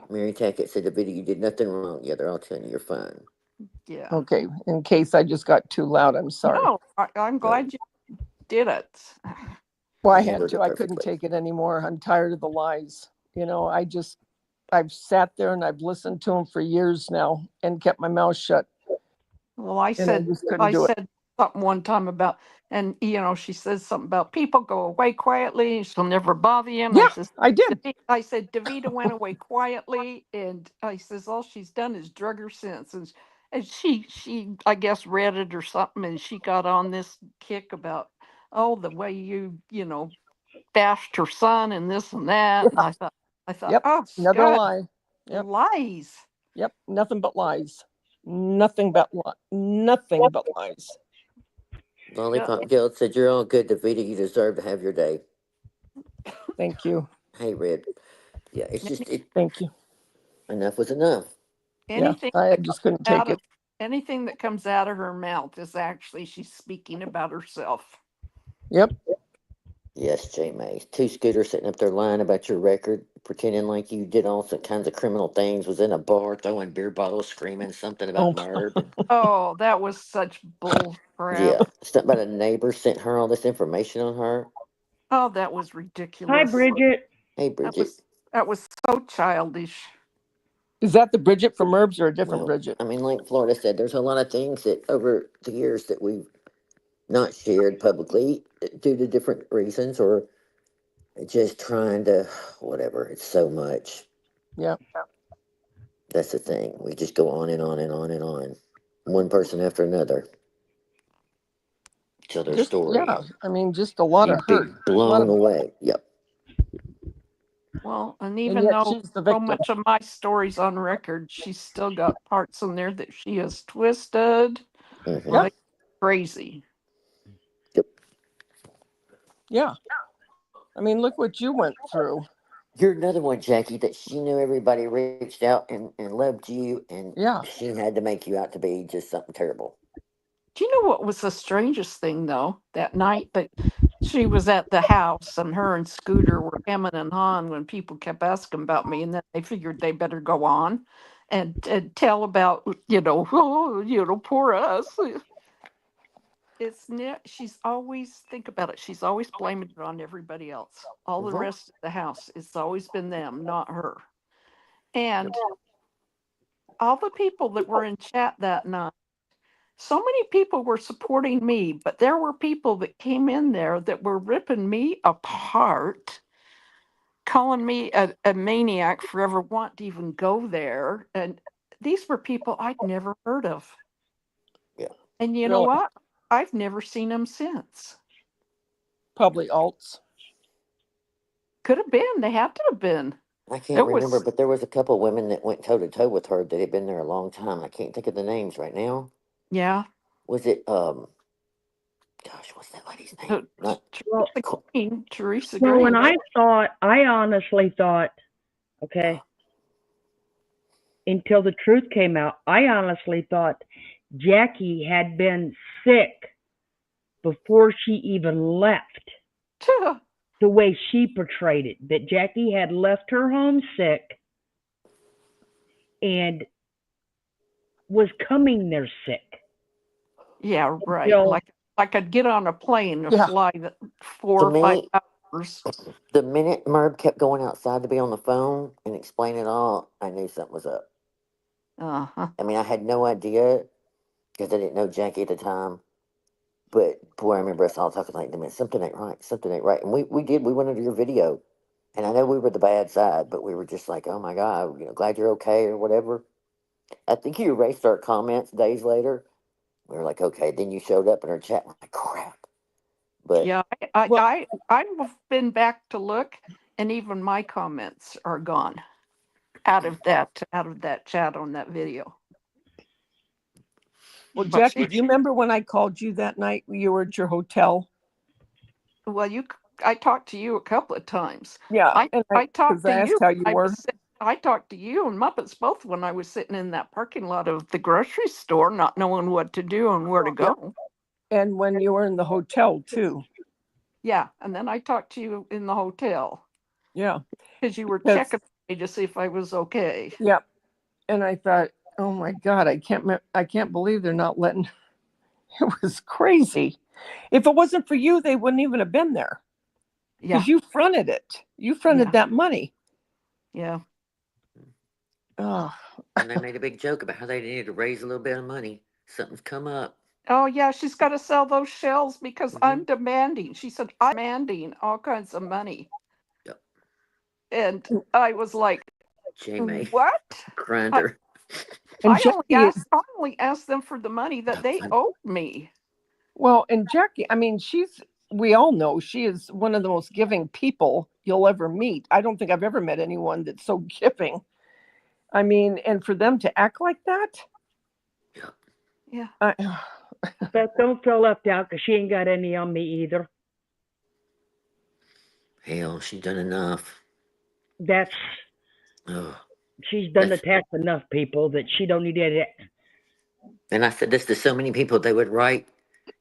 Mary Tackett said, Davida, you did nothing wrong. Yeah, they're all telling you you're fine. Yeah. okay, in case I just got too loud, I'm sorry. No, I'm glad you did it. Well, I You had handled to. it I couldn't perfectly. take it anymore. I'm tired of the lies. I've sat there and I've listened to them for years now and kept my mouth shut. Well, I And I said just couldn't do it. something one time about, and she says something about people go away quietly. She'll never bother you. And Yeah, I did. I said, Davida went away quietly, and I says all she's done is drug her since, and she I guess read it or something, and she got on this kick about the way you bashed her son and this and that, and I thought, Yep. oh Another God, lie. Yep. lies. Yep. Nothing but lies. Nothing but nothing but lies. Lollipop Guild said, you're all good, Davida. You deserve to have your day. Thank you. Hey, Red. Yeah, it's just, Thank you. enough was enough. Anything Yeah, I that just comes couldn't take out of it. anything that comes out of her mouth is actually she's speaking about herself. Yep. Yes, J May. Two Scooters sitting up there lying about your record, pretending like you did all some kinds of criminal things, was in a bar throwing beer bottles, screaming something about Merv. Oh, that was such bull Yeah, crap. something about a neighbor sent her all this information on her. Oh, that was Hi, ridiculous. Bridget. Hey, That Bridget. was so childish. Is that the Bridget from Herbs or a different Well, Bridget? I mean, like Florida said, there's a lot of things that over the years that we've not shared publicly due to different reasons or just trying to, whatever. It's so much. Yeah. That's the thing. We just go on and on and on and on. One person after another. Tell their story. Yeah. I mean, just a lot of You'd be hurt. blown away. Yep. Well, and And even yet though she's the so victim. much of my story's on record, she's still got parts in there that she has twisted like crazy. Yeah. I mean, look what you went through. You're another one, Jackie, that she knew everybody reached out and loved you, and she had to make you out to be just something terrible. Do you know what was the strangest thing though? That night that she was at the house and her and Scooter were hemming and hawing when people kept asking about me, and then they figured they better go on and tell about poor us. She's always think about it. She's always blaming it on everybody else. All the rest of the house, it's always been them, not her. And all the people that were in chat that night. So many people were supporting me, but there were people that came in there that were ripping me apart, calling me a maniac for ever wanting to even go there. And these were people I'd never heard of. Yeah. And you know what? I've never seen them since. Probably alts. Could have been. They had to have been. I can't remember, but there was a couple women that went toe to toe with her that had been there a long time. I can't think of the names right now. Yeah. Was it gosh, what's that lady's name? Not Teresa Well, Green. I honestly thought, okay, until the truth came out, I honestly thought Jackie had been sick before she even left. The way she portrayed it, that Jackie had left her home sick and was coming there sick. Yeah, right. Like I'd get on a plane and fly 4 or 5 hours. The minute Merv kept going outside to be on the phone and explain it all, I knew something was up. Uh-huh. I mean, I had no idea because I didn't know Jackie at the time. But boy, I remember us all talking like, man, something ain't right, something ain't right. And we went into your video. And I know we were the bad side, but we were just like, oh my God, glad you're okay or whatever. I think you erased our comments days later. We were like, okay. Then you showed up in our chat. I'm like, crap. But yeah, I've been back to look, and even my comments are gone out of that chat on that video. Well, But Jackie, do you remember when I called you that night when you were at your hotel? Well, I talked to you a couple of times. Yeah, I talked to asked you. how you were. I talked to you and Muppets both when I was sitting in that parking lot of the grocery store, not knowing what to do and where to go. And when you were in the hotel too. Yeah, and then I talked to you in the hotel. Yeah, because you were checking me to see if I was okay. Yeah, and I thought, oh my God, I can't believe they're not letting. It was crazy. If it wasn't for you, they wouldn't even have been there. Yeah, Because you fronted it. You fronted that money. Yeah. Oh. And they made a big joke about how they needed to raise a little bit of money. Something's come up. Oh yeah, she's got to sell those shells because I'm demanding. She said I'm demanding all kinds of money. Yep. And I was like, Jamie. what? Grinder. I only asked them for the money that they owed me. Well, and Jackie, I mean, we all know she is one of the most giving people you'll ever meet. I don't think I've ever met anyone that's so giving. I mean, and for them to act like that. Yeah. But don't feel left out because she ain't got any on me either. Hell, she's done enough. She's done attack enough people that she don't need it. And I said this to so many people. They would write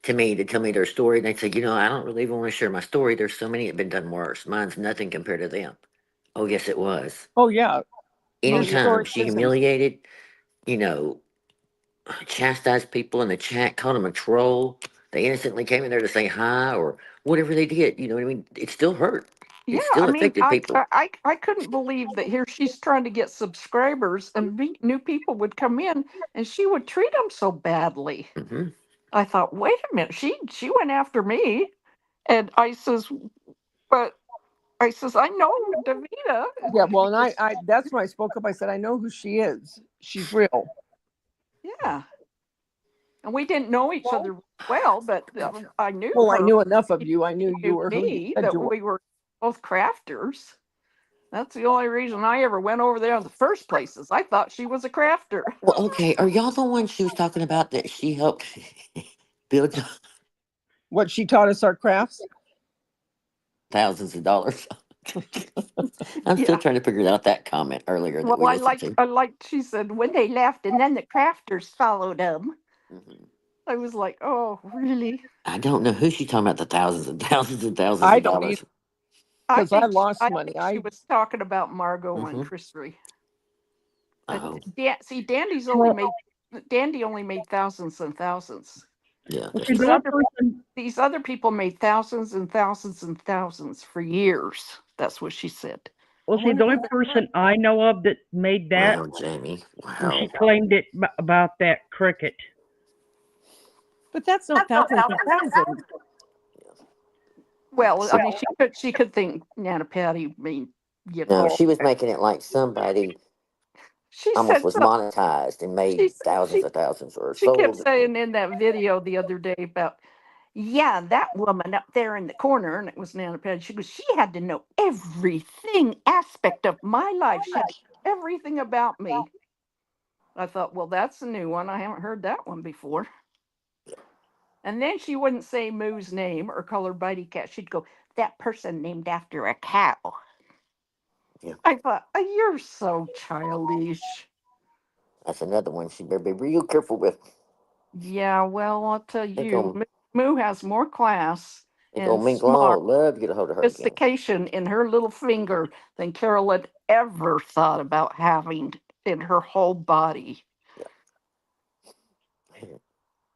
to me to tell me their story. And they'd say, I don't really even want to share my story. There's so many that have been done worse. Mine's nothing compared to them. Oh, yes, it was. Oh, yeah. Anytime she humiliated, chastised people in the chat, called them a troll. They innocently came in there to say hi or whatever they did. You know what I mean? It still hurt. Yeah, It still affected people. I couldn't believe that here she's trying to get subscribers and new people would come in and she would treat them so badly. Mm-hmm. I thought, wait a minute, she went after me, and I says, I know Daveda. Yeah, well, and I that's when I spoke up. I said, I know who she is. She's real. Yeah. And we didn't know each other well, but I knew Well, her. I knew enough of you. I knew you were who you me said that you were. we were both crafters. That's the only reason I ever went over there in the first place is I thought she was a crafter. Well, okay. Are y'all the ones she was talking about that she helped build what she taught us our crafts? thousands of dollars? I'm still trying to figure out that comment earlier that we listened to. I liked, she said, when they left and then the crafters followed them. Mm-hmm. I was like, oh, really? I don't know who she's talking about the thousands and thousands and thousands of dollars. Because I lost I money. think she was talking about Margot and Christy. Oh. See, Dandy only made thousands and thousands. Yeah. These other people made thousands and thousands and thousands for years. That's what she said. Well, see, the only person I know of that made that, wow, Jamie. Wow. She claimed it about that cricket. But that's not thousands and thousands. Well, I mean, she could think Nana Patty mean No, she was making it like somebody almost was monetized and made thousands of thousands or she sold. Kept saying in that video the other day about, yeah, that woman up there in the corner, and it was Nana Patty. She goes, she had to know everything aspect of my life. She had everything about me. I thought, well, that's a new one. I haven't heard that one before. And then she wouldn't say Moo's name or call her Bitey Cat. She'd go, that person named after a cow. Yeah. I thought, oh, you're so childish. That's another one she better be real careful with. Yeah, well, I'll tell you, Moo has more class and smart love to get a hold of her sophistication in her little finger than Carol had ever thought about having in her whole body. Yeah.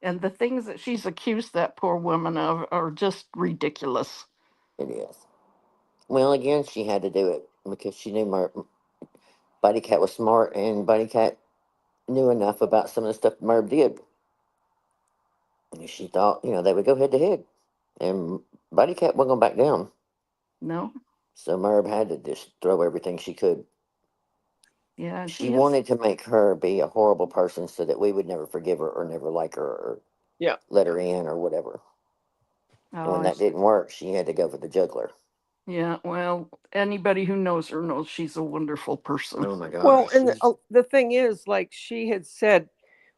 And the things that she's accused that poor woman of are just ridiculous. It is. Well, again, she had to do it because she knew Buddy Cat was smart, and Buddy Cat knew enough about some of the stuff Merv did. And she thought, they would go head to head. And Buddy Cat wasn't going to back down. No. So Merv had to just throw everything she could. Yeah. She wanted to make her be a horrible person so that we would never forgive her or never like her or let her in or whatever. And when that didn't work, she had to go for the juggler. Yeah, well, anybody who knows her knows she's a wonderful person. Oh my Well, gosh. and the thing is, like she had said,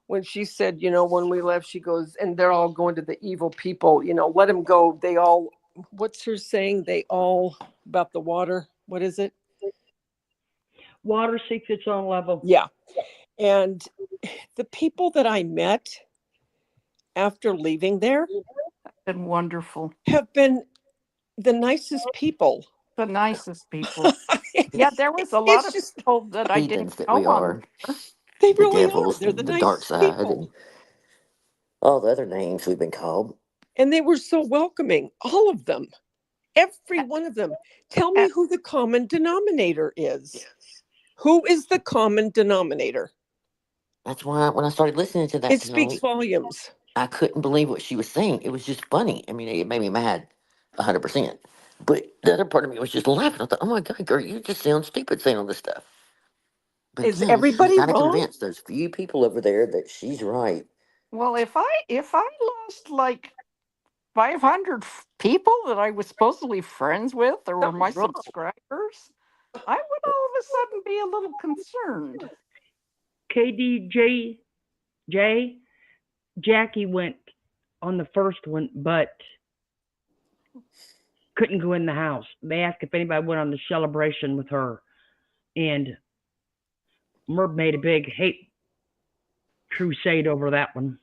when she said, when we left, she goes, and they're all going to the evil people, let them go. They all, what's her saying? They all, about the water. What is it? Water seeks its own level. Yeah. And the people that I met after leaving there Been wonderful. have been the nicest people. The nicest people. Yeah, there was a lot of people that I didn't Heathens that know we on are. there. They The really are. devils, They're the the dark nicest side, people. and all the other names we've been called. And they were so welcoming, all of them, every one of them. Tell me who the common denominator is. Who is the common denominator? That's why when I started listening to that It speaks tonight, volumes. I couldn't believe what she was saying. It was just funny. I mean, it made me mad 100%. But the other part of me was just laughing. I thought, oh my God, girl, you just sound stupid saying all this stuff. But Is again, she's everybody got to wrong? convince those few people over there that she's right. Well, if I lost like 500 people that I was supposedly friends with or were my Something's wrong. subscribers, I would all of a sudden be a little concerned. KDJ, Jackie went on the first one, but couldn't go in the house. They asked if anybody went on the celebration with her, and Merb made a big hate crusade over that one.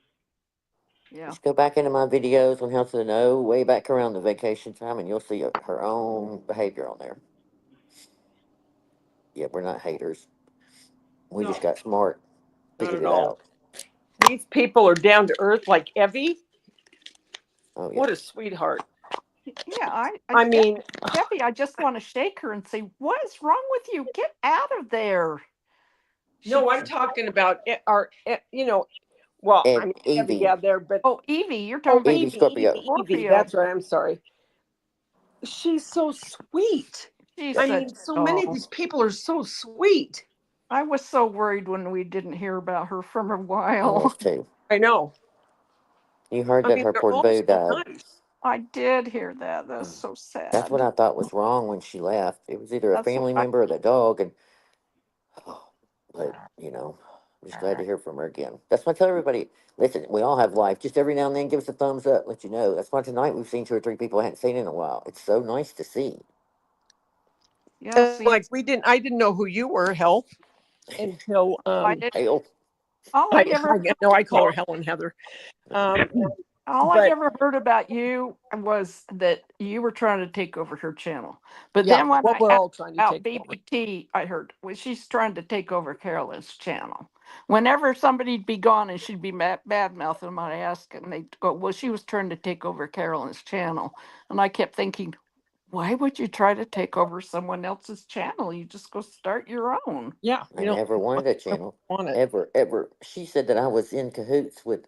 Yeah. Just go back into my videos on How to Know, way back around the vacation time, and you'll see her own behavior on there. Yeah, we're not haters. We just got smart, Not figured at it all. out. These people are down to earth like Evie. Oh, yeah. What a sweetheart. Yeah, I mean, Debbie, I just want to shake her and say, "What is wrong with you? Get out of there." no, I'm talking about well, I mean, Evie, Evie. yeah, there, but Evie, you're talking about Evie Scorpio. Evie, Scorpio. that's right. I'm sorry. She's so sweet. She's I such mean, so many of these people are so sweet. I was so worried when we didn't hear about her for a I while. was too. I know. You heard I that mean, her they're poor all boo so died. nice. I did hear that. That's so sad. That's what I thought was wrong when she left. It was either a That's what family member or the dog, and but I'm just glad to hear from her again. That's why I tell everybody, listen, we all have life. Just every now and then give us a thumbs up, let you know. That's why tonight we've seen 2 or 3 people I hadn't seen in a while. It's so nice to see. Yeah, see, Like I didn't know who you were, Hell, until I did. Hell. All I ever I call her Helen Heather. all I ever heard about you was that you were trying to take over her channel. But then when I we're asked all trying to about take over. BBT, I heard she's trying to take over Carolyn's channel. Whenever somebody'd be gone and she'd be bad mouthing them, I asked, and they'd go, "Well, she was trying to take over Carolyn's channel," and I kept thinking, why would you try to take over someone else's channel? You just go start your own. Yeah, I never wanted a channel. want it. Ever. She said that I was in cahoots with,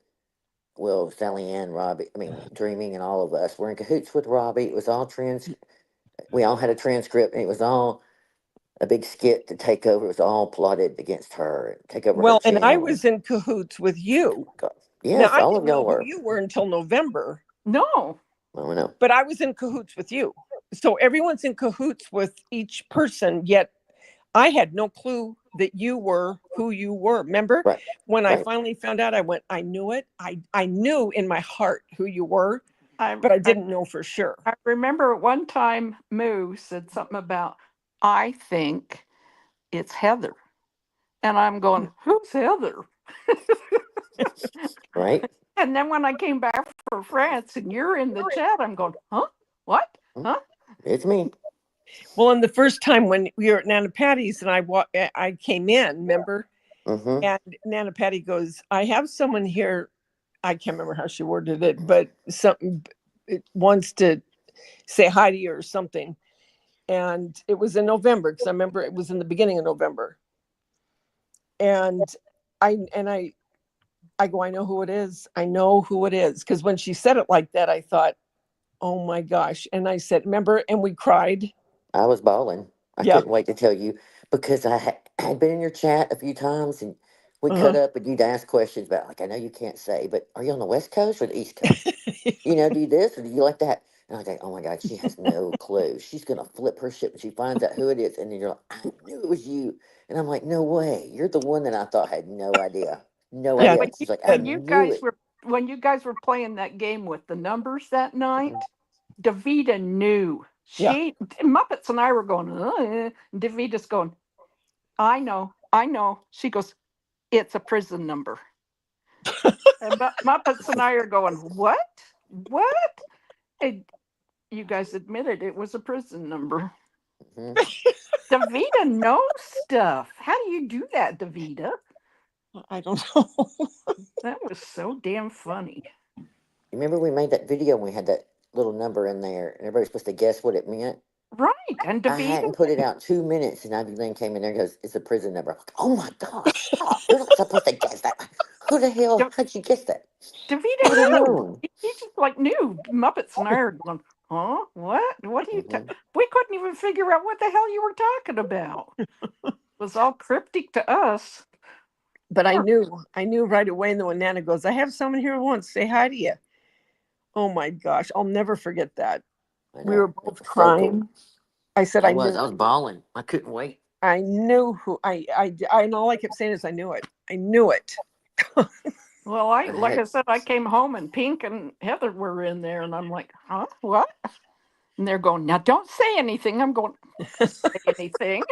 well, Sally Ann, Robbie, Dreaming and all of us. We're in cahoots with Robbie. It was all we all had a transcript, and it was all a big skit to take over. It was all plotted against her, take over her Well, channel. and I was in cahoots with you. Yes, now, I all didn't of y'all know who were. you were until November. No. Oh, I know. But I was in cahoots with you. So everyone's in cahoots with each person, yet I had no clue that you were who you were. Remember? Right. When I finally found out, I knew it. I knew in my heart who you were, but I didn't know for sure. I remember at one time Moo said something about, I think it's Heather. And I'm going, who's Heather? Right. And then when I came back from France and you're in the chat, I'm going, huh? What? Huh? It's me. Well, and the first time when we were at Nana Patty's and I came in, remember? Mm-hmm. And Nana Patty goes, I have someone here. I can't remember how she worded it, but something it wants to say hi to you or something. And it was in November, because I remember it was in the beginning of November. And I go, I know who it is. I know who it is. Because when she said it like that, I thought, oh my gosh. And I said, remember, and we cried. I was bawling. I couldn't wait to tell you, because I had been in your chat a few times, and we cut up, and you'd ask questions about, like, I know you can't say, but are you on the West Coast or the East Coast? Do you this or do you like that? And I think, oh my God, she has no clue. She's gonna flip her shit when she finds out who it is. And then you're like, I knew it was you. And I'm like, no way. You're the one that I thought had no idea. No Yeah, idea. She's like, I knew it. When you guys were playing that game with the numbers that Mhm. night, Davida knew. Yeah. Muppets and I were going, Davita's going, I know. She goes, it's a prison number. And Muppets and I are going, what? What? And you guys admitted it was a prison number. Mhm. Davida knows stuff. How do you do that, Davida? I don't know. That was so damn funny. Remember we made that video and we had that little number in there and everybody's supposed to guess what it meant? Right. And I hadn't Davida, put it out 2 minutes and Ivy Lynn came in there and goes, it's a prison number. I'm like, oh my God, stop. You're not supposed to guess that. Who the hell, how'd you guess that? I would Davida have knew. known. He just like knew. Muppets and I are going, huh? What? What are you? Mhm. We couldn't even figure out what the hell you were talking about. It was all cryptic to us. But I knew right away. And then when Nana goes, I have someone here who wants to say hi to you. Oh my gosh, I'll never forget that. I We were know. It both was so cool. crying. I said, I I was. knew. I was bawling. I couldn't wait. I knew who and all I kept saying is I knew it. I knew it. Well, like I said, I came home and Pink and Heather were in there, and I'm like, huh? What? And they're going, now don't say anything. I'm going, say anything.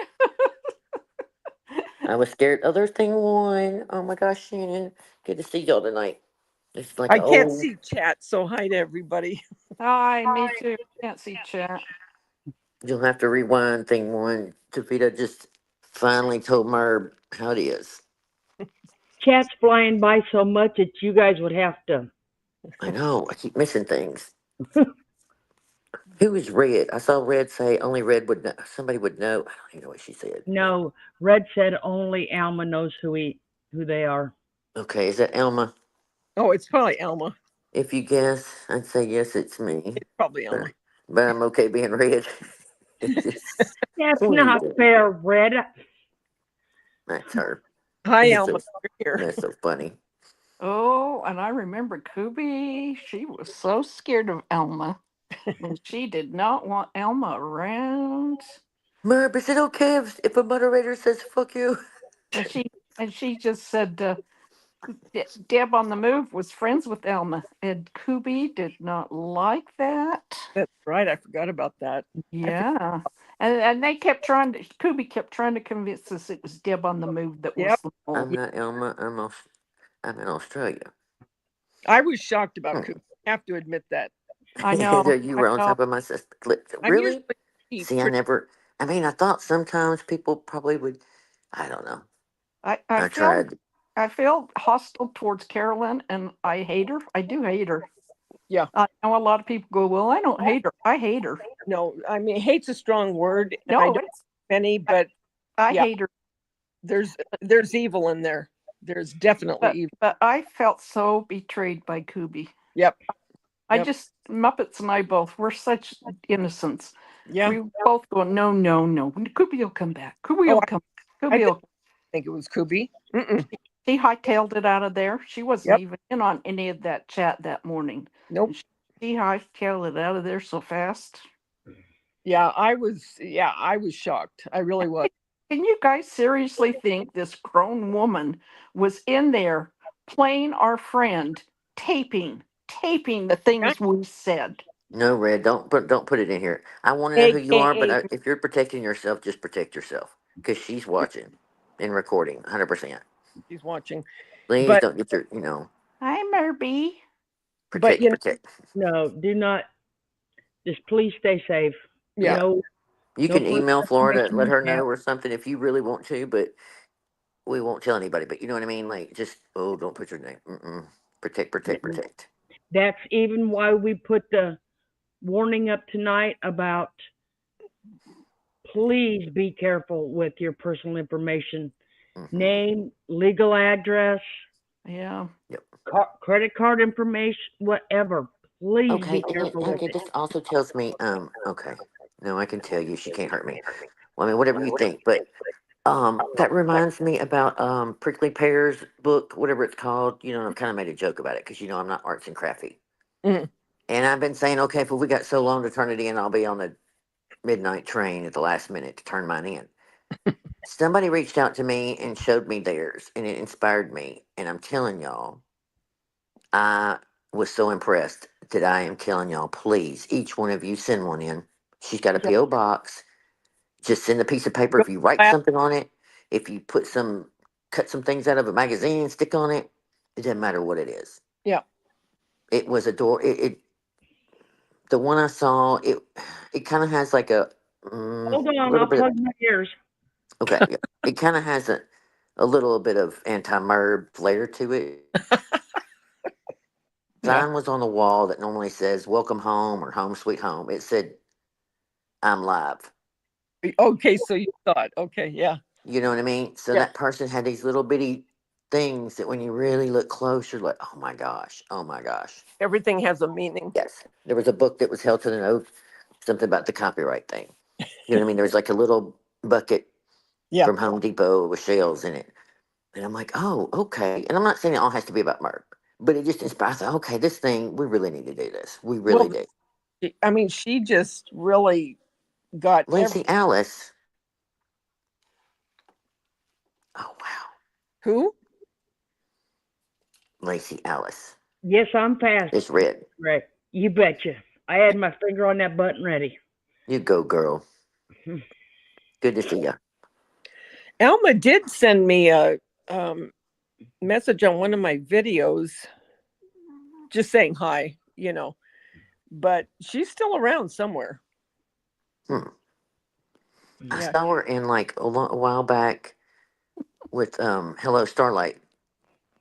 I was scared. Other thing won. Oh my gosh, Shannon. Good to see y'all tonight. It's like, I can't oh, see chat, so hi to everybody. Hi, me too. Can't see chat. you'll have to rewind thing one. Tavita just finally told Merb how it is. Chat's flying by so much that you guys would have to. I know. I keep missing things. Who is Red? I saw Red say only Red would know. Somebody would know. I don't even know what she said. No, Red said only Alma knows who they are. Okay, is that Elma? Oh, it's probably Elma. If you guess, I'd say yes, it's me. It's probably But, Elma. but I'm okay being Red. That's What are you not doing? fair, Red. That's her. Hi, That's Elma. so, You're here. that's so funny. Oh, and I remember Kubi. She was so scared of Elma. And she did not want Elma around. Merb, is it okay if a moderator says fuck you? And she just said Deb on the Move was friends with Elma. And Kubi did not like that. That's right. I forgot about that. Yeah. And they kept trying to Kubi kept trying to convince us it was Deb on the Move that was Yep. the I'm mole. not Elma. I'm in Australia. I was shocked about Cooper. I have to admit that. I know. You were on top of my sister. I'm Really? usually See, I never. I mean, I thought sometimes people probably would. I don't know. I I feel tried. I feel hostile towards Carolyn, and I hate her. I do hate her. Yeah. I know a lot of people go, well, I don't hate her. I hate her. No, I mean, hate's a strong word. No, I don't have many, but I yeah, hate her. there's evil in there. There's definitely evil. But I felt so betrayed by Kubi. Yep. Muppets and I both, we're such innocents. Yeah. We both go, no. Kubi will come back. Kubi will come. Kubi will. think it was Kubi. She hightailed it out of there. She wasn't even in on any of that chat that morning. Nope. She hightailed it out of there so fast. Yeah, I was shocked. I really was. Can you guys seriously think this grown woman was in there playing our friend, taping the things we said? No, Red. Don't put it in here. I want to know who you are, but AKA if you're protecting yourself, just protect yourself because she's watching and recording 100%. She's watching. Please don't get your, Hi, Merby. Protect. No, do not. Just please stay safe. Yeah. No, You no can email Florida and let her know information. or something if you really want to, but we won't tell anybody. But you know what I mean? Like, just, don't put your name. Protect. That's even why we put the warning up tonight about please be careful with your personal information. Name, legal address. Yeah. Yep. Credit card information, whatever. Please be careful with it. This also tells me, okay. No, I can tell you she can't hurt me. Well, I mean, whatever you think, but that reminds me about Prickly Pear's book, whatever it's called. I've kind of made a joke about it because I'm not arts and crafty. Mm. And I've been saying, okay, if we got so long to turn it in, I'll be on the midnight train at the last minute to turn mine in. Somebody reached out to me and showed me theirs, and it inspired me. And I'm telling y'all, I was so impressed that I am telling y'all, please, each one of you send one in. She's got a P.O. box. Just send a piece of paper. If you write something on it, if you cut some things out of a magazine, stick on it. It doesn't matter what it is. Yeah. It was the one I saw, it kind of has like a Hold on, little I'll bit. plug my ears. Okay, yeah. It kind of has a little bit of anti-merb flair to it. Sign was on the wall that normally says "Welcome home" or "Home Sweet Home." It said, "I'm live." Okay, so you thought, okay, yeah. You know what I mean? So that person had these little bitty things that, when you really look close, you're like, "Oh my gosh! Oh my gosh!" Everything has a meaning. Yes, there was a book that was held to the oath, something about the copyright thing. You know what I mean? There was like a little bucket from Home Depot with shells in it. And I'm like, oh, okay. And I'm not saying it all has to be about Merck, but it just inspires, okay, this thing, we really need to do this. We really do. I mean, she just really got Lacey Alice. Oh, wow. Who? Lacey Alice. Yes, I'm fast. It's red. Right. You betcha. I had my finger on that button ready. You go, girl. Good to see you. Alma did send me a message on one of my videos just saying hi, but she's still around somewhere. I saw her in like a while back with Hello Starlight,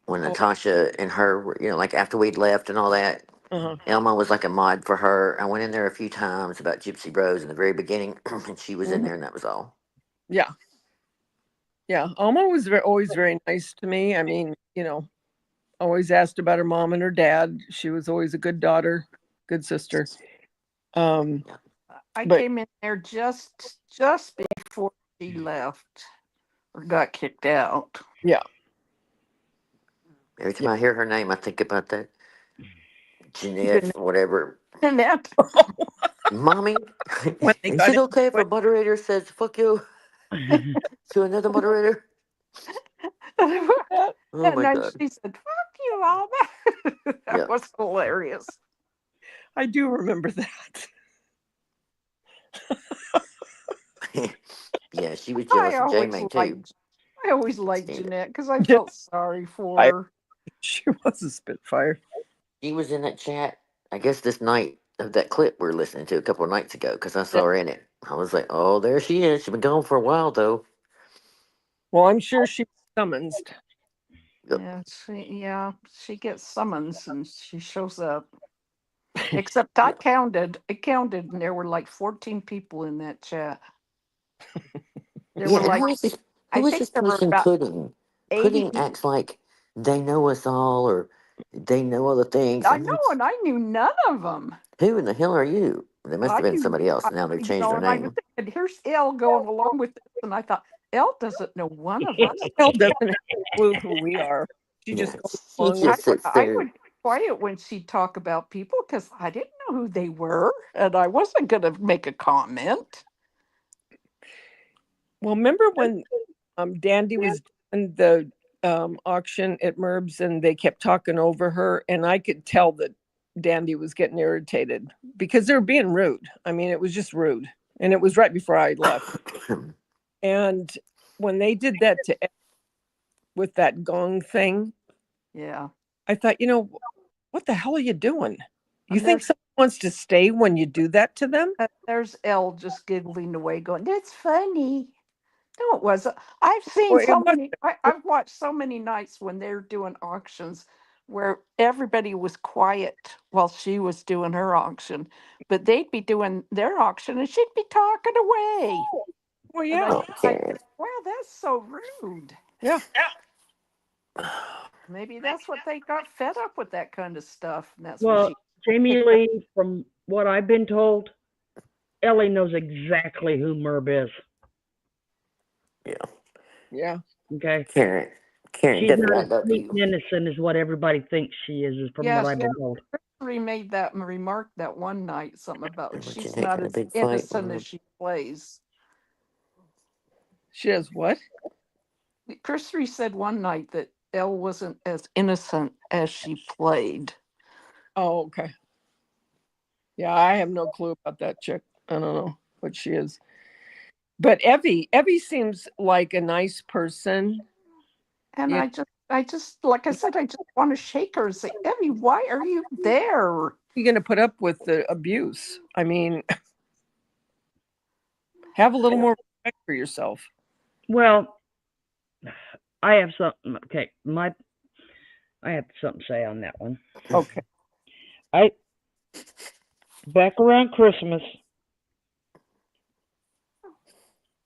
when Natasha and her were, like after we'd left and all that. Elma was like a mod for her. I went in there a few times about Gypsy Bros in the very beginning, and she was in there, and that was all. Yeah. Alma was always very nice to me. I mean, always asked about her mom and her dad. She was always a good daughter, good sister. I came in there just before she left or got kicked out. Yeah. Every time I hear her name, I think about that Jeanette, whatever. Jeanette. Mommy, is it okay if a moderator says "fuck you" to another moderator? Oh and my then God. she said, "Fuck you, Alma." That was hilarious. I do remember that. Yeah, she was jealous of J-May too. I always liked Jeanette because I felt sorry for her. She was a spitfire. She was in that chat, I guess, this night of that clip we were listening to a couple of nights ago, because I saw her in it. I was like, oh, there she is. She's been gone for a while, though. Well, I'm sure she was summoned. Yeah, she gets summons and she shows up. Except I counted, and there were like 14 people in that chat. There were like, who is this person Pudding? Pudding acts like they know us all, or they know other things. I know, and I knew none of them. Who in the hell are you? There must have been somebody else. Now they've changed their name. And here's Elle going along with this, and I thought, Elle doesn't know one of us. Elle doesn't have a clue who we are. She just goes along with it. I would be quiet when she'd talk about people because I didn't know who they were, and I wasn't going to make a comment. Well, remember when Dandy was in the auction at Merb's and they kept talking over her, and I could tell that Dandy was getting irritated because they were being rude. I mean, it was just rude, and it was right before I left. And when they did that to Ed with that gong thing, I thought, what the hell are you doing? You think someone wants to stay when you do that to them? There's Elle just giggling away, going, "That's funny." No, it wasn't. I've seen so many. I've watched so many nights when they're doing auctions where everybody was quiet while she was doing her auction, but they'd be doing their auction and she'd be talking away. Well, yeah. Wow, that's so rude. Yeah. Maybe that's what they got fed up with, that kind of stuff. And that's Well, what Jamie Lee, from what I've been told, Ellie knows exactly who Merb is. Yeah. Okay. Karen She's doesn't not I as love sweet you. and innocent as what everybody thinks she is from what I've been told. Cursory made that remark that one night, something about And she's Jeanette not got a as big fight innocent with as she plays. She has what? Cursory said one night that Elle wasn't as innocent as she played. Oh, okay. Yeah, I have no clue about that chick. I don't know what she is. But Evie seems like a nice person. And Yeah. I just, like I said, I just want to shake her and say, Evie, why are you there? You're going to put up with the abuse. I mean, have a little more respect for yourself. Well, I have something. Okay, I have something to say on that one. Okay. Back around Christmas,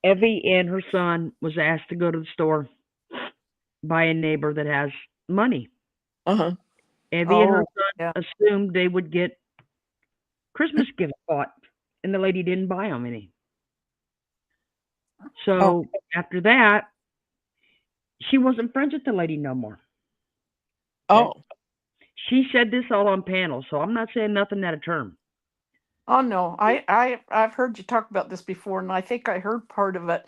Evie and her son was asked to go to the store by a neighbor that has money. Uh-huh. Evie and her Oh, son yeah. assumed they would get Christmas gifts bought, and the lady didn't buy them any. So after that, she wasn't friends with the lady no more. Oh. She said this all on panel, so I'm not saying nothing out of term. Oh no, I've heard you talk about this before, and I think I heard part of it.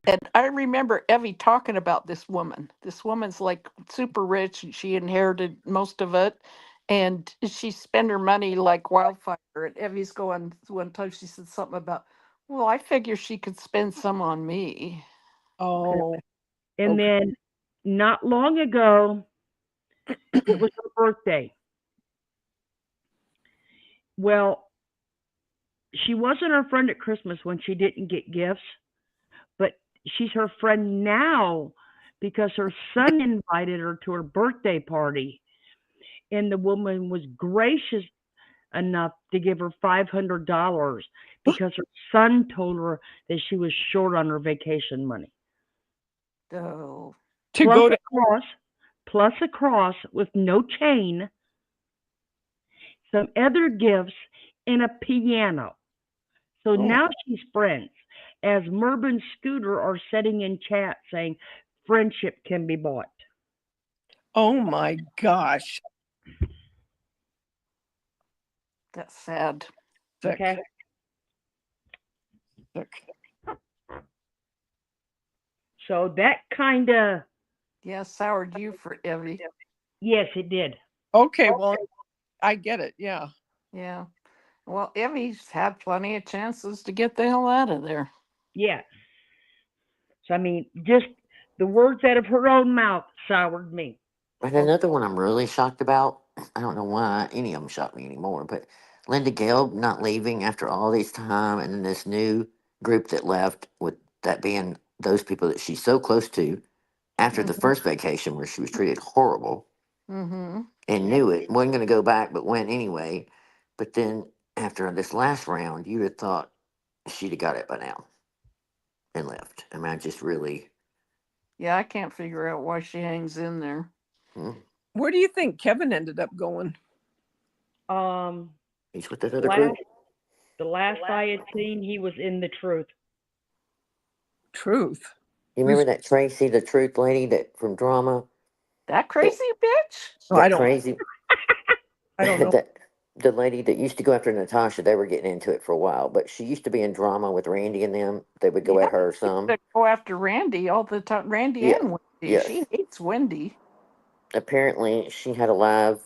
And I remember Evie talking about this woman. This woman's like super rich, and she inherited most of it, and she spent her money like wildfire. And Evie's going one time. She said something about, "Well, I figure she could spend some on me." Oh. And then not long ago, it was her birthday. Well, she wasn't her friend at Christmas when she didn't get gifts, but she's her friend now because her son invited her to her birthday party. And the woman was gracious enough to give her $500 because her son told her that she was short on her vacation money. Oh. To go to plus a cross with no chain, some other gifts, and a piano. So now she's friends. As Merb and Scooter are sitting in chat saying friendship can be bought. Oh my gosh. That's sad. Sick. Okay. Sick. So that kind of. Yeah, soured you for Evie. Yes, it did. Okay, well, I get it. Yeah. Yeah. Well, Evie's had plenty of chances to get the hell out of there. Yeah. So, I mean, just the words out of her own mouth soured me. And another one I'm really shocked about, I don't know why any of them shock me anymore, but Linda Gale not leaving after all this time, and then this new group that left, with that being those people that she's so close to after the first vacation where she was treated horrible Mm-hmm. and knew it, wasn't going to go back, but went anyway. But then after this last round, you'd have thought she'd have got it by now and left. I mean, I just really. Yeah, I can't figure out why she hangs in there. Where do you think Kevin ended up going? He's with that other group. The last I had seen, he was in the truth. Truth. You remember that Tracy, the truth lady that from drama? That crazy bitch? Oh, I don't. Crazy. I don't know. The lady that used to go after Natasha, they were getting into it for a while, but she used to be in drama with Randy and them. They would go at her some. They go after Randy all the time. Randy and Wendy. Yes. She hates Wendy. Apparently, she had a live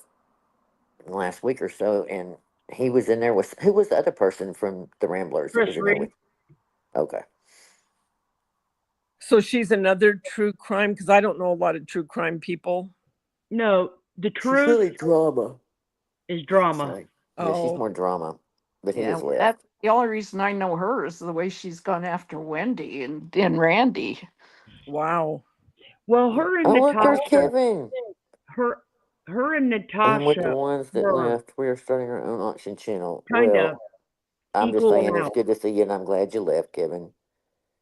last week or so, and he was in there with, who was the other person from the Ramblers that was in there with? Okay. So she's another true crime, because I don't know a lot of true crime people. No, the truth. She's really drama. Is drama. Yeah, she's more drama. But he is left. That's the only reason I know her is the way she's gone after Wendy and Randy. Wow. Well, her and look, there's Natasha. Kevin. Her and Natasha. And with the ones that left, we are starting our own auction channel. Kind well, of. I'm just saying it's good to see you, and I'm glad you left, Kevin.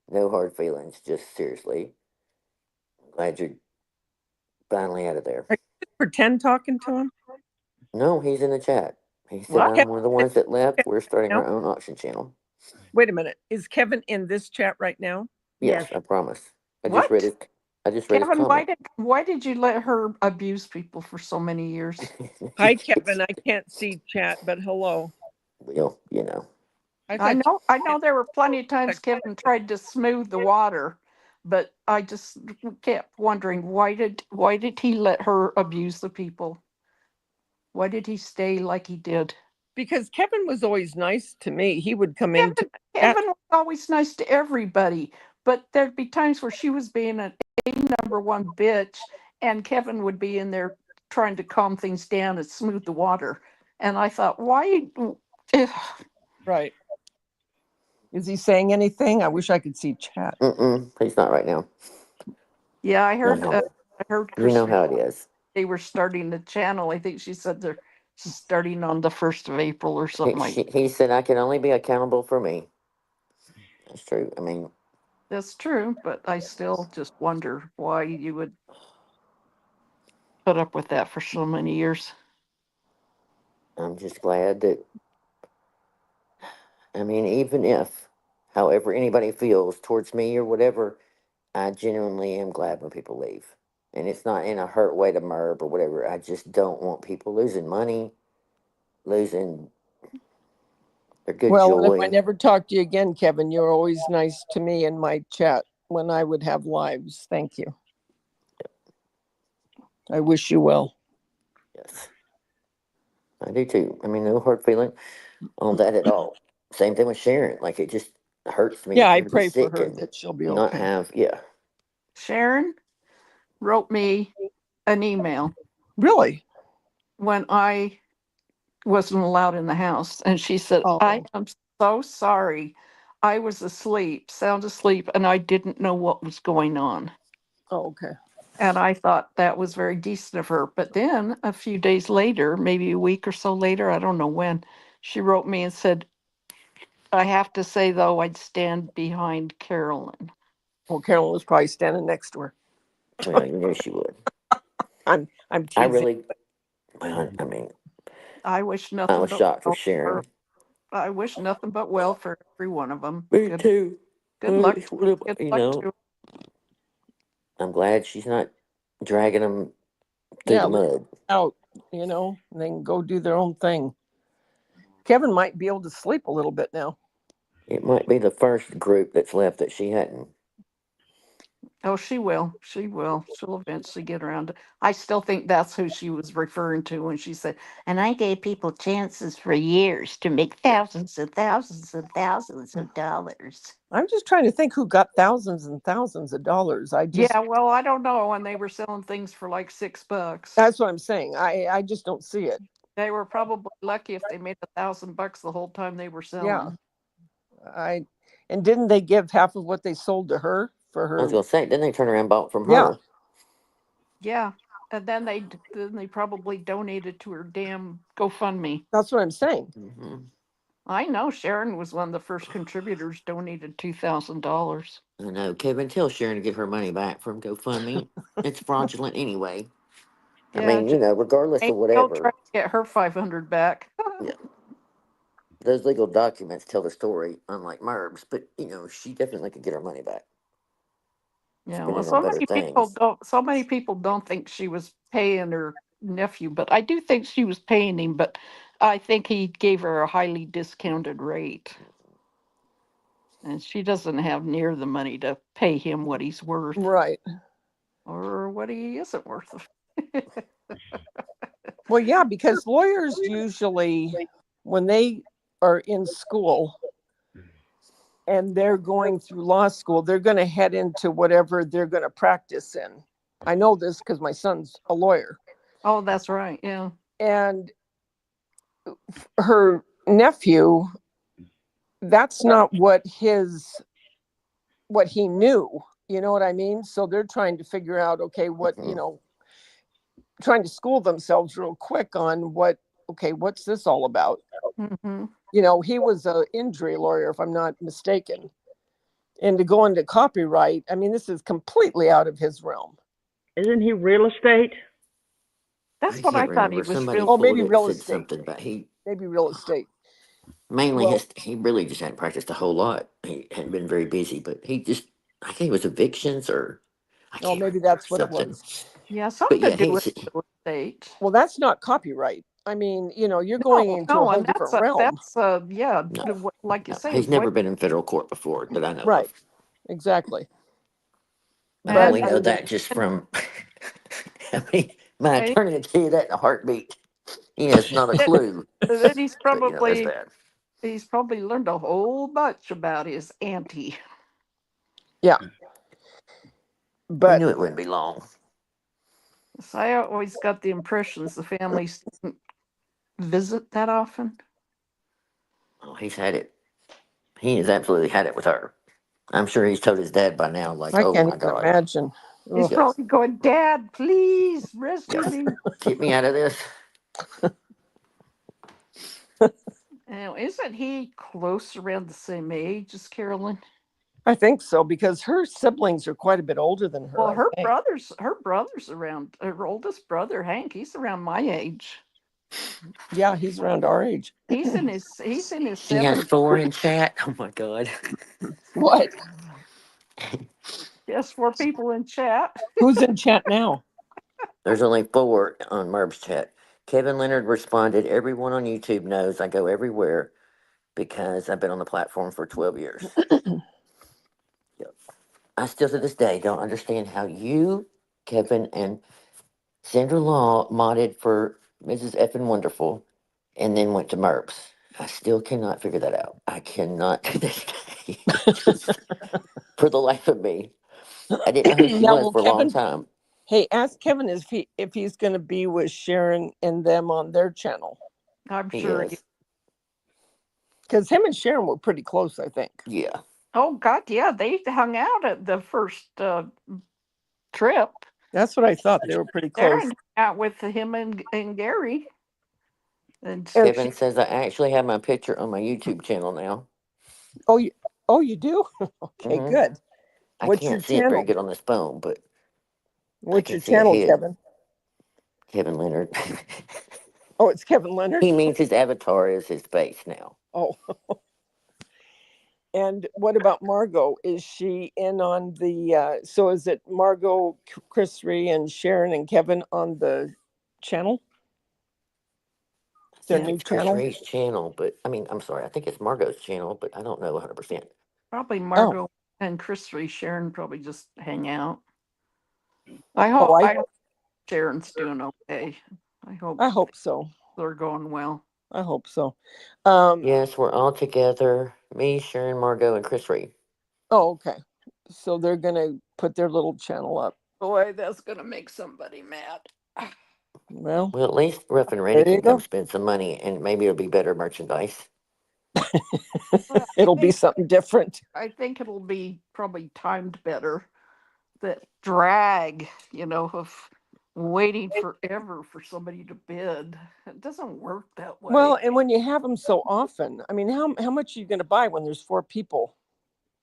No hard feelings. Just seriously, glad you're finally out of there. Are you pretend talking to him? No, he's in the chat. He said, I'm one of the ones that left. We're starting our own auction channel. Wait a minute. Is Kevin in this chat right now? Yes, I promise. I What? just read it. I just read his Kevin, comment. why did you let her abuse people for so many years? Hi, Kevin. I can't see chat, but hello. Well, you know. I know there were plenty of times Kevin tried to smooth the water, but I just kept wondering why did he let her abuse the people? Why did he stay like he did? Because Kevin was always nice to me. He would come in. Kevin was always nice to everybody, but there'd be times where she was being a number one bitch, and Kevin would be in there trying to calm things down and smooth the water. And I thought, why? Right. Is he saying anything? I wish I could see chat. He's not right now. Yeah, I heard. No. I heard. You know how it is. They were starting the channel. I think she said they're starting on the 1st of April or something like that. He said, I can only be accountable for me. That's true. I mean, that's true, but I still just wonder why you would put up with that for so many years. I'm just glad that, I mean, even if, however anybody feels towards me or whatever, I genuinely am glad when people leave. And it's not in a hurt way to Merb or whatever. I just don't want people losing money, losing their good Well, joy. if I never talk to you again, Kevin, you're always nice to me in my chat when I would have lives. Thank you. I wish you well. Yes. I do too. I mean, no hard feeling on that at all. Same thing with Sharon. Like, it just hurts me. Yeah, I to be pray for sick her and that she'll be not okay. have, yeah. Sharon wrote me an email. Really? When I wasn't allowed in the house. And she said, I am so sorry. I was asleep, sound asleep, and I didn't know what was going on. Oh, okay. And I thought that was very decent of her. But then a few days later, maybe a week or so later, I don't know when, she wrote me and said, I have to say, though, I'd stand behind Carolyn. Well, Carolyn was probably standing next to her. Well, you know she would. I'm teasing. I really, well, I mean, I wish nothing I was but shocked for well Sharon. I wish nothing but well for every one of them. Me too. Good luck. You Good luck know, to I'm glad she's not dragging them through the mud. Out, and they can go do their own thing. Kevin might be able to sleep a little bit now. It might be the first group that's left that she hadn't. Oh, she will. She will. She'll eventually get around to. I still think that's who she was referring to when she said, and I gave people chances for years to make thousands and thousands and thousands of dollars. I'm just trying to think who got thousands and thousands of dollars. Yeah, well, I don't know when they were selling things for like $6. That's what I'm saying. I just don't see it. They were probably lucky if they made $1,000 the whole time they were selling. Yeah. And didn't they give half of what they sold to her for her? I was gonna say, didn't they turn around and bought from her? Yeah. And then they probably donated to her damn GoFundMe. That's what I'm saying. Mm-hmm. I know Sharon was one of the first contributors, donated $2,000. I know. Kevin, tell Sharon to get her money back from GoFundMe. It's fraudulent anyway. Yeah, I mean, regardless of They'll whatever. try to get her $500 back. Yeah. Those legal documents tell the story, unlike Merb's, but she definitely could get her money back. Yeah, well, so many people don't think she was paying her nephew, but I do think she was paying him, but I think he gave her a highly discounted rate. And she doesn't have near the money to pay him what he's worth. Right. Or what he isn't worth. Well, yeah, because lawyers usually, when they are in school and they're going through law school, they're going to head into whatever they're going to practice in. I know this because my son's a lawyer. Oh, that's right. Yeah. And her nephew, that's not what he knew. You know what I mean? So they're trying to figure out, okay, what, trying to school themselves real quick on what's this all about? Mm-hmm. He was an injury lawyer, if I'm not mistaken. And to go into copyright, I mean, this is completely out of his realm. Isn't he real estate? That's what I thought he was. Maybe real said estate. Something about maybe real estate. Mainly, he really just hadn't practiced a whole lot. He hadn't been very busy, but I think it was evictions, or Oh, maybe that's what something. it was. Yeah, But something yeah, to do with he's real estate. Well, that's not copyright. I mean, you're going into a whole and different realm. like you no, say, he's never been in federal court before that I know Right. of. Exactly. I But only know that just from. I mean, my and attorney would tell you that in a heartbeat. It's not a clue. then he's But that's bad. learned a whole bunch about his auntie. yeah. We But knew it wouldn't be long. So I always got the impressions the families didn't visit that often. Oh, he's had it. He has absolutely had it with her. I'm sure he's told his dad by now, like, I oh can't my even God. imagine. He's Ugh. probably going, Dad, please rescue me. Get me out of this. Now, isn't he close around the same age as Carolyn? I think so, because her siblings are quite a bit older than her. Well, I her think. brother's around, her oldest brother, Hank, he's around my age. Yeah, he's around our age. He's in his She has 70s. 4 in chat. Oh my God. What? Yes, 4 people in chat. Who's in chat now? There's only 4 on Merb's chat. Kevin Leonard responded, everyone on YouTube knows I go everywhere because I've been on the platform for 12 years. Yep. I still to this day don't understand how you, Kevin, and Sandra Law modded for Mrs. Effin Wonderful and then went to Merb's. I still cannot figure that out. I cannot to this day. Just for the life of me. I didn't know who she Now, was will for a long Kevin? time. Hey, ask Kevin if he's going to be with Sharon and them on their channel. I'm He sure. is. Because him and Sharon were pretty close, I think. Yeah. Oh, God, yeah. They hung out at the first trip. That's what I thought. They were pretty close. Sharon out with him and Gary. And Kevin says I actually have my picture on my YouTube channel now. Oh, you do? Okay, Mhm. good. I What's your can't see it very channel? good on this phone, but I What's can your see channel, ahead. Kevin? Kevin Leonard. Oh, it's Kevin Leonard? He means his avatar is his face now. Oh. And what about Margot? Is she in on the, so is it Margot, Chris Ree, and Sharon and Kevin on the channel? Their Yeah, new it's Chris channel? Ree's channel, but I mean, I'm sorry, I think it's Margot's channel, but I don't know 100%. probably Margot and Chris Ree, Sharon probably just hang out. I hope, Oh, I hope Sharon's doing okay. I hope so. They're going well. I hope so. Yes, we're all together. Me, Sharon, Margot, and Chris Ree. Oh, okay. So they're going to put their little channel up. Boy, that's going to make somebody mad. Well, at least Rough and Ready there you can come go. spend some money, and maybe it'll be better merchandise. It'll be something different. I think it'll be probably timed better. That drag, of waiting forever for somebody to bid. It doesn't work that way. Well, and when you have them so often, I mean, how much are you going to buy when there's 4 people?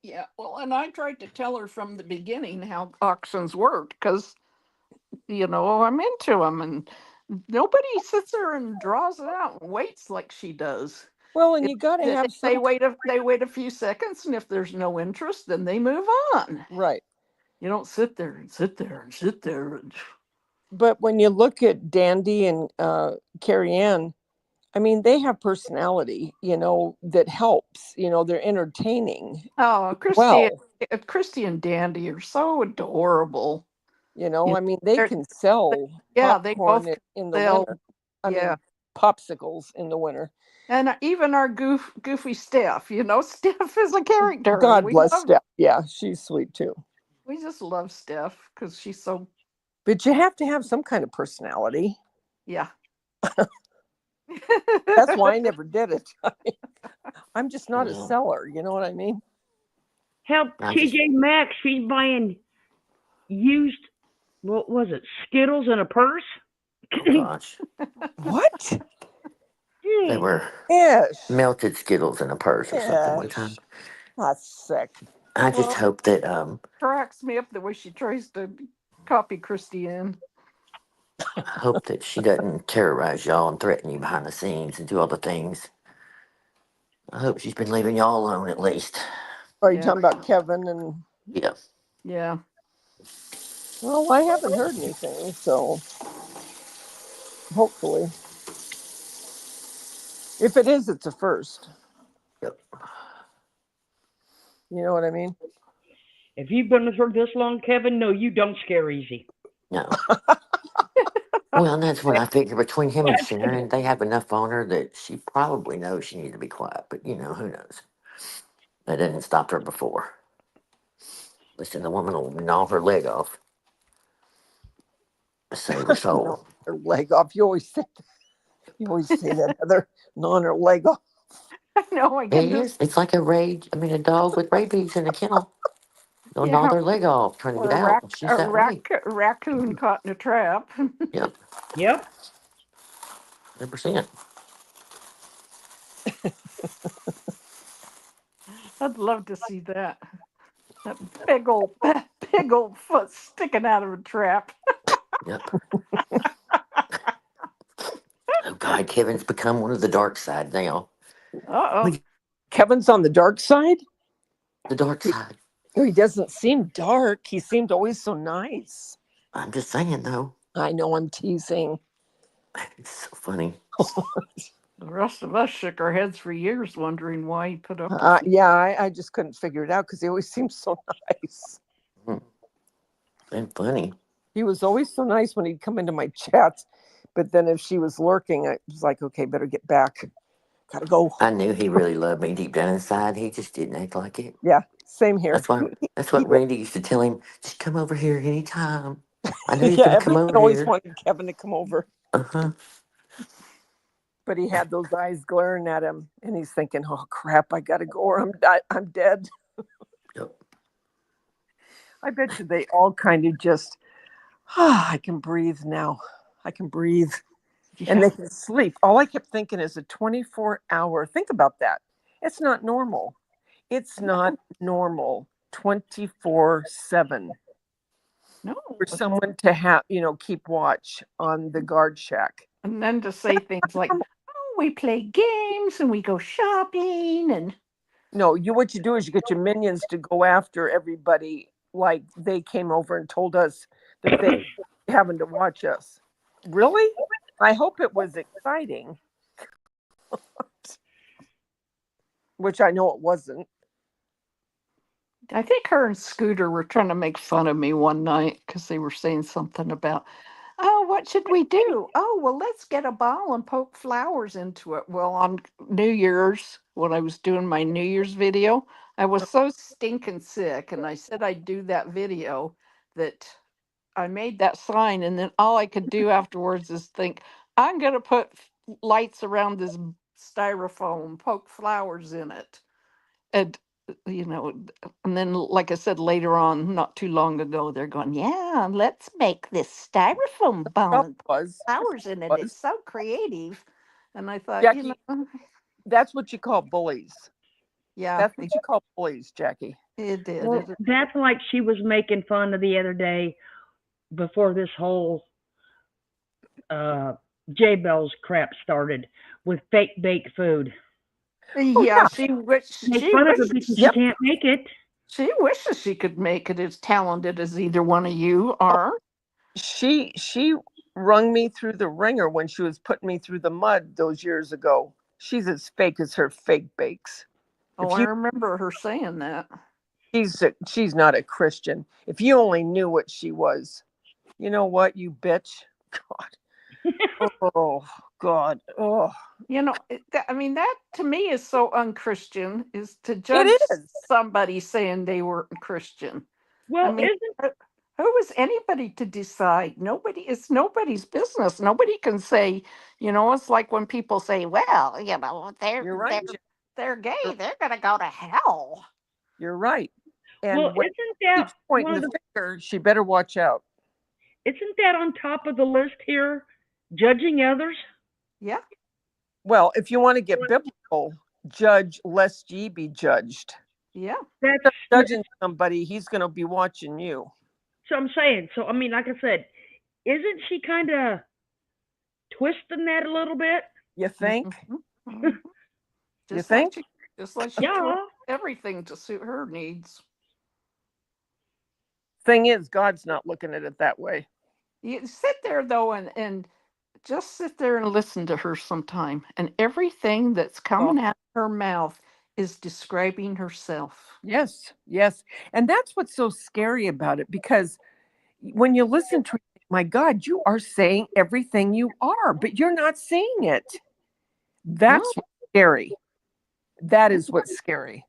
Yeah, well, and I tried to tell her from the beginning how auctions work because, I'm into them and nobody sits there and draws it out and waits like she does. Well, and you got to have They wait a few seconds, and if there's no interest, then they move on. Right. You don't sit there and sit there and sit there. But when you look at Dandy and Carrie Ann, I mean, they have personality, that helps. They're entertaining. Oh, Christy and Dandy are so adorable. I mean, they can sell they both popcorn in the sell. winter. I mean, popsicles in the winter. And even our goofy Steph, Steph is a character. God bless Steph. Yeah, she's sweet too. We just love Steph because she's so. But you have to have some kind of personality. Yeah. That's why I never did it. I'm just not a seller. You know what I mean? Help TJ Maxx. She's buying used, what was it, Skittles in a purse? Oh, gosh. What? They were melted Skittles in a purse or something one time. That's sick. I just hope that cracks me up the way she tries to copy Christy in. I hope that she doesn't terrorize y'all and threaten you behind the scenes and do all the things. I hope she's been leaving y'all alone at least. Are you talking about Kevin and? Yeah. Yeah. Well, I haven't heard anything, so hopefully. If it is, it's a first. Yep. You know what I mean? If you've been with her this long, Kevin, no, you don't scare easy. No. Well, and that's what I figure between him and Sharon, they have enough on her that she probably knows she needs to be quiet. But, you know, who knows? That didn't stop her before. Listen, the woman will gnaw her leg off to save her soul. No, her leg off. You always say that, Heather. Gnawing her leg off. I know. I It can is. just It's like a dog with rabies in a kennel. They'll gnaw yeah. their leg off trying to Or get out. She's that way. raccoon caught in a trap. Yep. Yep. 100%. I'd love to see that. That big old foot sticking out of a trap. Yep. Oh, God. Kevin's become one of the dark side now. Uh-oh. Kevin's on the dark side? The dark side. He doesn't seem dark. He seemed always so nice. I'm just saying, though. I know, I'm teasing. It's so funny. The rest of us shook our heads for years wondering why he put up with it. Yeah, I just couldn't figure it out because he always seemed so nice. And funny. He was always so nice when he'd come into my chats. But then if she was lurking, I was like, okay, better get back. Gotta go. I knew he really loved me deep down inside. He just didn't act like it. Yeah, same here. That's what Randy used to tell him. Just come over here anytime. I know you're Yeah, going to come everyone over always here. wanted Kevin to come over. Uh-huh. But he had those eyes glaring at him, and he's thinking, "Oh crap, I gotta go, or I'm dead." Yep. I bet you they all kind of just, I can breathe now. I can breathe, and they can sleep. All I kept thinking is a 24-hour. Think about that. It's not normal. It's not normal. 24/7. No. For someone to have, keep watch on the guard shack. And then to say things like, oh, we play games and we go shopping and No, what you do is you get your minions to go after everybody like they came over and told us that they having to watch us. Really? I hope it was exciting. Which I know it wasn't. I think her and Scooter were trying to make fun of me one night because they were saying something about, oh, what should we do? Oh, well, let's get a ball and poke flowers into it. Well, on New Year's, when I was doing my New Year's video, I was so stinking sick, and I said I'd do that video that I made that sign, and then all I could do afterwards is think, I'm going to put lights around this styrofoam, poke flowers in it. And and then like I said later on, not too long ago, they're going, yeah, let's make this styrofoam ball and put flowers in it. It's so creative. And I thought, Jackie, that's what you call bullies. Yeah, that's what you call bullies, Jackie. It did. Well, that's like she was making fun of the other day before this whole J-Bell's crap started with fake baked food. Yeah, she make fun of her because she can't make it. She wishes she could make it as talented as either one of you are. She wrung me through the ringer when she was putting me through the mud those years ago. She's as fake as her fake bakes. Oh, I remember her saying that. She's not a Christian. If you only knew what she was. You know what, you bitch? God. Oh, God. Oh. That to me is so unchristian, is to judge somebody saying they weren't Christian. Well, who is anybody to decide? It's nobody's business. Nobody can say, it's like when people say, well, You're right, they're gay, they're going to go to hell. You're right. And well, when isn't that pointing the finger, she better watch out. Isn't that on top of the list here? Judging others? Yeah. Well, if you want to get biblical, judge lest ye be judged. Yeah. That's judging somebody, he's going to be watching you. So I'm saying, like I said, isn't she kind of twisting that a little bit? You think? Mm-hmm. You think? Just like she twists everything to suit her needs. Thing is, God's not looking at it that way. You sit there though and just sit there and listen to her sometime. And everything that's coming out of her mouth is describing herself. Yes, yes. And that's what's so scary about it, because when you listen to it, my God, you are saying everything you are, but you're not saying it. That's what's scary. That is what's scary.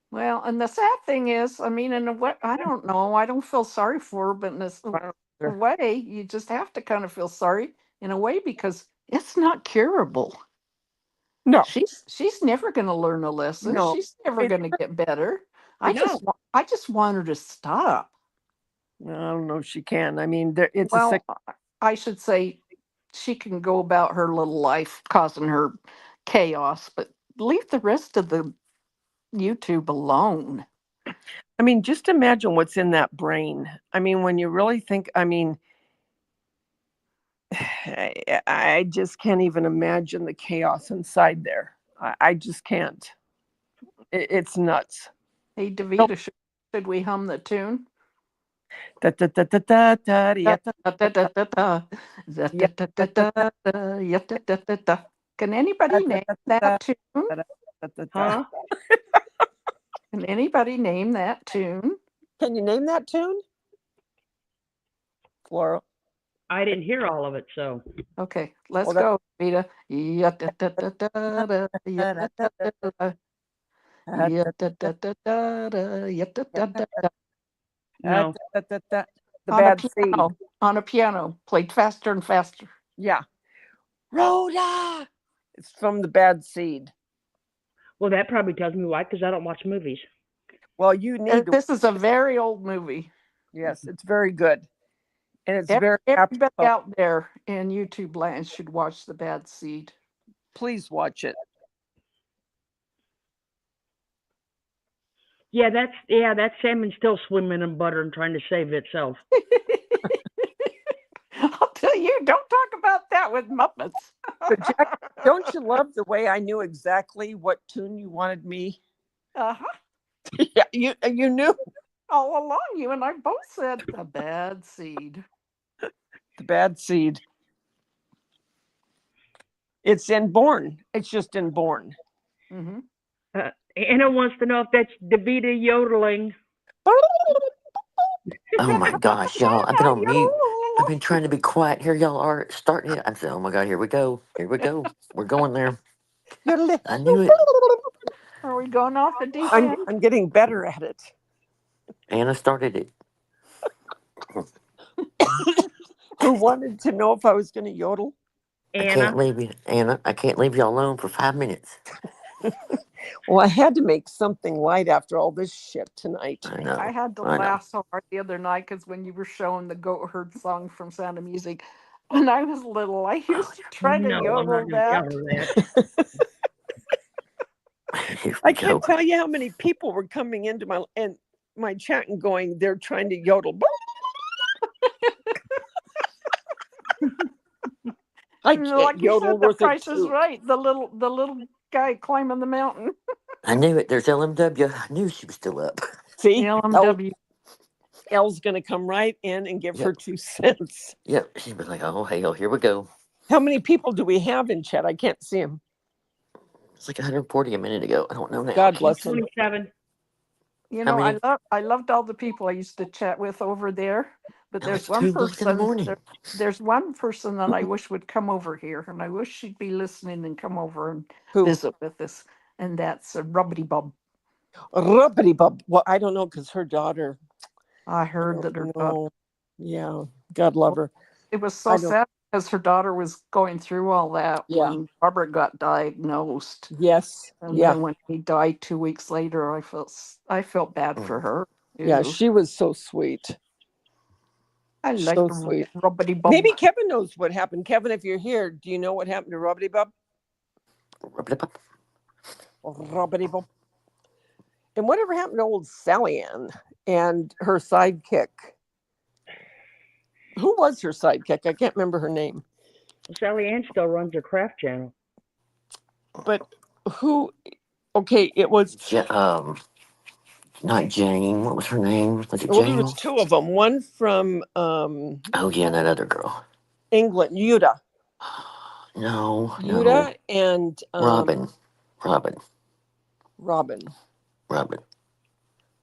Well, and the sad thing is, I mean, in a way, I don't know, I don't feel sorry for her, but in a way, you just have to kind of feel sorry in a way because it's not curable. No, she's never going to learn a lesson. No, She's never going to get better. I just want her to stop. I don't know if she can. I mean, it's well, I should say she can go about her little life causing her chaos, but leave the rest of the YouTube alone. I mean, just imagine what's in that brain. I mean, when you really think, I mean, I just can't even imagine the chaos inside there. I just can't. It's nuts. Hey, Daveda, should we hum the tune? Can anybody name that tune? Huh? Can anybody name that tune? Can you name that tune? Flora? I didn't hear all of it, so. Okay, let's go, Daveda. No. The bad seed. On a piano, played faster and faster. Yeah. Rhoda! It's from The Bad Seed. Well, that probably tells me why, because I don't watch movies. Well, you need to. This is a very old movie. Yes, it's very good. And it's everybody out there in YouTube land should watch The Bad Seed. Please watch it. Yeah, that's salmon still swimming in butter and trying to save itself. I'll tell you, don't talk about that with Muppets. But Jack, don't you love the way I knew exactly what tune you wanted me? Uh-huh. Yeah, you knew. All along, you and I both said The Bad Seed. The Bad Seed. It's in Born. It's just in Born. Mm-hmm. Anna wants to know if that's Daveda yodeling. Oh my gosh, y'all! I've been on mute. I've been trying to be quiet. Here y'all are starting it. I said, "Oh my God, here we go. Here we go. We're going there." I knew it. Are we going off the deep end? I'm getting better at it. Anna started it. Who wanted to know if I was going to yodel? Anna. I can't leave you, Anna. I can't leave you alone for 5 minutes. Well, I had to make something light after all this shit tonight. I know. I had to laugh so hard the other night because when you were showing the Goat Herd song from Sound of Music, when I was little, I used to try to yodel that. I can't tell you how many people were coming into my chat and going, they're trying to yodel. I can't like you yodel said, the worth Price a is toot. Right. The little guy climbing the mountain. I knew it. There's LMW. I knew she was still up. See, LMW. Elle's going to come right in and give her 2 cents. Yep. She'd be like, "Oh, hell, here we go." How many people do we have in chat? I can't see them. It's like 140 a minute ago. I don't know now. God bless them. 27. You know, I loved all the people I used to chat with over there. But there's one person. There's one person that I wish would come over here, and I wish she'd be listening and come over and visit with us. And that's Rubbity Bub. Rubbity Bub. Well, I don't know because her daughter. I heard that her daughter. Yeah, God love her. It was so sad because her daughter was going through all that when Robert got diagnosed. Yes. And then when he died 2 weeks later, I felt bad for her. Yeah, she was so sweet. I like so sweet. Rubbity Bub. Maybe Kevin knows what happened. Kevin, if you're here, do you know what happened to Rubbity Bub? Rubbity Bub. Rubbity Bub. And whatever happened to old Sally Ann and her sidekick? Who was her sidekick? I can't remember her name. Sally Ann still runs her craft channel. But who? Okay, it was. Not Jane. What was her name? Was it Well, there Jane? was two of them. One from Oh yeah, that other girl. England, Yuta. No, Yuta and Robin. Robin.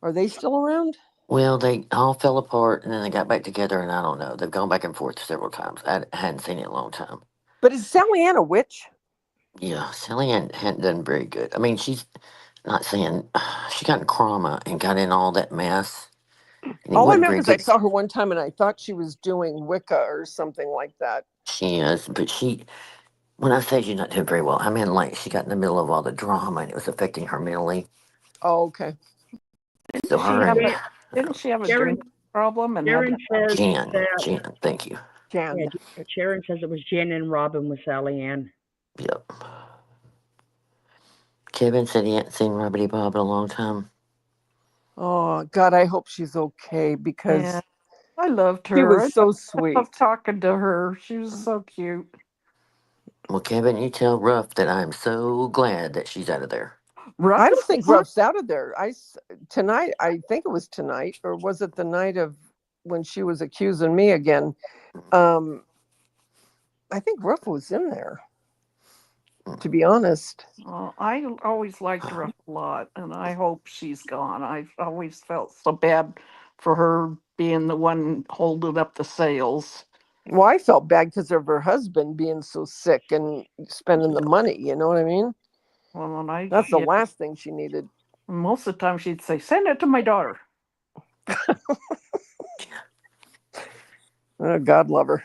Are they still around? Well, they all fell apart and then they got back together, and I don't know. They've gone back and forth several times. I hadn't seen it in a long time. But is Sally Ann a witch? Yeah, Sally Ann hadn't done very good. I mean, she's not saying she got in trauma and got in all that mess. And All I wasn't remember very is I good. saw her one time and I thought she was doing Wicca or something like that. She is, but when I say she's not doing very well, I mean like she got in the middle of all the drama and it was affecting her mentally. Oh, okay. So Didn't she have a Sharon, drink problem? And Sharon says Jan, that. thank you. Jan. Yeah, Sharon says it was Jen and Robin with Sally Ann. Yep. Kevin said he hadn't seen Robbie Bob in a long time. Oh God, I hope she's okay because I loved her. She was so sweet. I love talking to her. She was so cute. Well, Kevin, you tell Ruff that I'm so glad that she's out of there. I don't think Ruff's out of there. Tonight, I think it was tonight, or was it the night of when she was accusing me again? I think Ruff was in there. To be honest, I always liked her a lot, and I hope she's gone. I've always felt so bad for her being the one holding up the sales. well, I felt bad because of her husband being so sick and spending the money. You know what I mean? Well, That's the last thing she needed. Most of the time, she'd say, "Send it to my daughter." Oh, God love her.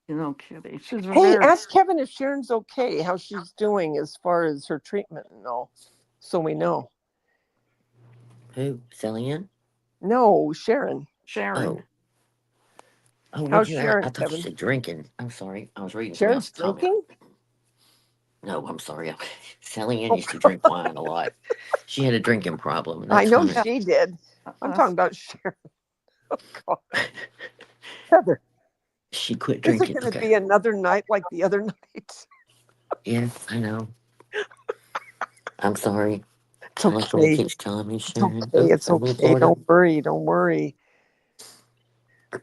No kidding. She's Hey, ask Kevin if Sharon's okay, how she's doing as far as her treatment and all, so we know. Who? Sally Ann? No, Sharon. Oh, How's what you Sharon, I thought Kevin? you said drinking. I'm sorry. I was reading Sharon's something else. drinking? No, I'm sorry. Sally Ann used to drink wine a lot. She had a drinking problem. I know fine. she did. I'm talking about Sharon. Oh, God. Heather, She quit is drinking. it going to be another night like the other night? Yeah, I know. I'm sorry. It's Tell us what he okay. keeps telling me, Sharon. It's okay. Don't worry. Don't worry.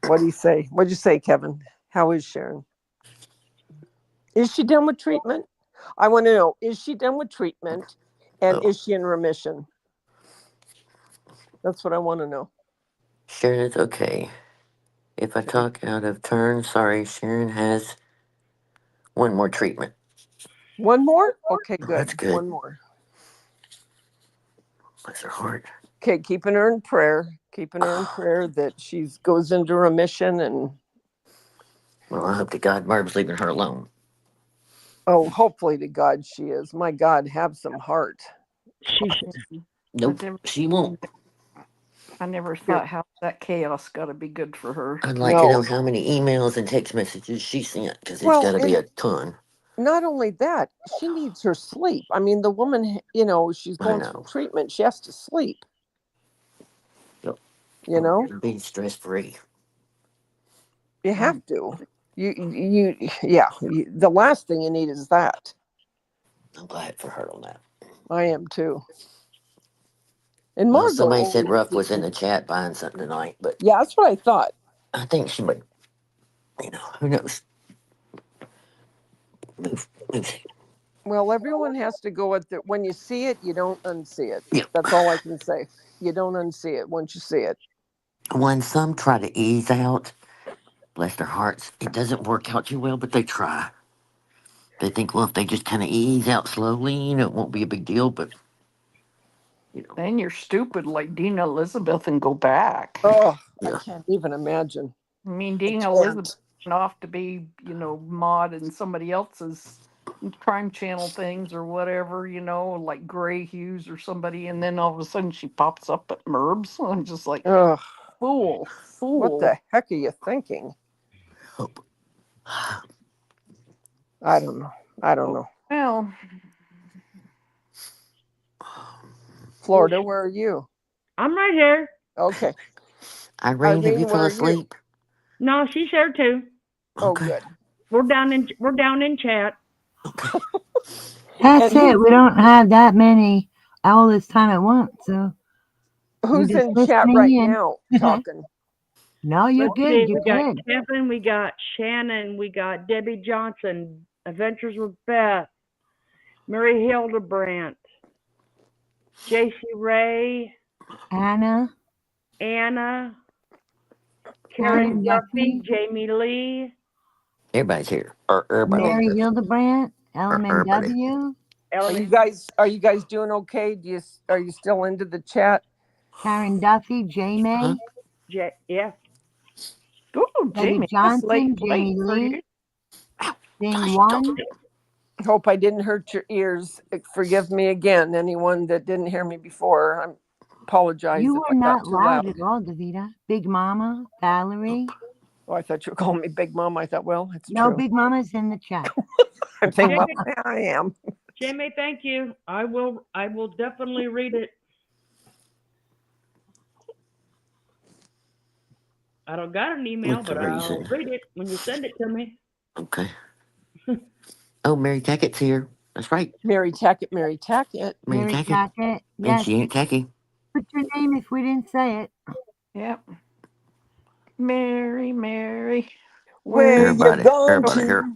What do you say? What'd you say, Kevin? How is Sharon? Is she done with treatment? I want to know, is she done with treatment and is she in remission? That's what I want to know. Sharon is okay. If I talk out of turn, sorry, Sharon has one more treatment. One more? Okay, good. That's good. One more. Bless her heart. Okay, keeping her in prayer. Keeping her in prayer that she goes into remission and. Well, I hope to God Barb's leaving her alone. Oh, hopefully to God she is. My God, have some heart. Nope, she won't. I never thought how that chaos got to be good for her. I'd like to know how many emails and text messages she sent, because it's got to be a ton. Not only that, she needs her sleep. I mean, the woman, she's going through treatment. She has to sleep. Yep. You know? Be stress-free. You have to. The last thing you need is that. I'm glad for her on that. I am too. And Well, Margot. somebody said Ruff was in the chat buying something tonight, but yeah, that's what I thought. I think she would. Who knows? Move. Well, everyone has to go at when you see it, you don't unsee it. Yep. That's all I can say. You don't unsee it once you see it. When some try to ease out, bless their hearts, it doesn't work out too well, but they try. They think, well, if they just kind of ease out slowly, it won't be a big deal, but Then you're stupid like Dina Elizabeth and go back. Oh, I can't even imagine. I mean, Dina Elizabeth went off to be, Maud in somebody else's Crime Channel things or whatever, like Gray Hughes or somebody, and then all of a sudden she pops up at Merbs. I'm just like, fool. What the heck are you thinking? I don't know. Well, Florida, where are you? I'm right here. Okay. Irene, have you fell asleep? No, she's here too. Oh, good. We're down in chat. That's it. We don't have that many all this time at once, so Who's just in chat listening right in. now talking? No, you're Let's good. see. You're We got good. Kevin, we got Shannon, we got Debbie Johnson, Adventures with Beth, Mary Hildebrandt, JC Ray, Anna, Anna, Karen Karen Duffy, Duffy, Jamie Lee, Everybody's here. Or everybody's Mary here. Hildebrandt, Everybody. LMNW, Are you guys doing okay? Are you still into the chat? Karen Duffy, J May, yeah. Ooh, Debbie Jamie, that's late Johnson, Jamie for you. Lee, Thing One. Hope I didn't hurt your ears. Forgive me again, anyone that didn't hear me before. I apologize You if were I got not too loud loud. at all, Davida. Big Mama, Valerie. Oh, I thought you were calling me Big Mom. I thought, well, it's No, true. Big Mama's in the chat. I think, well, I am. Jamie, thank you. I will definitely read it. I don't got an email, What's the but I'll reason? read it when you send it to me. Okay. Oh, Mary Tackett's here. That's right. Mary Tackett, Mary Tackett. Mary Mary Tackett. Tackett. And Yes. she ain't tacky. Put your name if we didn't say it. Yep. Mary, Mary. Where you going Everybody to? here.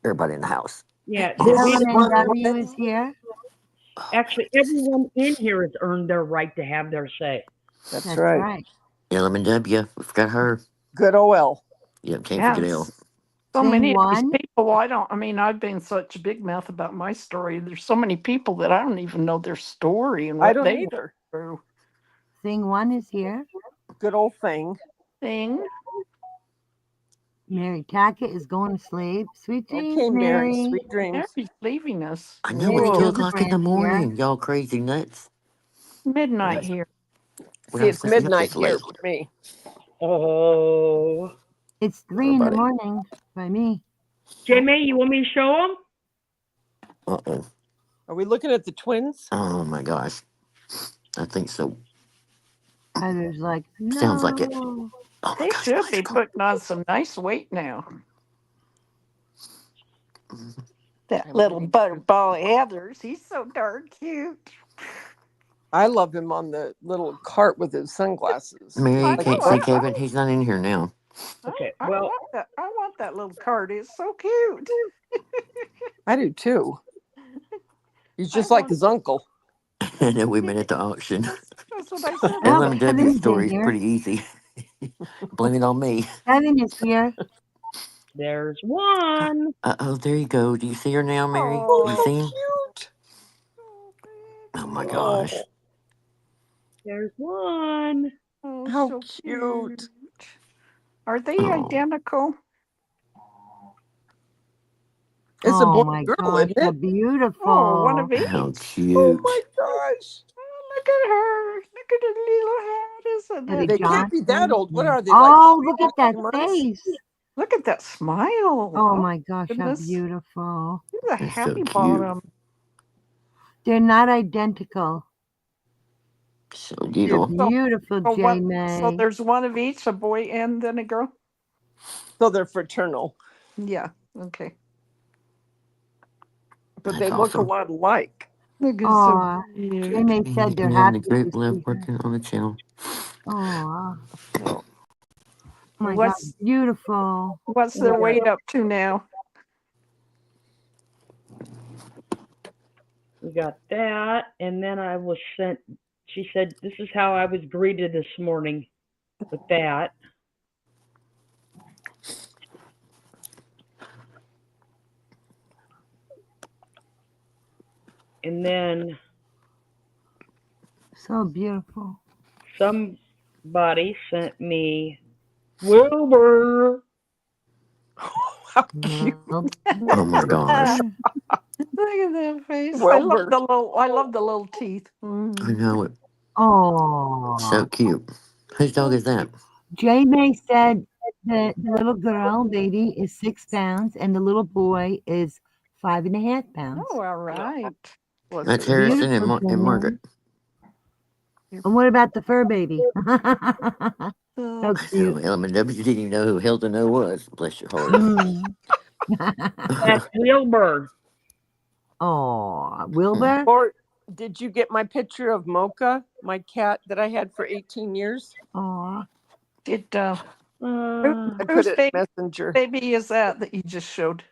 Everybody in the house. Yeah, LMNW is here. Actually, everyone in here has earned their right to have their say. That's right. LMW. We forgot her. Good OL. Yep, can't Yeah, forget L. so Thing many of these One. people, I've been such a big mouth about my story. There's so many people that I don't even know their story and what I don't they either. went through. Thing One is here. Good old thing. Mary Tackett is going to sleep. Sweet dreams, Okay, Mary. Mary. Sweet dreams. Mary's leaving us. I know Mary it's 2 o'clock in the Hildebrandt here. morning. Y'all crazy nuts. Midnight here. See, it's midnight here for me. Oh. It's 3 in the morning by me. Jamie, you want me to show them? Uh-oh. Are we looking at the twins? Oh, my gosh. I think so. Others like, no. Sounds like it. They should be putting on some nice weight now. That little butterball Heathers, he's so darn cute. I love him on the little cart with his sunglasses. Mary, you can't see I- Kevin. He's not in here now. Okay, I well, want that little card. It's so cute. I do too. He's just like his uncle. I know we've been at the auction. That's what I said. LMW story is here. pretty easy. Blame it on me. Kevin is here. There's one. Uh-oh, there you go. Do you see her now, Mary? Oh, You how see him? cute. Oh, my gosh. There's one. Oh, How so cute. Are they Oh. identical? It's a boy Oh my and girl, gosh, isn't how it? beautiful. Oh, one of each. How Oh cute. my gosh. Look at her. Look at her little hat. Isn't Debbie that They can't be that Johnson. old. What are they, Oh, like look at that 3 months? face. Look at that smile. Oh my gosh, how goodness. beautiful. She's a That's so happy cute. bottom. They're not identical. So They're beautiful. beautiful, So, J May. so there's one of each, a boy and then a girl? So they're fraternal, Yeah. Okay. but That's they look a awesome. lot alike. Look at Aw, so J cute. May said they're You're having happy a great to love see her. working on the channel. Aw, Well, oh my What's God, beautiful. what's their weight up to now? We got that, and then I was sent. She said, "This is how I was greeted this morning with that." And then So beautiful. somebody sent me Wilbur. how cute. Oh, my gosh. Look at that face. Wilbur. I love the little teeth. I know it. Oh, So cute. Whose dog is that? J May said that the little girl, baby, is 6 pounds and the little boy is 5.5 pounds. Oh, all right. That's Harrison and, Beautiful, and J May. Margaret. And what about the fur baby? So I know. cute. LMW didn't even know who Hilton O was. Bless your heart. Mm. That's Wilbur. Oh, Wilbur? Did you get my picture of Mocha, my cat that I had for 18 years? Aw. Did I whose put it in Messenger. baby is that you just showed?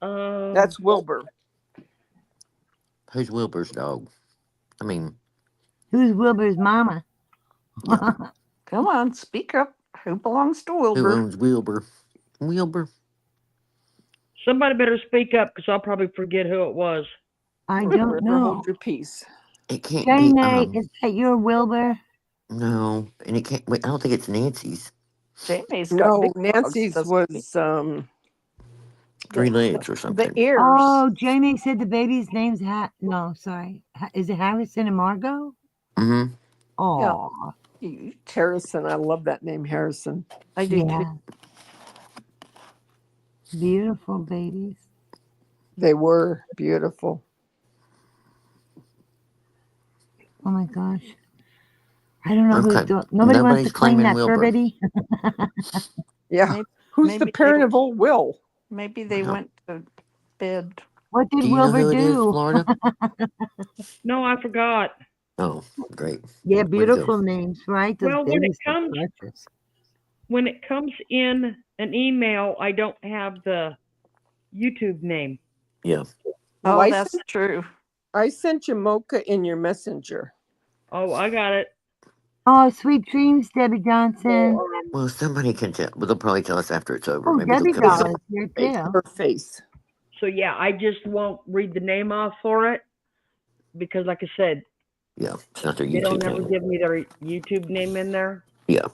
That's Wilbur. Who's Wilbur's dog? I mean, Who's Wilbur's mama? Come on, speak up. Who belongs to who Wilbur? owns Wilbur? Wilbur. Somebody better speak up because I'll probably forget who it was. I don't Forever know. hold your peace. It can't Jay be. Nate, is that your Wilbur? No, and it can't. Wait, I don't think it's Nancy's. Jamie's got No, big Nancy's dogs, was 3 legs or something. the ears. Oh, Jamie said the baby's name's no, sorry. Is it Harrison and Margot? Mm-hmm. Oh, Harrison. I love that name, Harrison. I do too. yeah. Beautiful babies. They were beautiful. Oh my gosh. I don't know Okay. who's doing. Nobody wants to Nobody's claim claiming that Wilbur. fur baby. Yeah. Who's the parent of old Will? Maybe they went to bed. What did Do you know Wilbur who it is, do? Florida? No, I forgot. Oh, great. Yeah, Way to go. beautiful names, right? Those Well, when it babies are comes precious. when it comes in an email, I don't have the YouTube name. Yeah. Well, Oh, that's true. I sent you Mocha in your messenger. Oh, I got it. Oh, sweet dreams, Debbie Johnson. Well, somebody can tell. Well, they'll probably tell us after it's over. Oh, Maybe they'll Debbie come doll out. is here It's too. her face. So yeah, I just won't read the name off for it because, like I said, Yeah, it's not their they don't YouTube ever name. give me their YouTube name in there. Yeah.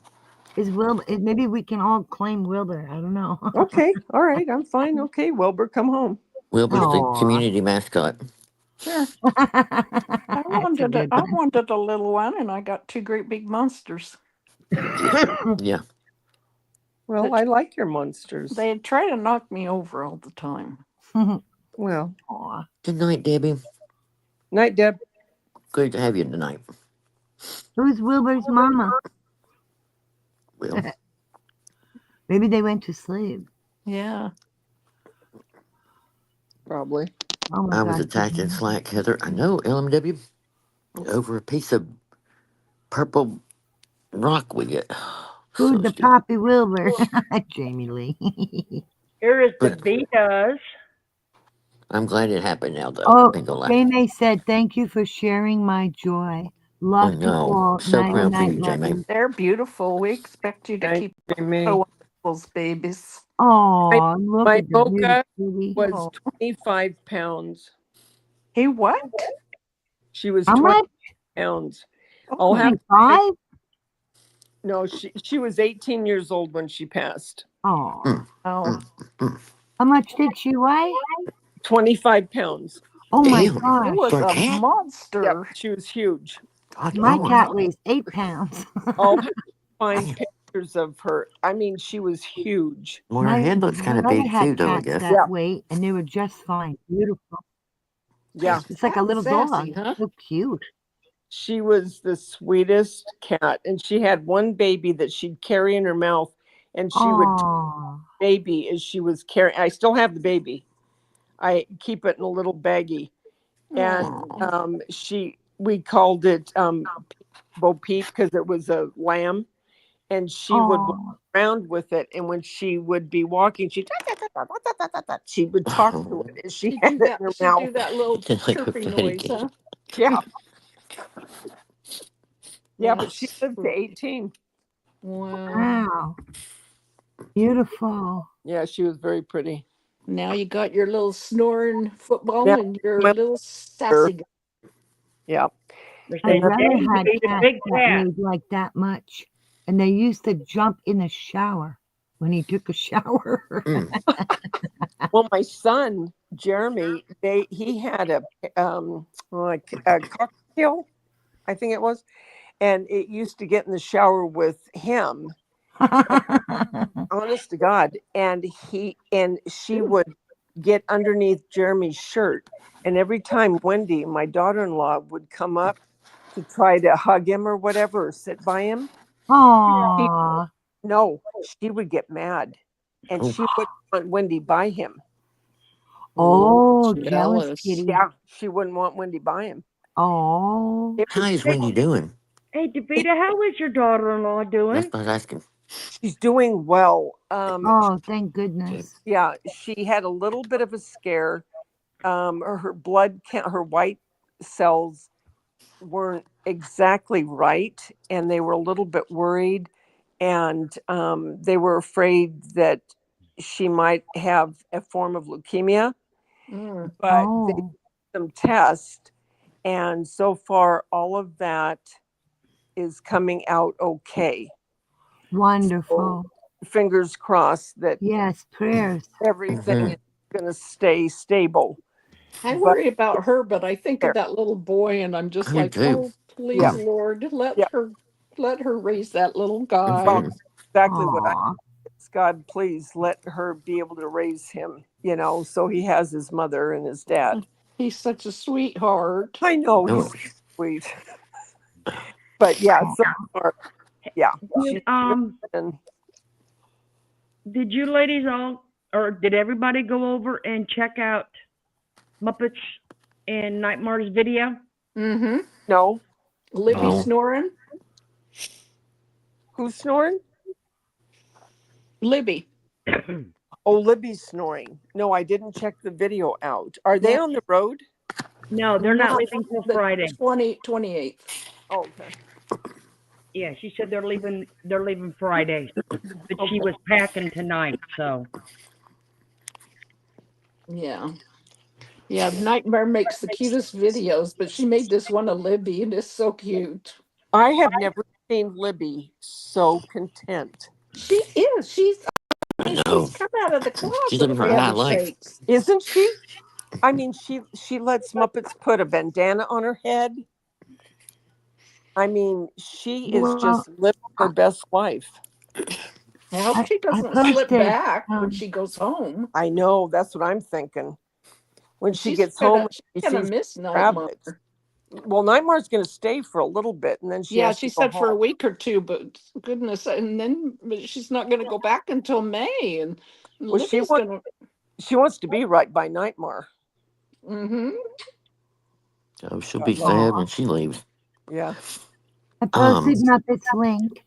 Is Wilbur? Maybe we can all claim Wilbur. I don't know. Okay. All right. I'm fine. Okay. Wilbur, come home. Wilbur's the Aw. community mascot. Sure. That's I wanted a little one, and I got two great big monsters. Yeah. Well, I like your monsters. They try to knock me over all the time. Well. Aw. Good night, Debbie. Night, Deb. Good to have you tonight. Who's Wilbur's mama? Will. Maybe they went to sleep. Yeah. Probably. Oh my I was gosh. attacked in Slack, Heather. I know, LMW. Over a piece of purple rock we get. Who's So the stupid. Poppy Wilbur? Jamie Lee. Here is the But- Vedas. I'm glad it happened now, though. Oh, Ain't gonna lie. Jamie said, "Thank you for sharing my joy. Love I to know. all. So Night, proud for night, you, love Jamie. you." They're beautiful. We expect you to Night, keep Jamie. so wonderful, babies. Oh, look My at the Mocha beauty. was 25 pounds. Hey, what? She was How 20 much? pounds. Oh, I'll have 25? no. She was 18 years old when she passed. Oh, Oh, how much did she weigh? 25 pounds. Oh my Damn. she gosh. was For a a cat? monster. Yep, she was huge. God, My no, cat weighs 8 pounds. I'll have to find Damn. pictures of her. I mean, she was huge. Well, her head looks kind of brother big, had too, though, I cats guess. that Yeah. weight, and they were just fine. Beautiful. Yeah, It's like a little Sassy, dog. huh? So cute. she was the sweetest cat, and she had one baby that she'd carry in her mouth, and she would Oh, baby as she was carrying. I still have the baby. I keep it in a little baggie, and we called it Bo Peep because it was a lamb, and she would walk oh. around with it. And when she would be walking, she would talk to it as she She'd had do it that, in her she'd mouth. do that little It's like a chirping fatty noise, cat. huh? Yeah, yeah, but That's she lived to sweet. 18. Wow. Wow. Beautiful. Yeah, she was very pretty. Now you got your little snoring football Yeah, and your my- little sassy guy. Yeah. My They brother say had he's a cats big that cat. weighed like that much, and they used to jump in the shower when he took a shower. Well, my son Jeremy, he had a cocktail, I think it was, and it used to get in the shower with him. Honest to God, and she would get underneath Jeremy's shirt, and every time Wendy, my daughter-in-law, would come up to try to hug him or whatever, or sit by him, Aww. no, she would get mad, and Oh. she wouldn't want Wendy by him. Oh, jealous jealous. kitty. Yeah, she wouldn't want Wendy by him. Oh, How is Wendy doing? Hey, Daveda, how is your daughter-in-law doing? That's what I was asking. She's doing well. oh, thank goodness. Yeah, she had a little bit of a scare. Her blood count, her white cells weren't exactly right, and they were a little bit worried, and they were afraid that she might have a form of leukemia. Mm. But they Oh, did some tests, and so far all of that is coming out okay. So wonderful. fingers crossed that Yes, prayers. everything is going to stay stable. I But worry about her, but I think there, of that little boy, and I'm just I do like, too. oh, please, yeah, Lord, yeah. let her raise that little Well, guy. Mhm. exactly what I Aw. asked God, please let her be able to raise him, so he has his mother and his dad. He's such a sweetheart. I know Oh, he's sweet. But yeah, so far, yeah. She's Did, um, and did you ladies all, or did everybody go over and check out Muppets and Nightmare's video? Mm-hmm. no, Libby no. snoring. who's snoring? Libby. Oh, Libby's snoring. No, I didn't check the video out. Are they Yeah. on the road? No, they're not Not leaving till the Friday. 28th. Oh, okay. Yeah, she said they're leaving. They're leaving Friday, but she Okay. was packing tonight. So Yeah. Yeah, Nightmare makes the cutest videos, but she made this one of Libby, and it's so cute. I have never seen Libby so content. She is. I She's know. come out of the She's closet, living for her high heaven's life. sakes. Isn't she? I mean, she lets Muppets put a bandana on her head. I mean, she is Well, just living her best life. I hope she I doesn't slip posted. back when she goes home. I know. That's what I'm thinking. When she gets home, She's she gonna sees miss Nightmare. rabbits. Well, Nightmare's going to stay for a little bit, and then she Yeah, has she to go said for a home. week or two, but goodness, and then but she's not going to go back until May, and Well, Libby's going to. she wants to be right by Nightmare. Mm-hmm. Oh, she'll be Well, sad when she leaves. yeah. I posted Muppets link.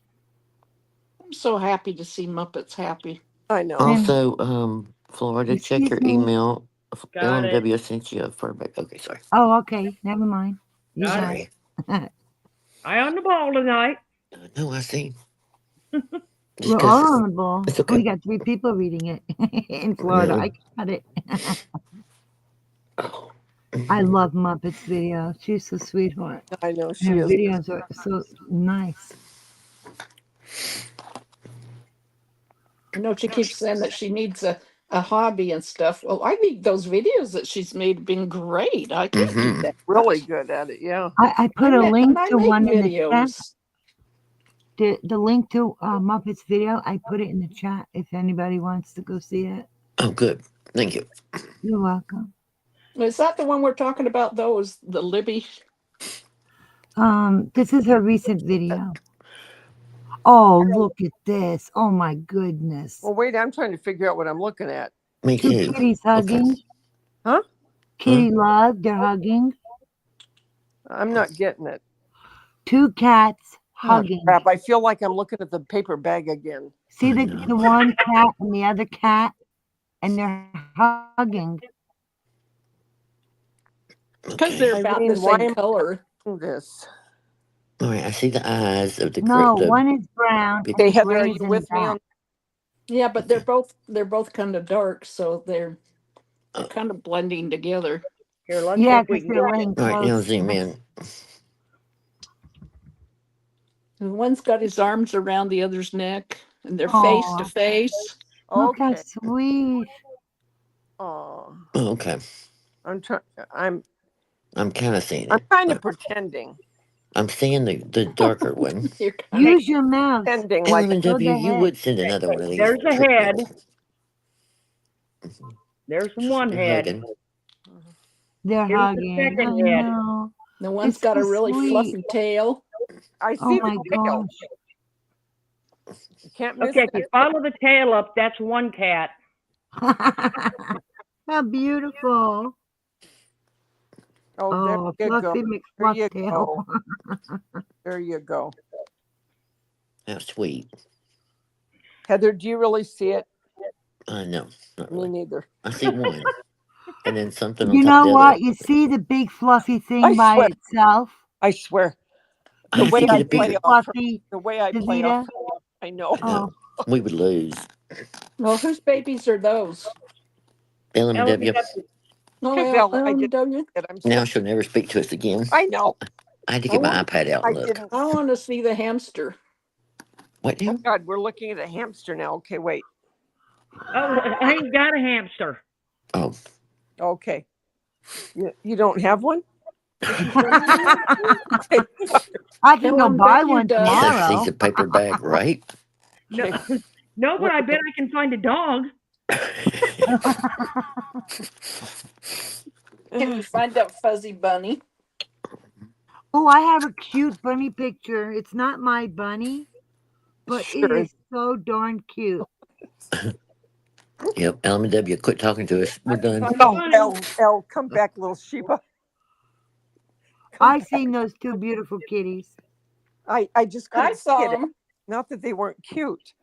I'm so happy to see Muppets happy. I know. Also, Florida, check Excuse your me. email. got it. LMW sent you a Payback. Okay, sorry. Oh, okay. Never mind. You Got got it. it. Eye on the ball tonight. No, I see. Just We're 'cause all on the ball. it's okay. We got 3 people reading it in I Florida. know. I got it. Oh, I love Muppets video. She's a sweetheart. I know And she her is. videos are so nice. I know she keeps saying that she needs a hobby and stuff. Well, I think those videos that she's made have been great. I can't do mm-hmm. that. Really good at it. Yeah. I put a link I to make one in the chat. videos. The link to Muppets video, I put it in the chat if anybody wants to go see it. Oh, good. Thank you. You're welcome. Is that the one we're talking about, though? Is the Libby? This is her recent video. Oh, look at this. Oh my goodness. Well, wait, I'm trying to figure out what I'm looking at. Me 2 too. kitties hugging. Okay. Huh? Kitty love, they're hugging. I'm not getting it. 2 cats Oh, hugging. crap. I feel like I'm looking at the paper bag again. See the one cat and the other cat, and they're hugging. Because they're about Irene, the why same am I color. doing this? All right, I see the eyes of the No, the one is brown big- and Hey, the Heather, are gray's you in with the me back. on? Yeah, but they're both kind of dark, so they're kind of blending together. Here, let's Yeah, see if we because can they're get laying All right, now close. zoom in. And one's got his arms around the other's neck, and they're face to Aw, face. look how Okay. sweet. Oh, Oh, okay. I'm trying. I'm kind of seeing I'm it. kind of pretending. I'm seeing the darker one. You're kind of Use your mouse. Pretending like Show LMW, the you head. would send another one of these There's a trick head. videos. There's one They're head. hugging. They're Here's the hugging. I second head. know. the one's It's got a so really sweet. fluffy tail. I Oh see my the tail. gosh. You can't miss Okay, if you that. follow the tail up, that's one cat. How beautiful. Oh, there you go. Fluffy There you McFlufftail. go. There you go. How sweet. Heather, do you really see it? No, not Me really. neither. I see one. And then something on You top know of the what? other. You see the big fluffy thing I by swear. itself? I swear. I The have way to See get I the a big play bigger. off her. fluffy The way I play Daveda? off her. I know. Oh, We would lose. Well, whose babies are those? LMW. No, Cavell, I didn't LMW. it. I'm Now sorry. she'll never speak to us again. I know. I had to I get my want. iPad out I and look. didn't. I want to see the hamster. What Oh now? God, we're looking at a hamster now. Okay, wait. Oh, I ain't got a hamster. Oh, Okay. You don't have one? I can go buy LMW one does. Sexy's tomorrow. a paper bag, right? No, Okay. no, but I bet I can find a dog. Can you find that fuzzy bunny? Oh, I have a cute bunny picture. It's not my bunny, but it Sure. is so darn cute. Yep, LMW, quit talking to us. We're done. No, L, come back, little Sheba. I seen those two beautiful kitties. I just I couldn't saw see it. them. Not that they weren't cute,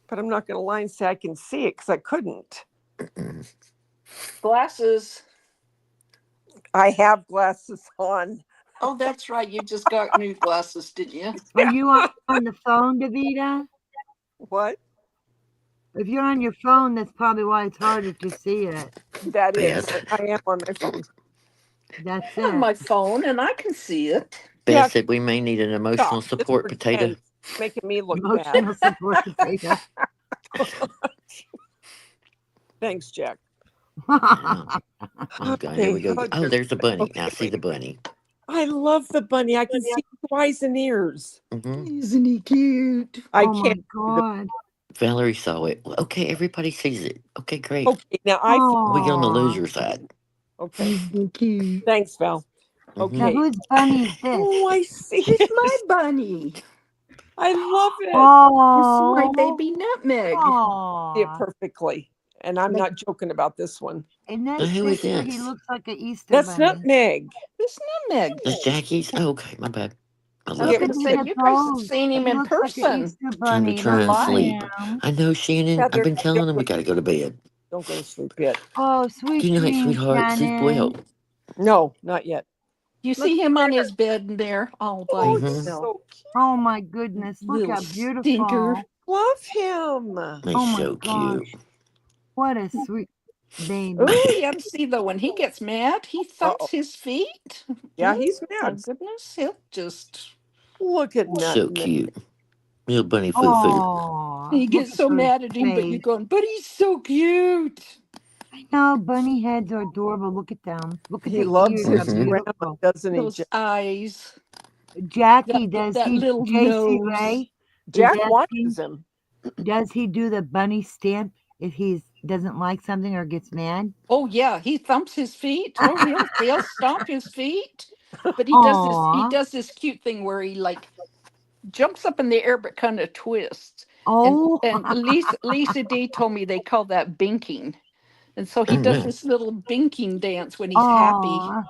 but I'm not going to lie and say I can see it because I couldn't. Glasses. I have glasses on. Oh, that's right. You just got new glasses, didn't you? Are you on the phone, Daveda? What? If you're on your phone, that's probably why it's harder to see it. That is. Beth. I am on my phone. That's I'm on it. my phone and I can see it. Beth Yeah. said we may need an emotional Stop. Just support potato. pretend. Making me look Emotional bad. support potato. Thanks, Jack. Okay, here we go. Oh, there's a bunny. Okay, Now see the bunny. I love the bunny. I can see his eyes and ears. Isn't he cute? I Oh my can't. God. Valerie saw it. Well, okay, everybody sees it. Okay, great. Okay, now I. We get on the Aw. loser side. Okay. Isn't he cute? Thanks, Val. Now Okay. whose bunny is this? Oh, I see It's it. my bunny. I love it. It's my Oh, baby Nutmeg. See it aw. perfectly. And I'm not joking about this one. In that Now, who is picture, he this? looks like an Easter That's bunny. Nutmeg. It's Nutmeg. That's Jackie's? Oh, okay, my bad. I I was love Look going at to it. him say, in the you guys have pose. seen him He in looks like an person. Easter Time to bunny. try Look and at sleep. him. I know, Shannon. I've Heather, been telling him we got to go to bed. don't go to sleep yet. Oh, sweet Good night, dreams, sweetheart. Sleep well. Shannon. No, not yet. You Look see him on there. his bed there, all Oh, like he's Mhm. so cute. Oh my goodness. Look little how stinker. beautiful. Love him. He's Oh my so gosh. cute. What a sweet baby. Oh, you got to see though, when he gets mad, he thumps his feet. Yeah, he's My mad. goodness, he'll just. Look at So Nutmeg. cute. Little bunny foo foo. Oh, You look get at so those mad at him, but you're face. going, but he's so cute. I know bunny heads are adorable. Look at them. Look at He the loves ears. How his Mhm. grandma, beautiful. doesn't he? Those eyes, Jackie, does that he, little JC nose. Ray is Jack asking, watches him. does he do the bunny stamp if he doesn't like something or gets mad? Oh yeah, he thumps his feet. Oh, he'll stomp his feet. But he Aw. does this cute thing where he like jumps up in the air but kind of twists. Oh. And Lisa D told me they call that binking. And so he Oh, does no. this little binking dance when he's happy. Aw.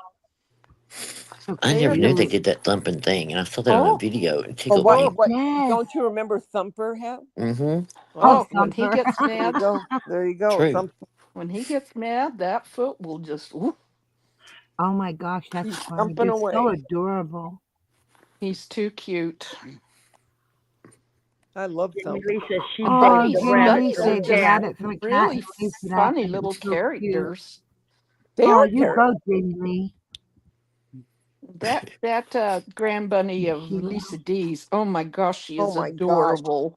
So I never knew they cute. did that thumping thing, and I saw that on a Oh, video and Oh, tickled what? me. Oh, What? yes. Don't you remember Thumper? Have? Mm-hmm. oh, when he Thumper. gets There you mad, go. There you go. True. Thumper. when he gets mad, that foot will just. Ooh, Oh my gosh, that's He's funny. thumping They're so away. adorable. he's too cute. I love Jimmy Thumper. Lee says she Oh, saved the Bunnies, rabbit bunnies from are the the just cat. rabbit from a cat really and placed it up, funny and it little was so cute. characters. They Oh, are you characters. go, Jamie Lee. That grand bunny of She- Lisa D's. Oh my gosh, she Oh is my gosh. adorable.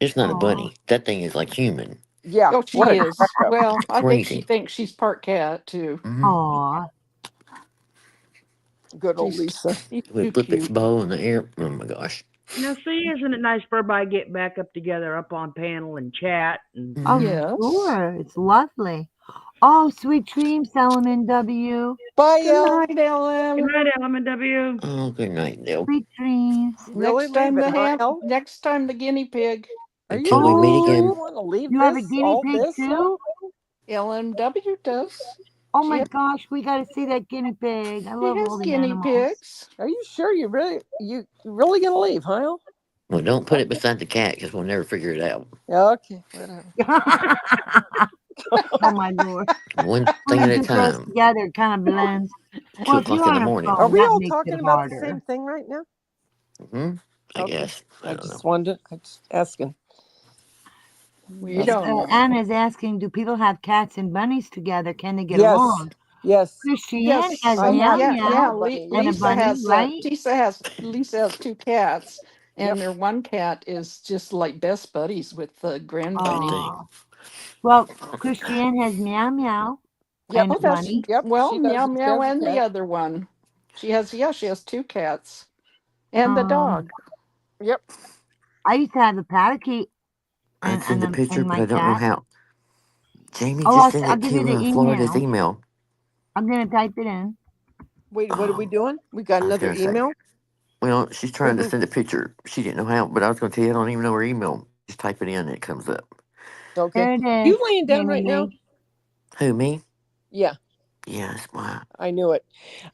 It's not a Aw. bunny. That thing is like human. Yeah. Oh, What she a is. crack up. Well, I think she Crazy. thinks she's part cat too. Mm-hmm. Aw. Good old She's, Lisa. she's We too flip its cute. ball in the air. Oh my gosh. Now, see, isn't it nice for everybody to get back up together up on panel and chat? And Oh, Mm-hmm. Yes. sure. It's lovely. Oh, sweet dreams, LMNW. Bye, Good El. night, good Ellen. night, LMW. Oh, good night, Dale. Sweet dreams. Really leave it, huh, El? Next time the guinea pig. Are you Until we meet really sure again. you want to leave You have a this? guinea All pig this? too? LMW does. Oh She my has, gosh, we got to see that guinea pig. I she love has all the guinea animals. pigs. Are you sure you really gonna leave, huh? Well, don't put it beside the cat because we'll never figure it out. Okay, whatever. Oh my Lord. One When thing we at a do close time. together, it kind of blends. 2 Well, if o'clock you're in the on a morning. Are phone, we that all makes talking it about the harder. same thing right now? I Okay. guess. I don't just know. wondered. I just asking. We don't know. Anna's asking, do people have cats and bunnies together? Can they get Yes. along? Yes. Christiane Yes, has I meow have a yeah, meow cat yeah. and a bunny. and a Lisa bunny, has right? Lisa has 2 cats, and Yep. their one cat is just like best buddies with the grand Good bunny. thing. Oh. Well, Christiane has meow meow Yep. and a Oh, that's bunny. Yep. well, She Meow does. She Meow has a and the cat. other one. She has 2 cats and the dog. Yep. I used to have a parakeet I'd send a picture, and but my I don't know cat. how. Jamie, Oh, just send I'll it give you to the Florida's email. email. I'm going to type it in. Wait, what are we doing? We got I was another going to say. email? Well, she's trying to send a picture. She didn't know how, but I was going to tell you I don't even know her email. Just type it in and it comes up. Okay. There it is. You laying down right now? Who, me? Yeah. Yes, why? I knew it.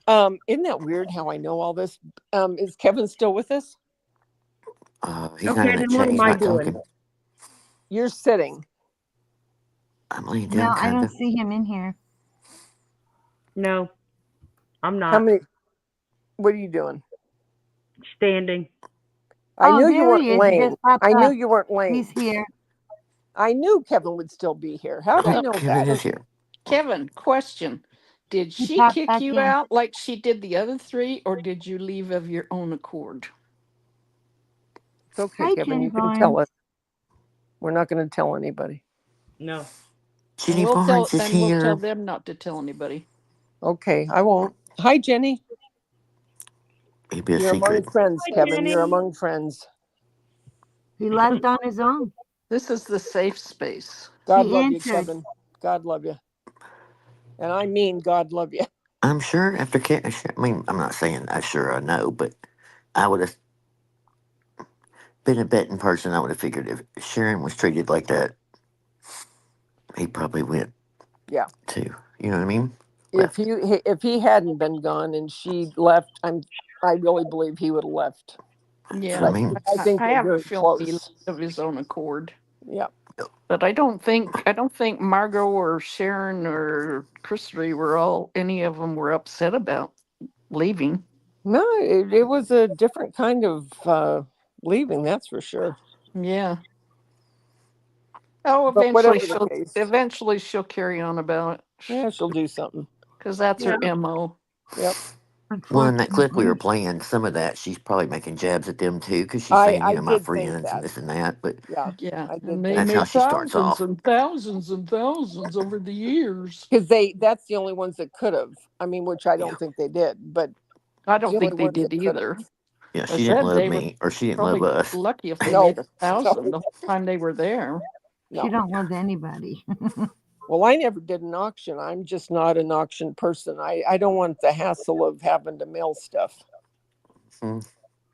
Isn't that weird how I know all this? Is Kevin still with us? He's not Okay, in the then what chat. am He's I not doing? talking. You're sitting. I'm laying No, down, I kind don't of. see him in here. No, I'm How not many? What are you doing? standing. I Oh, knew you there weren't he is. He laying. just popped I knew up. you weren't laying. He's here. I knew Kevin would still be here. How did I know Kevin that? is here. Kevin, question. Did He she popped kick back you in. out like she did the other 3, or did you leave of your own accord? It's okay, Hi, Kevin. You Jenny can tell Barnes. us. We're not going to tell anybody. No. Jenny Barnes is We'll tell here. them not to tell anybody. Okay, I won't. Hi, Jenny. Maybe a You're secret. among friends, Hi, Kevin. Jenny. You're among friends. He left on his own. This is the safe space. God She love you, answered. Kevin. God love you. And I mean God love you. I'm sure after I mean, I'm not saying I'm sure I know, but I would have been a betting person. I would have figured if Sharon was treated like that, he probably went Yeah. too. You know what I mean? If he hadn't been gone and she left, I really believe he would have left. Yeah, I mean, I think I they're have a very feeling he left close. of his own accord. Yeah. But I don't think Margot or Sharon or Christy were any of them were upset about leaving. No, it was a different kind of leaving, that's for sure. Yeah. Oh, But whatever the case. eventually she'll carry on about it. Yeah, she'll do something. Because that's her MO. Yep. well, in that clip we were playing, some of that she's probably making jabs at them too, because she's saying, I my did think friends and that. this and that. But Yeah. Yeah. I did And they think that's how made she starts off. and thousands over the years. because that's the only ones that could have. I mean, which I don't think they did, but I the don't only think they ones did that could either. have. Yeah, I she didn't said love they were me, or she didn't love probably us. lucky if they No. made 1,000 the whole time they were there. She don't love anybody. Well, I never did an auction. I'm just not an auction person. I don't want the hassle of having to mail stuff. Hmm.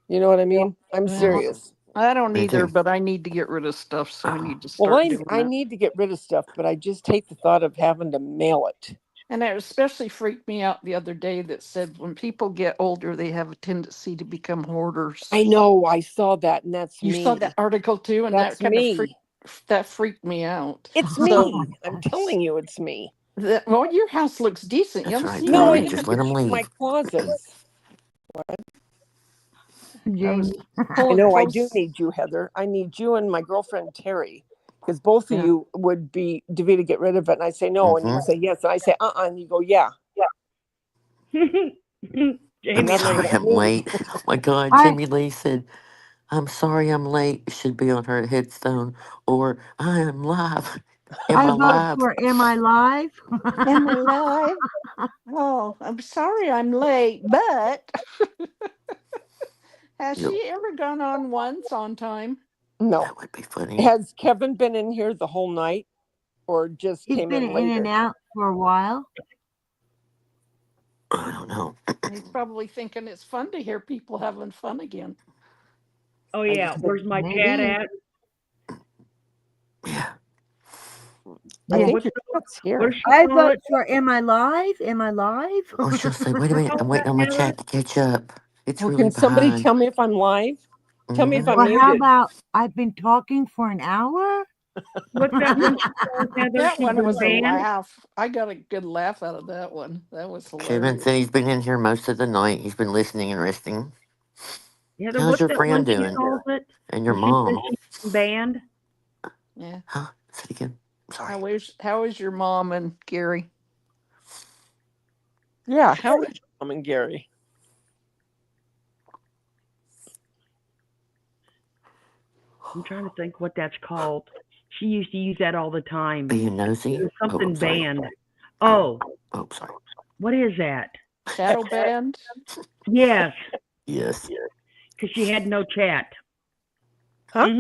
You know what I mean? I'm Well, serious. I don't Me either, too. but I need to get rid of stuff, so I need to Well, start doing I that. need to get rid of stuff, but I just hate the thought of having to mail it. And it especially freaked me out the other day that said when people get older, they have a tendency to become hoarders. I know. I saw that, and that's You me. saw that article too, and That's that kind of me. freaked me out. It's So me. I'm telling you, it's me. well, your house looks decent. You That's haven't right, seen No, I Tommy. any. Just have let to them check my leave. closets. I was Jamie. I pulling know. I close. do need you, Heather. I need you and my girlfriend Terry, because both of Yeah. you would be Daveda, get rid of it, and I say no, and you say yes, and I say and you go yeah. I'm And that's Jamie what sorry Lee. I I'm mean. late. Oh my God, I Jamie Lee said, I'm sorry I'm late. It should be on her headstone. Or I am live. Am I vote live? for Am I Live? Am I live? Oh, I'm sorry I'm late, but has Yep. she ever gone on once on time? No. That would be funny. Has Kevin been in here the whole night, or just He's came been in in later? and out for a while. I don't know. He's probably thinking it's fun to hear people having fun again. Oh I yeah, just where's my cat Maybe. at? Yeah. I Yeah. think your chat's here. What does she I call vote it? for Am I Live? Am I Live? Oh, she'll say, wait a minute, I'm waiting on my chat to catch up. It's Well, really can somebody behind. tell me if I'm live? Tell me if I'm Well, how muted. about I've been talking for an hour? What's that one she called, Heather? That She's one been was a banned? laugh. I got a good laugh out of that one. That was Kevin hilarious. said he's been in here most of the night. He's been listening and resting. Heather, How's what's your that one friend she doing? calls it? And your When she says mom? she's been banned? Yeah. Huh? Say it again. Sorry. How is your mom and Gary? Yeah, how is your mom and Gary? I'm trying to think what that's called. She used to use that all the time. Being nosy? It was Oh, something I'm sorry. banned. Oh, Oh, sorry. what is that? Shadow band? Yes, Yes. because she had no chat. Huh?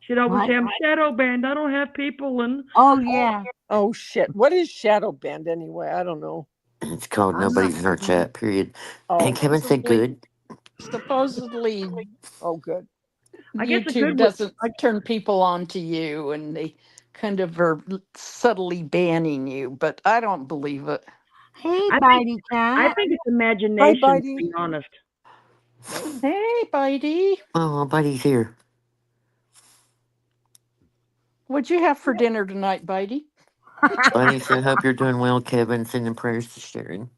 She'd always What? say, I'm shadow banned. I don't have people. And Oh, yeah. Oh shit! What is shadow band anyway? I don't know. It's called I'm not Nobody's in Our sure. Chat, period. Oh, And Kevin said good. Supposedly oh, good. I guess a YouTube good one. doesn't turn people on to you and they kind of are subtly banning you, but I don't believe it. Hey, I Bitey I Cat. think it's Hi, imagination, to Bitey. be honest. Hey, Bitey. Oh, buddy's here. What'd you have for dinner tonight, Bitey? Buddy said, hope you're doing well, Kevin. Sending prayers to Sharon.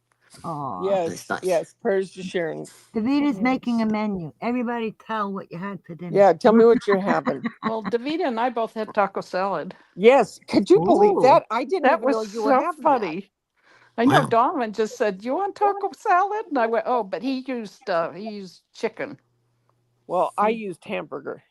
Aw. That's Yes, nice. yes. Prayers to Sharon. Davita's making a menu. Everybody tell what you had for dinner. Yeah, tell me what you're having. Well, Davida and I both had taco salad. Yes, could you believe Ooh. that? I didn't That even know was you were so having funny. I know Wow. Donovan just said, "You want taco salad?" And I went, "Oh, but he used chicken. Well, I used hamburger.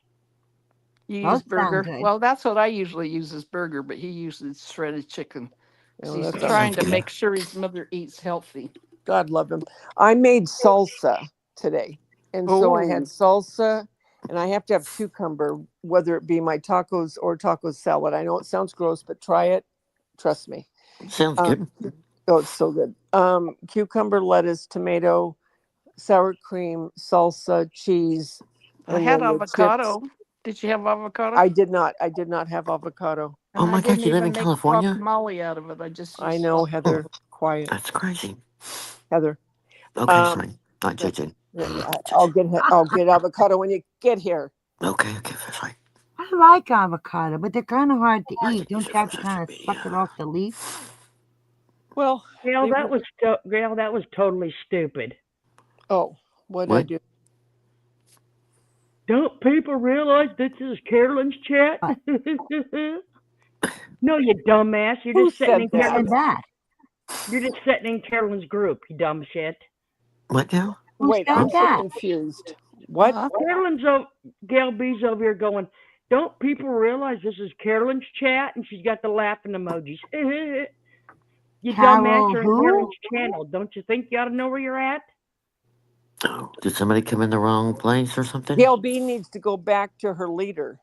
You Those use sound burger." good. Well, that's what I usually use is burger, but he uses shredded chicken because Oh, he's that trying sounds to good. make sure his mother eats healthy. God love him. I made salsa today, and so I had Oh, salsa, and I have to have cucumber, whether it be my tacos or taco salad. I know it sounds gross, but try it. Trust me. Sounds good. Oh, it's so good. Cucumber, lettuce, tomato, sour cream, salsa, cheese, I and had then the chips. avocado. Did you have avocado? I did not. I did not have avocado. And Oh my I God, didn't you live in even make California? guacamole out of it. I just I used know, salsa. Heather. Quiet, That's crazy. Heather. Okay, fine. Not judging. I'll get avocado when you get here. Okay, that's fine. I like avocado, but they're kind of hard to eat. Don't you have to kind of suck it off the leaf? Well, Gail, Gail, that was totally stupid. oh, what did I What? do? Don't people realize this is Carolyn's chat? No, you dumbass. You're Who just sitting in said that? Said that. You're just sitting in Carolyn's group, you dumb shit. What now? Who Wait, said I'm so that? confused. What? Gail B's over here going, don't people realize this is Carolyn's chat? And she's got the laughing emojis. You dumbass, Carol you're in who? Carolyn's channel. Don't you think you ought to know where you're at? Oh, did somebody come in the wrong place or something? Gail B needs to go back to her leader.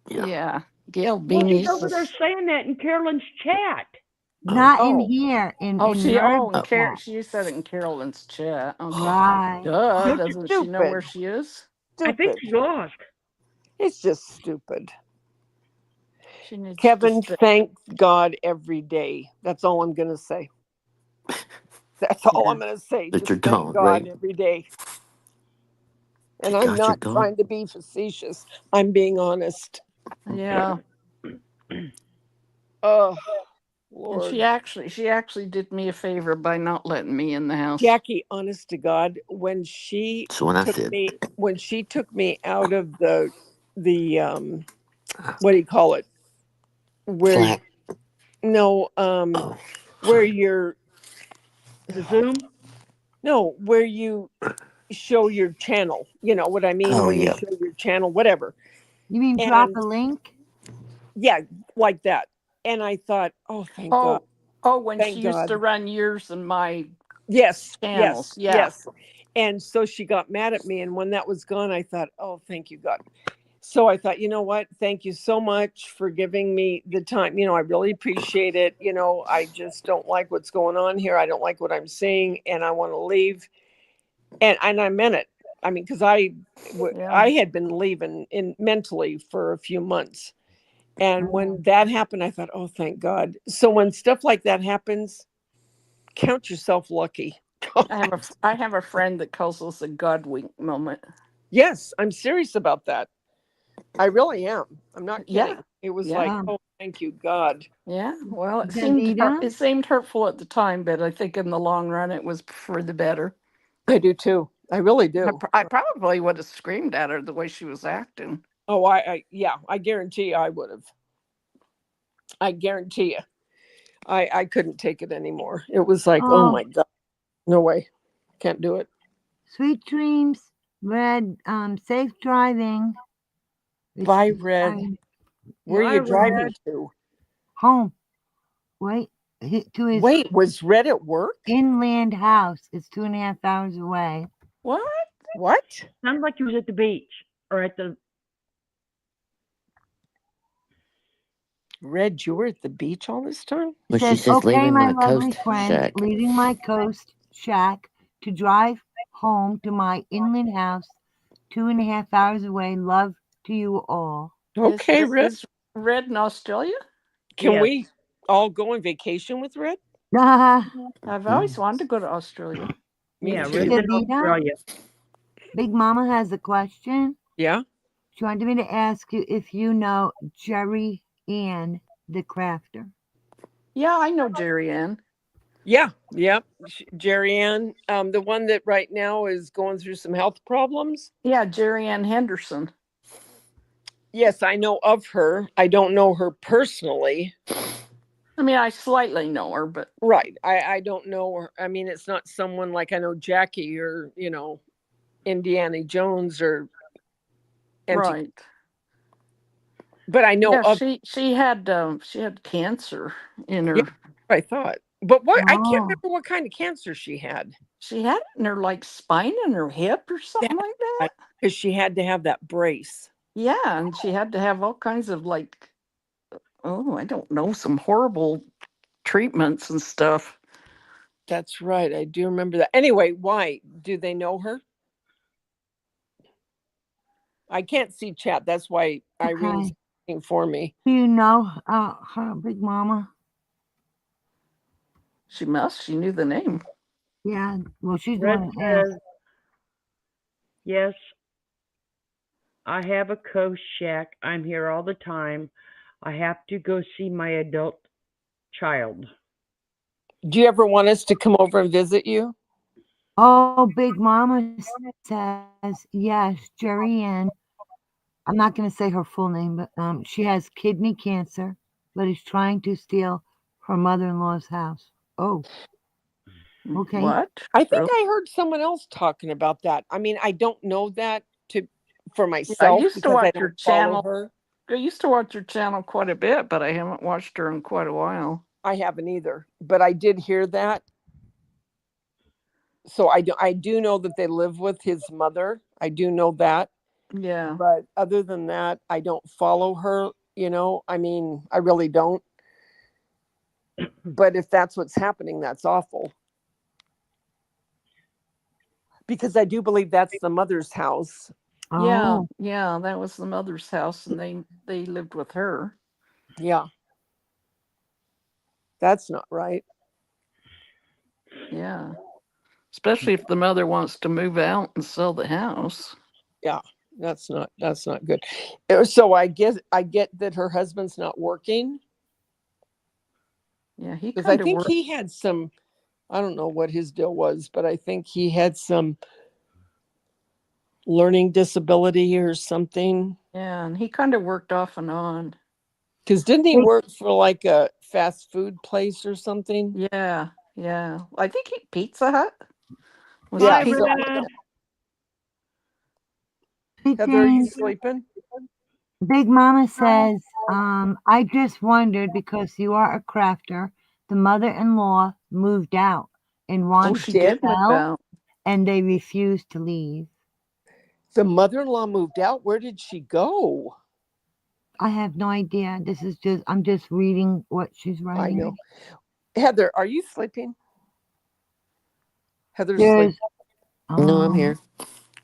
Yeah. Gail Well, she's Beanie's. over there saying that in Carolyn's chat. Not in here. In chat. She said it in Carolyn's chat. Okay. Right. Duh, doesn't she know Stupid. where she is? I think she's lost. It's just stupid. She needs Kevin, to thank God every day. That's all I'm going to say. That's all I'm going to say. That Just you're thank gone, God right? every day. And Thank I'm God you're not gone. trying to be facetious. I'm being honest. Yeah. Oh, And Lord. she actually did me a favor by not letting me in the house. Jackie, honest to God, when she took me out of the what do you call it? Where Flat. no where you're the Zoom? No, where you show your channel. You know what I mean? Oh, when yeah. you show your channel, whatever. You mean drop a link? Yeah, like that. And I thought, oh, thank God. Oh, when Thank she used God. to run yours and my Yes, channels. yes, yes. And so she got mad at me. And when that was gone, I thought, oh, thank you, God. So I thought, you know what? Thank you so much for giving me the time. I really appreciate it. I just don't like what's going on here. I don't like what I'm seeing, and I want to leave. And I meant it. I mean, because I had been leaving mentally for a few months. And when that happened, I thought, oh, thank God. So when stuff like that happens, count yourself lucky. I have a friend that calls this a God wink moment. Yes, I'm serious about that. I really am. I'm not kidding. Yeah. It was Yeah. like, oh, thank you, God. Yeah. Well, it Daveda? seemed hurtful at the time, but I think in the long run it was for the better. I do too. I really do. I probably would have screamed at her the way she was acting. Oh, yeah, I guarantee I would have. I guarantee you. I couldn't take it anymore. It was like, oh my God. No way. Can't do it. Sweet dreams, Red. Safe driving. Bye, Red. Where are you driving to? Home. Wait. To his Wait, was Red at work? inland house. It's 2.5 hours away. What? What? Sounds like he was at the beach or at the. Red, you were at the beach all this time? Well, she Says, says okay, leaving my my lovely coast friend, shack. leaving my coast shack to drive home to my inland house, 2.5 hours away. Love to you all. Okay, Red. Is Red in Australia? Can we all go on vacation with Red? I've always wanted to go to Australia. Yeah, too. Red's in Australia. Big Mama has a question. Yeah. She wanted me to ask you if you know Jerry Ann, the crafter. Yeah, I know Jerry Ann. Yeah. Yep. Jerry Ann, the one that right now is going through some health problems. Yeah, Jerry Ann Henderson. Yes, I know of her. I don't know her personally. I mean, I slightly know her, but right. I don't know her. I mean, it's not someone like I know Jackie or, Indiana Jones or right. But I know of she had cancer in her. Yeah, I thought. But what I can't remember what kind of cancer she had. She had it in her spine and her hip or something like that. Because she had to have that brace. Yeah, and she had to have all kinds of I don't know, some horrible treatments and stuff. That's right. I do remember that. Anyway, why? Do they know her? I can't see chat. That's why Irene's asking for me. Do you know her, Big Mama? She must. She knew the name. Yeah. Well, she's Red one says, yes, I have a coast shack. I'm here all the time. I have to go see my adult child. Do you ever want us to come over and visit you? Oh, Big Mama says, yes, Jerry Ann. I'm not going to say her full name, but she has kidney cancer, but is trying to steal her mother-in-law's house. Oh. Okay. What? I think I heard someone else talking about that. I mean, I don't know that for myself. I used to because watch I don't your follow channel. her. I used to watch your channel quite a bit, but I haven't watched her in quite a while. I haven't either, but I did hear that. So I do know that they live with his mother. I do know that. Yeah. But other than that, I don't follow her, I mean, I really don't. But if that's what's happening, that's awful. Because I do believe that's the mother's house. Yeah, yeah, that was the mother's house, and they lived with her. Yeah. That's not right. Yeah. Especially if the mother wants to move out and sell the house. Yeah, that's not good. So I get that her husband's not working. Yeah, he because I think he had some, I don't know what his deal was, but I think he had some learning disability or something. Yeah, and he kind of worked off and on. Because didn't he work for like a fast food place or something? Yeah, yeah. I think Pizza Hut. Yeah. Heather, are you sleeping? Big Mama says, I just wondered because you are a crafter, the mother-in-law moved out and wanted to sell, and they refused to leave. The mother-in-law moved out? Where did she go? I have no idea. I'm just reading what she's writing. I know. Heather, are you sleeping? Heather's sleeping. No, I'm here.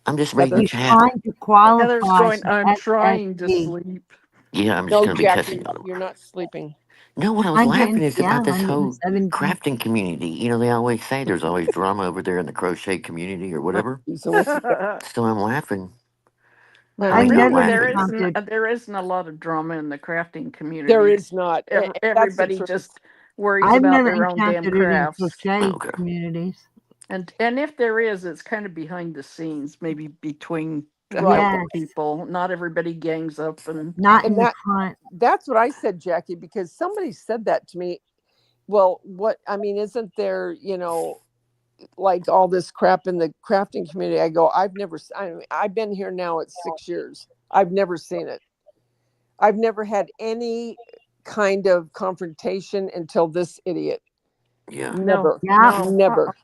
I'm just reading the chat. Trying to qualify. Heather's going, I'm trying to sleep. Yeah, I'm just No, going to be Jackie, cussing on them. you're not sleeping. No, what I was laughing is about this whole 117. crafting community. You know, they always say there's always drama over there in the crochet community or whatever. So I'm laughing. Well, I mean, not really, laughing. there isn't a lot of drama in the crafting community. There is not. Everybody just worries I've about never their own damn encountered it in crafts. crochet communities. And if there is, it's kind of behind the scenes, maybe between a Right. couple Yes. people. Not everybody gangs up and Not And in the front. that's what I said, Jackie, because somebody said that to me. Well, what I mean, isn't there, you know, like all this crap in the crafting community? I go, I've been here now, it's 6 years. I've never seen it. I've never had any kind of confrontation until this idiot. Yeah. Never. Yeah. Never.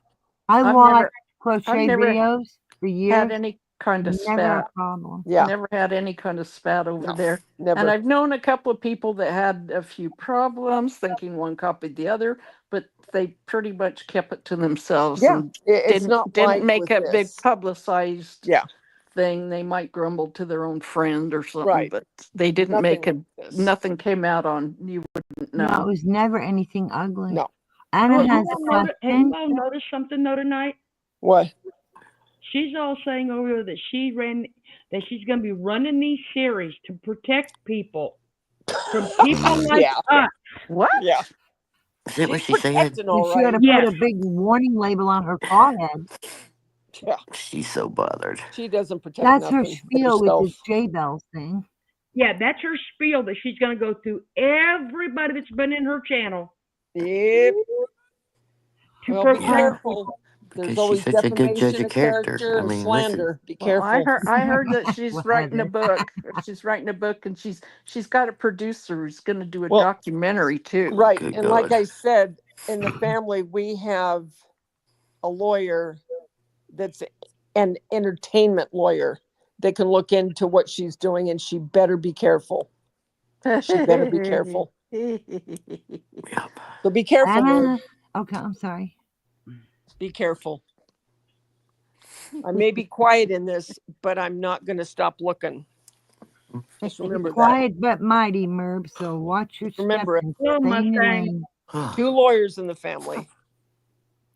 I I've watched never- crochet I've never videos for years. had any kind of Never a spat. problem. Yeah. Never had any kind of spat over there. Never. And I've known a couple of people that had a few problems, thinking one copied the other, but they pretty much kept it to themselves Yeah, and it's not didn't like make with a big this. publicized Yeah. thing. They might grumble to their own friend or something, Right. but they didn't Nothing make like this. nothing came out on, you wouldn't know. No, it was never anything ugly. No. Anna Have has you a all question. noticed something though tonight? What? She's all saying over there that she's going to be running these series to protect people from people like Yeah. us. What? Yeah. Is that what She's she said? protecting all You should right. have Yes. put a big warning label on her forehead. Yeah. She's so bothered. She doesn't protect That's her nothing spiel with herself. this J-Bell thing. Yeah, that's her spiel that she's going to go through everybody that's been in her channel Yep. to Well, be protect careful. people. Because There's she's always such a good judge defamation of of character. character I and mean, slander. Be Well, careful. I heard that she's Well, writing a Heather. book. She's writing a book, and she's got a producer who's going to do a Well, documentary too. Right. Good And like God. I said, in the family, we have a lawyer that's an entertainment lawyer that can look into what she's doing, and she better be careful. She better be careful. So be careful, Merv. Anna. Okay, I'm sorry. Be careful. I may be quiet in this, but I'm not going to stop looking. Just remember that. Quiet but mighty, Merb. So watch your step Remember it. and Oh, stay in your Mustang. lane. 2 lawyers in the family.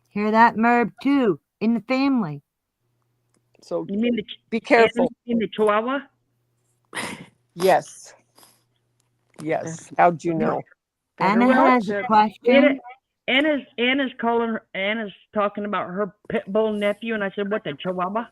Hear that, Merb? 2 in the family. So You mean be careful. in the Chihuahua? Yes. Yes. How'd you know? Anna Better has watch a it. question. Anna's talking about her pit bull nephew, and I said, "What, the Chihuahua?"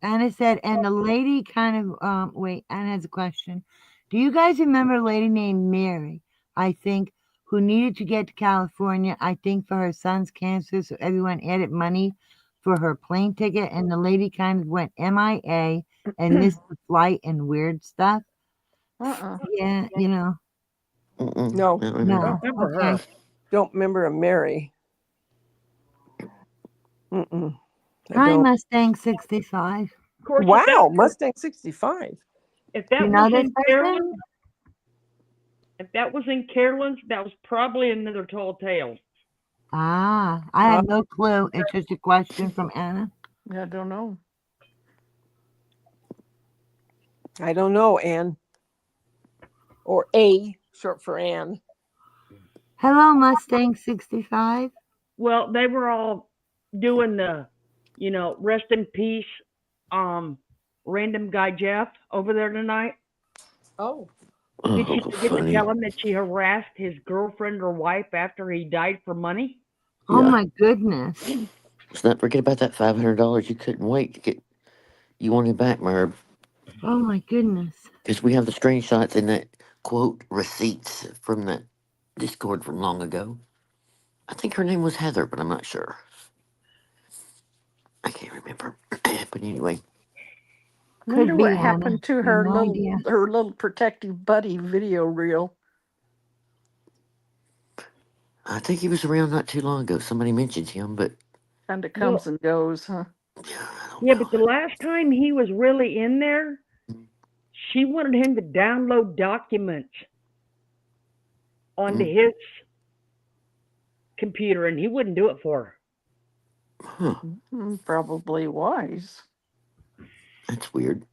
Anna said, and the lady kind of wait, Anna has a question. Do you guys remember a lady named Mary, I think, who needed to get to California, I think for her son's cancer, so everyone added money for her plane ticket, and the lady kind of went MIA and missed the flight and weird stuff? Yeah, you know. No. No. Okay. Don't remember a Mary. Mm-mm. Hi, Mustang 65. Of course, Wow, Mustang 65. If that You know was this in person? Carolyn, if that was in Carolyn's, that was probably another tall tale. Ah, I have no clue. It's just a question from Anna. I don't know. I don't know, Ann. Or A, short for Ann. Hello, Mustang 65. Well, they were all doing the, rest in peace, random guy Jeff over there tonight. Oh. Did she forget funny. to tell him that she harassed his girlfriend or wife after he died for money? Oh Yeah. my goodness. Let's not forget about that $500 you couldn't wait to get. You wanted back, Merb. Oh my goodness. Because we have the screenshots and that quote receipts from that Discord from long ago. I think her name was Heather, but I'm not sure. I can't remember. But anyway. Wonder be, what Anna. happened to I have her no little idea. protective buddy video reel. I think he was around not too long ago. Somebody mentioned him, but Kind of comes and goes, huh? Yeah, but the last time he was really in there, she wanted him to download documents onto his computer, and he wouldn't do it for her. Probably wise. That's weird.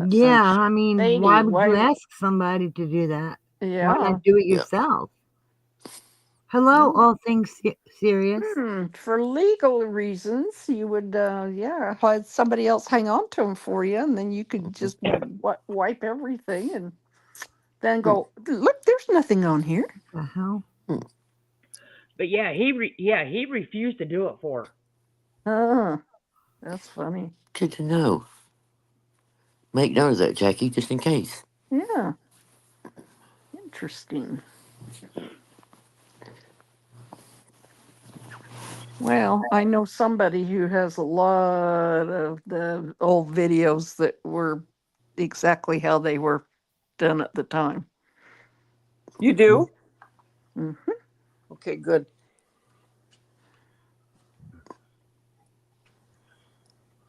Yeah, I mean, why shady. would you ask somebody to do that? Why Yeah. not do it Yeah. yourself? Hello, all things serious. For legal reasons, you would, have somebody else hang on to them for you, and then you could just wipe everything and then go, look, there's nothing on here. The hell? But yeah, he refused to do it for her. That's funny. Good to know. Make note of that, Jackie, just in case. Yeah. Interesting. Well, I know somebody who has a lot of the old videos that were exactly how they were done at the time. You do? Mm-hmm. Okay, good.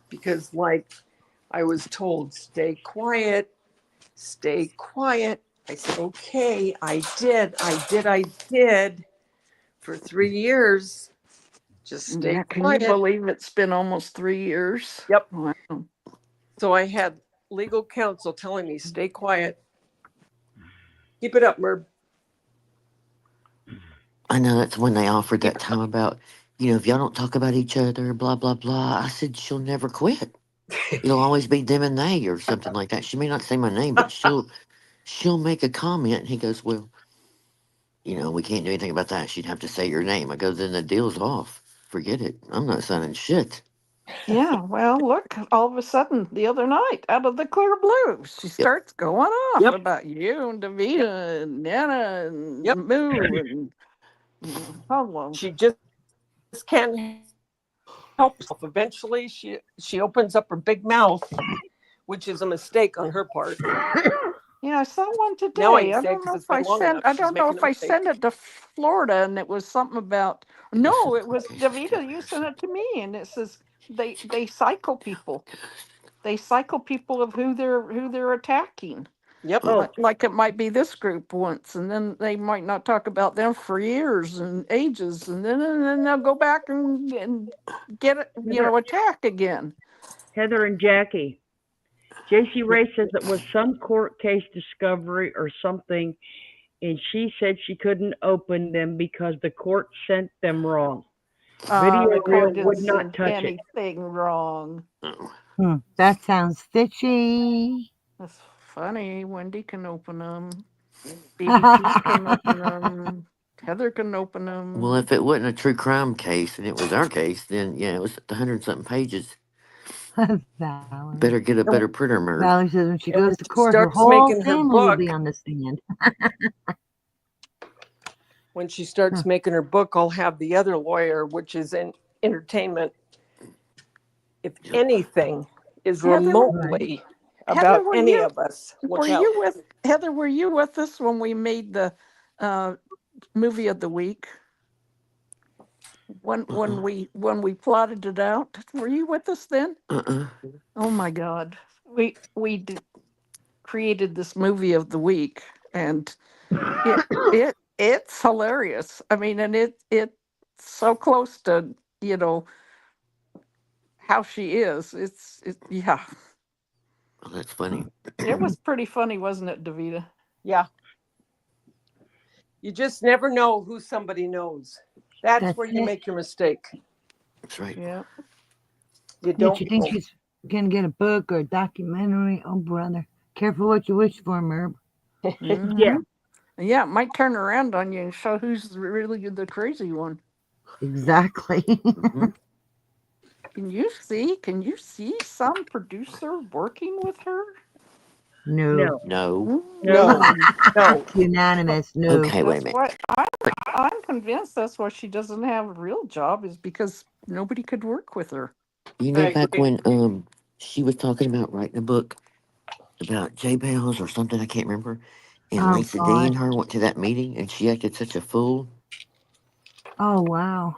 Because, like, I was told, stay quiet, stay quiet. I said, okay, I did for 3 years. Just stay Yeah, can quiet. you believe it's been almost 3 years? Yep. Wow. So I had legal counsel telling me, stay quiet. Keep it up, Merb. I know that's when they offered that time about, if y'all don't talk about each other, blah, blah, blah. I said, she'll never quit. It'll always be them and they or something like that. She may not say my name, but she'll make a comment. And he goes, well, we can't do anything about that. She'd have to say your name. I go, then the deal's off. Forget it. I'm not signing shit. Yeah, well, look, all of a sudden, the other night, out of the clear blue, she starts going off about you and Daveda and Nana and Moo and hello. She just can't help herself. Eventually, she opens up her big mouth, which is a mistake on her part. Yeah, I saw one today. Now I don't know if I sent. I don't know if I sent it to Florida, and it was something about. No, it was Davida. You sent it to me, and it says they cycle people. They cycle people of who they're attacking. Yep. Like it might be this group once, and then they might not talk about them for years and ages, and then they'll go back and get it, attack again. Heather and Jackie. J.C. Ray says it was some court case discovery or something, and she said she couldn't open them because the court sent them wrong. Video The Reel court didn't would not send touch it. anything wrong. That sounds fishy. That's funny. Wendy can open them. BBT can open them. Heather can open them. Well, if it wasn't a true crime case and it was our case, then yeah, it was 100-something pages. Valerie. Better get a better printer, Merv. Valerie says when she And goes when to she court, her starts whole making her family will book- be on the stand. When she starts making her book, I'll have the other lawyer, which is in entertainment. If anything is remotely about any of us, look out. Heather? Were you with us when we made the movie of the week? When we plotted it out, were you with us then? Oh my God, we created this movie of the week, and it's hilarious. I mean, and it's so close to how she is. Yeah. Oh, that's funny. It was pretty funny, wasn't it, Davida? Yeah. You just never know who somebody knows. That's where you make your mistake. That's right. Yeah. You Did don't you think know. she's gonna get a book or a documentary? Oh, brother, careful what you wish for, Merb. Yeah. Yeah, it might turn around on you and show who's really the crazy one. Exactly. Can you see some producer working with her? No. No. Unanimous. No. Okay, wait a minute. I'm convinced that's why she doesn't have a real job, is because nobody could work with her. Back when she was talking about writing a book about J-Bells or something, I can't remember. And Lisa D and her went to that meeting, and she acted such a fool Oh, wow.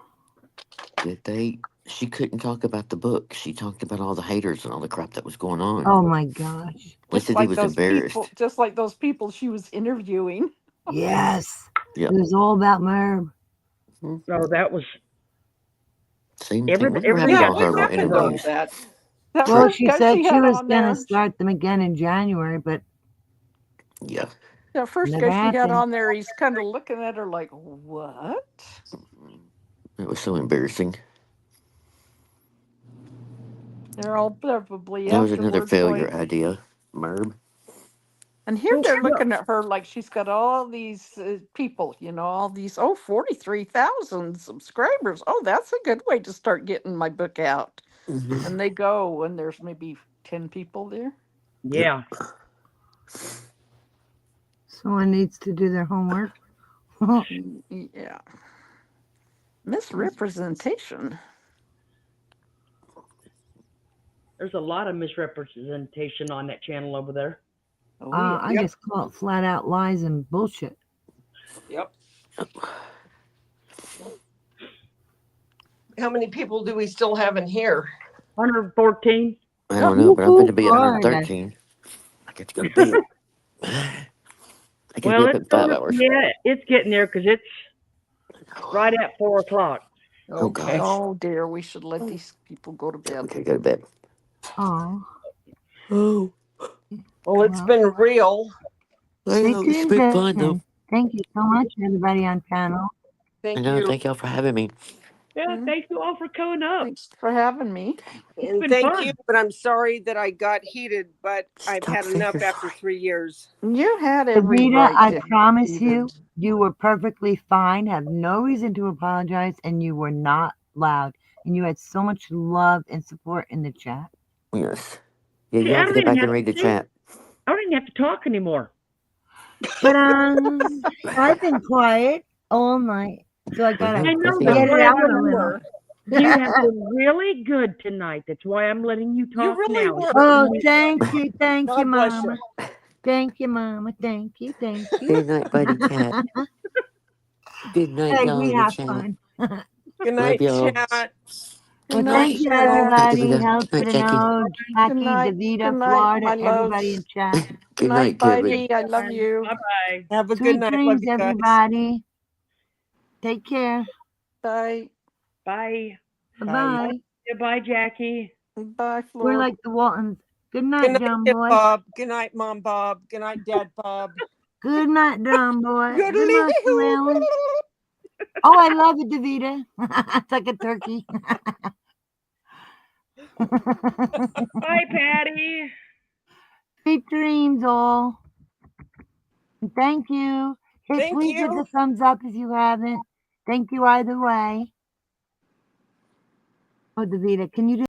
that she couldn't talk about the book. She talked about all the haters and all the crap that was going on. Oh my gosh. Lisa D was embarrassed. Just like those people she was interviewing. Yes. Yep. It was all about Merb. No, that was Same every- thing. Whatever happened to all her little happened interviews? about that? That Well, first she guy said she she had was on going to there, start them again in January, but Yeah. the first never guy she had happened. on there, he's kind of looking at her like, what? It was so embarrassing. They're all probably That was another afterwards failure going, idea, Merb. and here they're looking at her like she's got all these people, all these, 43,000 subscribers. Oh, that's a good way to start getting my book out. And they go, and there's maybe 10 people there. Yeah. Someone needs to do their homework. Yeah. Misrepresentation. There's a lot of misrepresentation on that channel over there. Oh, yeah. I just call it flat out lies and bullshit. Yep. How many people do we still have in here? 114. I don't know, but I'm going to be 113. I get to go to bed. I can Well, be up in 5 hours. Yeah, it's getting there because it's right at 4 o'clock. Oh, gosh. Oh, dear. We should let these people go to bed. Okay, go to bed. Oh. Oh. Well, it's been real. It's been fun, though. Thank you so much, everybody on channel. Thank you. you. Thank y'all for having me. Yeah, thank you all for coming up. Thanks for having me. And been thank fun. you, but I'm sorry that I got heated, but I've had enough fingers after 3 years. You had every Daveda, right I to promise eat you, it. you were perfectly fine, have no reason to apologize, and you were not loud. And you had so much love and support in the chat. Yes. Yeah, See, you I have to don't go back even and read the see, chat. I don't even have to talk anymore. But I've been quiet all night, so I gotta I know, get that's it why out I'm a little. You have been really good tonight. That's why I'm letting you talk really now. were. Oh, thank you, God bless Mama. Thank you, Mama. Thank you, thank you. Good night, buddy cat. Good night, Hey, y'all we in the have chat. fun. Good Love night, y'all. chat. Well, Good thank night, you, chat. everybody. Davida. Help Good for night, the Jackie. know, Jackie, Good Daveda, night, Florida, my everybody loves. in chat. Good night, Kevin. Bidey. I love you. Bye-bye. Have a good Sweet night. Love dreams, you guys. everybody. Take care. Bye. Bye. Bye-bye. Goodbye, Jackie. Bye, We're Flora. like the Waltons. Good Good night, night, John Dad Boy. Bob. Good night, Mom Bob. Good night, Dad Bob. Good night, John Boy. Good night, Sue Ellen. Oh, I love it, Daveda. It's like a turkey. Bye, Patty. Sweet dreams, all. And thank you. Hit Thank tweet with you. the thumbs up if you haven't. Thank you either way. Oh, Daveda, can you do